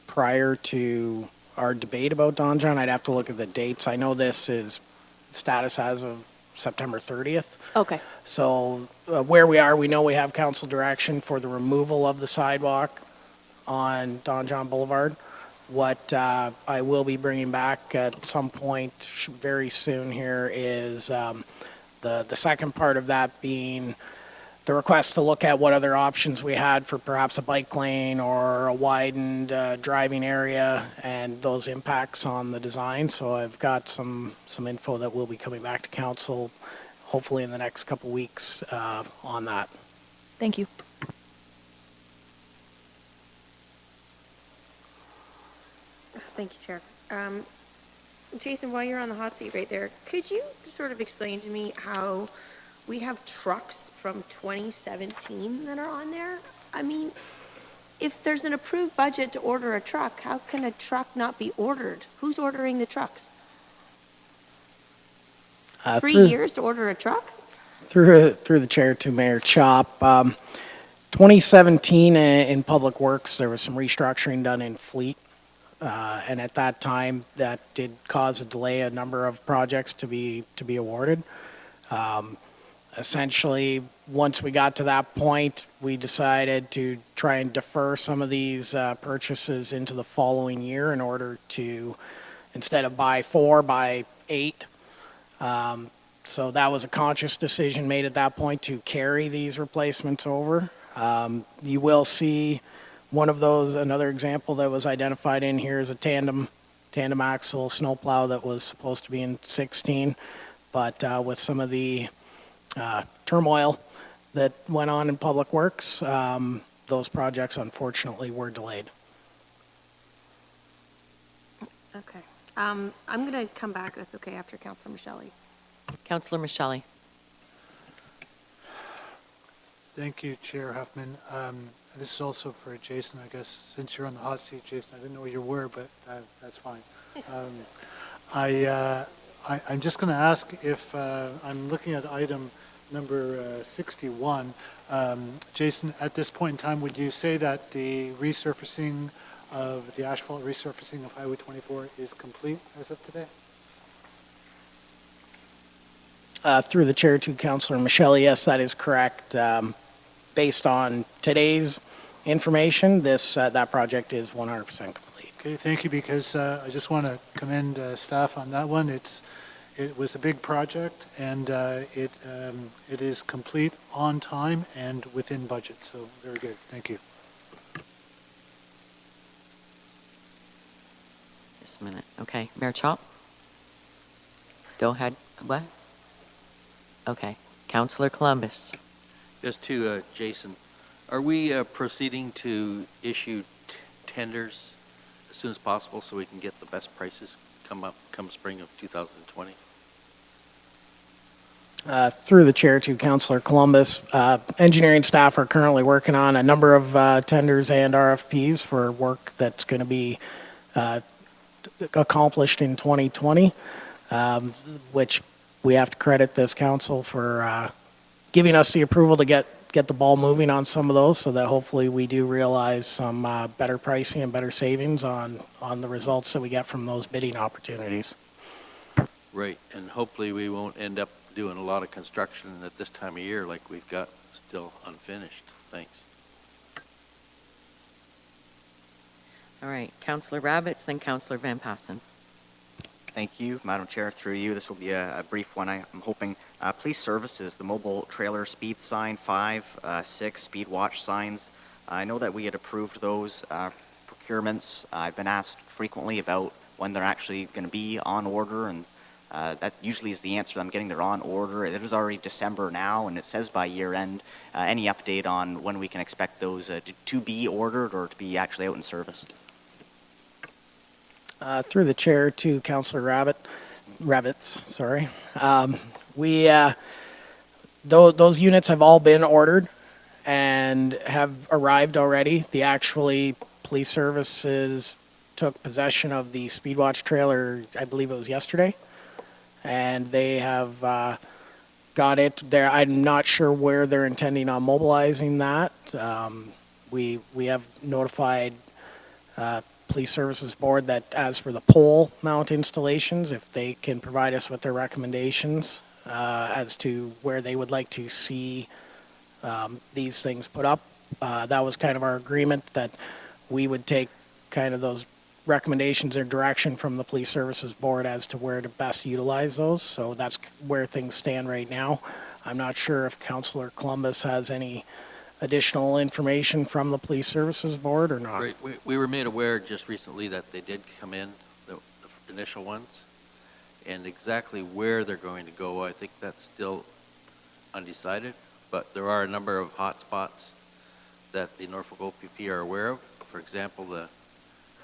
prior to our debate about Don John. I'd have to look at the dates. I know this is status as of September 30th. Okay. So where we are, we know we have council direction for the removal of the sidewalk on Don John Boulevard. What I will be bringing back at some point very soon here is the second part of that being the request to look at what other options we had for perhaps a bike lane or a widened driving area and those impacts on the design. So I've got some info that will be coming back to council hopefully in the next couple weeks on that. Thank you. Thank you, Chair. Jason, while you're on the hot seat right there, could you sort of explain to me how we have trucks from 2017 that are on there? I mean, if there's an approved budget to order a truck, how can a truck not be ordered? Who's ordering the trucks? 3 years to order a truck? Through the chair to Mayor Chop. 2017 in Public Works, there was some restructuring done in fleet. And at that time, that did cause a delay, a number of projects to be awarded. Essentially, once we got to that point, we decided to try and defer some of these purchases into the following year in order to, instead of buy 4, buy 8. So that was a conscious decision made at that point to carry these replacements over. You will see one of those, another example that was identified in here is a tandem axle snowplow that was supposed to be in 16, but with some of the turmoil that went on in Public Works, those projects unfortunately were delayed. Okay. I'm going to come back, that's okay, after Councillor Michelle. Councillor Michelle. Thank you, Chair Huffman. This is also for Jason, I guess, since you're on the hot seat, Jason. I didn't know where you were, but that's fine. I'm just going to ask if I'm looking at item number 61. Jason, at this point in time, would you say that the resurfacing of the asphalt resurfacing of Highway 24 is complete as of today? Through the chair to Councillor Michelle, yes, that is correct. Based on today's information, that project is 100% complete. Okay, thank you, because I just want to commend staff on that one. It was a big project, and it is complete on time and within budget, so very good. Thank you. Just a minute. Okay, Mayor Chop? Go ahead. What? Okay. Councillor Columbus. Just to Jason, are we proceeding to issue tenders as soon as possible so we can get the best prices come spring of 2020? Through the chair to Councillor Columbus, engineering staff are currently working on a number of tenders and RFPs for work that's going to be accomplished in 2020, which we have to credit this council for giving us the approval to get the ball moving on some of those, so that hopefully we do realize some better pricing and better savings on the results that we get from those bidding opportunities. Right, and hopefully we won't end up doing a lot of construction at this time of year like we've got still unfinished. Thanks. All right, Councillor Rabbits, then Councillor Van Passen. Thank you, Madam Chair. Through you, this will be a brief one. I'm hoping. Police services, the mobile trailer speed sign 5, 6 speed watch signs. I know that we had approved those procurements. I've been asked frequently about when they're actually going to be on order, and that usually is the answer that I'm getting. They're on order. It is already December now, and it says by year end. Any update on when we can expect those to be ordered or to be actually out in service? Through the chair to Councillor Rabbits, sorry. Those units have all been ordered and have arrived already. The police services took possession of the Speedwatch trailer, I believe it was yesterday, and they have got it there. I'm not sure where they're intending on mobilizing that. We have notified Police Services Board that as for the pole mount installations, if they can provide us with their recommendations as to where they would like to see these things put up. That was kind of our agreement, that we would take kind of those recommendations or direction from the Police Services Board as to where to best utilize those. So that's where things stand right now. I'm not sure if Councillor Columbus has any additional information from the Police Services Board or not. Right. We were made aware just recently that they did come in, the initial ones, and exactly where they're going to go, I think that's still undecided, but there are a number of hot spots that the Norfolk OPP are aware of. For example, the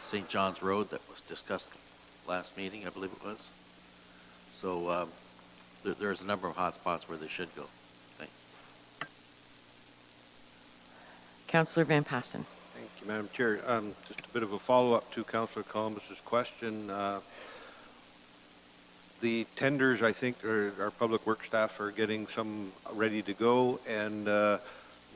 St. John's Road that was discussed last meeting, I believe it was. So there's a number of hot spots where they should go. Thanks. Councillor Van Passen. Thank you, Madam Chair. Just a bit of a follow-up to Councillor Columbus's question. The tenders, I think, our public works staff are getting some ready to go, and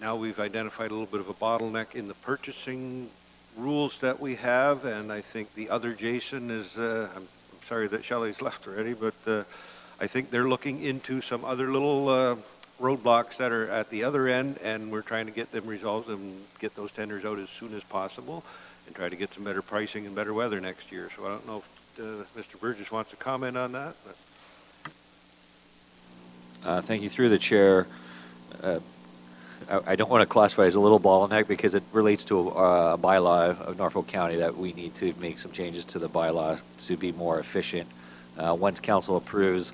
now we've identified a little bit of a bottleneck in the purchasing rules that we have, and I think the other Jason is, I'm sorry that Shelley's left already, but I think they're looking into some other little roadblocks that are at the other end, and we're trying to get them resolved and get those tenders out as soon as possible and try to get some better pricing and better weather next year. So I don't know if Mr. Burgess wants to comment on that. Thank you. Through the chair, I don't want to classify it as a little bottleneck because it relates to a bylaw of Norfolk County that we need to make some changes to the bylaw to be more efficient. Once council approves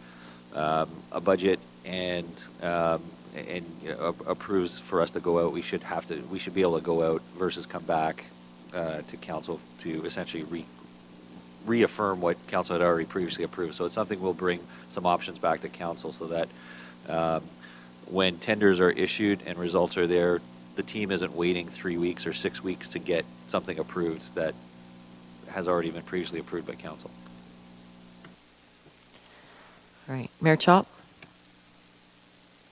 a budget and approves for us to go out, we should be able to go out versus come back to council to essentially reaffirm what council had already previously approved. So it's something we'll bring some options back to council so that when tenders are issued and results are there, the team isn't waiting 3 weeks or 6 weeks to get something approved that has already been previously approved by council. All right. Mayor Chop?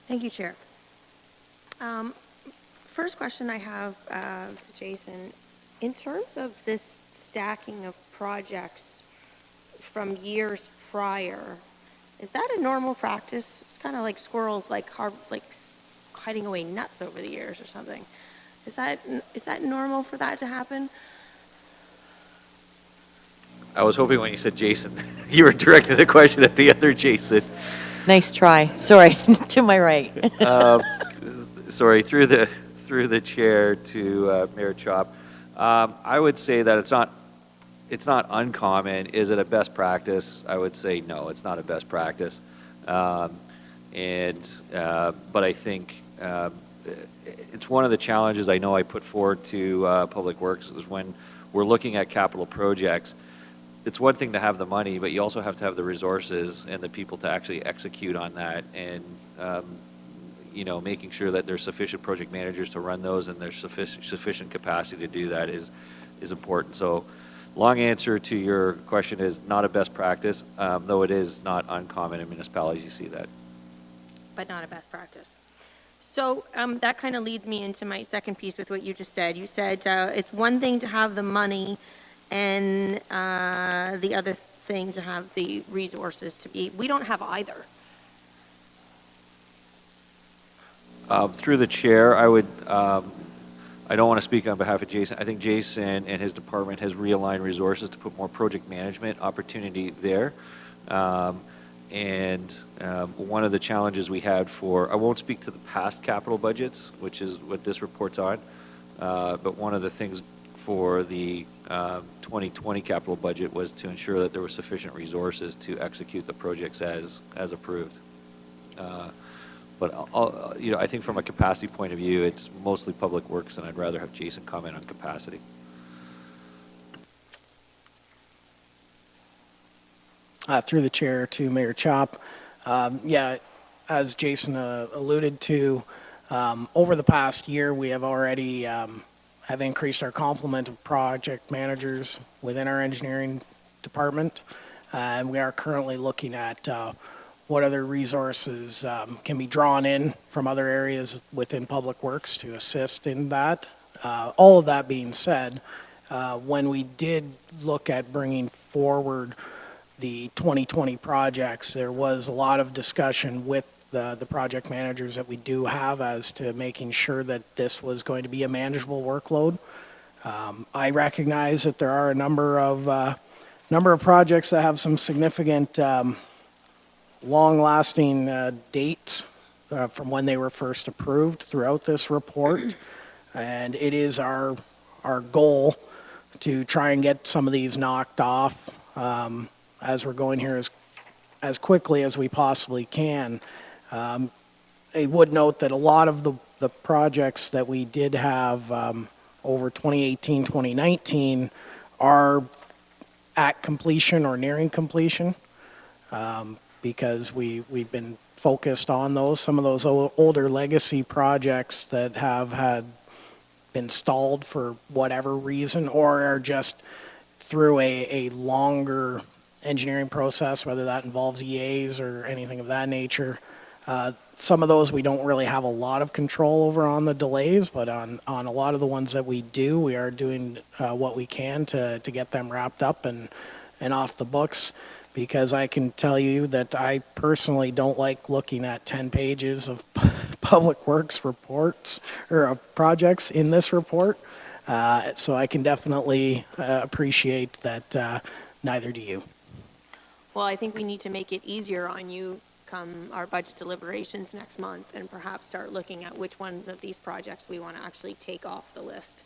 Thank you, Chair. First question I have to Jason. In terms of this stacking of projects from years prior, is that a normal practice? It's kind of like squirrels like hiding away nuts over the years or something. Is that normal for that to happen? I was hoping when you said Jason, you were directing the question at the other Jason. Nice try. Sorry, to my right. Sorry, through the chair to Mayor Chop. I would say that it's not uncommon. Is it a best practice? I would say no, it's not a best practice. But I think it's one of the challenges I know I put forward to Public Works is when we're looking at capital projects. It's one thing to have the money, but you also have to have the resources and the people to actually execute on that, and making sure that there's sufficient project managers to run those and there's sufficient capacity to do that is important. So, long answer to your question is not a best practice, though it is not uncommon in municipalities. You see that, But not a best practice. So that kind of leads me into my second piece with what you just said. You said it's one thing to have the money and the other thing to have the resources to be. We don't have either. Through the chair, I would. I don't want to speak on behalf of Jason. I think Jason and his department has realigned resources to put more project management opportunity there. One of the challenges we had I won't speak to the past capital budgets, which is what this report's on, but one of the things for the 2020 capital budget was to ensure that there were sufficient resources to execute the projects as approved. But I think from a capacity point of view, it's mostly Public Works, and I'd rather have Jason comment on capacity. Through the chair to Mayor Chop. As Jason alluded to, over the past year, we have already have increased our complement of project managers within our engineering department. And we are currently looking at what other resources can be drawn in from other areas within Public Works to assist in that. All of that being said, when we did look at bringing forward the 2020 projects, there was a lot of discussion with the project managers that we do have as to making sure that this was going to be a manageable workload. I recognize that there are a number of projects that have some significant long-lasting dates from when they were first approved throughout this report, and it is our goal to try and get some of these knocked off as we're going here as quickly as we possibly can. I would note that a lot of the projects that we did have over 2018, 2019 are at completion or nearing completion. Because we've been focused on those. Some of those older legacy projects that have been stalled for whatever reason or are just through a longer engineering process, whether that involves EAs or anything of that nature. Some of those we don't really have a lot of control over on the delays, but on a lot of the ones that we do, we are doing what we can to get them wrapped up and off the books. Because I can tell you that I personally don't like looking at 10 pages of Public Works reports or projects in this report. So I can definitely appreciate that neither do you. Well, I think we need to make it easier on you come our budget deliberations next month and perhaps start looking at which ones of these projects we want to actually take off the list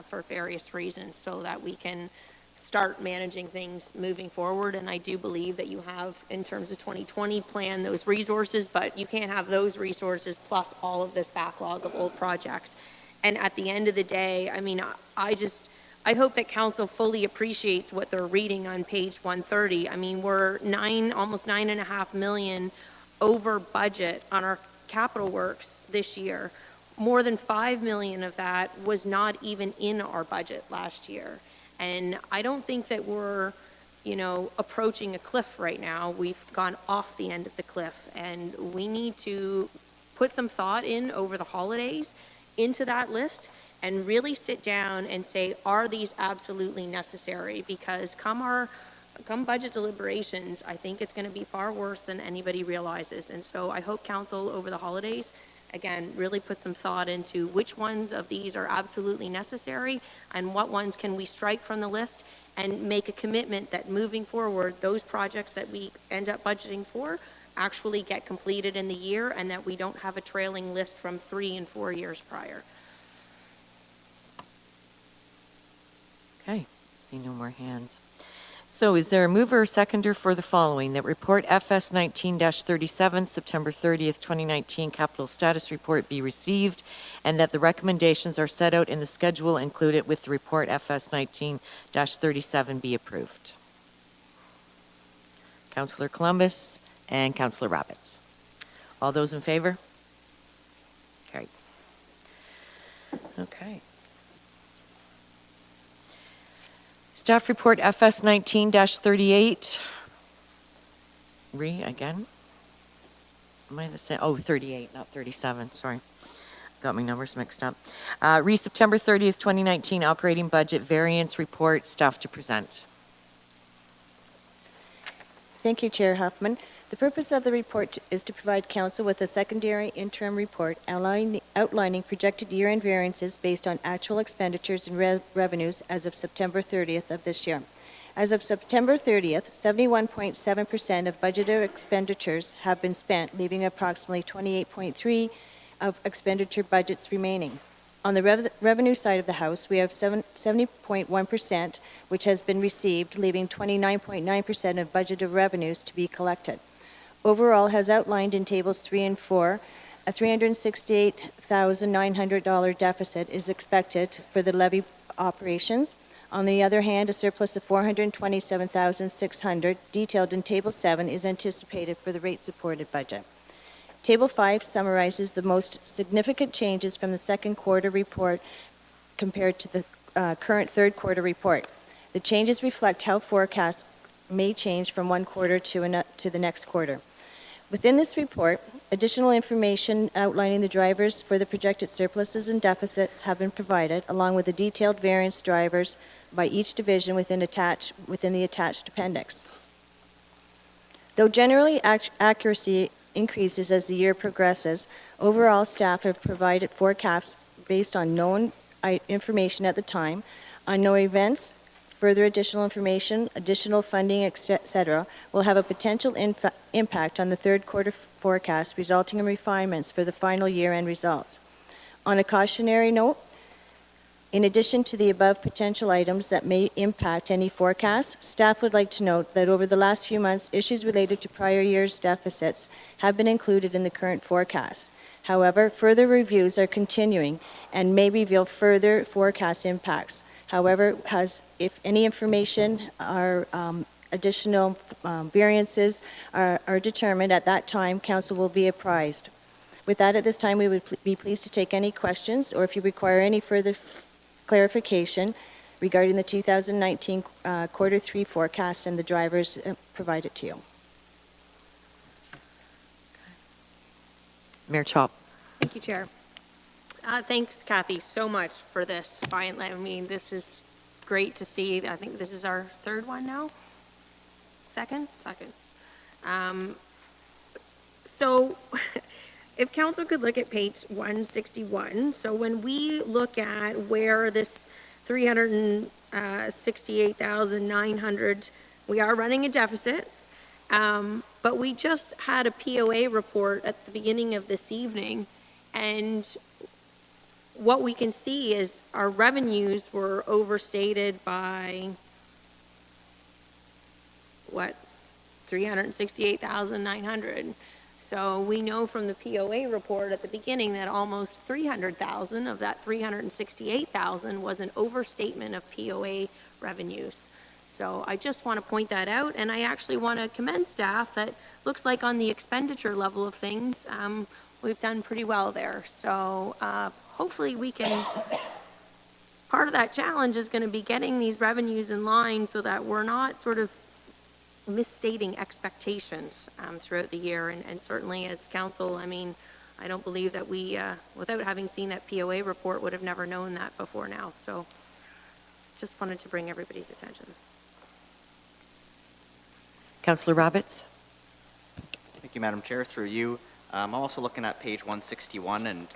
for various reasons so that we can start managing things moving forward. And I do believe that you have, in terms of 2020 plan, those resources, but you can't have those resources plus all of this backlog of old projects. And at the end of the day, I mean, I hope that council fully appreciates what they're reading on page 130. I mean, we're almost $9.5 million over budget on our capital works this year. More than $5 million of that was not even in our budget last year. And I don't think that we're, approaching a cliff right now. We've gone off the end of the cliff, and we need to put some thought in over the holidays into that list and really sit down and say, are these absolutely necessary? Because come budget deliberations, I think it's going to be far worse than anybody realizes. And so I hope council over the holidays, again, really put some thought into which ones of these are absolutely necessary and what ones can we strike from the list, and make a commitment that moving forward, those projects that we end up budgeting for actually get completed in the year, and that we don't have a trailing list from 3 and 4 years prior. Okay, see no more hands. So is there a mover or seconder for the following? That report FS 19-37, September 30th, 2019 capital status report be received, and that the recommendations are set out in the schedule included with the report FS 19-37 be approved. Councillor Columbus and Councillor Rabbits. All those in favor? Carried. Okay. Staff report FS 19-38. Again? Am I the same? Oh, 38, not 37. Sorry. Got my numbers mixed up. September 30th, 2019 operating budget variance report. Staff to present. Thank you, Chair Huffman. The purpose of the report is to provide Council with a secondary interim report outlining projected year-end variances based on actual expenditures and revenues as of September 30th of this year. As of September 30th, 71.7% of budgeted expenditures have been spent, leaving approximately 28.3% of expenditure budgets remaining. On the revenue side of the house, we have 70.1%, which has been received, leaving 29.9% of budgeted revenues to be collected. Overall, as outlined in tables 3 and 4, a $368,900 deficit is expected for the levy operations. On the other hand, a surplus of $427,600, detailed in Table 7, is anticipated for the rate-supported budget. Table 5 summarizes the most significant changes from the second quarter report compared to the current third quarter report. The changes reflect how forecasts may change from one quarter to the next quarter. Within this report, additional information outlining the drivers for the projected surpluses and deficits have been provided, along with the detailed variance drivers by each division within the attached appendix. Though generally accuracy increases as the year progresses, overall staff have provided forecasts based on known information at the time. Unknown events, further additional information, additional funding, etc., will have a potential impact on the third quarter forecast, resulting in refinements for the final year-end results. On a cautionary note, in addition to the above potential items that may impact any forecast, staff would like to note that over the last few months, issues related to prior year's deficits have been included in the current forecast. However, further reviews are continuing and may reveal further forecast impacts. However, if any information or additional variances are determined at that time, Council will be apprised. With that, at this time, we would be pleased to take any questions, or if you require any further clarification regarding the 2019 quarter 3 forecast and the drivers provided to you. Mayor Chop. Thank you, Chair. Thanks, Kathy, so much for this. Finally, I mean, this is great to see. I think this is our third one now. Second. So if council could look at page 161. So when we look at where this $368,900, we are running a deficit, but But we just had a POA report at the beginning of this evening, and what we can see is our revenues were overstated by, what, 368,900. So we know from the POA report at the beginning that almost 300,000 of that 368,000 was an overstatement of POA revenues. So I just want to point that out, and I actually want to commend staff that looks like on the expenditure level of things, we've done pretty well there. So hopefully we can, part of that challenge is going to be getting these revenues in line so that we're not sort of misstating expectations throughout the year. And certainly as council, I mean, I don't believe that we, without having seen that POA report, would have never known that before now. So just wanted to bring everybody's attention. Councillor Roberts. Thank you, Madam Chair. Through you, I'm also looking at page 161 and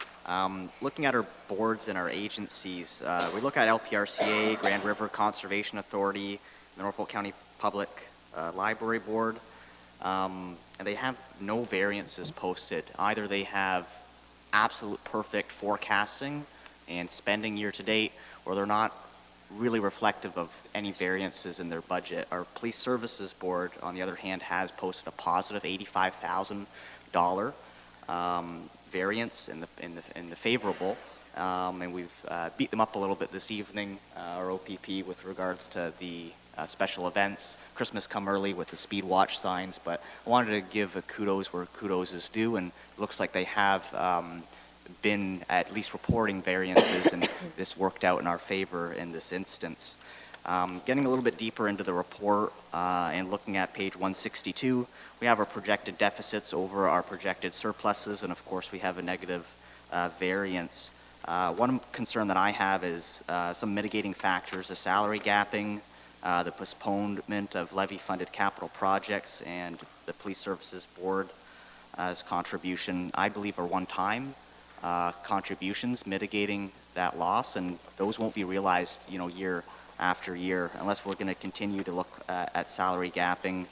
looking at our boards and our agencies. We look at LPRCA, Grand River Conservation Authority, the Norfolk County Public Library Board, and they have no variances posted. Either they have absolute perfect forecasting and spending year to date, or they're not really reflective of any variances in their budget. Our Police Services Board, on the other hand, has posted a positive $85,000 variance in the favorable, and we've beat them up a little bit this evening, our OPP, with regards to the special events, Christmas come early with the speed watch signs, but I wanted to give a kudos where kudos is due, and it looks like they have been at least reporting variances, and this worked out in our favor in this instance. Getting a little bit deeper into the report and looking at page 162, we have our projected deficits over our projected surpluses, and of course we have a negative variance. One concern that I have is some mitigating factors, the salary gapping, the postponement of levy-funded capital projects, and the Police Services Board's contribution, I believe, are one-time contributions mitigating that loss, and those won't be realized, year after year, unless we're going to continue to look at salary gapping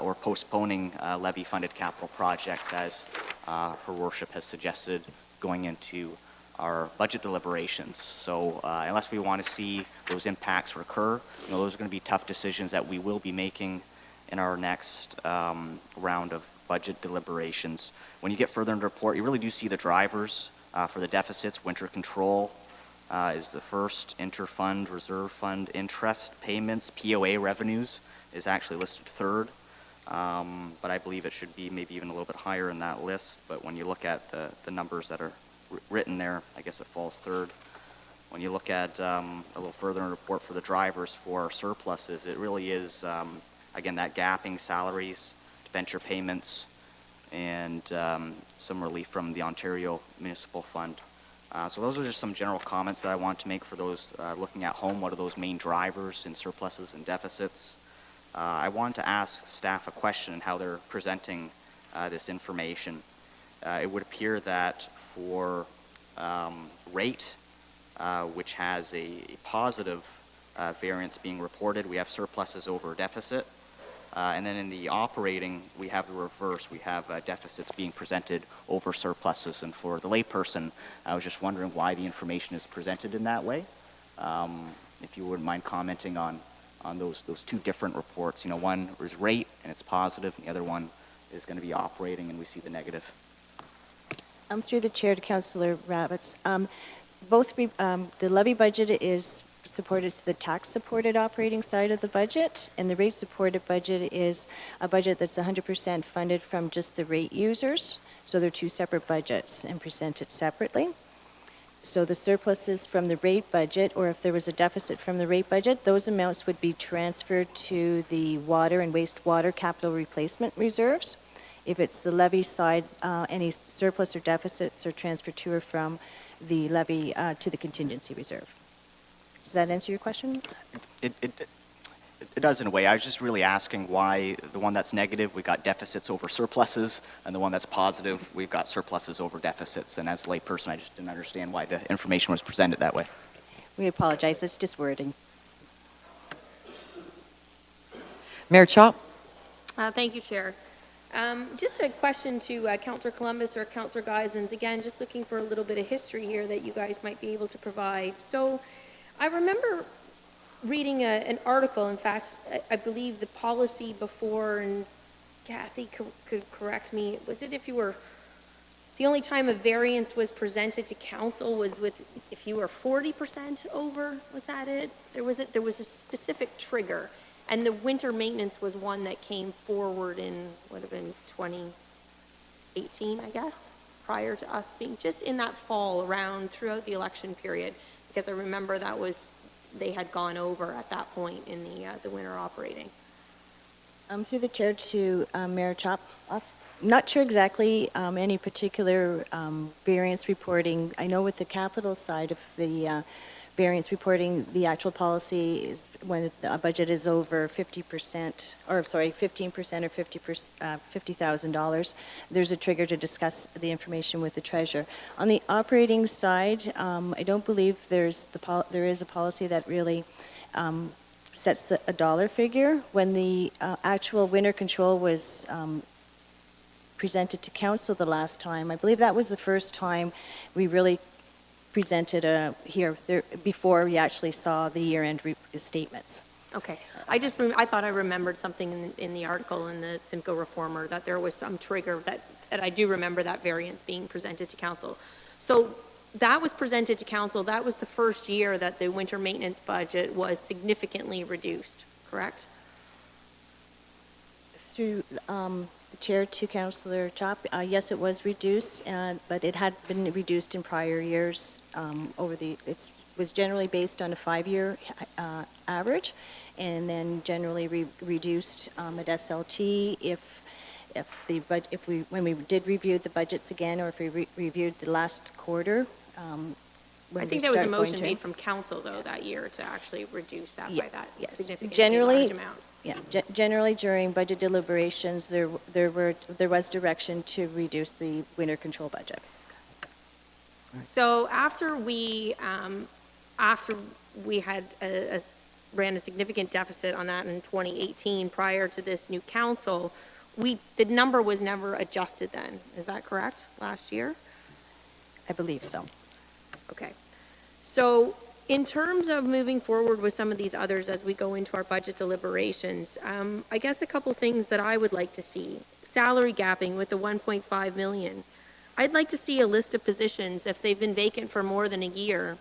or postponing levy-funded capital projects, as Her Worship has suggested going into our budget deliberations. So unless we want to see those impacts recur, those are going to be tough decisions that we will be making in our next round of budget deliberations. When you get further into the report, you really do see the drivers for the deficits. Winter control is the first, interfund, reserve fund, interest payments, POA revenues is actually listed third, but I believe it should be maybe even a little bit higher in that list. But when you look at the numbers that are written there, I guess it falls third. When you look at a little further in the report for the drivers for surpluses, it really is, again, that gapping salaries, venture payments, and some relief from the Ontario Municipal Fund. So those are just some general comments that I want to make for those looking at home. What are those main drivers in surpluses and deficits? I wanted to ask staff a question on how they're presenting this information. It would appear that for rate, which has a positive variance being reported, we have surpluses over deficit. And then in the operating, we have the reverse. We have deficits being presented over surpluses. And for the layperson, I was just wondering why the information is presented in that way. If you wouldn't mind commenting on those two different reports. One is rate, and it's positive, and the other one is going to be operating, and we see the negative. Through the chair to Councillor Rabbits. Both the levy budget is supported to the tax-supported operating side of the budget, and the rate-supported budget is a budget that's 100% funded from just the rate users. So they're two separate budgets and presented separately. So the surpluses from the rate budget, or if there was a deficit from the rate budget, those amounts would be transferred to the water and wastewater capital replacement reserves. If it's the levy side, any surplus or deficits are transferred to or from the levy to the contingency reserve. Does that answer your question? It does in a way. I was just really asking why the one that's negative, we've got deficits over surpluses, and the one that's positive, we've got surpluses over deficits. And as a layperson, I just didn't understand why the information was presented that way. We apologize. That's just wording. Mayor Chop. Thank you, Chair. Just a question to Councillor Columbus or Councillor Geisens. Again, just looking for a little bit of history here that you guys might be able to provide. So I remember reading an article, in fact, I believe the policy before, and Kathy could correct me, was it if you were, the only time a variance was presented to council was with, if you were 40% over, was that it? There was a specific trigger, and the winter maintenance was one that came forward in, would have been 2018, I guess, prior to us being, just in that fall around throughout the election period, because I remember that was, they had gone over at that point in the winter operating. Through the chair to Mayor Chop, I'm not sure exactly any particular variance reporting. I know with the capital side of the variance reporting, the actual policy is when the budget is over 50%, or sorry, 15% or $50,000, there's a trigger to discuss the information with the treasurer. On the operating side, I don't believe there is a policy that really sets a dollar figure. When the actual winter control was presented to council the last time, I believe that was the first time we really presented before we actually saw the year-end statements. Okay. I thought I remembered something in the article in the Simcoe Reformer that there was some trigger that I do remember that variance being presented to council. So that was presented to council. That was the first year that the winter maintenance budget was significantly reduced, correct? Through the chair to Councillor Chop, yes, it was reduced, but it had been reduced in prior years. It was generally based on a 5-year average, and then generally reduced at SLT when we did review the budgets again, or if we reviewed the last quarter. I think there was a motion made from council though that year to actually reduce that by that significantly large amount. Yeah, generally during budget deliberations, there was direction to reduce the winter control budget. So after we had ran a significant deficit on that in 2018 prior to this new council, the number was never adjusted then. Is that correct? Last year? I believe so. Okay. So in terms of moving forward with some of these others as we go into our budget deliberations, I guess a couple things that I would like to see. Salary gapping with the 1.5 million. I'd like to see a list of positions. If they've been vacant for more than a year,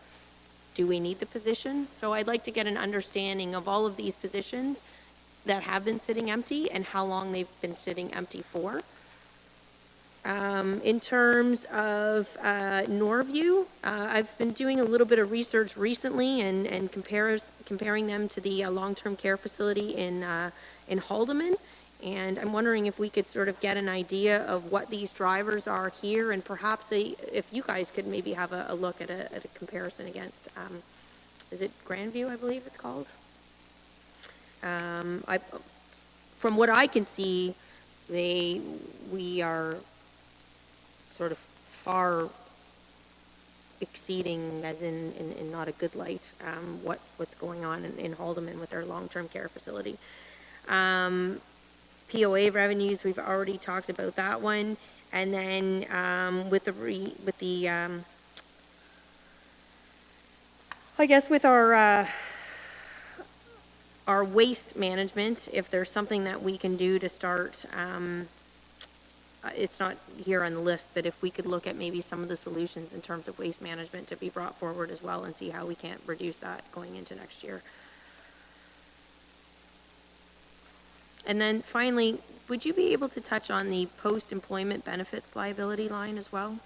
do we need the position? So I'd like to get an understanding of all of these positions that have been sitting empty and how long they've been sitting empty for. In terms of Norview, I've been doing a little bit of research recently and comparing them to the long-term care facility in Haldeman, and I'm wondering if we could sort of get an idea of what these drivers are here, and perhaps if you guys could maybe have a look at a comparison against, is it Grandview, I believe it's called? From what I can see, we are sort of far exceeding, as in not a good light, what's going on in Haldeman with their long-term care facility. POA revenues, we've already talked about that one, and then with I guess with our waste management, if there's something that we can do to start. It's not here on the list, but if we could look at maybe some of the solutions in terms of waste management to be brought forward as well and see how we can't reduce that going into next year. And then finally, would you be able to touch on the post-employment benefits liability line as well?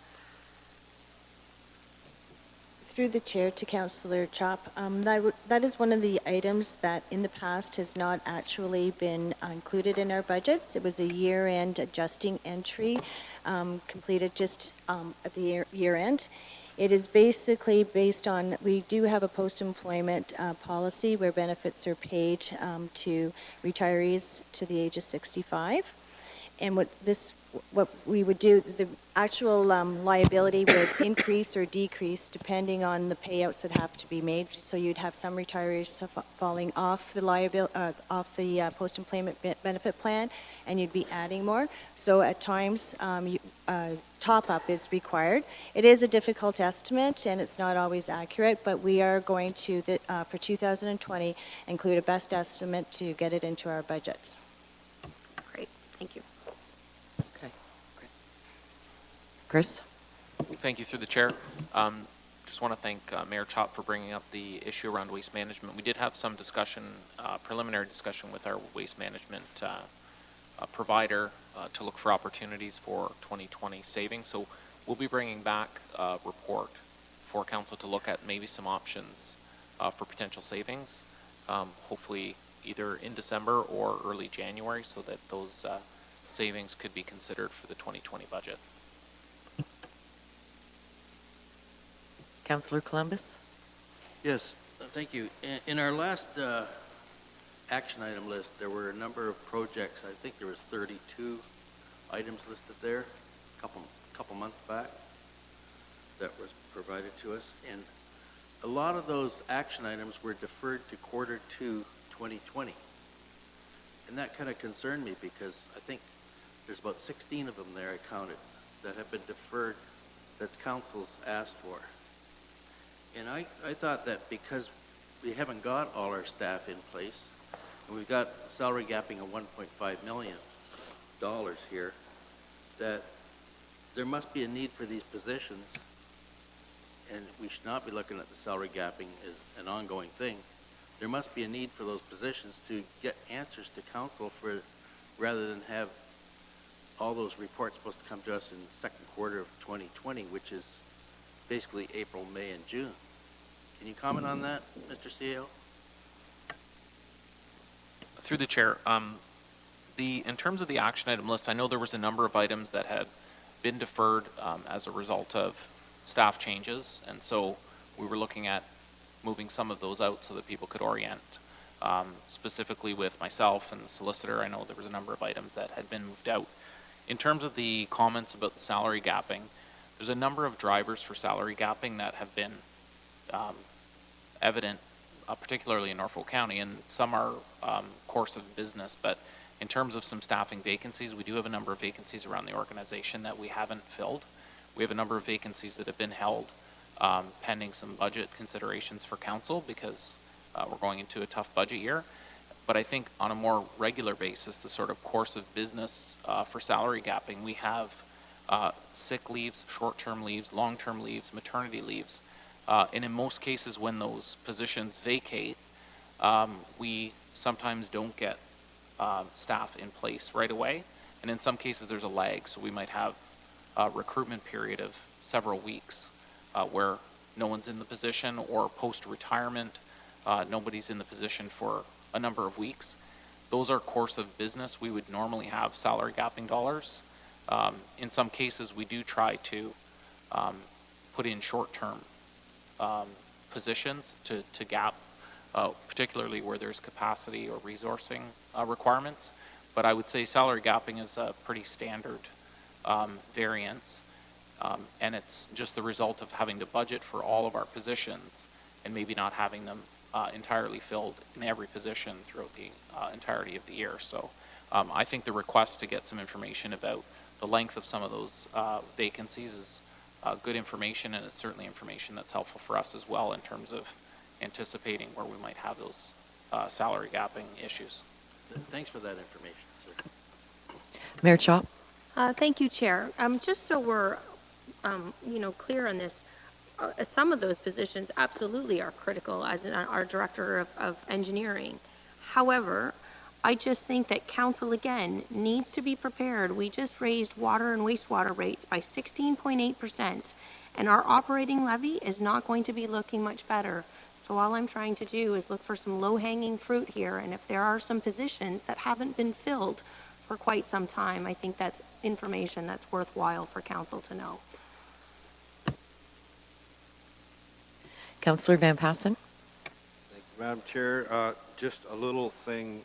Through the chair to Councillor Chop, that is one of the items that in the past has not actually been included in our budgets. It was a year-end adjusting entry completed just at the year-end. It is basically based on, we do have a post-employment policy where benefits are paid to retirees to the age of 65. And what we would do, the actual liability would increase or decrease depending on the payouts that have to be made. So you'd have some retirees falling off the post-employment benefit plan, and you'd be adding more. So at times, top-up is required. It is a difficult estimate, and it's not always accurate, but we are going to, for 2020, include a best estimate to get it into our budgets. Great, thank you. Chris? Thank you through the chair. Just want to thank Mayor Chop for bringing up the issue around waste management. We did have some discussion, preliminary discussion with our waste management provider to look for opportunities for 2020 savings. So we'll be bringing back a report for council to look at maybe some options for potential savings, hopefully either in December or early January, so that those savings could be considered for the 2020 budget. Councillor Columbus? Yes, thank you. In our last action item list, there were a number of projects. I think there was 32 items listed there a couple months back that was provided to us. And a lot of those action items were deferred to quarter 2, 2020. And that kind of concerned me because I think there's about 16 of them there I counted that have been deferred that's council's asked for. And I thought that because we haven't got all our staff in place, and we've got salary gapping of $1.5 million here, that there must be a need for these positions, and we should not be looking at the salary gapping as an ongoing thing. There must be a need for those positions to get answers to council rather than have all those reports supposed to come to us in the second quarter of 2020, which is basically April, May, and June. Can you comment on that, Mr. CEO? Through the chair, in terms of the action item list, I know there was a number of items that had been deferred as a result of staff changes, and so we were looking at moving some of those out so that people could orient. Specifically with myself and the solicitor, I know there was a number of items that had been moved out. In terms of the comments about the salary gapping, there's a number of drivers for salary gapping that have been evident, particularly in Norfolk County, and some are course of business, but in terms of some staffing vacancies, we do have a number of vacancies around the organization that we haven't filled. We have a number of vacancies that have been held pending some budget considerations for council because we're going into a tough budget year. But I think on a more regular basis, the sort of course of business for salary gapping, we have sick leaves, short-term leaves, long-term leaves, maternity leaves. And in most cases, when those positions vacate, we sometimes don't get staff in place right away. And in some cases, there's a lag. So we might have a recruitment period of several weeks where no one's in the position, or post-retirement, nobody's in the position for a number of weeks. Those are course of business. We would normally have salary gapping dollars. In some cases, we do try to put in short-term positions to gap, particularly where there's capacity or resourcing requirements. But I would say salary gapping is a pretty standard variance, and it's just the result of having to budget for all of our positions and maybe not having them entirely filled in every position throughout the entirety of the year. So I think the request to get some information about the length of some of those vacancies is good information, and it's certainly information that's helpful for us as well in terms of anticipating where we might have those salary gapping issues. Thanks for that information, sir. Mayor Chop? Thank you, Chair. Just so we're, clear on this, some of those positions absolutely are critical, as in our Director of Engineering. However, I just think that council, again, needs to be prepared. We just raised water and wastewater rates by 16.8%, and our operating levy is not going to be looking much better. So all I'm trying to do is look for some low-hanging fruit here, and if there are some positions that haven't been filled for quite some time, I think that's information that's worthwhile for council to know. Councillor Van Passen? Thank you, Madam Chair. Just a little thing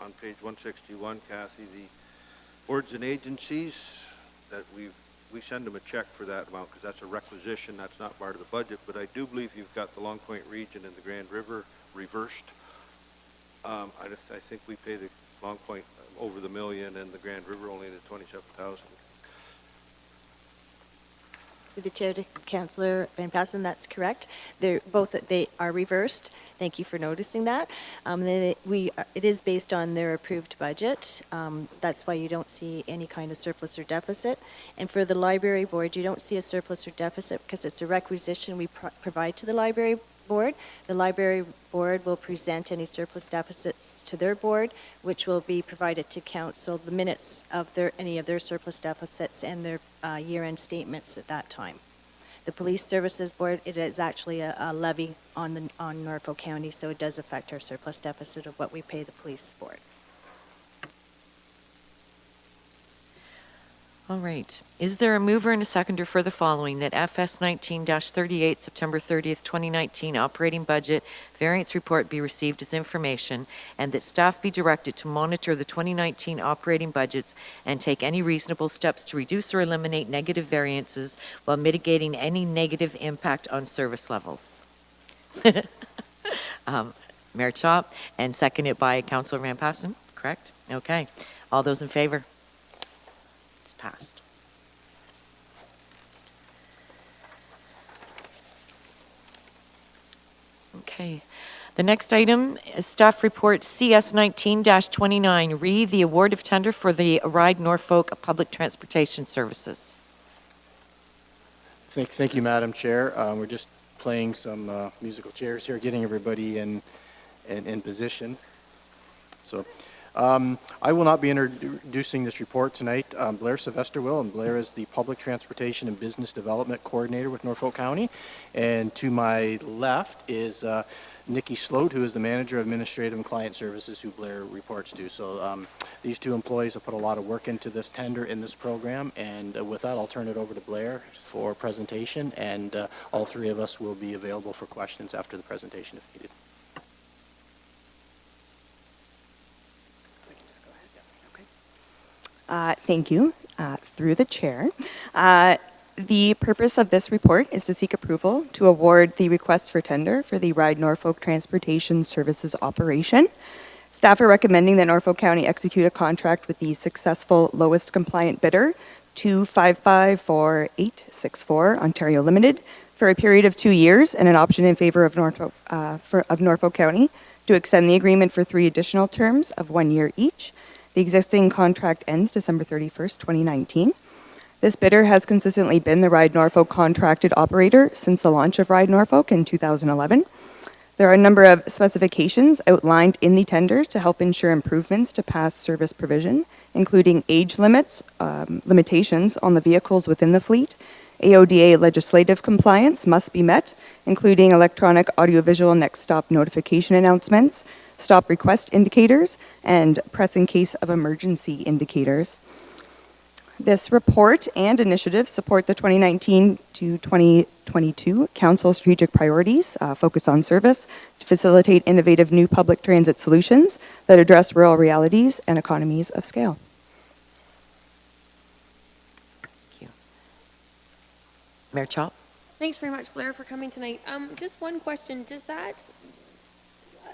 on page 161, Kathy, Boards and agencies, that we send them a check for that amount because that's a requisition, that's not part of the budget, but I do believe you've got the Long Point region and the Grand River reversed. I think we pay the Long Point over the million and the Grand River only the 27,000. Through the chair to Councillor Van Passen, that's correct. They are reversed. Thank you for noticing that. It is based on their approved budget. That's why you don't see any kind of surplus or deficit. And for the library board, you don't see a surplus or deficit because it's a requisition we provide to the library board. The library board will present any surplus deficits to their board, which will be provided to council, the minutes of any of their surplus deficits and their year-end statements at that time. The police services board, it is actually a levy on Norfolk County, so it does affect our surplus deficit of what we pay the police board. All right. Is there a mover and a seconder for the following, that FS 19-38, September 30th, 2019 operating budget variance report be received as information, and that staff be directed to monitor the 2019 operating budgets and take any reasonable steps to reduce or eliminate negative variances while mitigating any negative impact on service levels? Mayor Chop, and seconded by Councillor Van Passen, correct? Okay. All those in favor? Passed. Okay. The next item is staff report CS 19-29, re the award of tender for the Ride Norfolk Public Transportation Services. Thank you, Madam Chair. We're just playing some musical chairs here, getting everybody in position. So. I will not be introducing this report tonight. Blair Sylvester will, and Blair is the Public Transportation and Business Development Coordinator with Norfolk County. And to my left is Nikki Sloat, who is the Manager of Administrative and Client Services, who Blair reports to. So these two employees have put a lot of work into this tender in this program. And with that, I'll turn it over to Blair for presentation. And all three of us will be available for questions after the presentation if needed. Thank you. Through the chair. The purpose of this report is to seek approval to award the request for tender for the Ride Norfolk Transportation Services operation. Staff are recommending that Norfolk County execute a contract with the successful lowest compliant bidder, 2554864 Ontario Limited, for a period of 2 years and an option in favor of Norfolk County to extend the agreement for 3 additional terms of 1 year each. The existing contract ends December 31st, 2019. This bidder has consistently been the Ride Norfolk contracted operator since the launch of Ride Norfolk in 2011. There are a number of specifications outlined in the tender to help ensure improvements to past service provision, including age limits, limitations on the vehicles within the fleet. AODA legislative compliance must be met, including electronic audiovisual next stop notification announcements, stop request indicators, and press in case of emergency indicators. This report and initiative support the 2019 to 2022 Council strategic priorities, focus on service, to facilitate innovative new public transit solutions that address rural realities and economies of scale. Thank you. Mayor Chop? Thanks very much, Blair, for coming tonight. Just one question. Does that,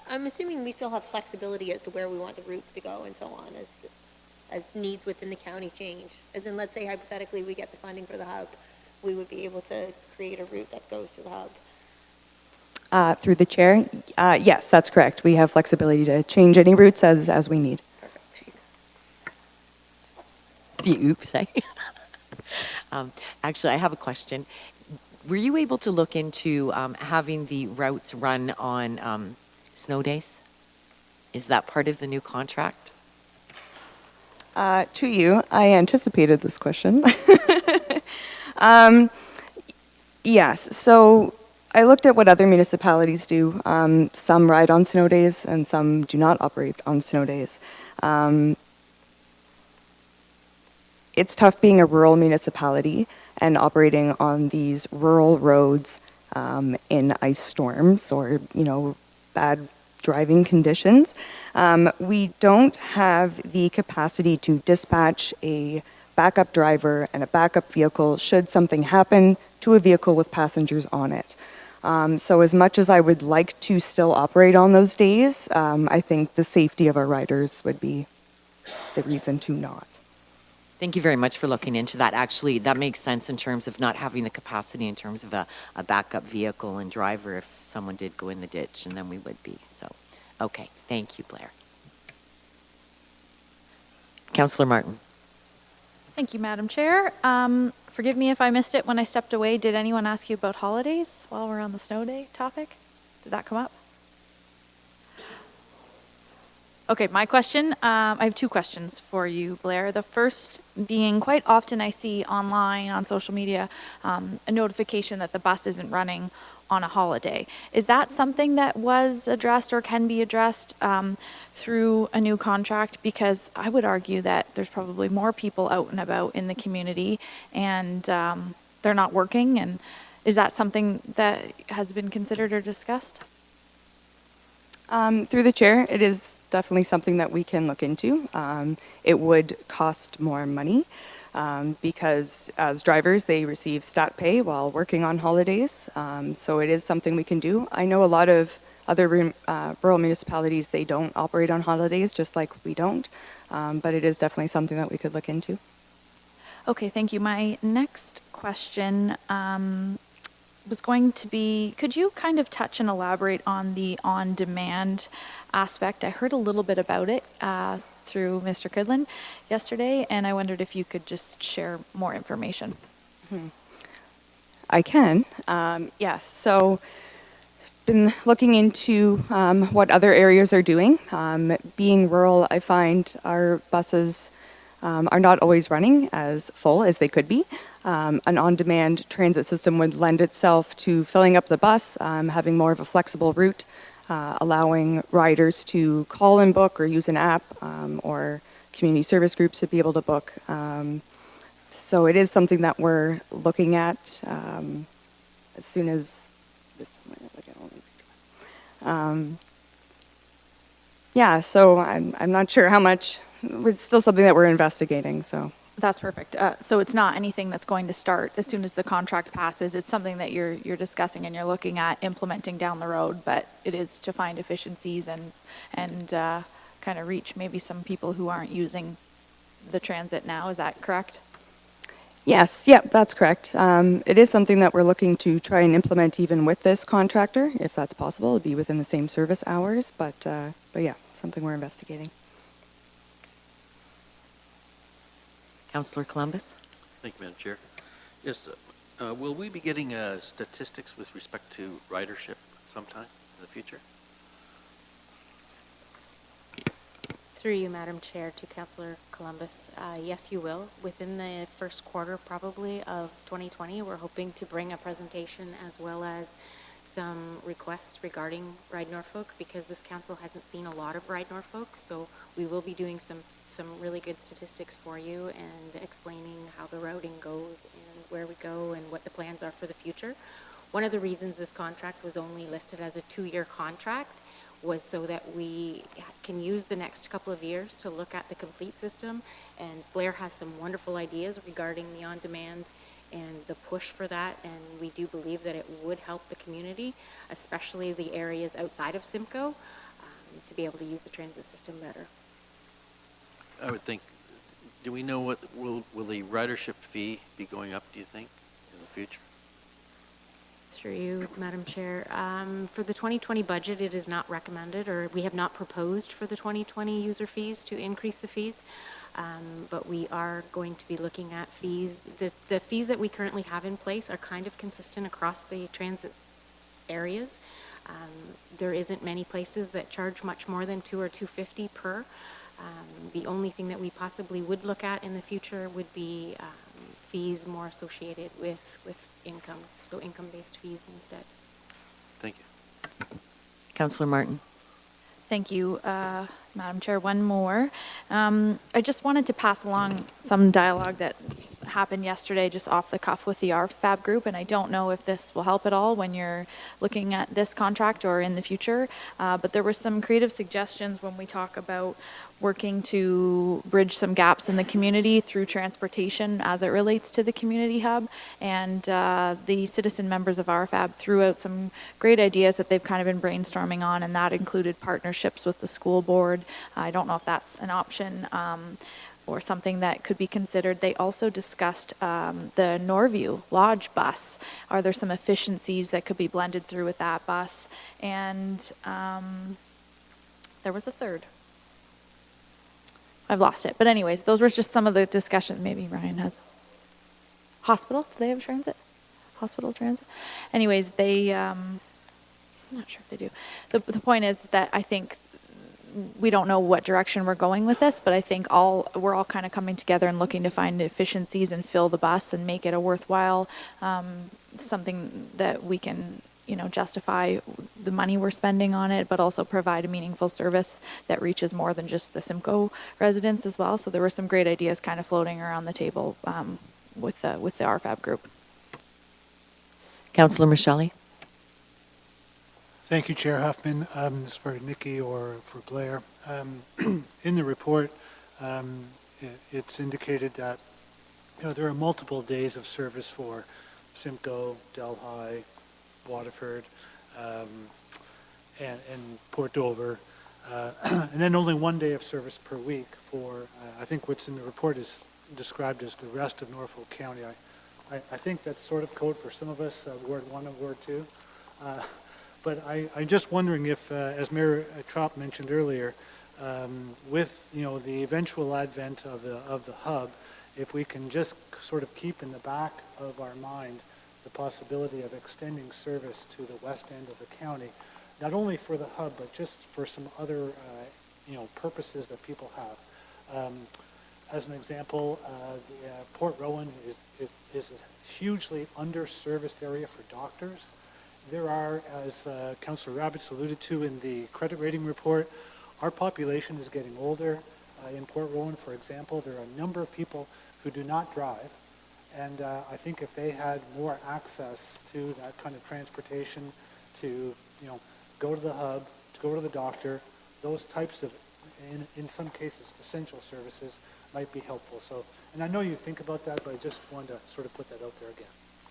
I'm assuming we still have flexibility as to where we want the routes to go and so on as needs within the county change. As in, let's say hypothetically we get the funding for the hub, we would be able to create a route that goes to the hub. Through the chair, yes, that's correct. We have flexibility to change any routes as we need. Perfect. Thanks. Oops, eh? Actually, I have a question. Were you able to look into having the routes run on snow days? Is that part of the new contract? To you, I anticipated this question. Yes, so I looked at what other municipalities do. Some ride on snow days and some do not operate on snow days. It's tough being a rural municipality and operating on these rural roads in ice storms or, bad driving conditions. We don't have the capacity to dispatch a backup driver and a backup vehicle should something happen to a vehicle with passengers on it. So as much as I would like to still operate on those days, I think the safety of our riders would be the reason to not. Thank you very much for looking into that. Actually, that makes sense in terms of not having the capacity in terms of a backup vehicle and driver if someone did go in the ditch, and then we would be. So, okay. Thank you, Blair. Councillor Martin. Thank you, Madam Chair. Forgive me if I missed it when I stepped away. Did anyone ask you about holidays while we're on the snow day topic? Did that come up? Okay, my question, I have two questions for you, Blair. The first being, quite often I see online on social media a notification that the bus isn't running on a holiday. Is that something that was addressed or can be addressed through a new contract? Because I would argue that there's probably more people out and about in the community and they're not working. And is that something that has been considered or discussed? Through the chair, it is definitely something that we can look into. It would cost more money because as drivers, they receive stat pay while working on holidays. So it is something we can do. I know a lot of other rural municipalities, they don't operate on holidays, just like we don't. But it is definitely something that we could look into. Okay, thank you. My next question was going to be, could you kind of touch and elaborate on the on-demand aspect? I heard a little bit about it through Mr. Kudlin yesterday, and I wondered if you could just share more information. I can. Yes. So been looking into what other areas are doing. Being rural, I find our buses are not always running as full as they could be. An on-demand transit system would lend itself to filling up the bus, having more of a flexible route, allowing riders to call and book or use an app or community service groups to be able to book. So it is something that we're looking at as soon as this. Yeah, so I'm not sure how much. It's still something that we're investigating. So that's perfect. So it's not anything that's going to start as soon as the contract passes. It's something that you're discussing and you're looking at implementing down the road. But it is to find efficiencies and kind of reach maybe some people who aren't using the transit now. Is that correct? Yes, yeah, that's correct. It is something that we're looking to try and implement even with this contractor, if that's possible. It'd be within the same service hours, but yeah, something we're investigating. Councillor Columbus. Thank you, Madam Chair. Yes, will we be getting statistics with respect to ridership sometime in the future? Through you, Madam Chair, to Councillor Columbus. Yes, you will. Within the first quarter, probably, of 2020, we're hoping to bring a presentation as well as some requests regarding Ride Norfolk, because this council hasn't seen a lot of Ride Norfolk, so we will be doing some really good statistics for you and explaining how the routing goes and where we go and what the plans are for the future. One of the reasons this contract was only listed as a 2-year contract was so that we can use the next couple of years to look at the complete system. And Blair has some wonderful ideas regarding the on-demand and the push for that. And we do believe that it would help the community, especially the areas outside of Simcoe, to be able to use the transit system better. I would think, do we know what, will the ridership fee be going up, do you think, in the future? Through you, Madam Chair. For the 2020 budget, it is not recommended, or we have not proposed for the 2020 user fees to increase the fees, but we are going to be looking at fees. The fees that we currently have in place are kind of consistent across the transit areas. There isn't many places that charge much more than $2 or $2.50 per. The only thing that we possibly would look at in the future would be fees more associated with income, so income-based fees instead. Thank you. Councillor Martin. Thank you, Madam Chair. One more. I just wanted to pass along some dialogue that happened yesterday just off the cuff with the RFAB group, and I don't know if this will help at all when you're looking at this contract or in the future, but there were some creative suggestions when we talk about working to bridge some gaps in the community through transportation as it relates to the community hub. And the citizen members of RFAB threw out some great ideas that they've kind of been brainstorming on, and that included partnerships with the school board. I don't know if that's an option or something that could be considered. They also discussed the Norview Lodge bus. Are there some efficiencies that could be blended through with that bus? And there was a third. I've lost it. But anyways, those were just some of the discussions. Maybe Ryan has. Hospital? Do they have transit? Hospital transit? Anyways, they, I'm not sure if they do. The point is that I think we don't know what direction we're going with this, but I think we're all kind of coming together and looking to find efficiencies and fill the bus and make it a worthwhile, something that we can, justify the money we're spending on it, but also provide a meaningful service that reaches more than just the Simcoe residents as well. So there were some great ideas kind of floating around the table with the RFAB group. Councillor Michelli. Thank you, Chair Huffman. This is for Nikki or for Blair. In the report, it's indicated that there are multiple days of service for Simcoe, Delhi, Waterford, and Port Dover, and then only one day of service per week for, I think what's in the report is described as the rest of Norfolk County. I think that's sort of code for some of us, Ward 1 and Ward 2. But I'm just wondering if, as Mayor Trop mentioned earlier, with the eventual advent of the hub, if we can just sort of keep in the back of our mind the possibility of extending service to the west end of the county, not only for the hub, but just for some other, purposes that people have. As an example, Port Rowan is a hugely under-serviced area for doctors. There are, as Councillor Rabbits alluded to in the credit rating report, our population is getting older. In Port Rowan, for example, there are a number of people who do not drive. And I think if they had more access to that kind of transportation to, go to the hub, to go to the doctor, those types of, in some cases, essential services might be helpful. So, and I know you think about that, but I just wanted to sort of put that out there again.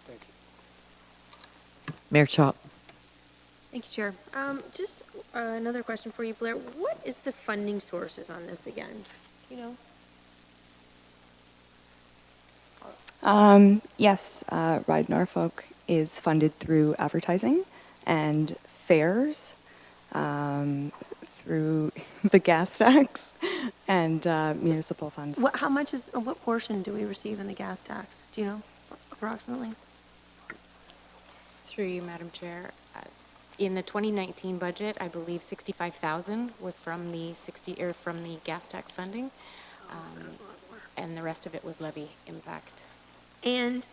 Thank you. Mayor Chop. Thank you, Chair. Just another question for you, Blair. What is the funding sources on this again? Yes, Ride Norfolk is funded through advertising and fares, through the gas tax and municipal funds. What portion do we receive in the gas tax? Do you know, approximately? Through you, Madam Chair. In the 2019 budget, I believe 65,000 was from the gas tax funding, and the rest of it was levy impact. And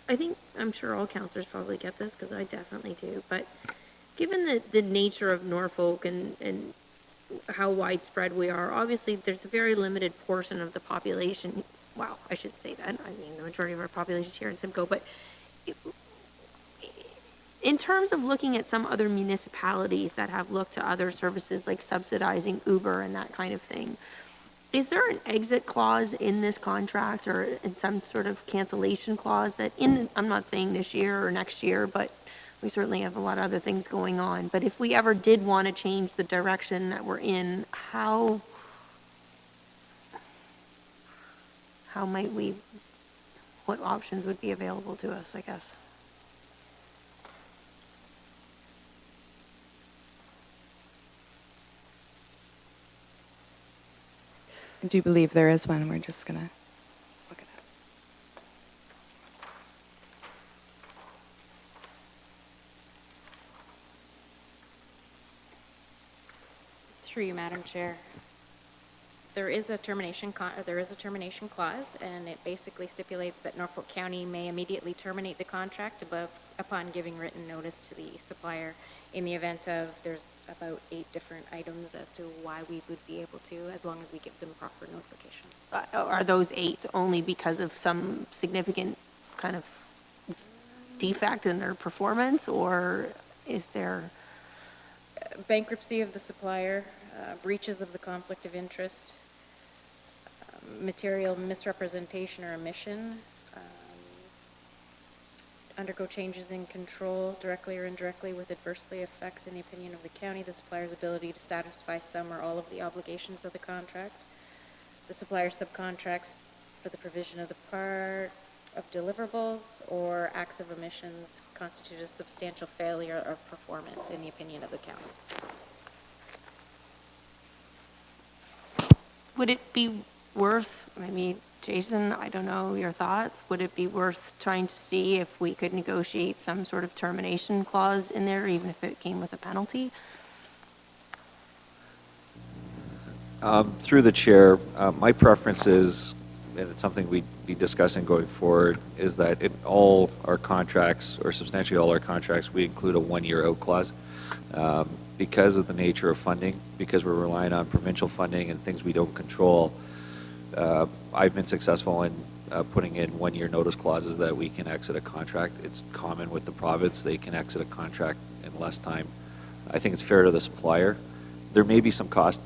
I'm sure all councillors probably get this, because I definitely do, but given the nature of Norfolk and how widespread we are, obviously there's a very limited portion of the population, well, I should say that, I mean the majority of our population is here in Simcoe, but in terms of looking at some other municipalities that have looked to other services like subsidizing Uber and that kind of thing, is there an exit clause in this contract or in some sort of cancellation clause that I'm not saying this year or next year, but we certainly have a lot of other things going on. But if we ever did want to change the direction that we're in, how might we, what options would be available to us, I guess? I do believe there is one. We're just going to look it up. Through you, Madam Chair. There is a termination clause, and it basically stipulates that Norfolk County may immediately terminate the contract upon giving written notice to the supplier in the event of, there's about 8 different items as to why we would be able to, as long as we give them proper notification. Are those 8 only because of some significant kind of defect in their performance, or is there? Bankruptcy of the supplier, breaches of the conflict of interest, material misrepresentation or omission, undergo changes in control directly or indirectly with adversely affects, in the opinion of the county, the supplier's ability to satisfy some or all of the obligations of the contract. The supplier subcontracts for the provision of the part of deliverables, or acts of omissions constitute a substantial failure of performance in the opinion of the county. Would it be worth, Jason, I don't know your thoughts, would it be worth trying to see if we could negotiate some sort of termination clause in there, even if it came with a penalty? Through the chair, my preference is, and it's something we'd be discussing going forward, is that in all our contracts, or substantially all our contracts, we include a 1-year out clause. Because of the nature of funding, because we're relying on provincial funding and things we don't control, I've been successful in putting in 1-year notice clauses that we can exit a contract. It's common with the province. They can exit a contract in less time. I think it's fair to the supplier. There may be some cost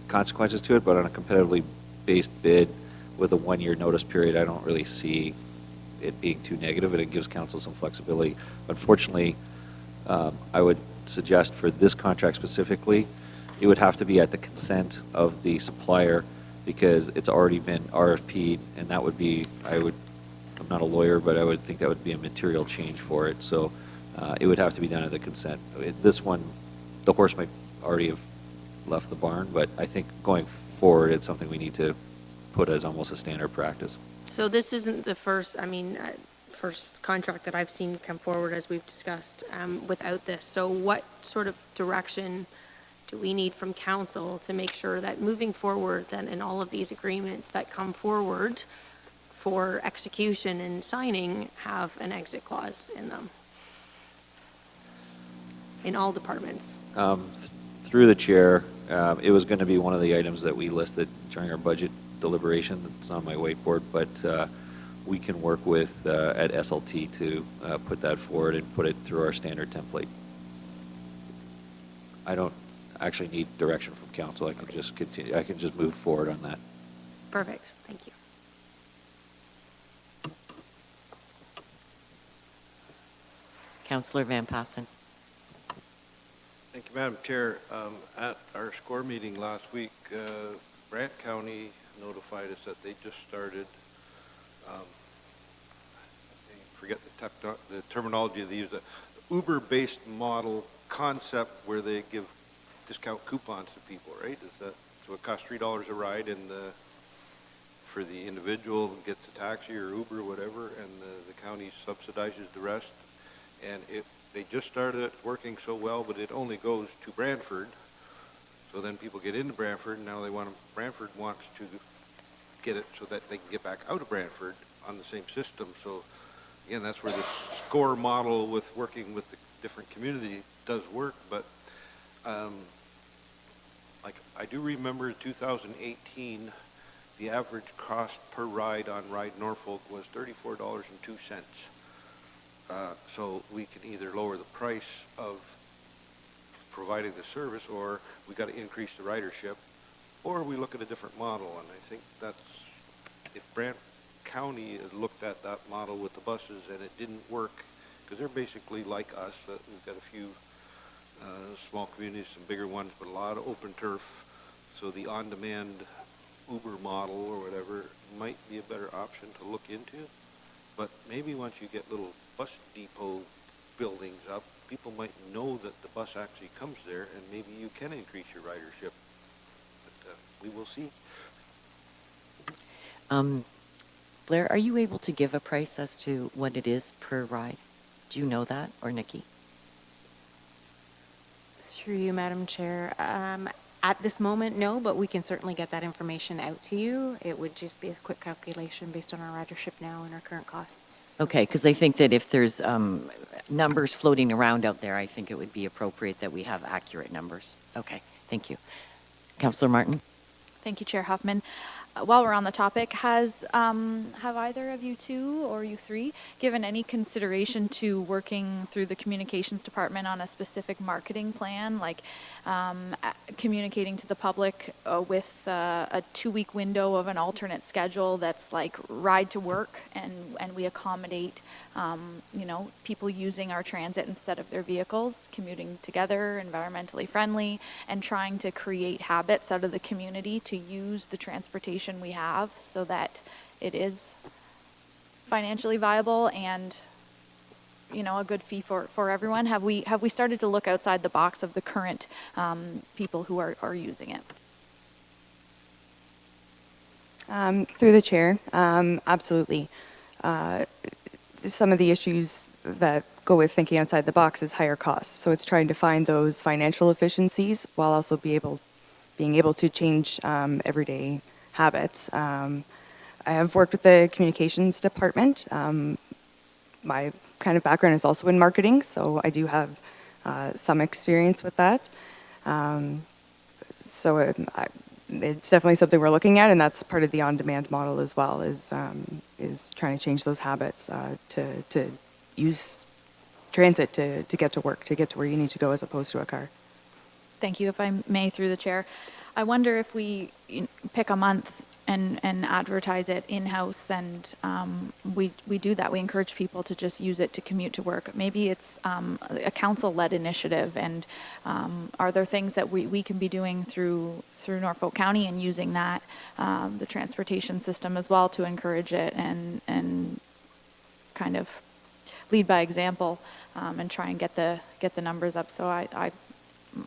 consequences to it, but on a competitively based bid with a 1-year notice period, I don't really see it being too negative, and it gives council some flexibility. Unfortunately, I would suggest for this contract specifically, it would have to be at the consent of the supplier, because it's already been RFP'd, and that would be, I'm not a lawyer, but I would think that would be a material change for it. So it would have to be done at the consent. This one, the horse might already have left the barn, but I think going forward, it's something we need to put as almost a standard practice. So this isn't the first, first contract that I've seen come forward, as we've discussed, without this. So what sort of direction do we need from council to make sure that moving forward, then in all of these agreements that come forward for execution and signing have an exit clause in them? In all departments? Through the chair, it was going to be one of the items that we listed during our budget deliberation. It's on my whiteboard, but we can work with at SLT to put that forward and put it through our standard template. I don't actually need direction from council. I can just continue. I can just move forward on that. Perfect. Thank you. Councillor Van Passen. Thank you, Madam Chair. At our SCORE meeting last week, Brant County notified us that they just started, I forget the terminology they use, the Uber-based model concept where they give discount coupons to people, right? So it costs $3 a ride, and for the individual gets a taxi or Uber or whatever, and the county subsidizes the rest. And they just started it working so well, but it only goes to Brantford. So then people get into Brantford, and now Brantford wants to get it so that they can get back out of Brantford on the same system. So again, that's where the SCORE model with working with the different community does work. But like I do remember 2018, the average cost per ride on Ride Norfolk was $34.02. So we can either lower the price of providing the service, or we got to increase the ridership, or we look at a different model. And I think that's, if Brant County had looked at that model with the buses and it didn't work, because they're basically like us, we've got a few small communities, some bigger ones, but a lot of open turf. So the on-demand Uber model or whatever might be a better option to look into. But maybe once you get little bus depot buildings up, people might know that the bus actually comes there, and maybe you can increase your ridership. But we will see. Blair, are you able to give a price as to what it is per ride? Do you know that, or Nikki? Through you, Madam Chair. At this moment, no, but we can certainly get that information out to you. It would just be a quick calculation based on our ridership now and our current costs. So Okay, because I think that if there's numbers floating around out there, I think it would be appropriate that we have accurate numbers. Okay, thank you. Councillor Martin? Thank you, Chair Huffman. While we're on the topic, have either of you two or you three given any consideration to working through the communications department on a specific marketing plan, like communicating to the public with a 2-week window of an alternate schedule that's like ride to work, and we accommodate people using our transit instead of their vehicles, commuting together, environmentally friendly, and trying to create habits out of the community to use the transportation we have so that it is financially viable and a good fee for everyone. Have we started to look outside the box of the current people who are using it? Through the chair, absolutely. Some of the issues that go with thinking outside the box is higher costs. So it's trying to find those financial efficiencies while also being able to change everyday habits. I have worked with the communications department. My kind of background is also in marketing, so I do have some experience with that. It's definitely something we're looking at, and that's part of the on-demand model as well, is trying to change those habits to use transit to get to work, to get to where you need to go as opposed to a car. Thank you. If I may, through the chair, I wonder if we pick a month and advertise it in-house, and we do that. We encourage people to just use it to commute to work. Maybe it's a council-led initiative, and are there things that we can be doing through Norfolk County and using that, the transportation system as well, to encourage it and kind of lead by example, and try and get the numbers up. So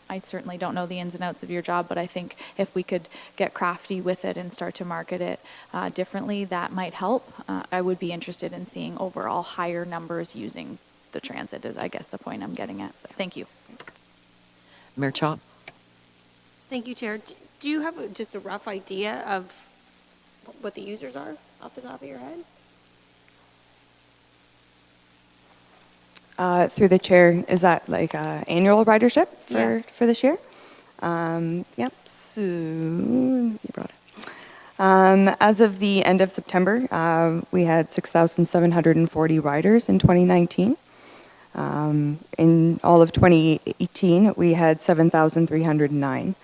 I certainly don't know the ins and outs of your job, but I think if we could get crafty with it and start to market it differently, that might help. I would be interested in seeing overall higher numbers using the transit, is I guess the point I'm getting at. Thank you. Mayor Chop? Thank you, Chair. Do you have just a rough idea of what the users are off the top of your head? Through the chair, is that like annual ridership for this year? Yep. So you brought it. As of the end of September, we had 6,740 riders in 2019. In all of 2018, we had 7,309.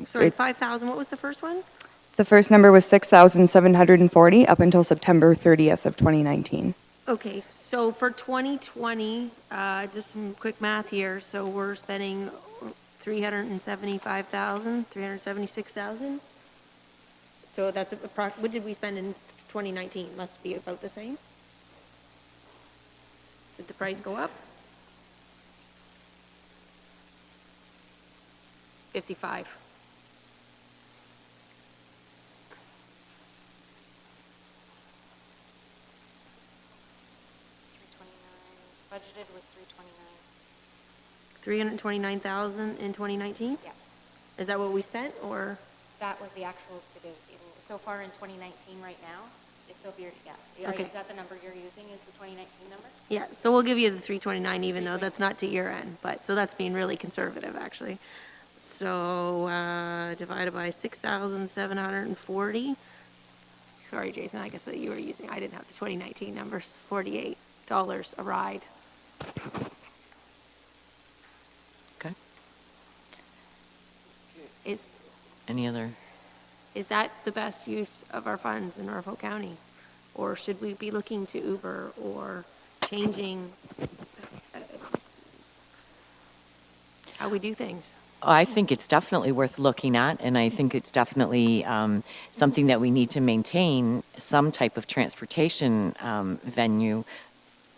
Sorry, 5,000. What was the first one? The first number was 6,740 up until September 30th of 2019. Okay, so for 2020, just some quick math here. So we're spending 375,000, 376,000. So that's what did we spend in 2019? Must be about the same. Did the price go up? 55. Budgeted was 329. 329,000 in 2019? Yeah. Is that what we spent, or? That was the actuals to date. So far in 2019 right now, Okay. Is that the number you're using, is the 2019 number? Yeah, so we'll give you the 329 even though that's not to year end, but, so that's being really conservative, actually. So, divided by 6,740. Sorry, Jason, I guess that you were using, I didn't have the 2019 numbers, $48 a ride. Okay. Any other? Is that the best use of our funds in Norfolk County? Or should we be looking to Uber or changing how we do things? I think it's definitely worth looking at, and I think it's definitely something that we need to maintain some type of transportation venue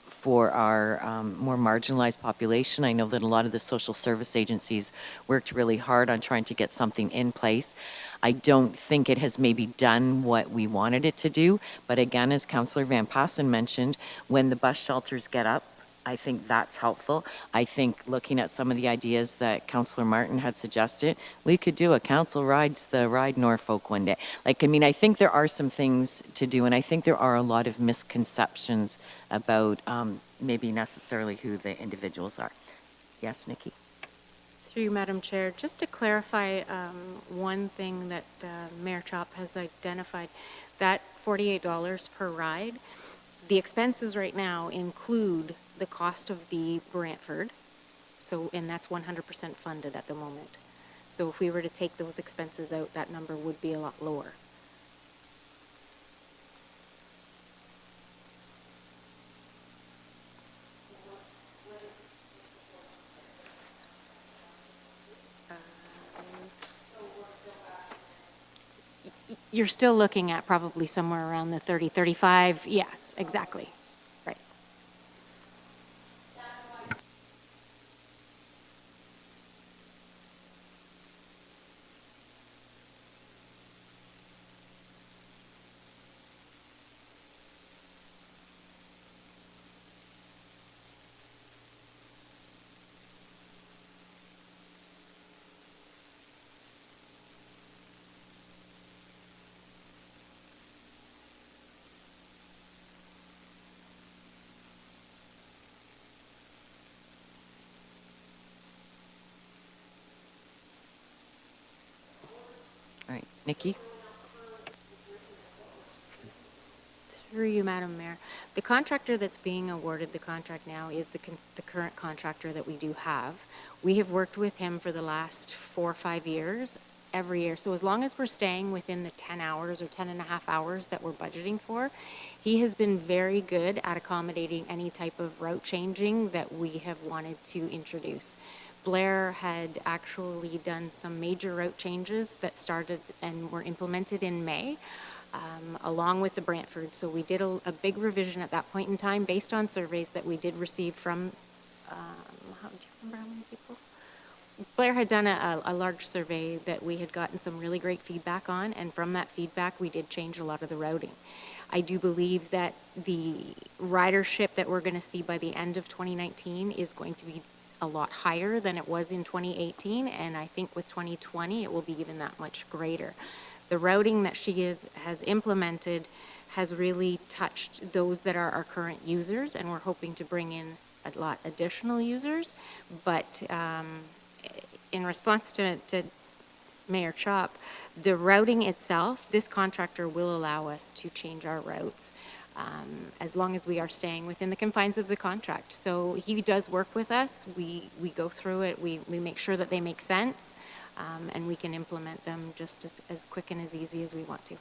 for our more marginalized population. I know that a lot of the social service agencies worked really hard on trying to get something in place. I don't think it has maybe done what we wanted it to do, but again, as Councillor Van Passen mentioned, when the bus shelters get up I think that's helpful. I think looking at some of the ideas that Councillor Martin had suggested, we could do a council rides the ride Norfolk one day. Like, I mean, I think there are some things to do, and I think there are a lot of misconceptions about maybe necessarily who the individuals are. Yes, Nikki? Through you, Madam Chair, just to clarify one thing that Mayor Chop has identified, that $48 per ride, the expenses right now include the cost of the Brantford, so, and that's 100% funded at the moment. So if we were to take those expenses out, that number would be a lot lower. You're still looking at probably somewhere around the 30, 35. Yes, exactly. Right. All right, Nikki? Through you, Madam Mayor. The contractor that's being awarded the contract now is the current contractor that we do have. We have worked with him for the last 4 or 5 years, every year. So as long as we're staying within the 10 hours or 10 and a half hours that we're budgeting for, he has been very good at accommodating any type of route changing that we have wanted to introduce. Blair had actually done some major route changes that started and were implemented in May. Along with the Brantford. So we did a big revision at that point in time based on surveys that we did receive from, do you remember how many people? Blair had done a large survey that we had gotten some really great feedback on, and from that feedback we did change a lot of the routing. I do believe that the ridership that we're going to see by the end of 2019 is going to be a lot higher than it was in 2018, and I think with 2020 it will be even that much greater. The routing that she has implemented has really touched those that are our current users, and we're hoping to bring in a lot additional users. But in response to Mayor Chop, the routing itself, this contractor will allow us to change our routes as long as we are staying within the confines of the contract. So he does work with us. We go through it. We make sure that they make sense. And we can implement them just as quick and as easy as we want to.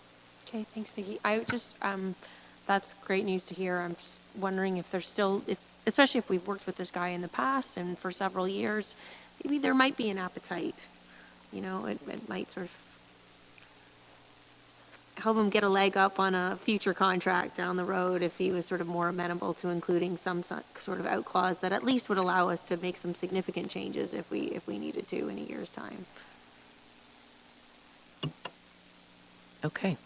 Okay, thanks, Nikki. I just, that's great news to hear. I'm just wondering if there's still, especially if we've worked with this guy in the past and for several years, maybe there might be an appetite. You know, it might sort of help him get a leg up on a future contract down the road if he was sort of more amenable to including some sort of out clause that at least would allow us to make some significant changes if we needed to in a year's time. Okay.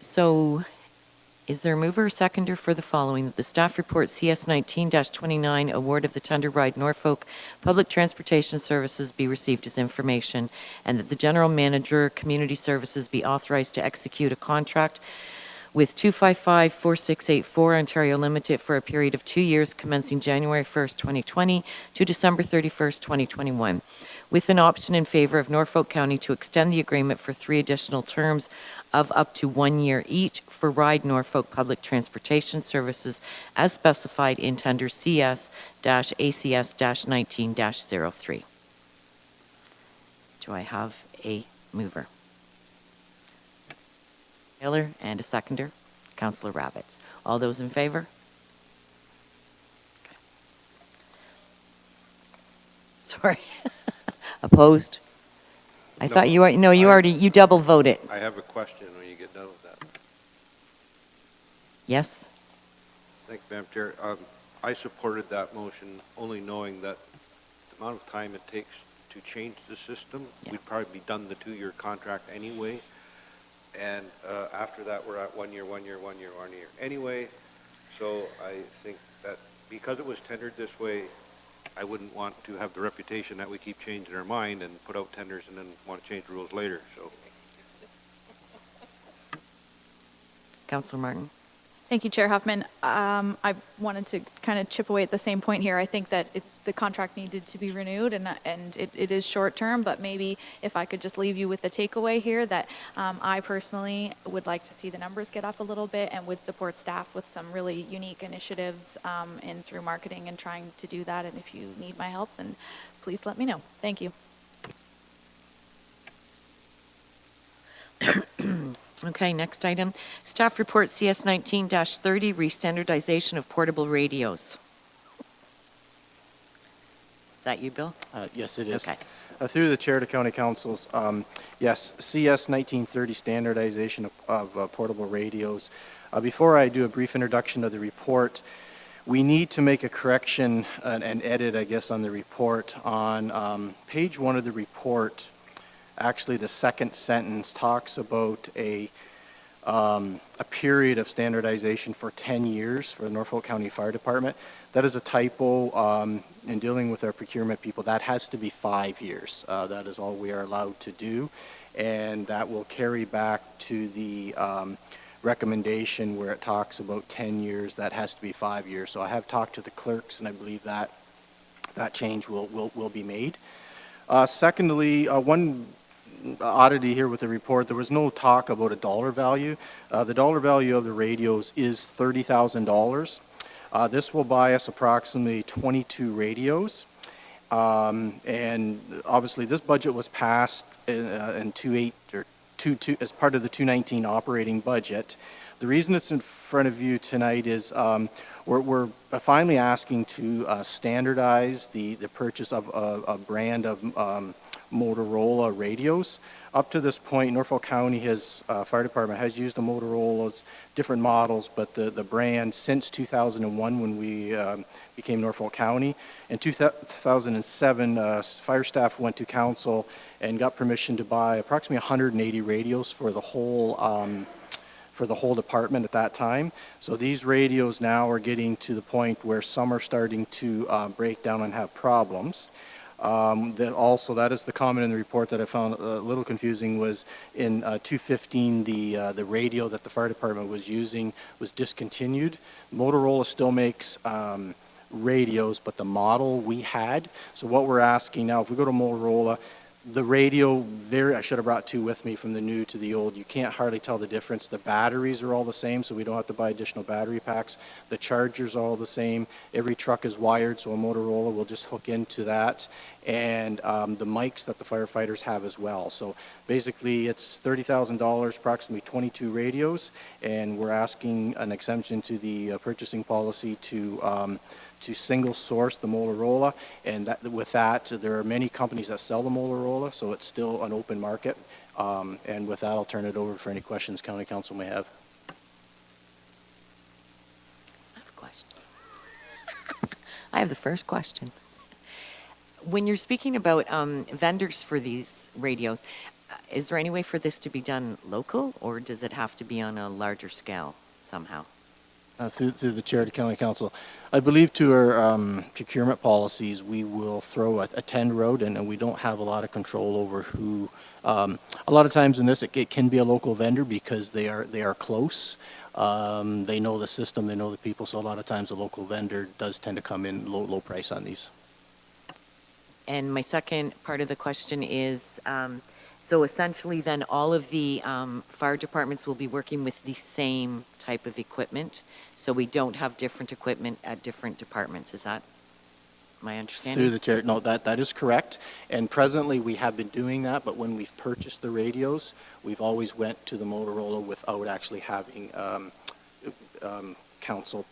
So is there a mover or seconder for the following? That the staff report CS 19-29 award of the Tender Ride Norfolk Public Transportation Services be received as information, and that the general manager, community services, be authorized to execute a contract with 255-4684 Ontario Limited for a period of 2 years commencing January 1st, 2020 to December 31st, 2021, with an option in favor of Norfolk County to extend the agreement for 3 additional terms of up to 1 year each for Ride Norfolk Public Transportation Services as specified in Tender CS-ACS-19-03. Do I have a mover? Taylor, and a seconder, Councillor Rabbits. All those in favor? Okay. Sorry. Opposed? I thought you were, no, you double voted. I have a question when you get done with that. Yes? Thank you, Madam Chair. I supported that motion only knowing that the amount of time it takes to change the system, we'd probably be done the 2-year contract anyway. And after that, we're at 1 year, 1 year, 1 year, 1 year. Anyway, so I think that because it was tendered this way, I wouldn't want to have the reputation that we keep changing our mind and put out tenders and then want to change the rules later, so. Councillor Martin. Thank you, Chair Huffman. I wanted to kind of chip away at the same point here. I think that the contract needed to be renewed, and it is short term, but maybe if I could just leave you with the takeaway here that I personally would like to see the numbers get up a little bit and would support staff with some really unique initiatives in through marketing and trying to do that. And if you need my help, then please let me know. Thank you. Okay, next item. Staff report CS 19-30, restandardization of portable radios. Is that you, Bill? Yes, it is. Okay. Through the chair to county councils, yes, CS 1930 standardization of portable radios. Before I do a brief introduction of the report, we need to make a correction and edit, I guess, on the report. On page 1 of the report, actually the second sentence talks about a period of standardization for 10 years for the Norfolk County Fire Department. That is a typo. In dealing with our procurement people, that has to be 5 years. That is all we are allowed to do, and that will carry back to the recommendation where it talks about 10 years. That has to be 5 years. So I have talked to the clerks, and I believe that that change will be made. Secondly, one oddity here with the report, there was no talk about a dollar value. The dollar value of the radios is $30,000. This will buy us approximately 22 radios. And obviously this budget was passed in as part of the 2019 operating budget. The reason it's in front of you tonight is we're finally asking to standardize the purchase of a brand of Motorola radios. Up to this point, Norfolk County Fire Department has used the Motorola's different models, but the brand since 2001 when we became Norfolk County. In 2007, fire staff went to council and got permission to buy approximately 180 radios for the whole department at that time. So these radios now are getting to the point where some are starting to break down and have problems. Also, that is the comment in the report that I found a little confusing, was in 2015 the radio that the fire department was using was discontinued. Motorola still makes radios, but the model we had. So what we're asking now, if we go to Motorola, the radio, I should have brought two with me from the new to the old. You can't hardly tell the difference. The batteries are all the same, so we don't have to buy additional battery packs. The chargers are all the same. Every truck is wired, so a Motorola will just hook into that. And the mics that the firefighters have as well. So basically it's $30,000, approximately 22 radios, and we're asking an exemption to the purchasing policy to single source the Motorola, and with that there are many companies that sell the Motorola, so it's still an open market. And with that, I'll turn it over for any questions County Council may have. I have a question. I have the first question. When you're speaking about vendors for these radios, is there any way for this to be done local, or does it have to be on a larger scale somehow? Through the chair to county council, I believe to our procurement policies, we will throw a tender out, and we don't have a lot of control over who. A lot of times in this, it can be a local vendor because they are close. They know the system, they know the people, so a lot of times a local vendor does tend to come in low price on these. And my second part of the question is, so essentially then all of the fire departments will be working with the same type of equipment, so we don't have different equipment at different departments. Is that my understanding? Through the chair, no, that is correct. And presently we have been doing that, but when we've purchased the radios, we've always went to the Motorola without actually having council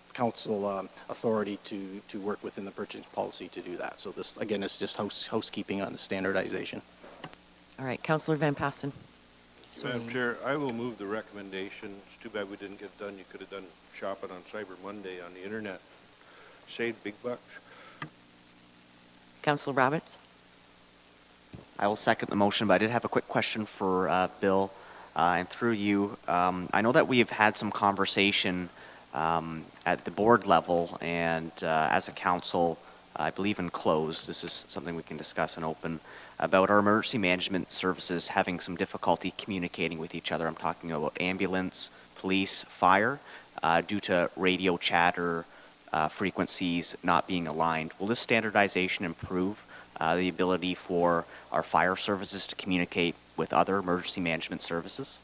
authority to work within the purchasing policy to do that. So this, again, is just housekeeping on the standardization. All right, Councillor Van Passen. Madam Chair, I will move the recommendation. It's too bad we didn't get it done. You could have done shopping on Cyber Monday on the internet. Saved big bucks. Councillor Roberts. I will second the motion, but I did have a quick question for Bill, and through you. I know that we have had some conversation at the board level and as a council, I believe in closed, this is something we can discuss in open, about our emergency management services having some difficulty communicating with each other. I'm talking about ambulance, police, fire, due to radio chatter frequencies not being aligned. Will this standardization improve the ability for our fire services to communicate with other emergency management services?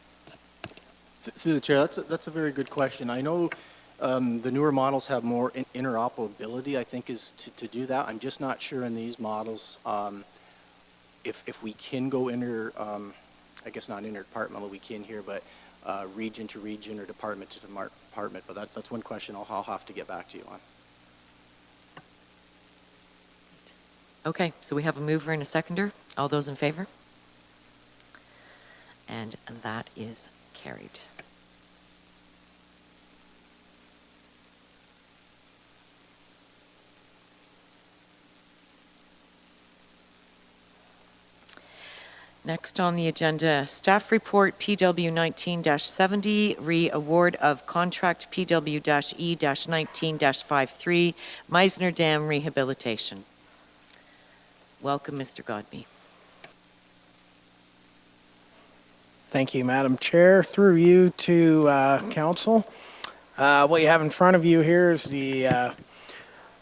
Through the chair, that's a very good question. I know the newer models have more interoperability, I think, is to do that. I'm just not sure in these models if we can go I guess not interdepartmental, we can here, but region to region or department to department. But that's one question I'll have to get back to you on. Okay, so we have a mover and a seconder. All those in favor? And that is carried. Next on the agenda, staff report PW 19-70, re-award of contract PW-E-19-53, Meisner Dam rehabilitation. Welcome, Mr. Godby. Thank you, Madam Chair. Through you to Council. What you have in front of you here is the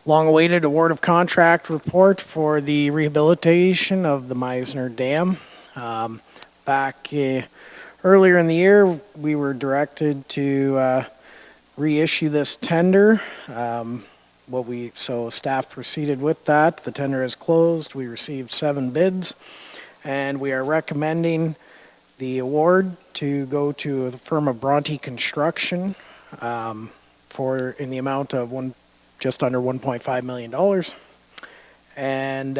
long-awaited award of contract report for the rehabilitation of the Meisner Dam. Back earlier in the year, we were directed to reissue this tender. So staff proceeded with that. The tender is closed. We received 7 bids, and we are recommending the award to go to the firm of Bronte Construction in the amount of just under $1.5 million. And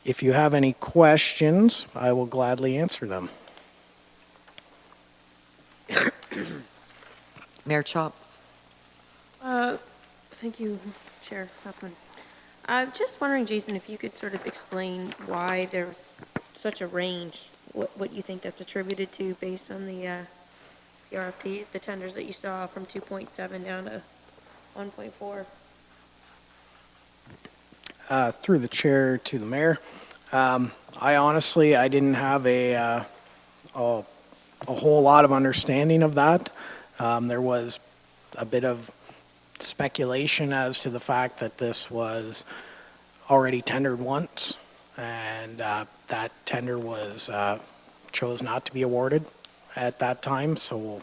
if you have any questions, I will gladly answer them. Mayor Chop. Thank you, Chair Huffman. Just wondering, Jason, if you could sort of explain why there's such a range, what you think that's attributed to based on the RFP, the tenders that you saw from 2.7 down to 1.4. Through the chair to the mayor. I didn't have a whole lot of understanding of that. There was a bit of speculation as to the fact that this was already tendered once, and that tender was chose not to be awarded at that time. So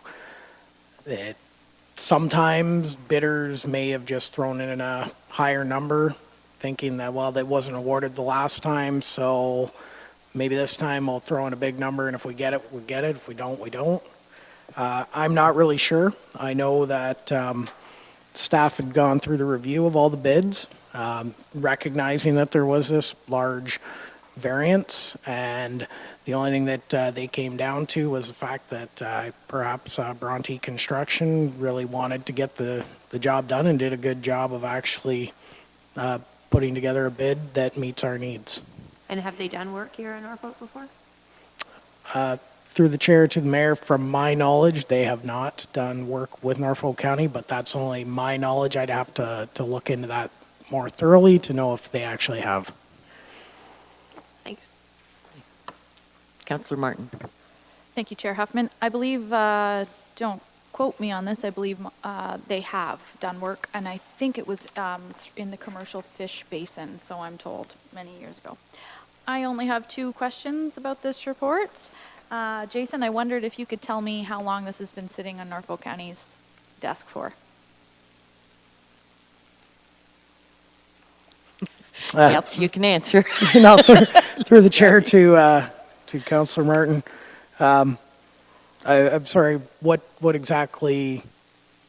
sometimes bidders may have just thrown in a higher number, thinking that, well, that wasn't awarded the last time, so maybe this time we'll throw in a big number, and if we get it, we get it. If we don't, we don't. I'm not really sure. I know that staff had gone through the review of all the bids, recognizing that there was this large variance, and the only thing that they came down to was the fact that perhaps Bronte Construction really wanted to get the job done and did a good job of actually putting together a bid that meets our needs. And have they done work here in Norfolk before? Through the chair to the mayor, from my knowledge, they have not done work with Norfolk County, but that's only my knowledge. I'd have to look into that more thoroughly to know if they actually have. Thanks. Councillor Martin. Thank you, Chair Huffman. I believe, don't quote me on this, I believe they have done work, and I think it was in the commercial fish basin, so I'm told, many years ago. I only have 2 questions about this report. Jason, I wondered if you could tell me how long this has been sitting on Norfolk County's desk for. Yep, you can answer. No, through the chair to Councillor Martin. I'm sorry, what exactly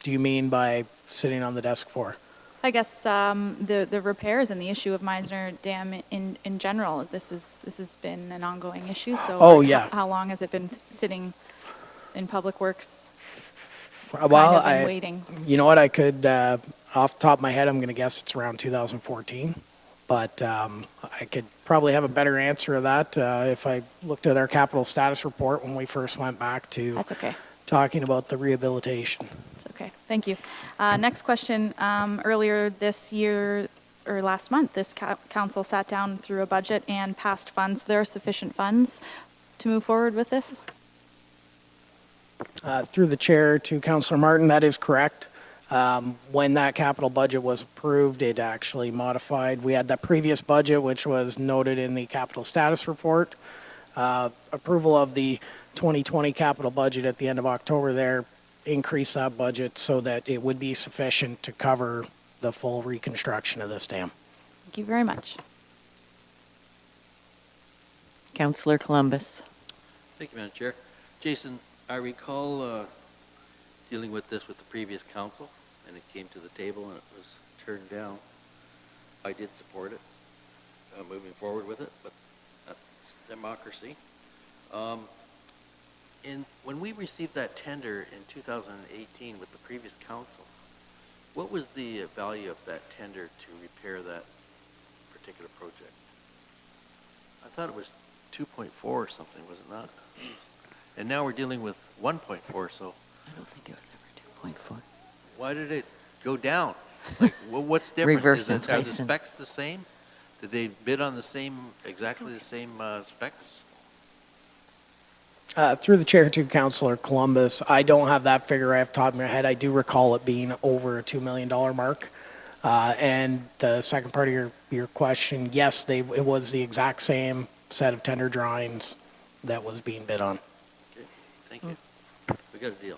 do you mean by sitting on the desk for? I guess the repairs and the issue of Meisner Dam in general. This has been an ongoing issue. So how long has it been sitting in Public Works? Well, Waiting. You know what? I could off the top of my head, I'm going to guess it's around 2014. But I could probably have a better answer of that if I looked at our capital status report when we first went back to talking about the rehabilitation. It's okay. Thank you. Next question. Earlier this year, or last month, this council sat down through a budget and passed funds. There are sufficient funds to move forward with this? Through the chair to Councillor Martin, that is correct. When that capital budget was approved, it actually modified. We had that previous budget, which was noted in the capital status report. Approval of the 2020 capital budget at the end of October there increased that budget so that it would be sufficient to cover the full reconstruction of this dam. Thank you very much. Councillor Columbus. Thank you, Madam Chair. Jason, I recall dealing with this with the previous council, and it came to the table and it was turned down. I did support it, moving forward with it, but that's democracy. When we received that tender in 2018 with the previous council, what was the value of that tender to repair that particular project? I thought it was 2.4 or something, was it not? And now we're dealing with 1.4, so. I don't think it was ever 2.4. Why did it go down? Like, what's different? Reverse Are the inflation. specs the same? Did they bid on the same, exactly the same specs? Through the chair to Councillor Columbus, I don't have that figure off the top of my head. I do recall it being over a $2 million mark. And the second part of your question, yes, it was the exact same set of tender drawings that was being bid on. Okay, thank you. We got a deal.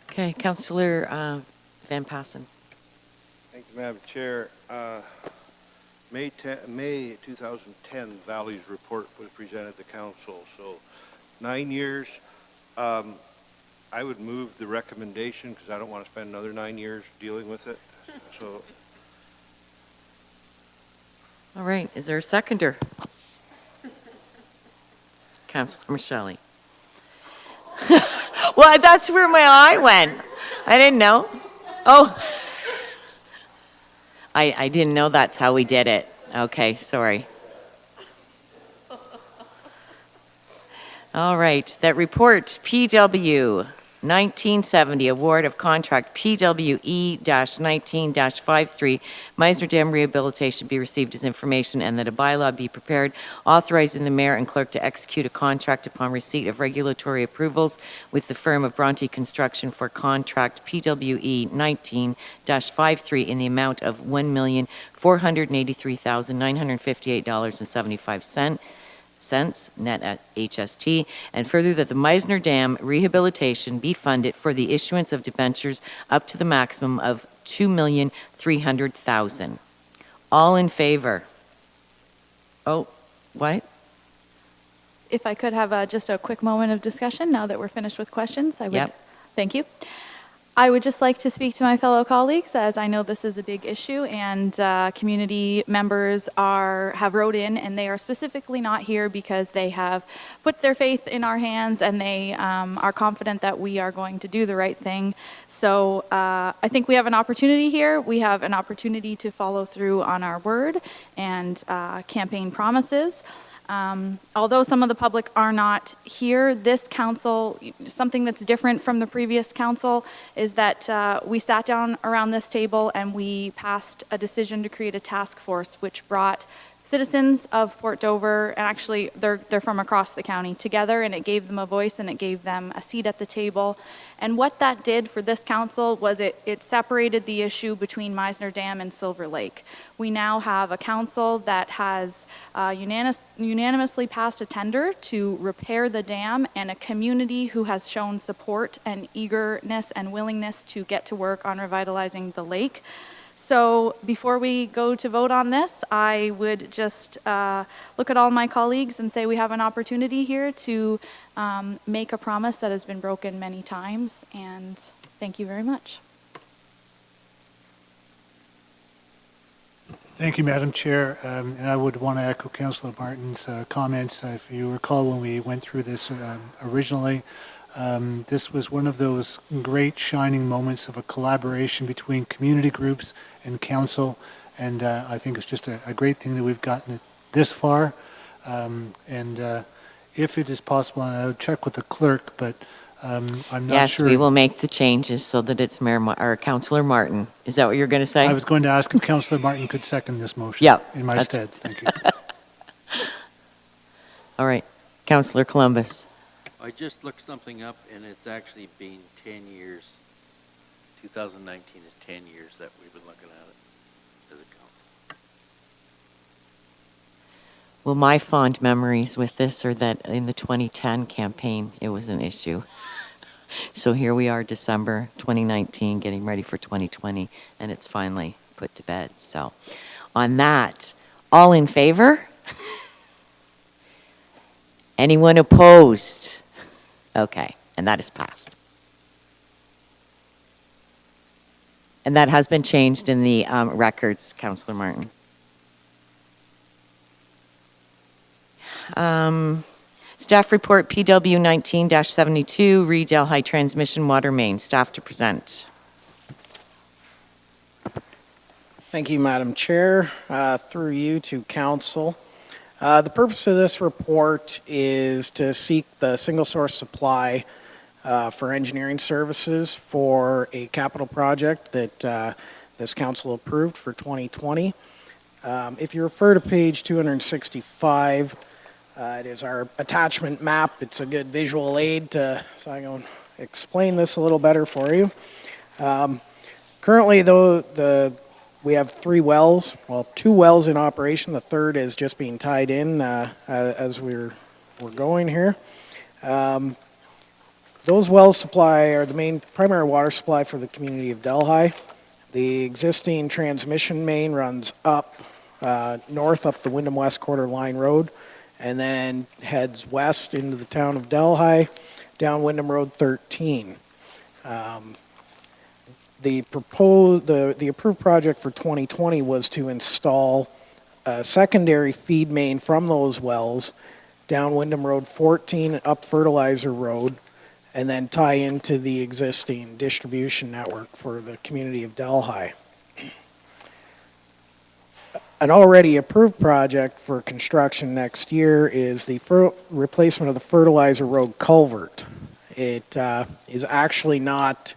Okay, Councillor Van Passen. Thank you, Madam Chair. May 2010 Valley's report was presented to council. So 9 years. I would move the recommendation because I don't want to spend another 9 years dealing with it. So. All right, is there a seconder? Councillor Michelli. Well, that's where my eye went. I didn't know. Oh. I didn't know that's how we did it. Okay, sorry. All right, that report, PW 1970, award of contract PWE-19-53, Meisner Dam rehabilitation be received as information and that a bylaw be prepared authorizing the mayor and clerk to execute a contract upon receipt of regulatory approvals with the firm of Bronte Construction for contract PWE 19-53 in the amount of $1,483,958.75. net at HST, and further that the Meisner Dam rehabilitation be funded for the issuance of debentures up to the maximum of $2,300,000. All in favor? Oh, what? If I could have just a quick moment of discussion now that we're finished with questions, I would. Yep. Thank you. I would just like to speak to my fellow colleagues, as I know this is a big issue, and community members have wrote in, and they are specifically not here because they have put their faith in our hands, and they are confident that we are going to do the right thing. So I think we have an opportunity here. We have an opportunity to follow through on our word and campaign promises. Although some of the public are not here, this council, something that's different from the previous council is that we sat down around this table and we passed a decision to create a task force which brought citizens of Port Dover, and actually they're from across the county, together, and it gave them a voice and it gave them a seat at the table. And what that did for this council was it separated the issue between Meisner Dam and Silver Lake. We now have a council that has unanimously passed a tender to repair the dam, and a community who has shown support and eagerness and willingness to get to work on revitalizing the lake. So before we go to vote on this, I would just look at all my colleagues and say we have an opportunity here to make a promise that has been broken many times, and thank you very much. Thank you, Madam Chair. And I would want to echo Councillor Martin's comments. If you recall, when we went through this originally, this was one of those great shining moments of a collaboration between community groups and council, and I think it's just a great thing that we've gotten it this far. And if it is possible, and I'll check with the clerk, but I'm not Yes, sure. we will make the changes so that it's or Councillor Martin. Is that what you're going to say? I was going to ask if Councillor Martin could second this motion Yep, in my that's- stead. Thank you. All right. Councillor Columbus. I just looked something up, and it's actually been 10 years. 2019 is 10 years that we've been looking at it as a council. Well, my fond memories with this are that in the 2010 campaign, it was an issue. So here we are, December 2019, getting ready for 2020, and it's finally put to bed. So on that, all in favor? Anyone opposed? Okay, and that is passed. And that has been changed in the records, Councillor Martin. Staff report PW 19-72, Redale High Transmission Water Main. Staff to present. Thank you, Madam Chair. Through you to Council. The purpose of this report is to seek the single source supply for engineering services for a capital project that this Council approved for 2020. If you refer to page 265, it is our attachment map. It's a good visual aid so I'm going to explain this a little better for you. Currently, though, we have 3 wells, well, 2 wells in operation. The third is just being tied in as we're going here. Those wells are the main primary water supply for the community of Delhi. The existing transmission main runs up north up the Wyndham West Quarter Line Road, and then heads west into the town of Delhi, down Wyndham Road 13. The approved project for 2020 was to install a secondary feed main from those wells down Wyndham Road 14 and up Fertilizer Road, and then tie into the existing distribution network for the community of Delhi. An already approved project for construction next year is the replacement of the Fertilizer Road culvert. It is actually not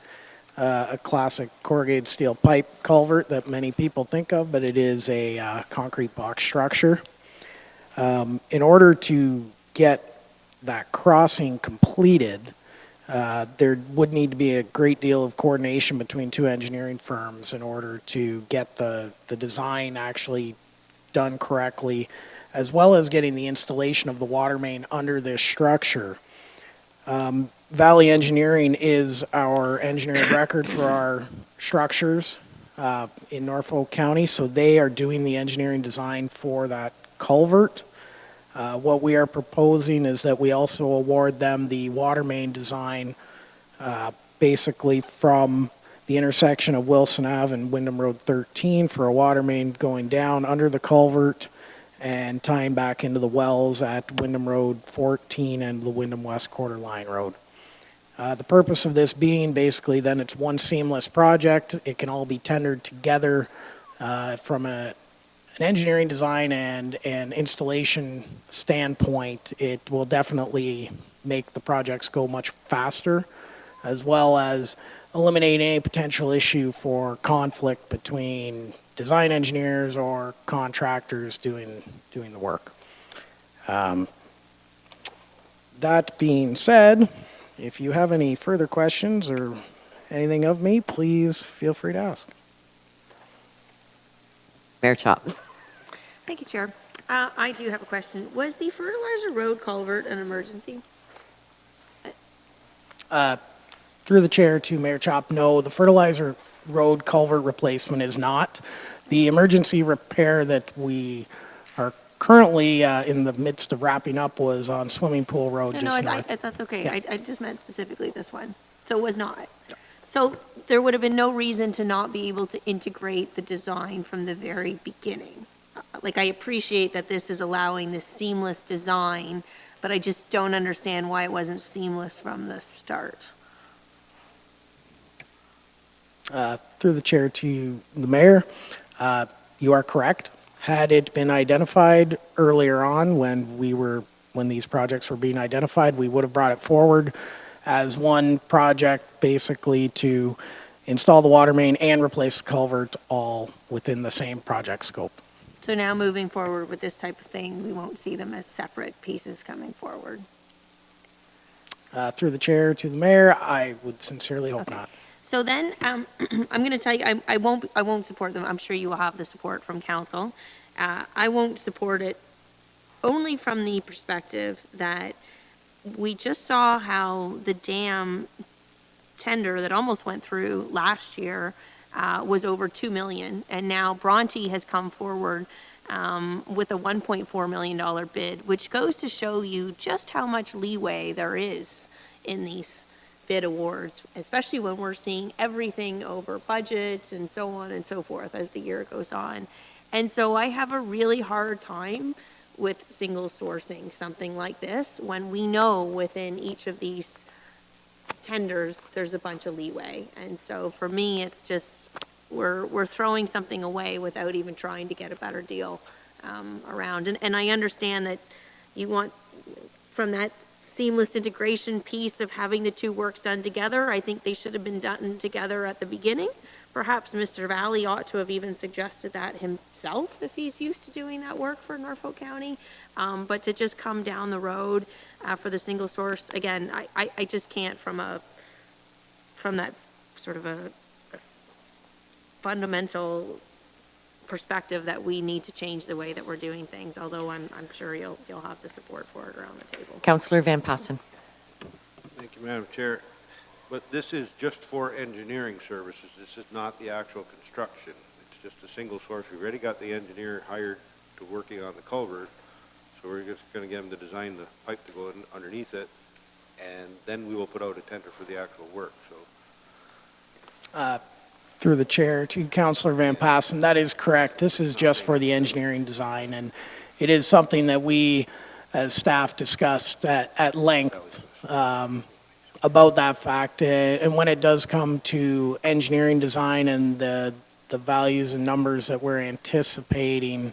a classic corrugated steel pipe culvert that many people think of, but it is a concrete box structure. In order to get that crossing completed, there would need to be a great deal of coordination between 2 engineering firms in order to get the design actually done correctly, as well as getting the installation of the water main under this structure. Valley Engineering is our engineering record for our structures in Norfolk County, so they are doing the engineering design for that culvert. What we are proposing is that we also award them the water main design basically from the intersection of Wilson Ave and Wyndham Road 13 for a water main going down under the culvert and tying back into the wells at Wyndham Road 14 and the Wyndham West Quarter Line Road. The purpose of this being basically then it's one seamless project. It can all be tendered together from an engineering design and an installation standpoint. It will definitely make the projects go much faster, as well as eliminate any potential issue for conflict between design engineers or contractors doing the work. That being said, if you have any further questions or anything of me, please feel free to ask. Mayor Chop. Thank you, Chair. I do have a question. Was the Fertilizer Road culvert an emergency? Through the chair to Mayor Chop, no, the Fertilizer Road culvert replacement is not. The emergency repair that we are currently in the midst of wrapping up was on Swimming Pool Road just north. That's okay. Yeah. I just meant specifically this one. So it was not. Yeah. So there would have been no reason to not be able to integrate the design from the very beginning. Like, I appreciate that this is allowing this seamless design, but I just don't understand why it wasn't seamless from the start. Through the chair to the mayor, you are correct. Had it been identified earlier on when these projects were being identified, we would have brought it forward as one project, basically to install the water main and replace the culvert, all within the same project scope. So now moving forward with this type of thing, we won't see them as separate pieces coming forward. Through the chair to the mayor, I would sincerely hope not. So then, I'm going to tell you, I won't support them. I'm sure you will have the support from council. I won't support it only from the perspective that we just saw how the dam tender that almost went through last year was over 2 million, and now Bronte has come forward with a $1.4 million bid, which goes to show you just how much leeway there is in these bid awards, especially when we're seeing everything over budget and so on and so forth as the year goes on. And so I have a really hard time with single sourcing something like this when we know within each of these tenders there's a bunch of leeway. And so for me, it's just we're throwing something away without even trying to get a better deal around. And I understand that you want, from that seamless integration piece of having the two works done together, I think they should have been done together at the beginning. Perhaps Mr. Valley ought to have even suggested that himself if he's used to doing that work for Norfolk County. But to just come down the road for the single source, again, I just can't from that sort of a fundamental perspective that we need to change the way that we're doing things, although I'm sure you'll have the support for it around the table. Councillor Van Passen. Thank you, Madam Chair. But this is just for engineering services. This is not the actual construction. It's just a single source. We've already got the engineer hired to working on the culvert, so we're just going to get him to design the pipe to go in underneath it, and then we will put out a tender for the actual work. So. Through the chair to Councillor Van Passen, that is correct. This is just for the engineering design, and it is something that we as staff discussed at length about that fact. And when it does come to engineering design and the values and numbers that we're anticipating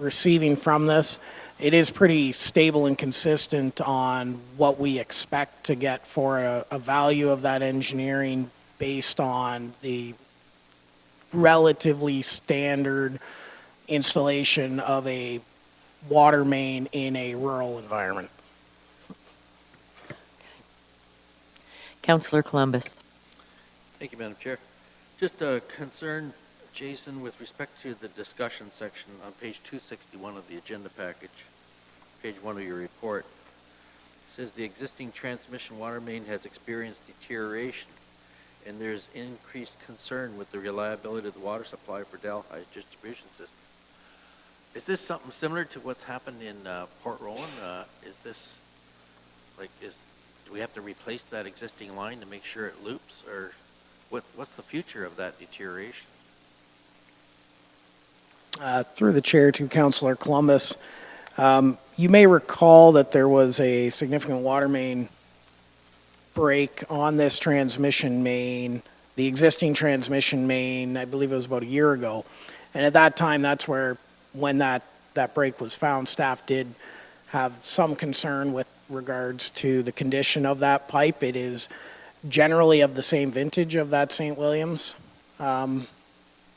receiving from this, it is pretty stable and consistent on what we expect to get for a value of that engineering based on the relatively standard installation of a water main in a rural environment. Councillor Columbus. Thank you, Madam Chair. Just a concern, Jason, with respect to the discussion section on page 261 of the agenda package, page 1 of your report. It says the existing transmission water main has experienced deterioration, and there's increased concern with the reliability of the water supply for Delhi's distribution system. Is this something similar to what's happened in Port Rowan? Is this, do we have to replace that existing line to make sure it loops, or what's the future of that deterioration? Through the chair to Councillor Columbus, you may recall that there was a significant water main break on this transmission main, the existing transmission main, I believe it was about a year ago. And at that time, that's where, when that break was found, staff did have some concern with regards to the condition of that pipe. It is generally of the same vintage of that St. Williams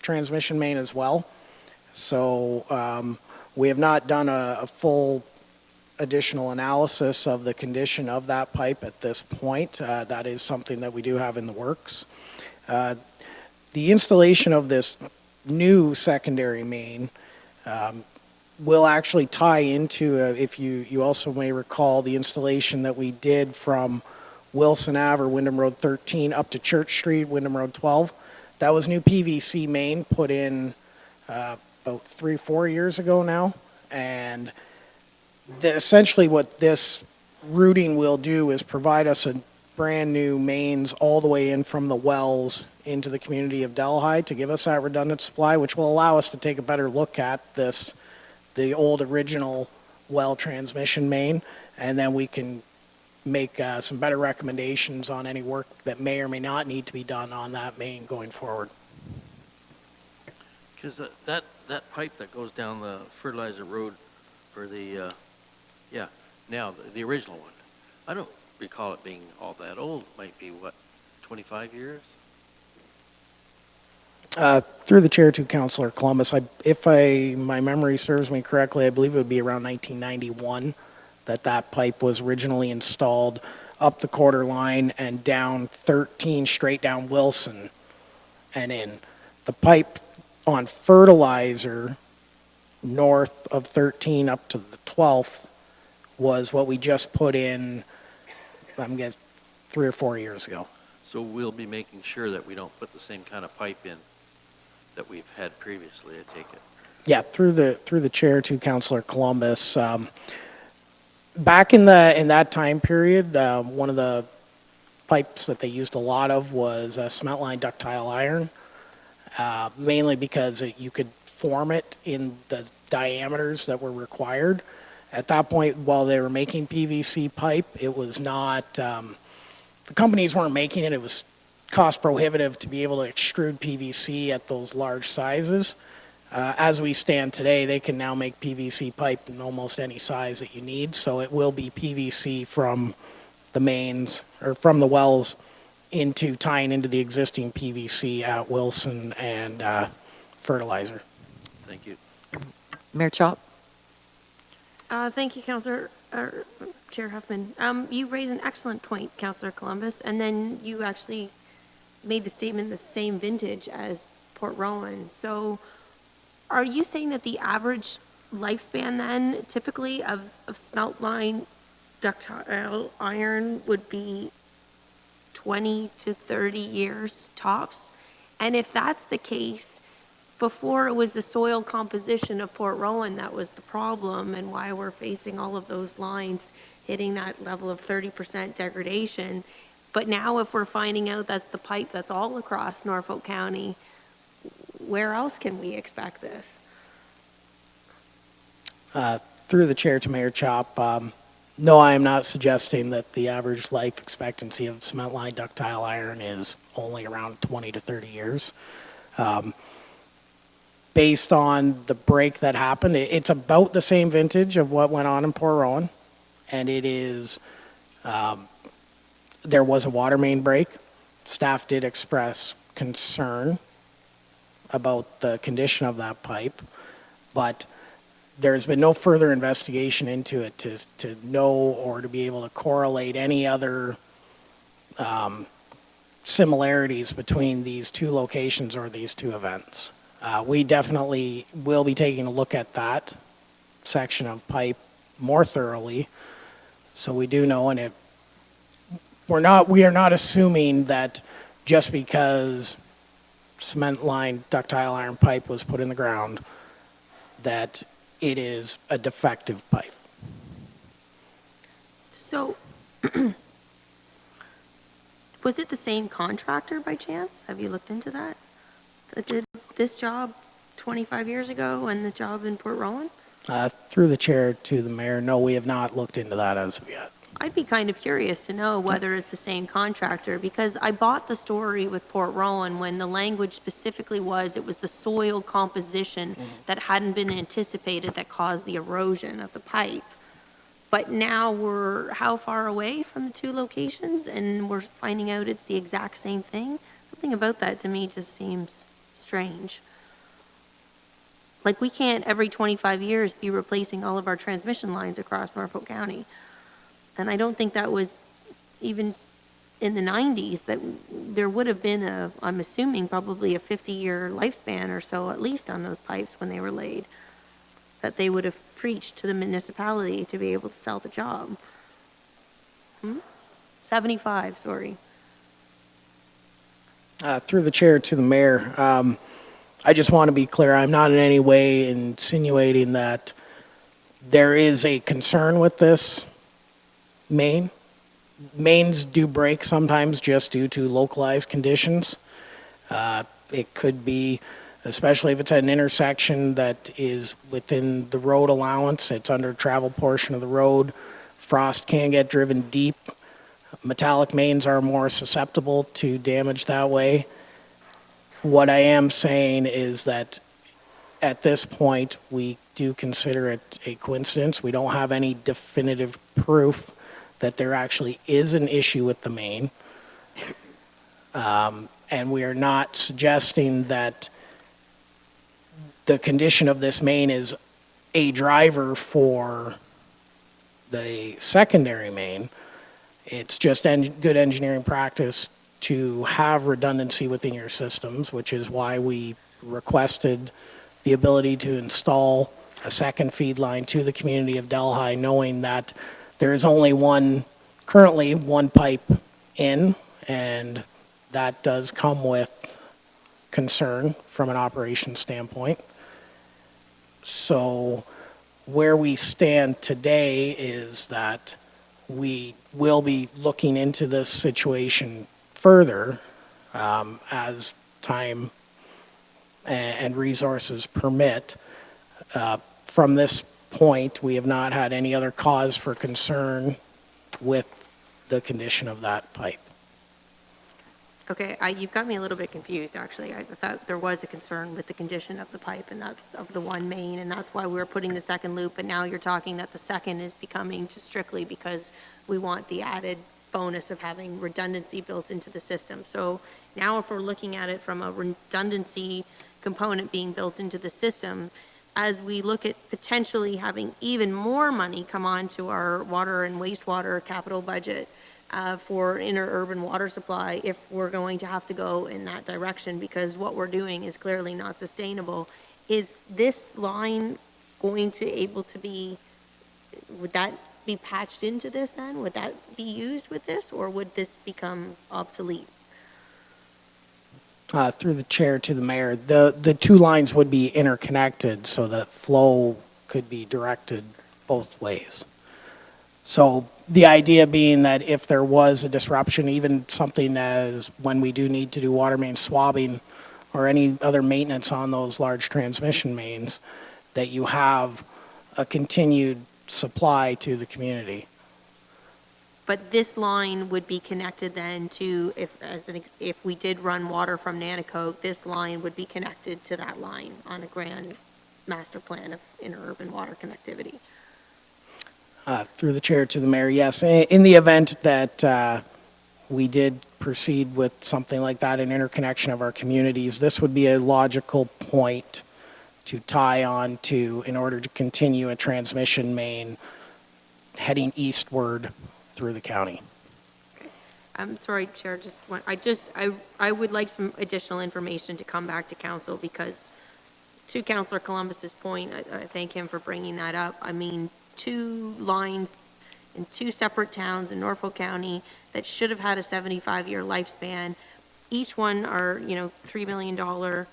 transmission main as well. So we have not done a full additional analysis of the condition of that pipe at this point. That is something that we do have in the works. The installation of this new secondary main will actually tie into, if you also may recall, the installation that we did from Wilson Ave or Wyndham Road 13 up to Church Street, Wyndham Road 12. That was new PVC main put in about 3-4 years ago now, and essentially what this routing will do is provide us a brand new mains all the way in from the wells into the community of Delhi to give us that redundant supply, which will allow us to take a better look at the old original well transmission main, and then we can make some better recommendations on any work that may or may not need to be done on that main going forward. Because that pipe that goes down the fertilizer road for the, the original one, recall it being all that old. It might be, what, 25 years? Through the chair to Councillor Columbus, if my memory serves me correctly, I believe it would be around 1991 that pipe was originally installed up the quarter line and down 13 straight down Wilson and in. The pipe on fertilizer north of 13 up to the 12th was what we just put in, I'm guessing, 3 or 4 years ago. So we'll be making sure that we don't put the same kind of pipe in that we've had previously, I take it. Yeah, through the chair to Councillor Columbus. Back in that time period, one of the pipes that they used a lot of was cement line ductile iron, mainly because you could form it in the diameters that were required. At that point, while they were making PVC pipe, it was not, the companies weren't making it. It was cost prohibitive to be able to extrude PVC at those large sizes. As we stand today, they can now make PVC pipe in almost any size that you need, so it will be PVC from the mains, or from the wells, into tying into the existing PVC at Wilson and fertilizer. Thank you. Mayor Chop? Thank you, Councillor, Chair Huffman. You raised an excellent point, Councillor Columbus, and then you actually made the statement the same vintage as Port Rowan. So are you saying that the average lifespan then typically of smelt line ductile iron would be 20 to 30 years tops? And if that's the case, before it was the soil composition of Port Rowan that was the problem and why we're facing all of those lines hitting that level of 30% degradation. But now if we're finding out that's the pipe that's all across Norfolk County, where else can we expect this? Through the chair to Mayor Chop, no, I am not suggesting that the average life expectancy of cement line ductile iron is only around 20 to 30 years. Based on the break that happened, it's about the same vintage of what went on in Port Rowan, and it is, there was a water main break. Staff did express concern about the condition of that pipe, but there's been no further investigation into it to know or to be able to correlate any other similarities between these two locations or these two events. We definitely will be taking a look at that section of pipe more thoroughly, so we do know, and we are not assuming that just because cement line ductile iron pipe was put in the ground that it is a defective pipe. So was it the same contractor by chance? Have you looked into that? That did this job 25 years ago and the job in Port Rowan? Through the chair to the mayor, no, we have not looked into that as of yet. I'd be kind of curious to know whether it's the same contractor, because I bought the story with Port Rowan when the language specifically was it was the soil composition that hadn't been anticipated that caused the erosion of the pipe. But now we're how far away from the two locations and we're finding out it's the exact same thing? Something about that to me just seems strange. Like, we can't every 25 years be replacing all of our transmission lines across Norfolk County. And I don't think that was even in the 90s, that there would have been I'm assuming probably a 50-year lifespan or so at least on those pipes when they were laid, that they would have preached to the municipality to be able to sell the job. 75, sorry. Through the chair to the mayor, I just want to be clear, I'm not in any way insinuating that there is a concern with this main. Mains do break sometimes just due to localized conditions. It could be, especially if it's at an intersection that is within the road allowance, it's under travel portion of the road, frost can get driven deep. Metallic mains are more susceptible to damage that way. What I am saying is that at this point, we do consider it a coincidence. We don't have any definitive proof that there actually is an issue with the main. And we are not suggesting that the condition of this main is a driver for the secondary main. It's just good engineering practice to have redundancy within your systems, which is why we requested the ability to install a second feed line to the community of Delhi, knowing that there is only currently one pipe in, and that does come with concern from an operations standpoint. So where we stand today is that we will be looking into this situation further as time and resources permit. From this point, we have not had any other cause for concern with the condition of that pipe. Okay, you've got me a little bit confused, actually. I thought there was a concern with the condition of the pipe, and that's of the one main, and that's why we were putting the second loop, but now you're talking that the second is becoming just strictly because we want the added bonus of having redundancy built into the system. So now if we're looking at it from a redundancy component being built into the system, as we look at potentially having even more money come onto our water and wastewater capital budget, for interurban water supply, if we're going to have to go in that direction, because what we're doing is clearly not sustainable. Is this line going to able to be, would that be patched into this then? Would that be used with this, or would this become obsolete? Through the chair to the mayor, the two lines would be interconnected so that flow could be directed both ways. So the idea being that if there was a disruption, even something as when we do need to do water main swabbing or any other maintenance on those large transmission mains, that you have a continued supply to the community. But this line would be connected then to, if we did run water from Nanticoke, this line would be connected to that line on a grand master plan of interurban water connectivity. Through the chair to the mayor, yes. In the event that we did proceed with something like that, an interconnection of our communities, this would be a logical point to tie on to in order to continue a transmission main heading eastward through the county. I'm sorry, Chair, I would like some additional information to come back to council, because to Councillor Columbus's point, I thank him for bringing that up. I mean, two lines in two separate towns in Norfolk County that should have had a 75-year lifespan. Each one are, $3 million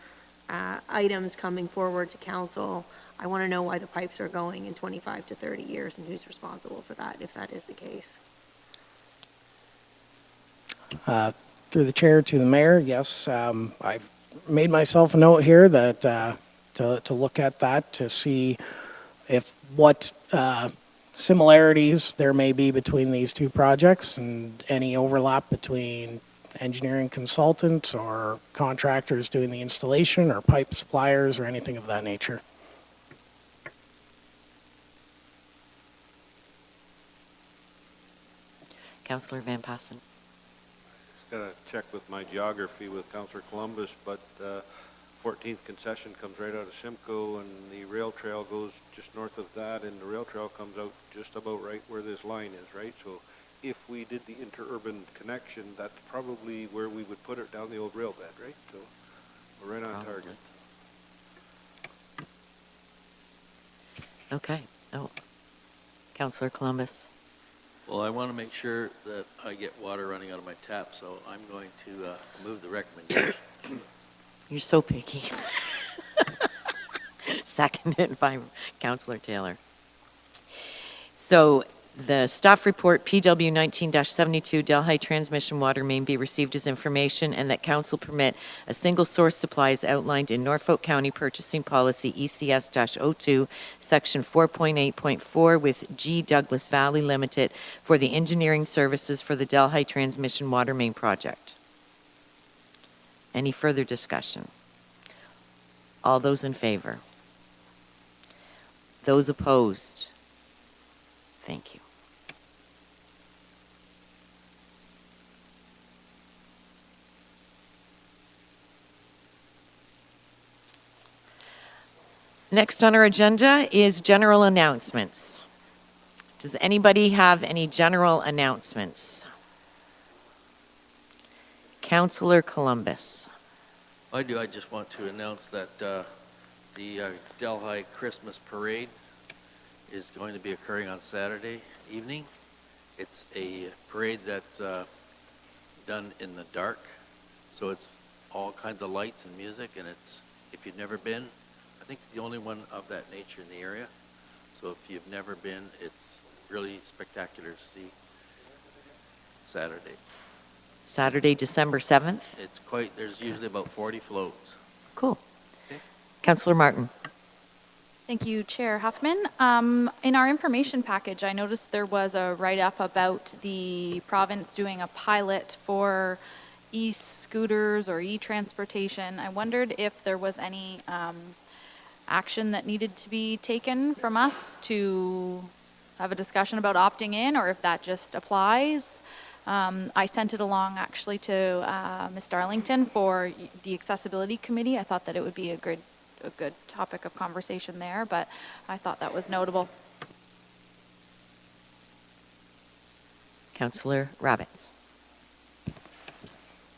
items coming forward to council. I want to know why the pipes are going in 25 to 30 years and who's responsible for that, if that is the case. Through the chair to the mayor, yes, I've made myself a note here that to look at that to see what similarities there may be between these two projects and any overlap between engineering consultants or contractors doing the installation or pipe suppliers or anything of that nature. Councillor Van Passen. Just got to check with my geography with Councillor Columbus, but 14th concession comes right out of Simcoe, and the rail trail goes just north of that, and the rail trail comes out just about right where this line is, right? So if we did the interurban connection, that's probably where we would put it down the old rail bed, right? So we're right on target. Okay. Oh, Councillor Columbus. Well, I want to make sure that I get water running out of my tap, so I'm going to move the recommendation. You're so picky. Seconded by Councillor Taylor. So the staff report PW 19-72 Delhi transmission water main be received as information, and that council permit a single source supply as outlined in Norfolk County Purchasing Policy ECS-02 section 4.8.4 with G. Douglas Valley Limited for the engineering services for the Delhi transmission water main project. Any further discussion? All those in favor? Those opposed? Thank you. Next on our agenda is general announcements. Does anybody have any general announcements? Councillor Columbus. I do. I just want to announce that the Delhi Christmas Parade is going to be occurring on Saturday evening. It's a parade that's done in the dark, so it's all kinds of lights and music, and it's, if you've never been, I think it's the only one of that nature in the area. So if you've never been, it's really spectacular to see Saturday. Saturday, December 7th. It's quite, there's usually about 40 floats. Cool. Councillor Martin. Thank you, Chair Huffman. In our information package, I noticed there was a write-up about the province doing a pilot for e-scooters or e-transportation. I wondered if there was any action that needed to be taken from us to have a discussion about opting in, or if that just applies. I sent it along actually to Ms. Darlington for the Accessibility Committee. I thought that it would be a good topic of conversation there, but I thought that was notable. Councillor Rabbits.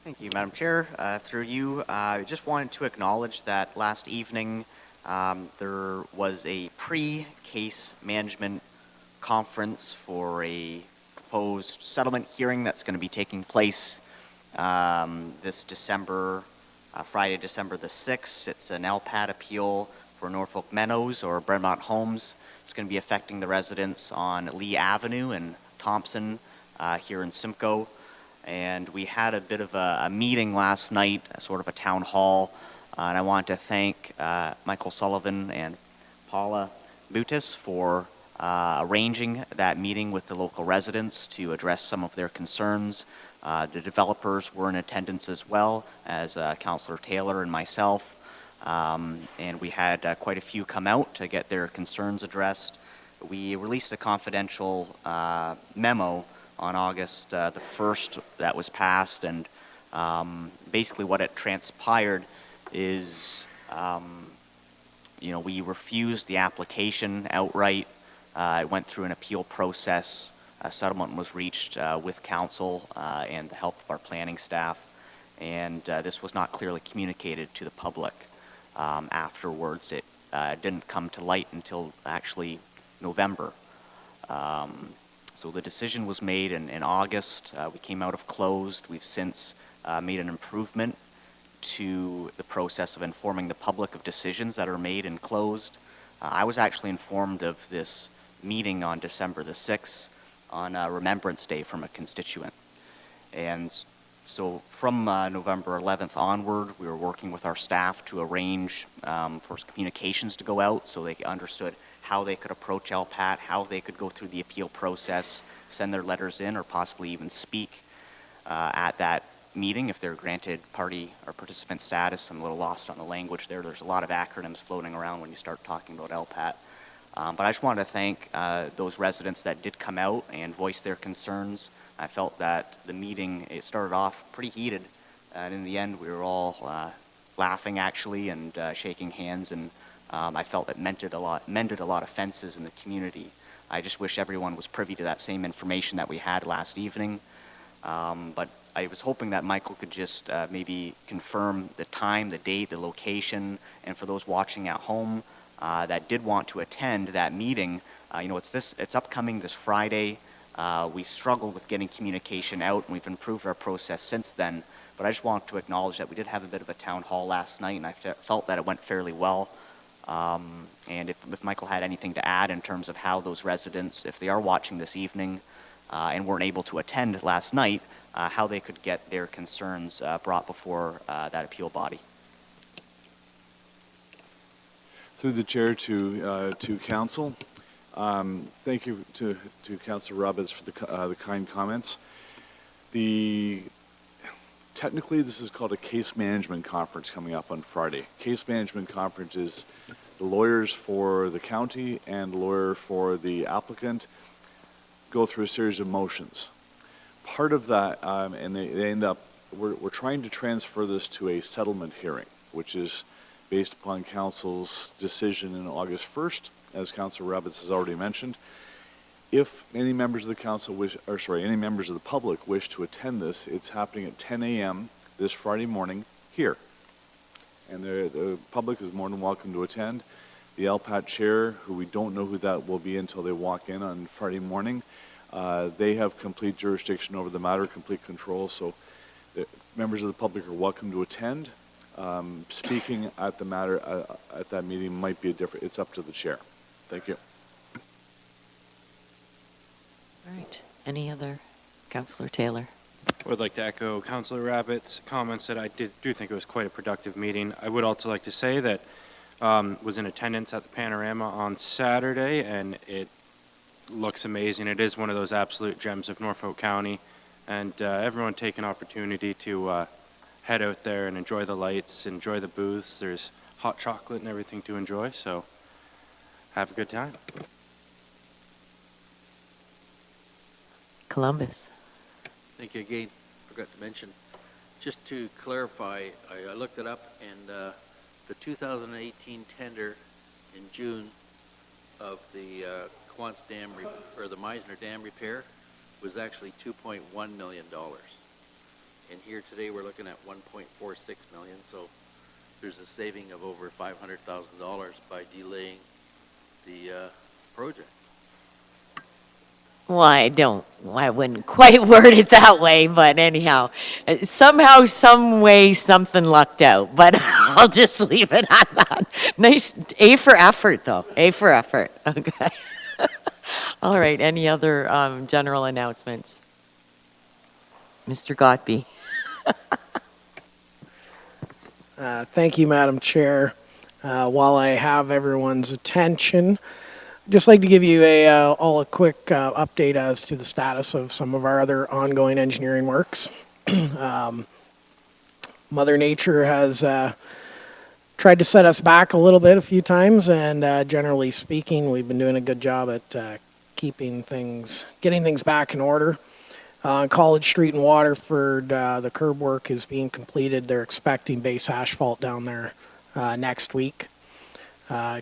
Thank you, Madam Chair. Through you, I just wanted to acknowledge that last evening there was a pre-case management conference for a proposed settlement hearing that's going to be taking place this December, Friday, December the 6th. It's an LPAT appeal for Norfolk Meadows or Bremont Homes. It's going to be affecting the residents on Lee Avenue and Thompson here in Simcoe. And we had a bit of a meeting last night, sort of a town hall, and I want to thank Michael Sullivan and Paula Butis for arranging that meeting with the local residents to address some of their concerns. The developers were in attendance as well as Councillor Taylor and myself, and we had quite a few come out to get their concerns addressed. We released a confidential memo on August the 1st that was passed, and basically what it transpired is we refused the application outright. It went through an appeal process. A settlement was reached with council and the help of our planning staff, and this was not clearly communicated to the public afterwards. It didn't come to light until actually November. So the decision was made in August. We came out of closed. We've since made an improvement to the process of informing the public of decisions that are made in closed. I was actually informed of this meeting on December the 6th on Remembrance Day from a constituent. And so from November 11th onward, we were working with our staff to arrange for communications to go out so they understood how they could approach LPAT, how they could go through the appeal process, send their letters in, or possibly even speak at that meeting if they're granted party or participant status. I'm a little lost on the language there. There's a lot of acronyms floating around when you start talking about LPAT. But I just wanted to thank those residents that did come out and voice their concerns. I felt that the meeting, it started off pretty heated, and in the end we were all laughing actually and shaking hands, and I felt it mended a lot of fences in the community. I just wish everyone was privy to that same information that we had last evening. But I was hoping that Michael could just maybe confirm the time, the date, the location, and for those watching at home that did want to attend that meeting, it's upcoming this Friday. We struggled with getting communication out, and we've improved our process since then. But I just want to acknowledge that we did have a bit of a town hall last night, and I felt that it went fairly well. And if Michael had anything to add in terms of how those residents, if they are watching this evening and weren't able to attend last night, how they could get their concerns brought before that appeal body. Through the chair to council, thank you to Councillor Roberts for the kind comments. Technically, this is called a case management conference coming up on Friday. Case management conference is the lawyers for the county and the lawyer for the applicant go through a series of motions. Part of that, and they end up, we're trying to transfer this to a settlement hearing, which is based upon council's decision in August 1st, as Councilor Rabbits has already mentioned. If any members of the council wish, or sorry, any members of the public wish to attend this, it's happening at 10 a.m. this Friday morning here. And the public is more than welcome to attend. The LPAT chair, who we don't know who that will be until they walk in on Friday morning, they have complete jurisdiction over the matter, complete control, so the members of the public are welcome to attend. Speaking at the matter at that meeting might be it's up to the chair. Thank you. All right. Any other? Councillor Taylor. I would like to echo Councillor Rabbit's comments that I do think it was quite a productive meeting. I would also like to say that was in attendance at the Panorama on Saturday, and it looks amazing. It is one of those absolute gems of Norfolk County, and everyone take an opportunity to head out there and enjoy the lights, enjoy the booths. There's hot chocolate and everything to enjoy, so have a good time. Columbus. Thank you again. Forgot to mention, just to clarify, I looked it up, and the 2018 tender in June of the Quants Dam or the Meisner Dam repair was actually $2.1 million. And here today we're looking at $1.46 million, so there's a saving of over $500,000 by delaying the project. Well, I wouldn't quite word it that way, but anyhow, somehow, some way, something lucked out, but I'll just leave it at that. Nice, A for effort, though. A for effort, okay. All right, any other general announcements? Mr. Gottby. Thank you, Madam Chair. While I have everyone's attention, just like to give you all a quick update as to the status of some of our other ongoing engineering works. Mother Nature has tried to set us back a little bit a few times, and generally speaking, we've been doing a good job at getting things back in order. On College Street in Waterford, the curb work is being completed. They're expecting base asphalt down there next week.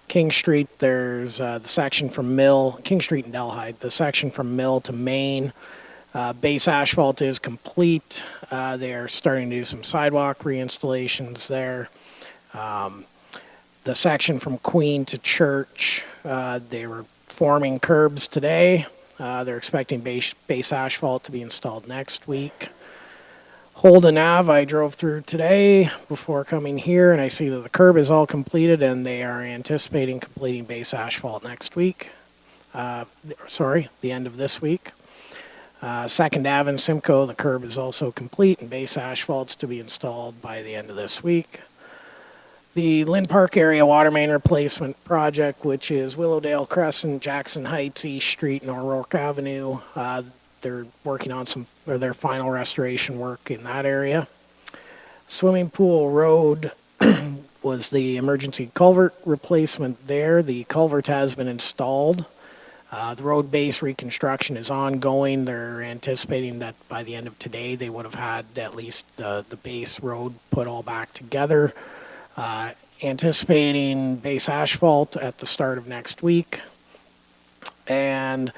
King Street, there's the section from King Street in Delhi, the section from Mill to Main. Base asphalt is complete. They are starting to do some sidewalk reinstallations there. The section from Queen to Church, they were forming curbs today. They're expecting base asphalt to be installed next week. Holden Ave, I drove through today before coming here, and I see that the curb is all completed, and they are anticipating completing base asphalt next week. The end of this week. 2nd Ave in Simcoe, the curb is also complete, and base asphalt's to be installed by the end of this week. The Lynn Park area water main replacement project, which is Willowdale Crescent, Jackson Heights, East Street, and O'Rourke Avenue, they're working on their final restoration work in that area. Swimming Pool Road was the emergency culvert replacement there. The culvert has been installed. The road base reconstruction is ongoing. They're anticipating that by the end of today they would have had at least the base road put all back together. Anticipating base asphalt at the start of next week. And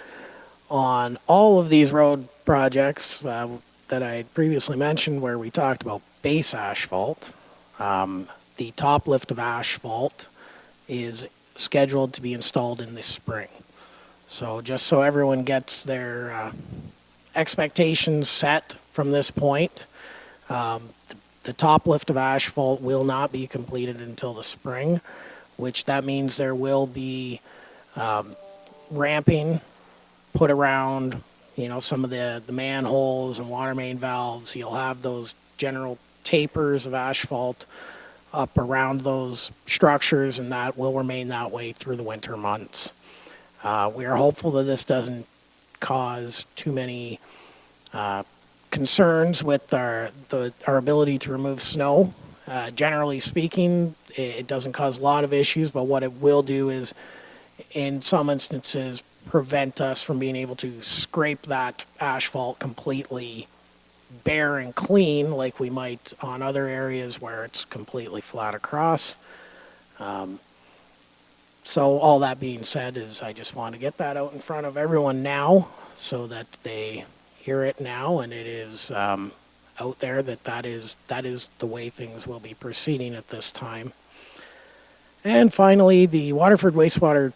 on all of these road projects that I previously mentioned where we talked about base asphalt, the top lift of asphalt is scheduled to be installed in this spring. So just so everyone gets their expectations set from this point, the top lift of asphalt will not be completed until the spring, which that means there will be ramping put around, some of the manholes and water main valves. You'll have those general tapers of asphalt up around those structures, and that will remain that way through the winter months. We are hopeful that this doesn't cause too many concerns with our ability to remove snow. Generally speaking, it doesn't cause a lot of issues, but what it will do is, in some instances, prevent us from being able to scrape that asphalt completely bare and clean like we might on other areas where it's completely flat across. So all that being said is I just want to get that out in front of everyone now so that they hear it now, and it is out there that is the way things will be proceeding at this time. And finally, the Waterford Wastewater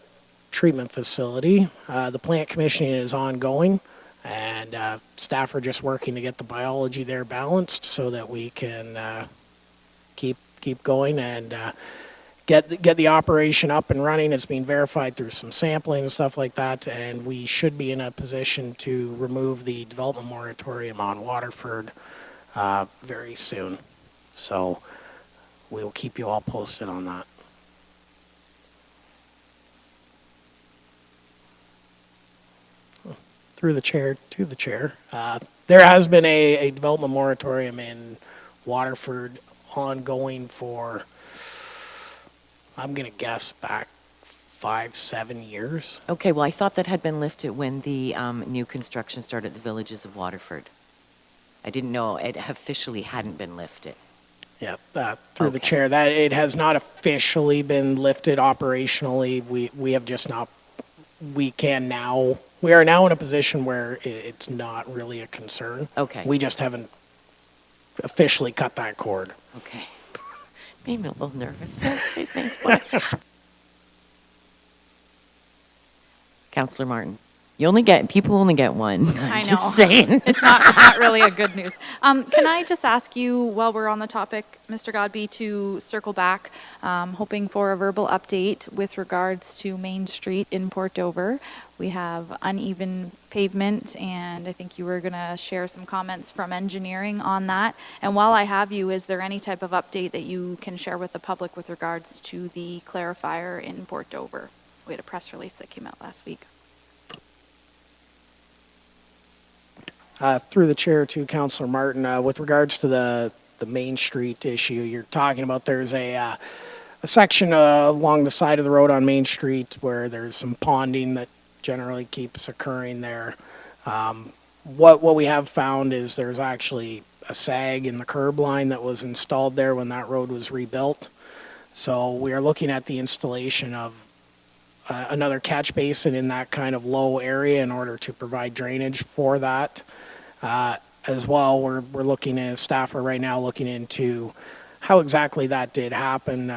Treatment Facility. The plant commissioning is ongoing, and staff are just working to get the biology there balanced so that we can keep going and get the operation up and running. It's being verified through some sampling and stuff like that, and we should be in a position to remove the development moratorium on Waterford very soon. So we will keep you all posted on that. Through the chair to the chair. There has been a development moratorium in Waterford ongoing for, I'm going to guess, back 5-7 years. Okay, well, I thought that had been lifted when the new construction started at the Villages of Waterford. I didn't know it officially hadn't been lifted. Yeah, through the chair, that it has not officially been lifted operationally. We have just not. We are now in a position where it's not really a concern. Okay. We just haven't officially cut that cord. Okay. Made me a little nervous. Okay, thanks. Bye. Councillor Martin. People only get one. I know. Just saying. It's not really a good news. Can I just ask you, while we're on the topic, Mr. Godby, to circle back, hoping for a verbal update with regards to Main Street in Port Dover. We have uneven pavement, and I think you were going to share some comments from engineering on that. And while I have you, is there any type of update that you can share with the public with regards to the clarifier in Port Dover? We had a press release that came out last week. Through the chair to Councillor Martin, with regards to the Main Street issue you're talking about, there's a section along the side of the road on Main Street where there's some ponding that generally keeps occurring there. What we have found is there's actually a sag in the curb line that was installed there when that road was rebuilt. So we are looking at the installation of another catch basin in that kind of low area in order to provide drainage for that. As well, we're looking at, staff are right now looking into how exactly that did happen,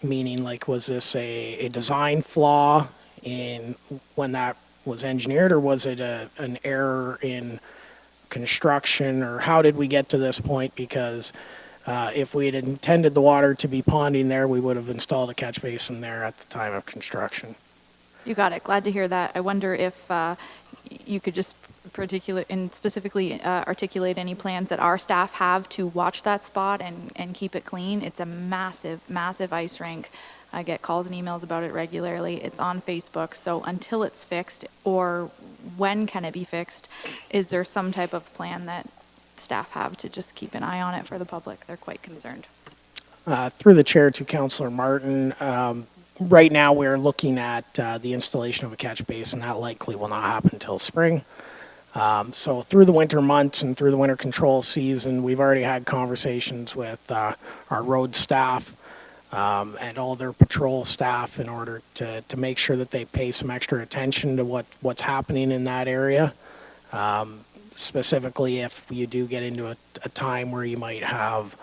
meaning like was this a design flaw in when that was engineered, or was it an error in construction, or how did we get to this point? Because if we had intended the water to be ponding there, we would have installed a catch basin there at the time of construction. You got it. Glad to hear that. I wonder if you could just specifically articulate any plans that our staff have to watch that spot and keep it clean. It's a massive, massive ice rink. I get calls and emails about it regularly. It's on Facebook. So until it's fixed, or when can it be fixed, is there some type of plan that staff have to just keep an eye on it for the public? They're quite concerned. Through the chair to Councillor Martin, right now we're looking at the installation of a catch basin. That likely will not happen until spring. So through the winter months and through the winter control season, we've already had conversations with our road staff and all their patrol staff in order to make sure that they pay some extra attention to what's happening in that area. Specifically, if you do get into a time where you might have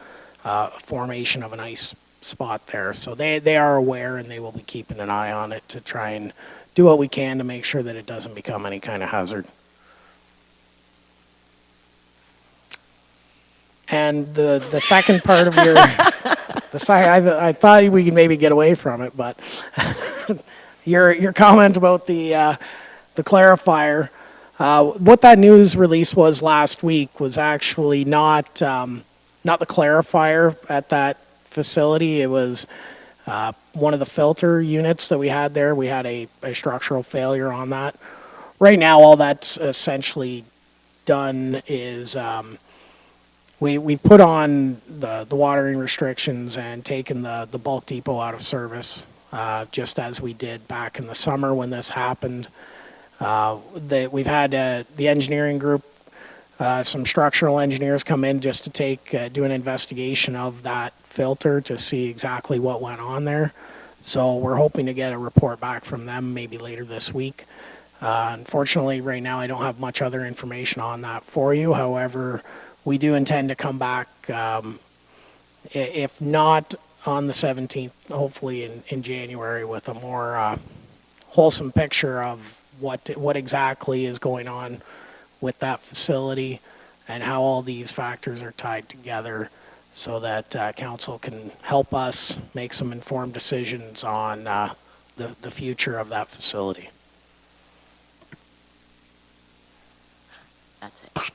formation of an ice spot there. So they are aware, and they will be keeping an eye on it to try and do what we can to make sure that it doesn't become any kind of hazard. And the second part of your, I thought we could maybe get away from it, but your comment about the clarifier, what that news release was last week was actually not the clarifier at that facility. It was one of the filter units that we had there. We had a structural failure on that. Right now, all that's essentially done is we put on the watering restrictions and taken the bulk depot out of service, just as we did back in the summer when this happened. We've had the engineering group, some structural engineers come in just to do an investigation of that filter to see exactly what went on there. So we're hoping to get a report back from them maybe later this week. Unfortunately, right now I don't have much other information on that for you. However, we do intend to come back, if not on the 17th, hopefully in January, with a more wholesome picture of what exactly is going on with that facility and how all these factors are tied together, so that council can help us make some informed decisions on the future of that facility. That's it.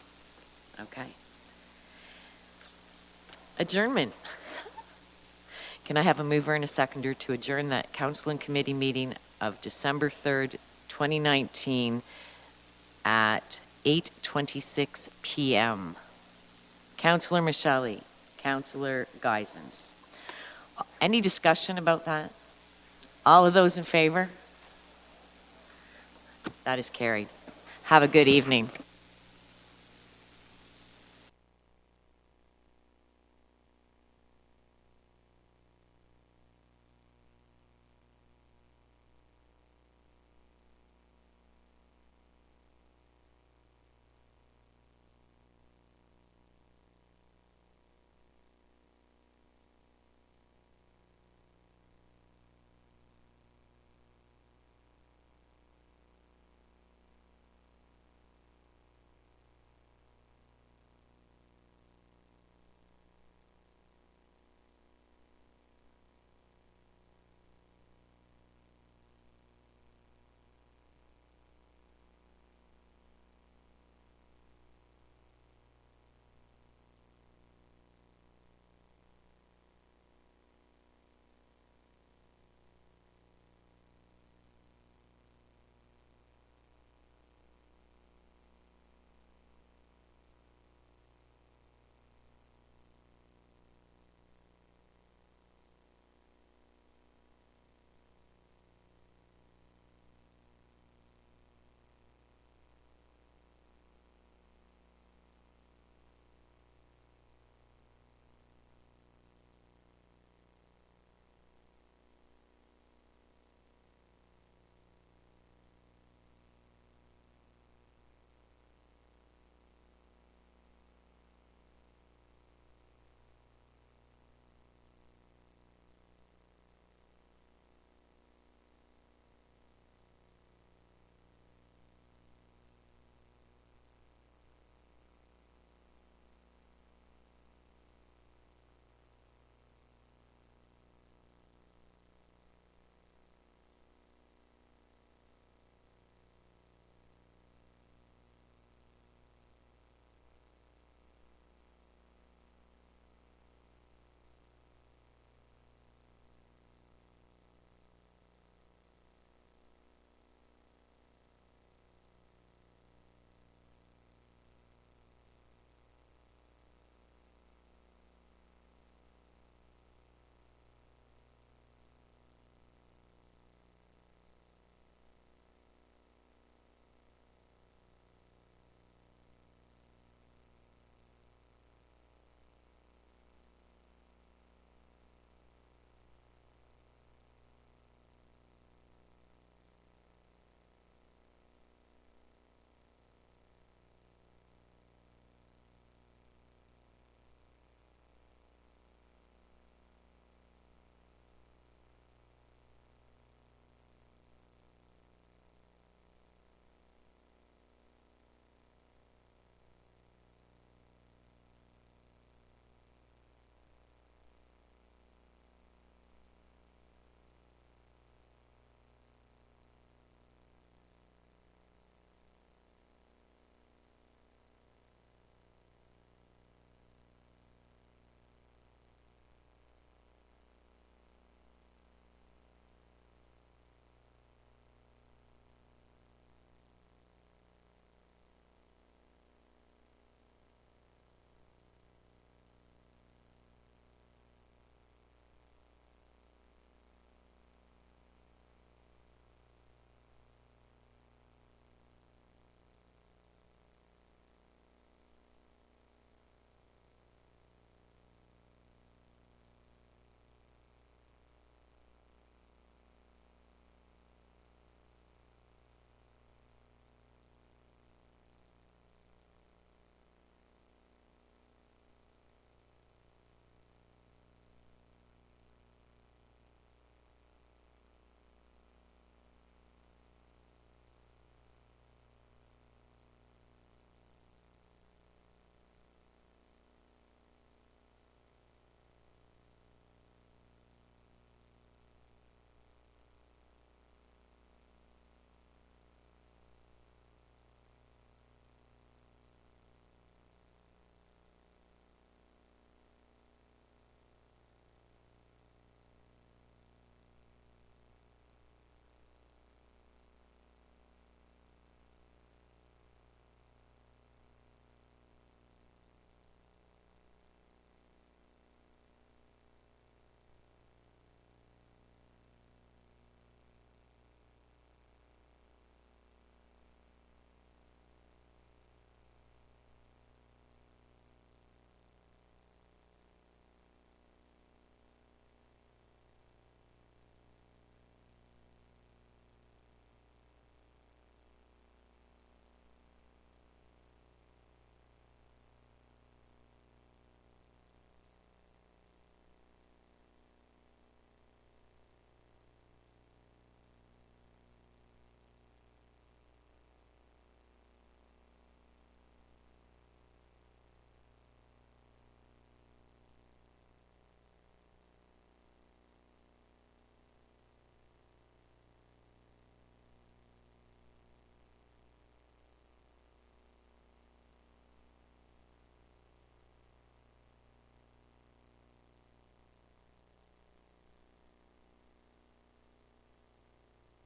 Okay. Adjournment. Can I have a mover and a seconder to adjourn that council and committee meeting of December 3rd, 2019 at 8:26 p.m. Councillor Michele, Councillor Geisens. Any discussion about that? All of those in favor? That is carried. Have a good evening.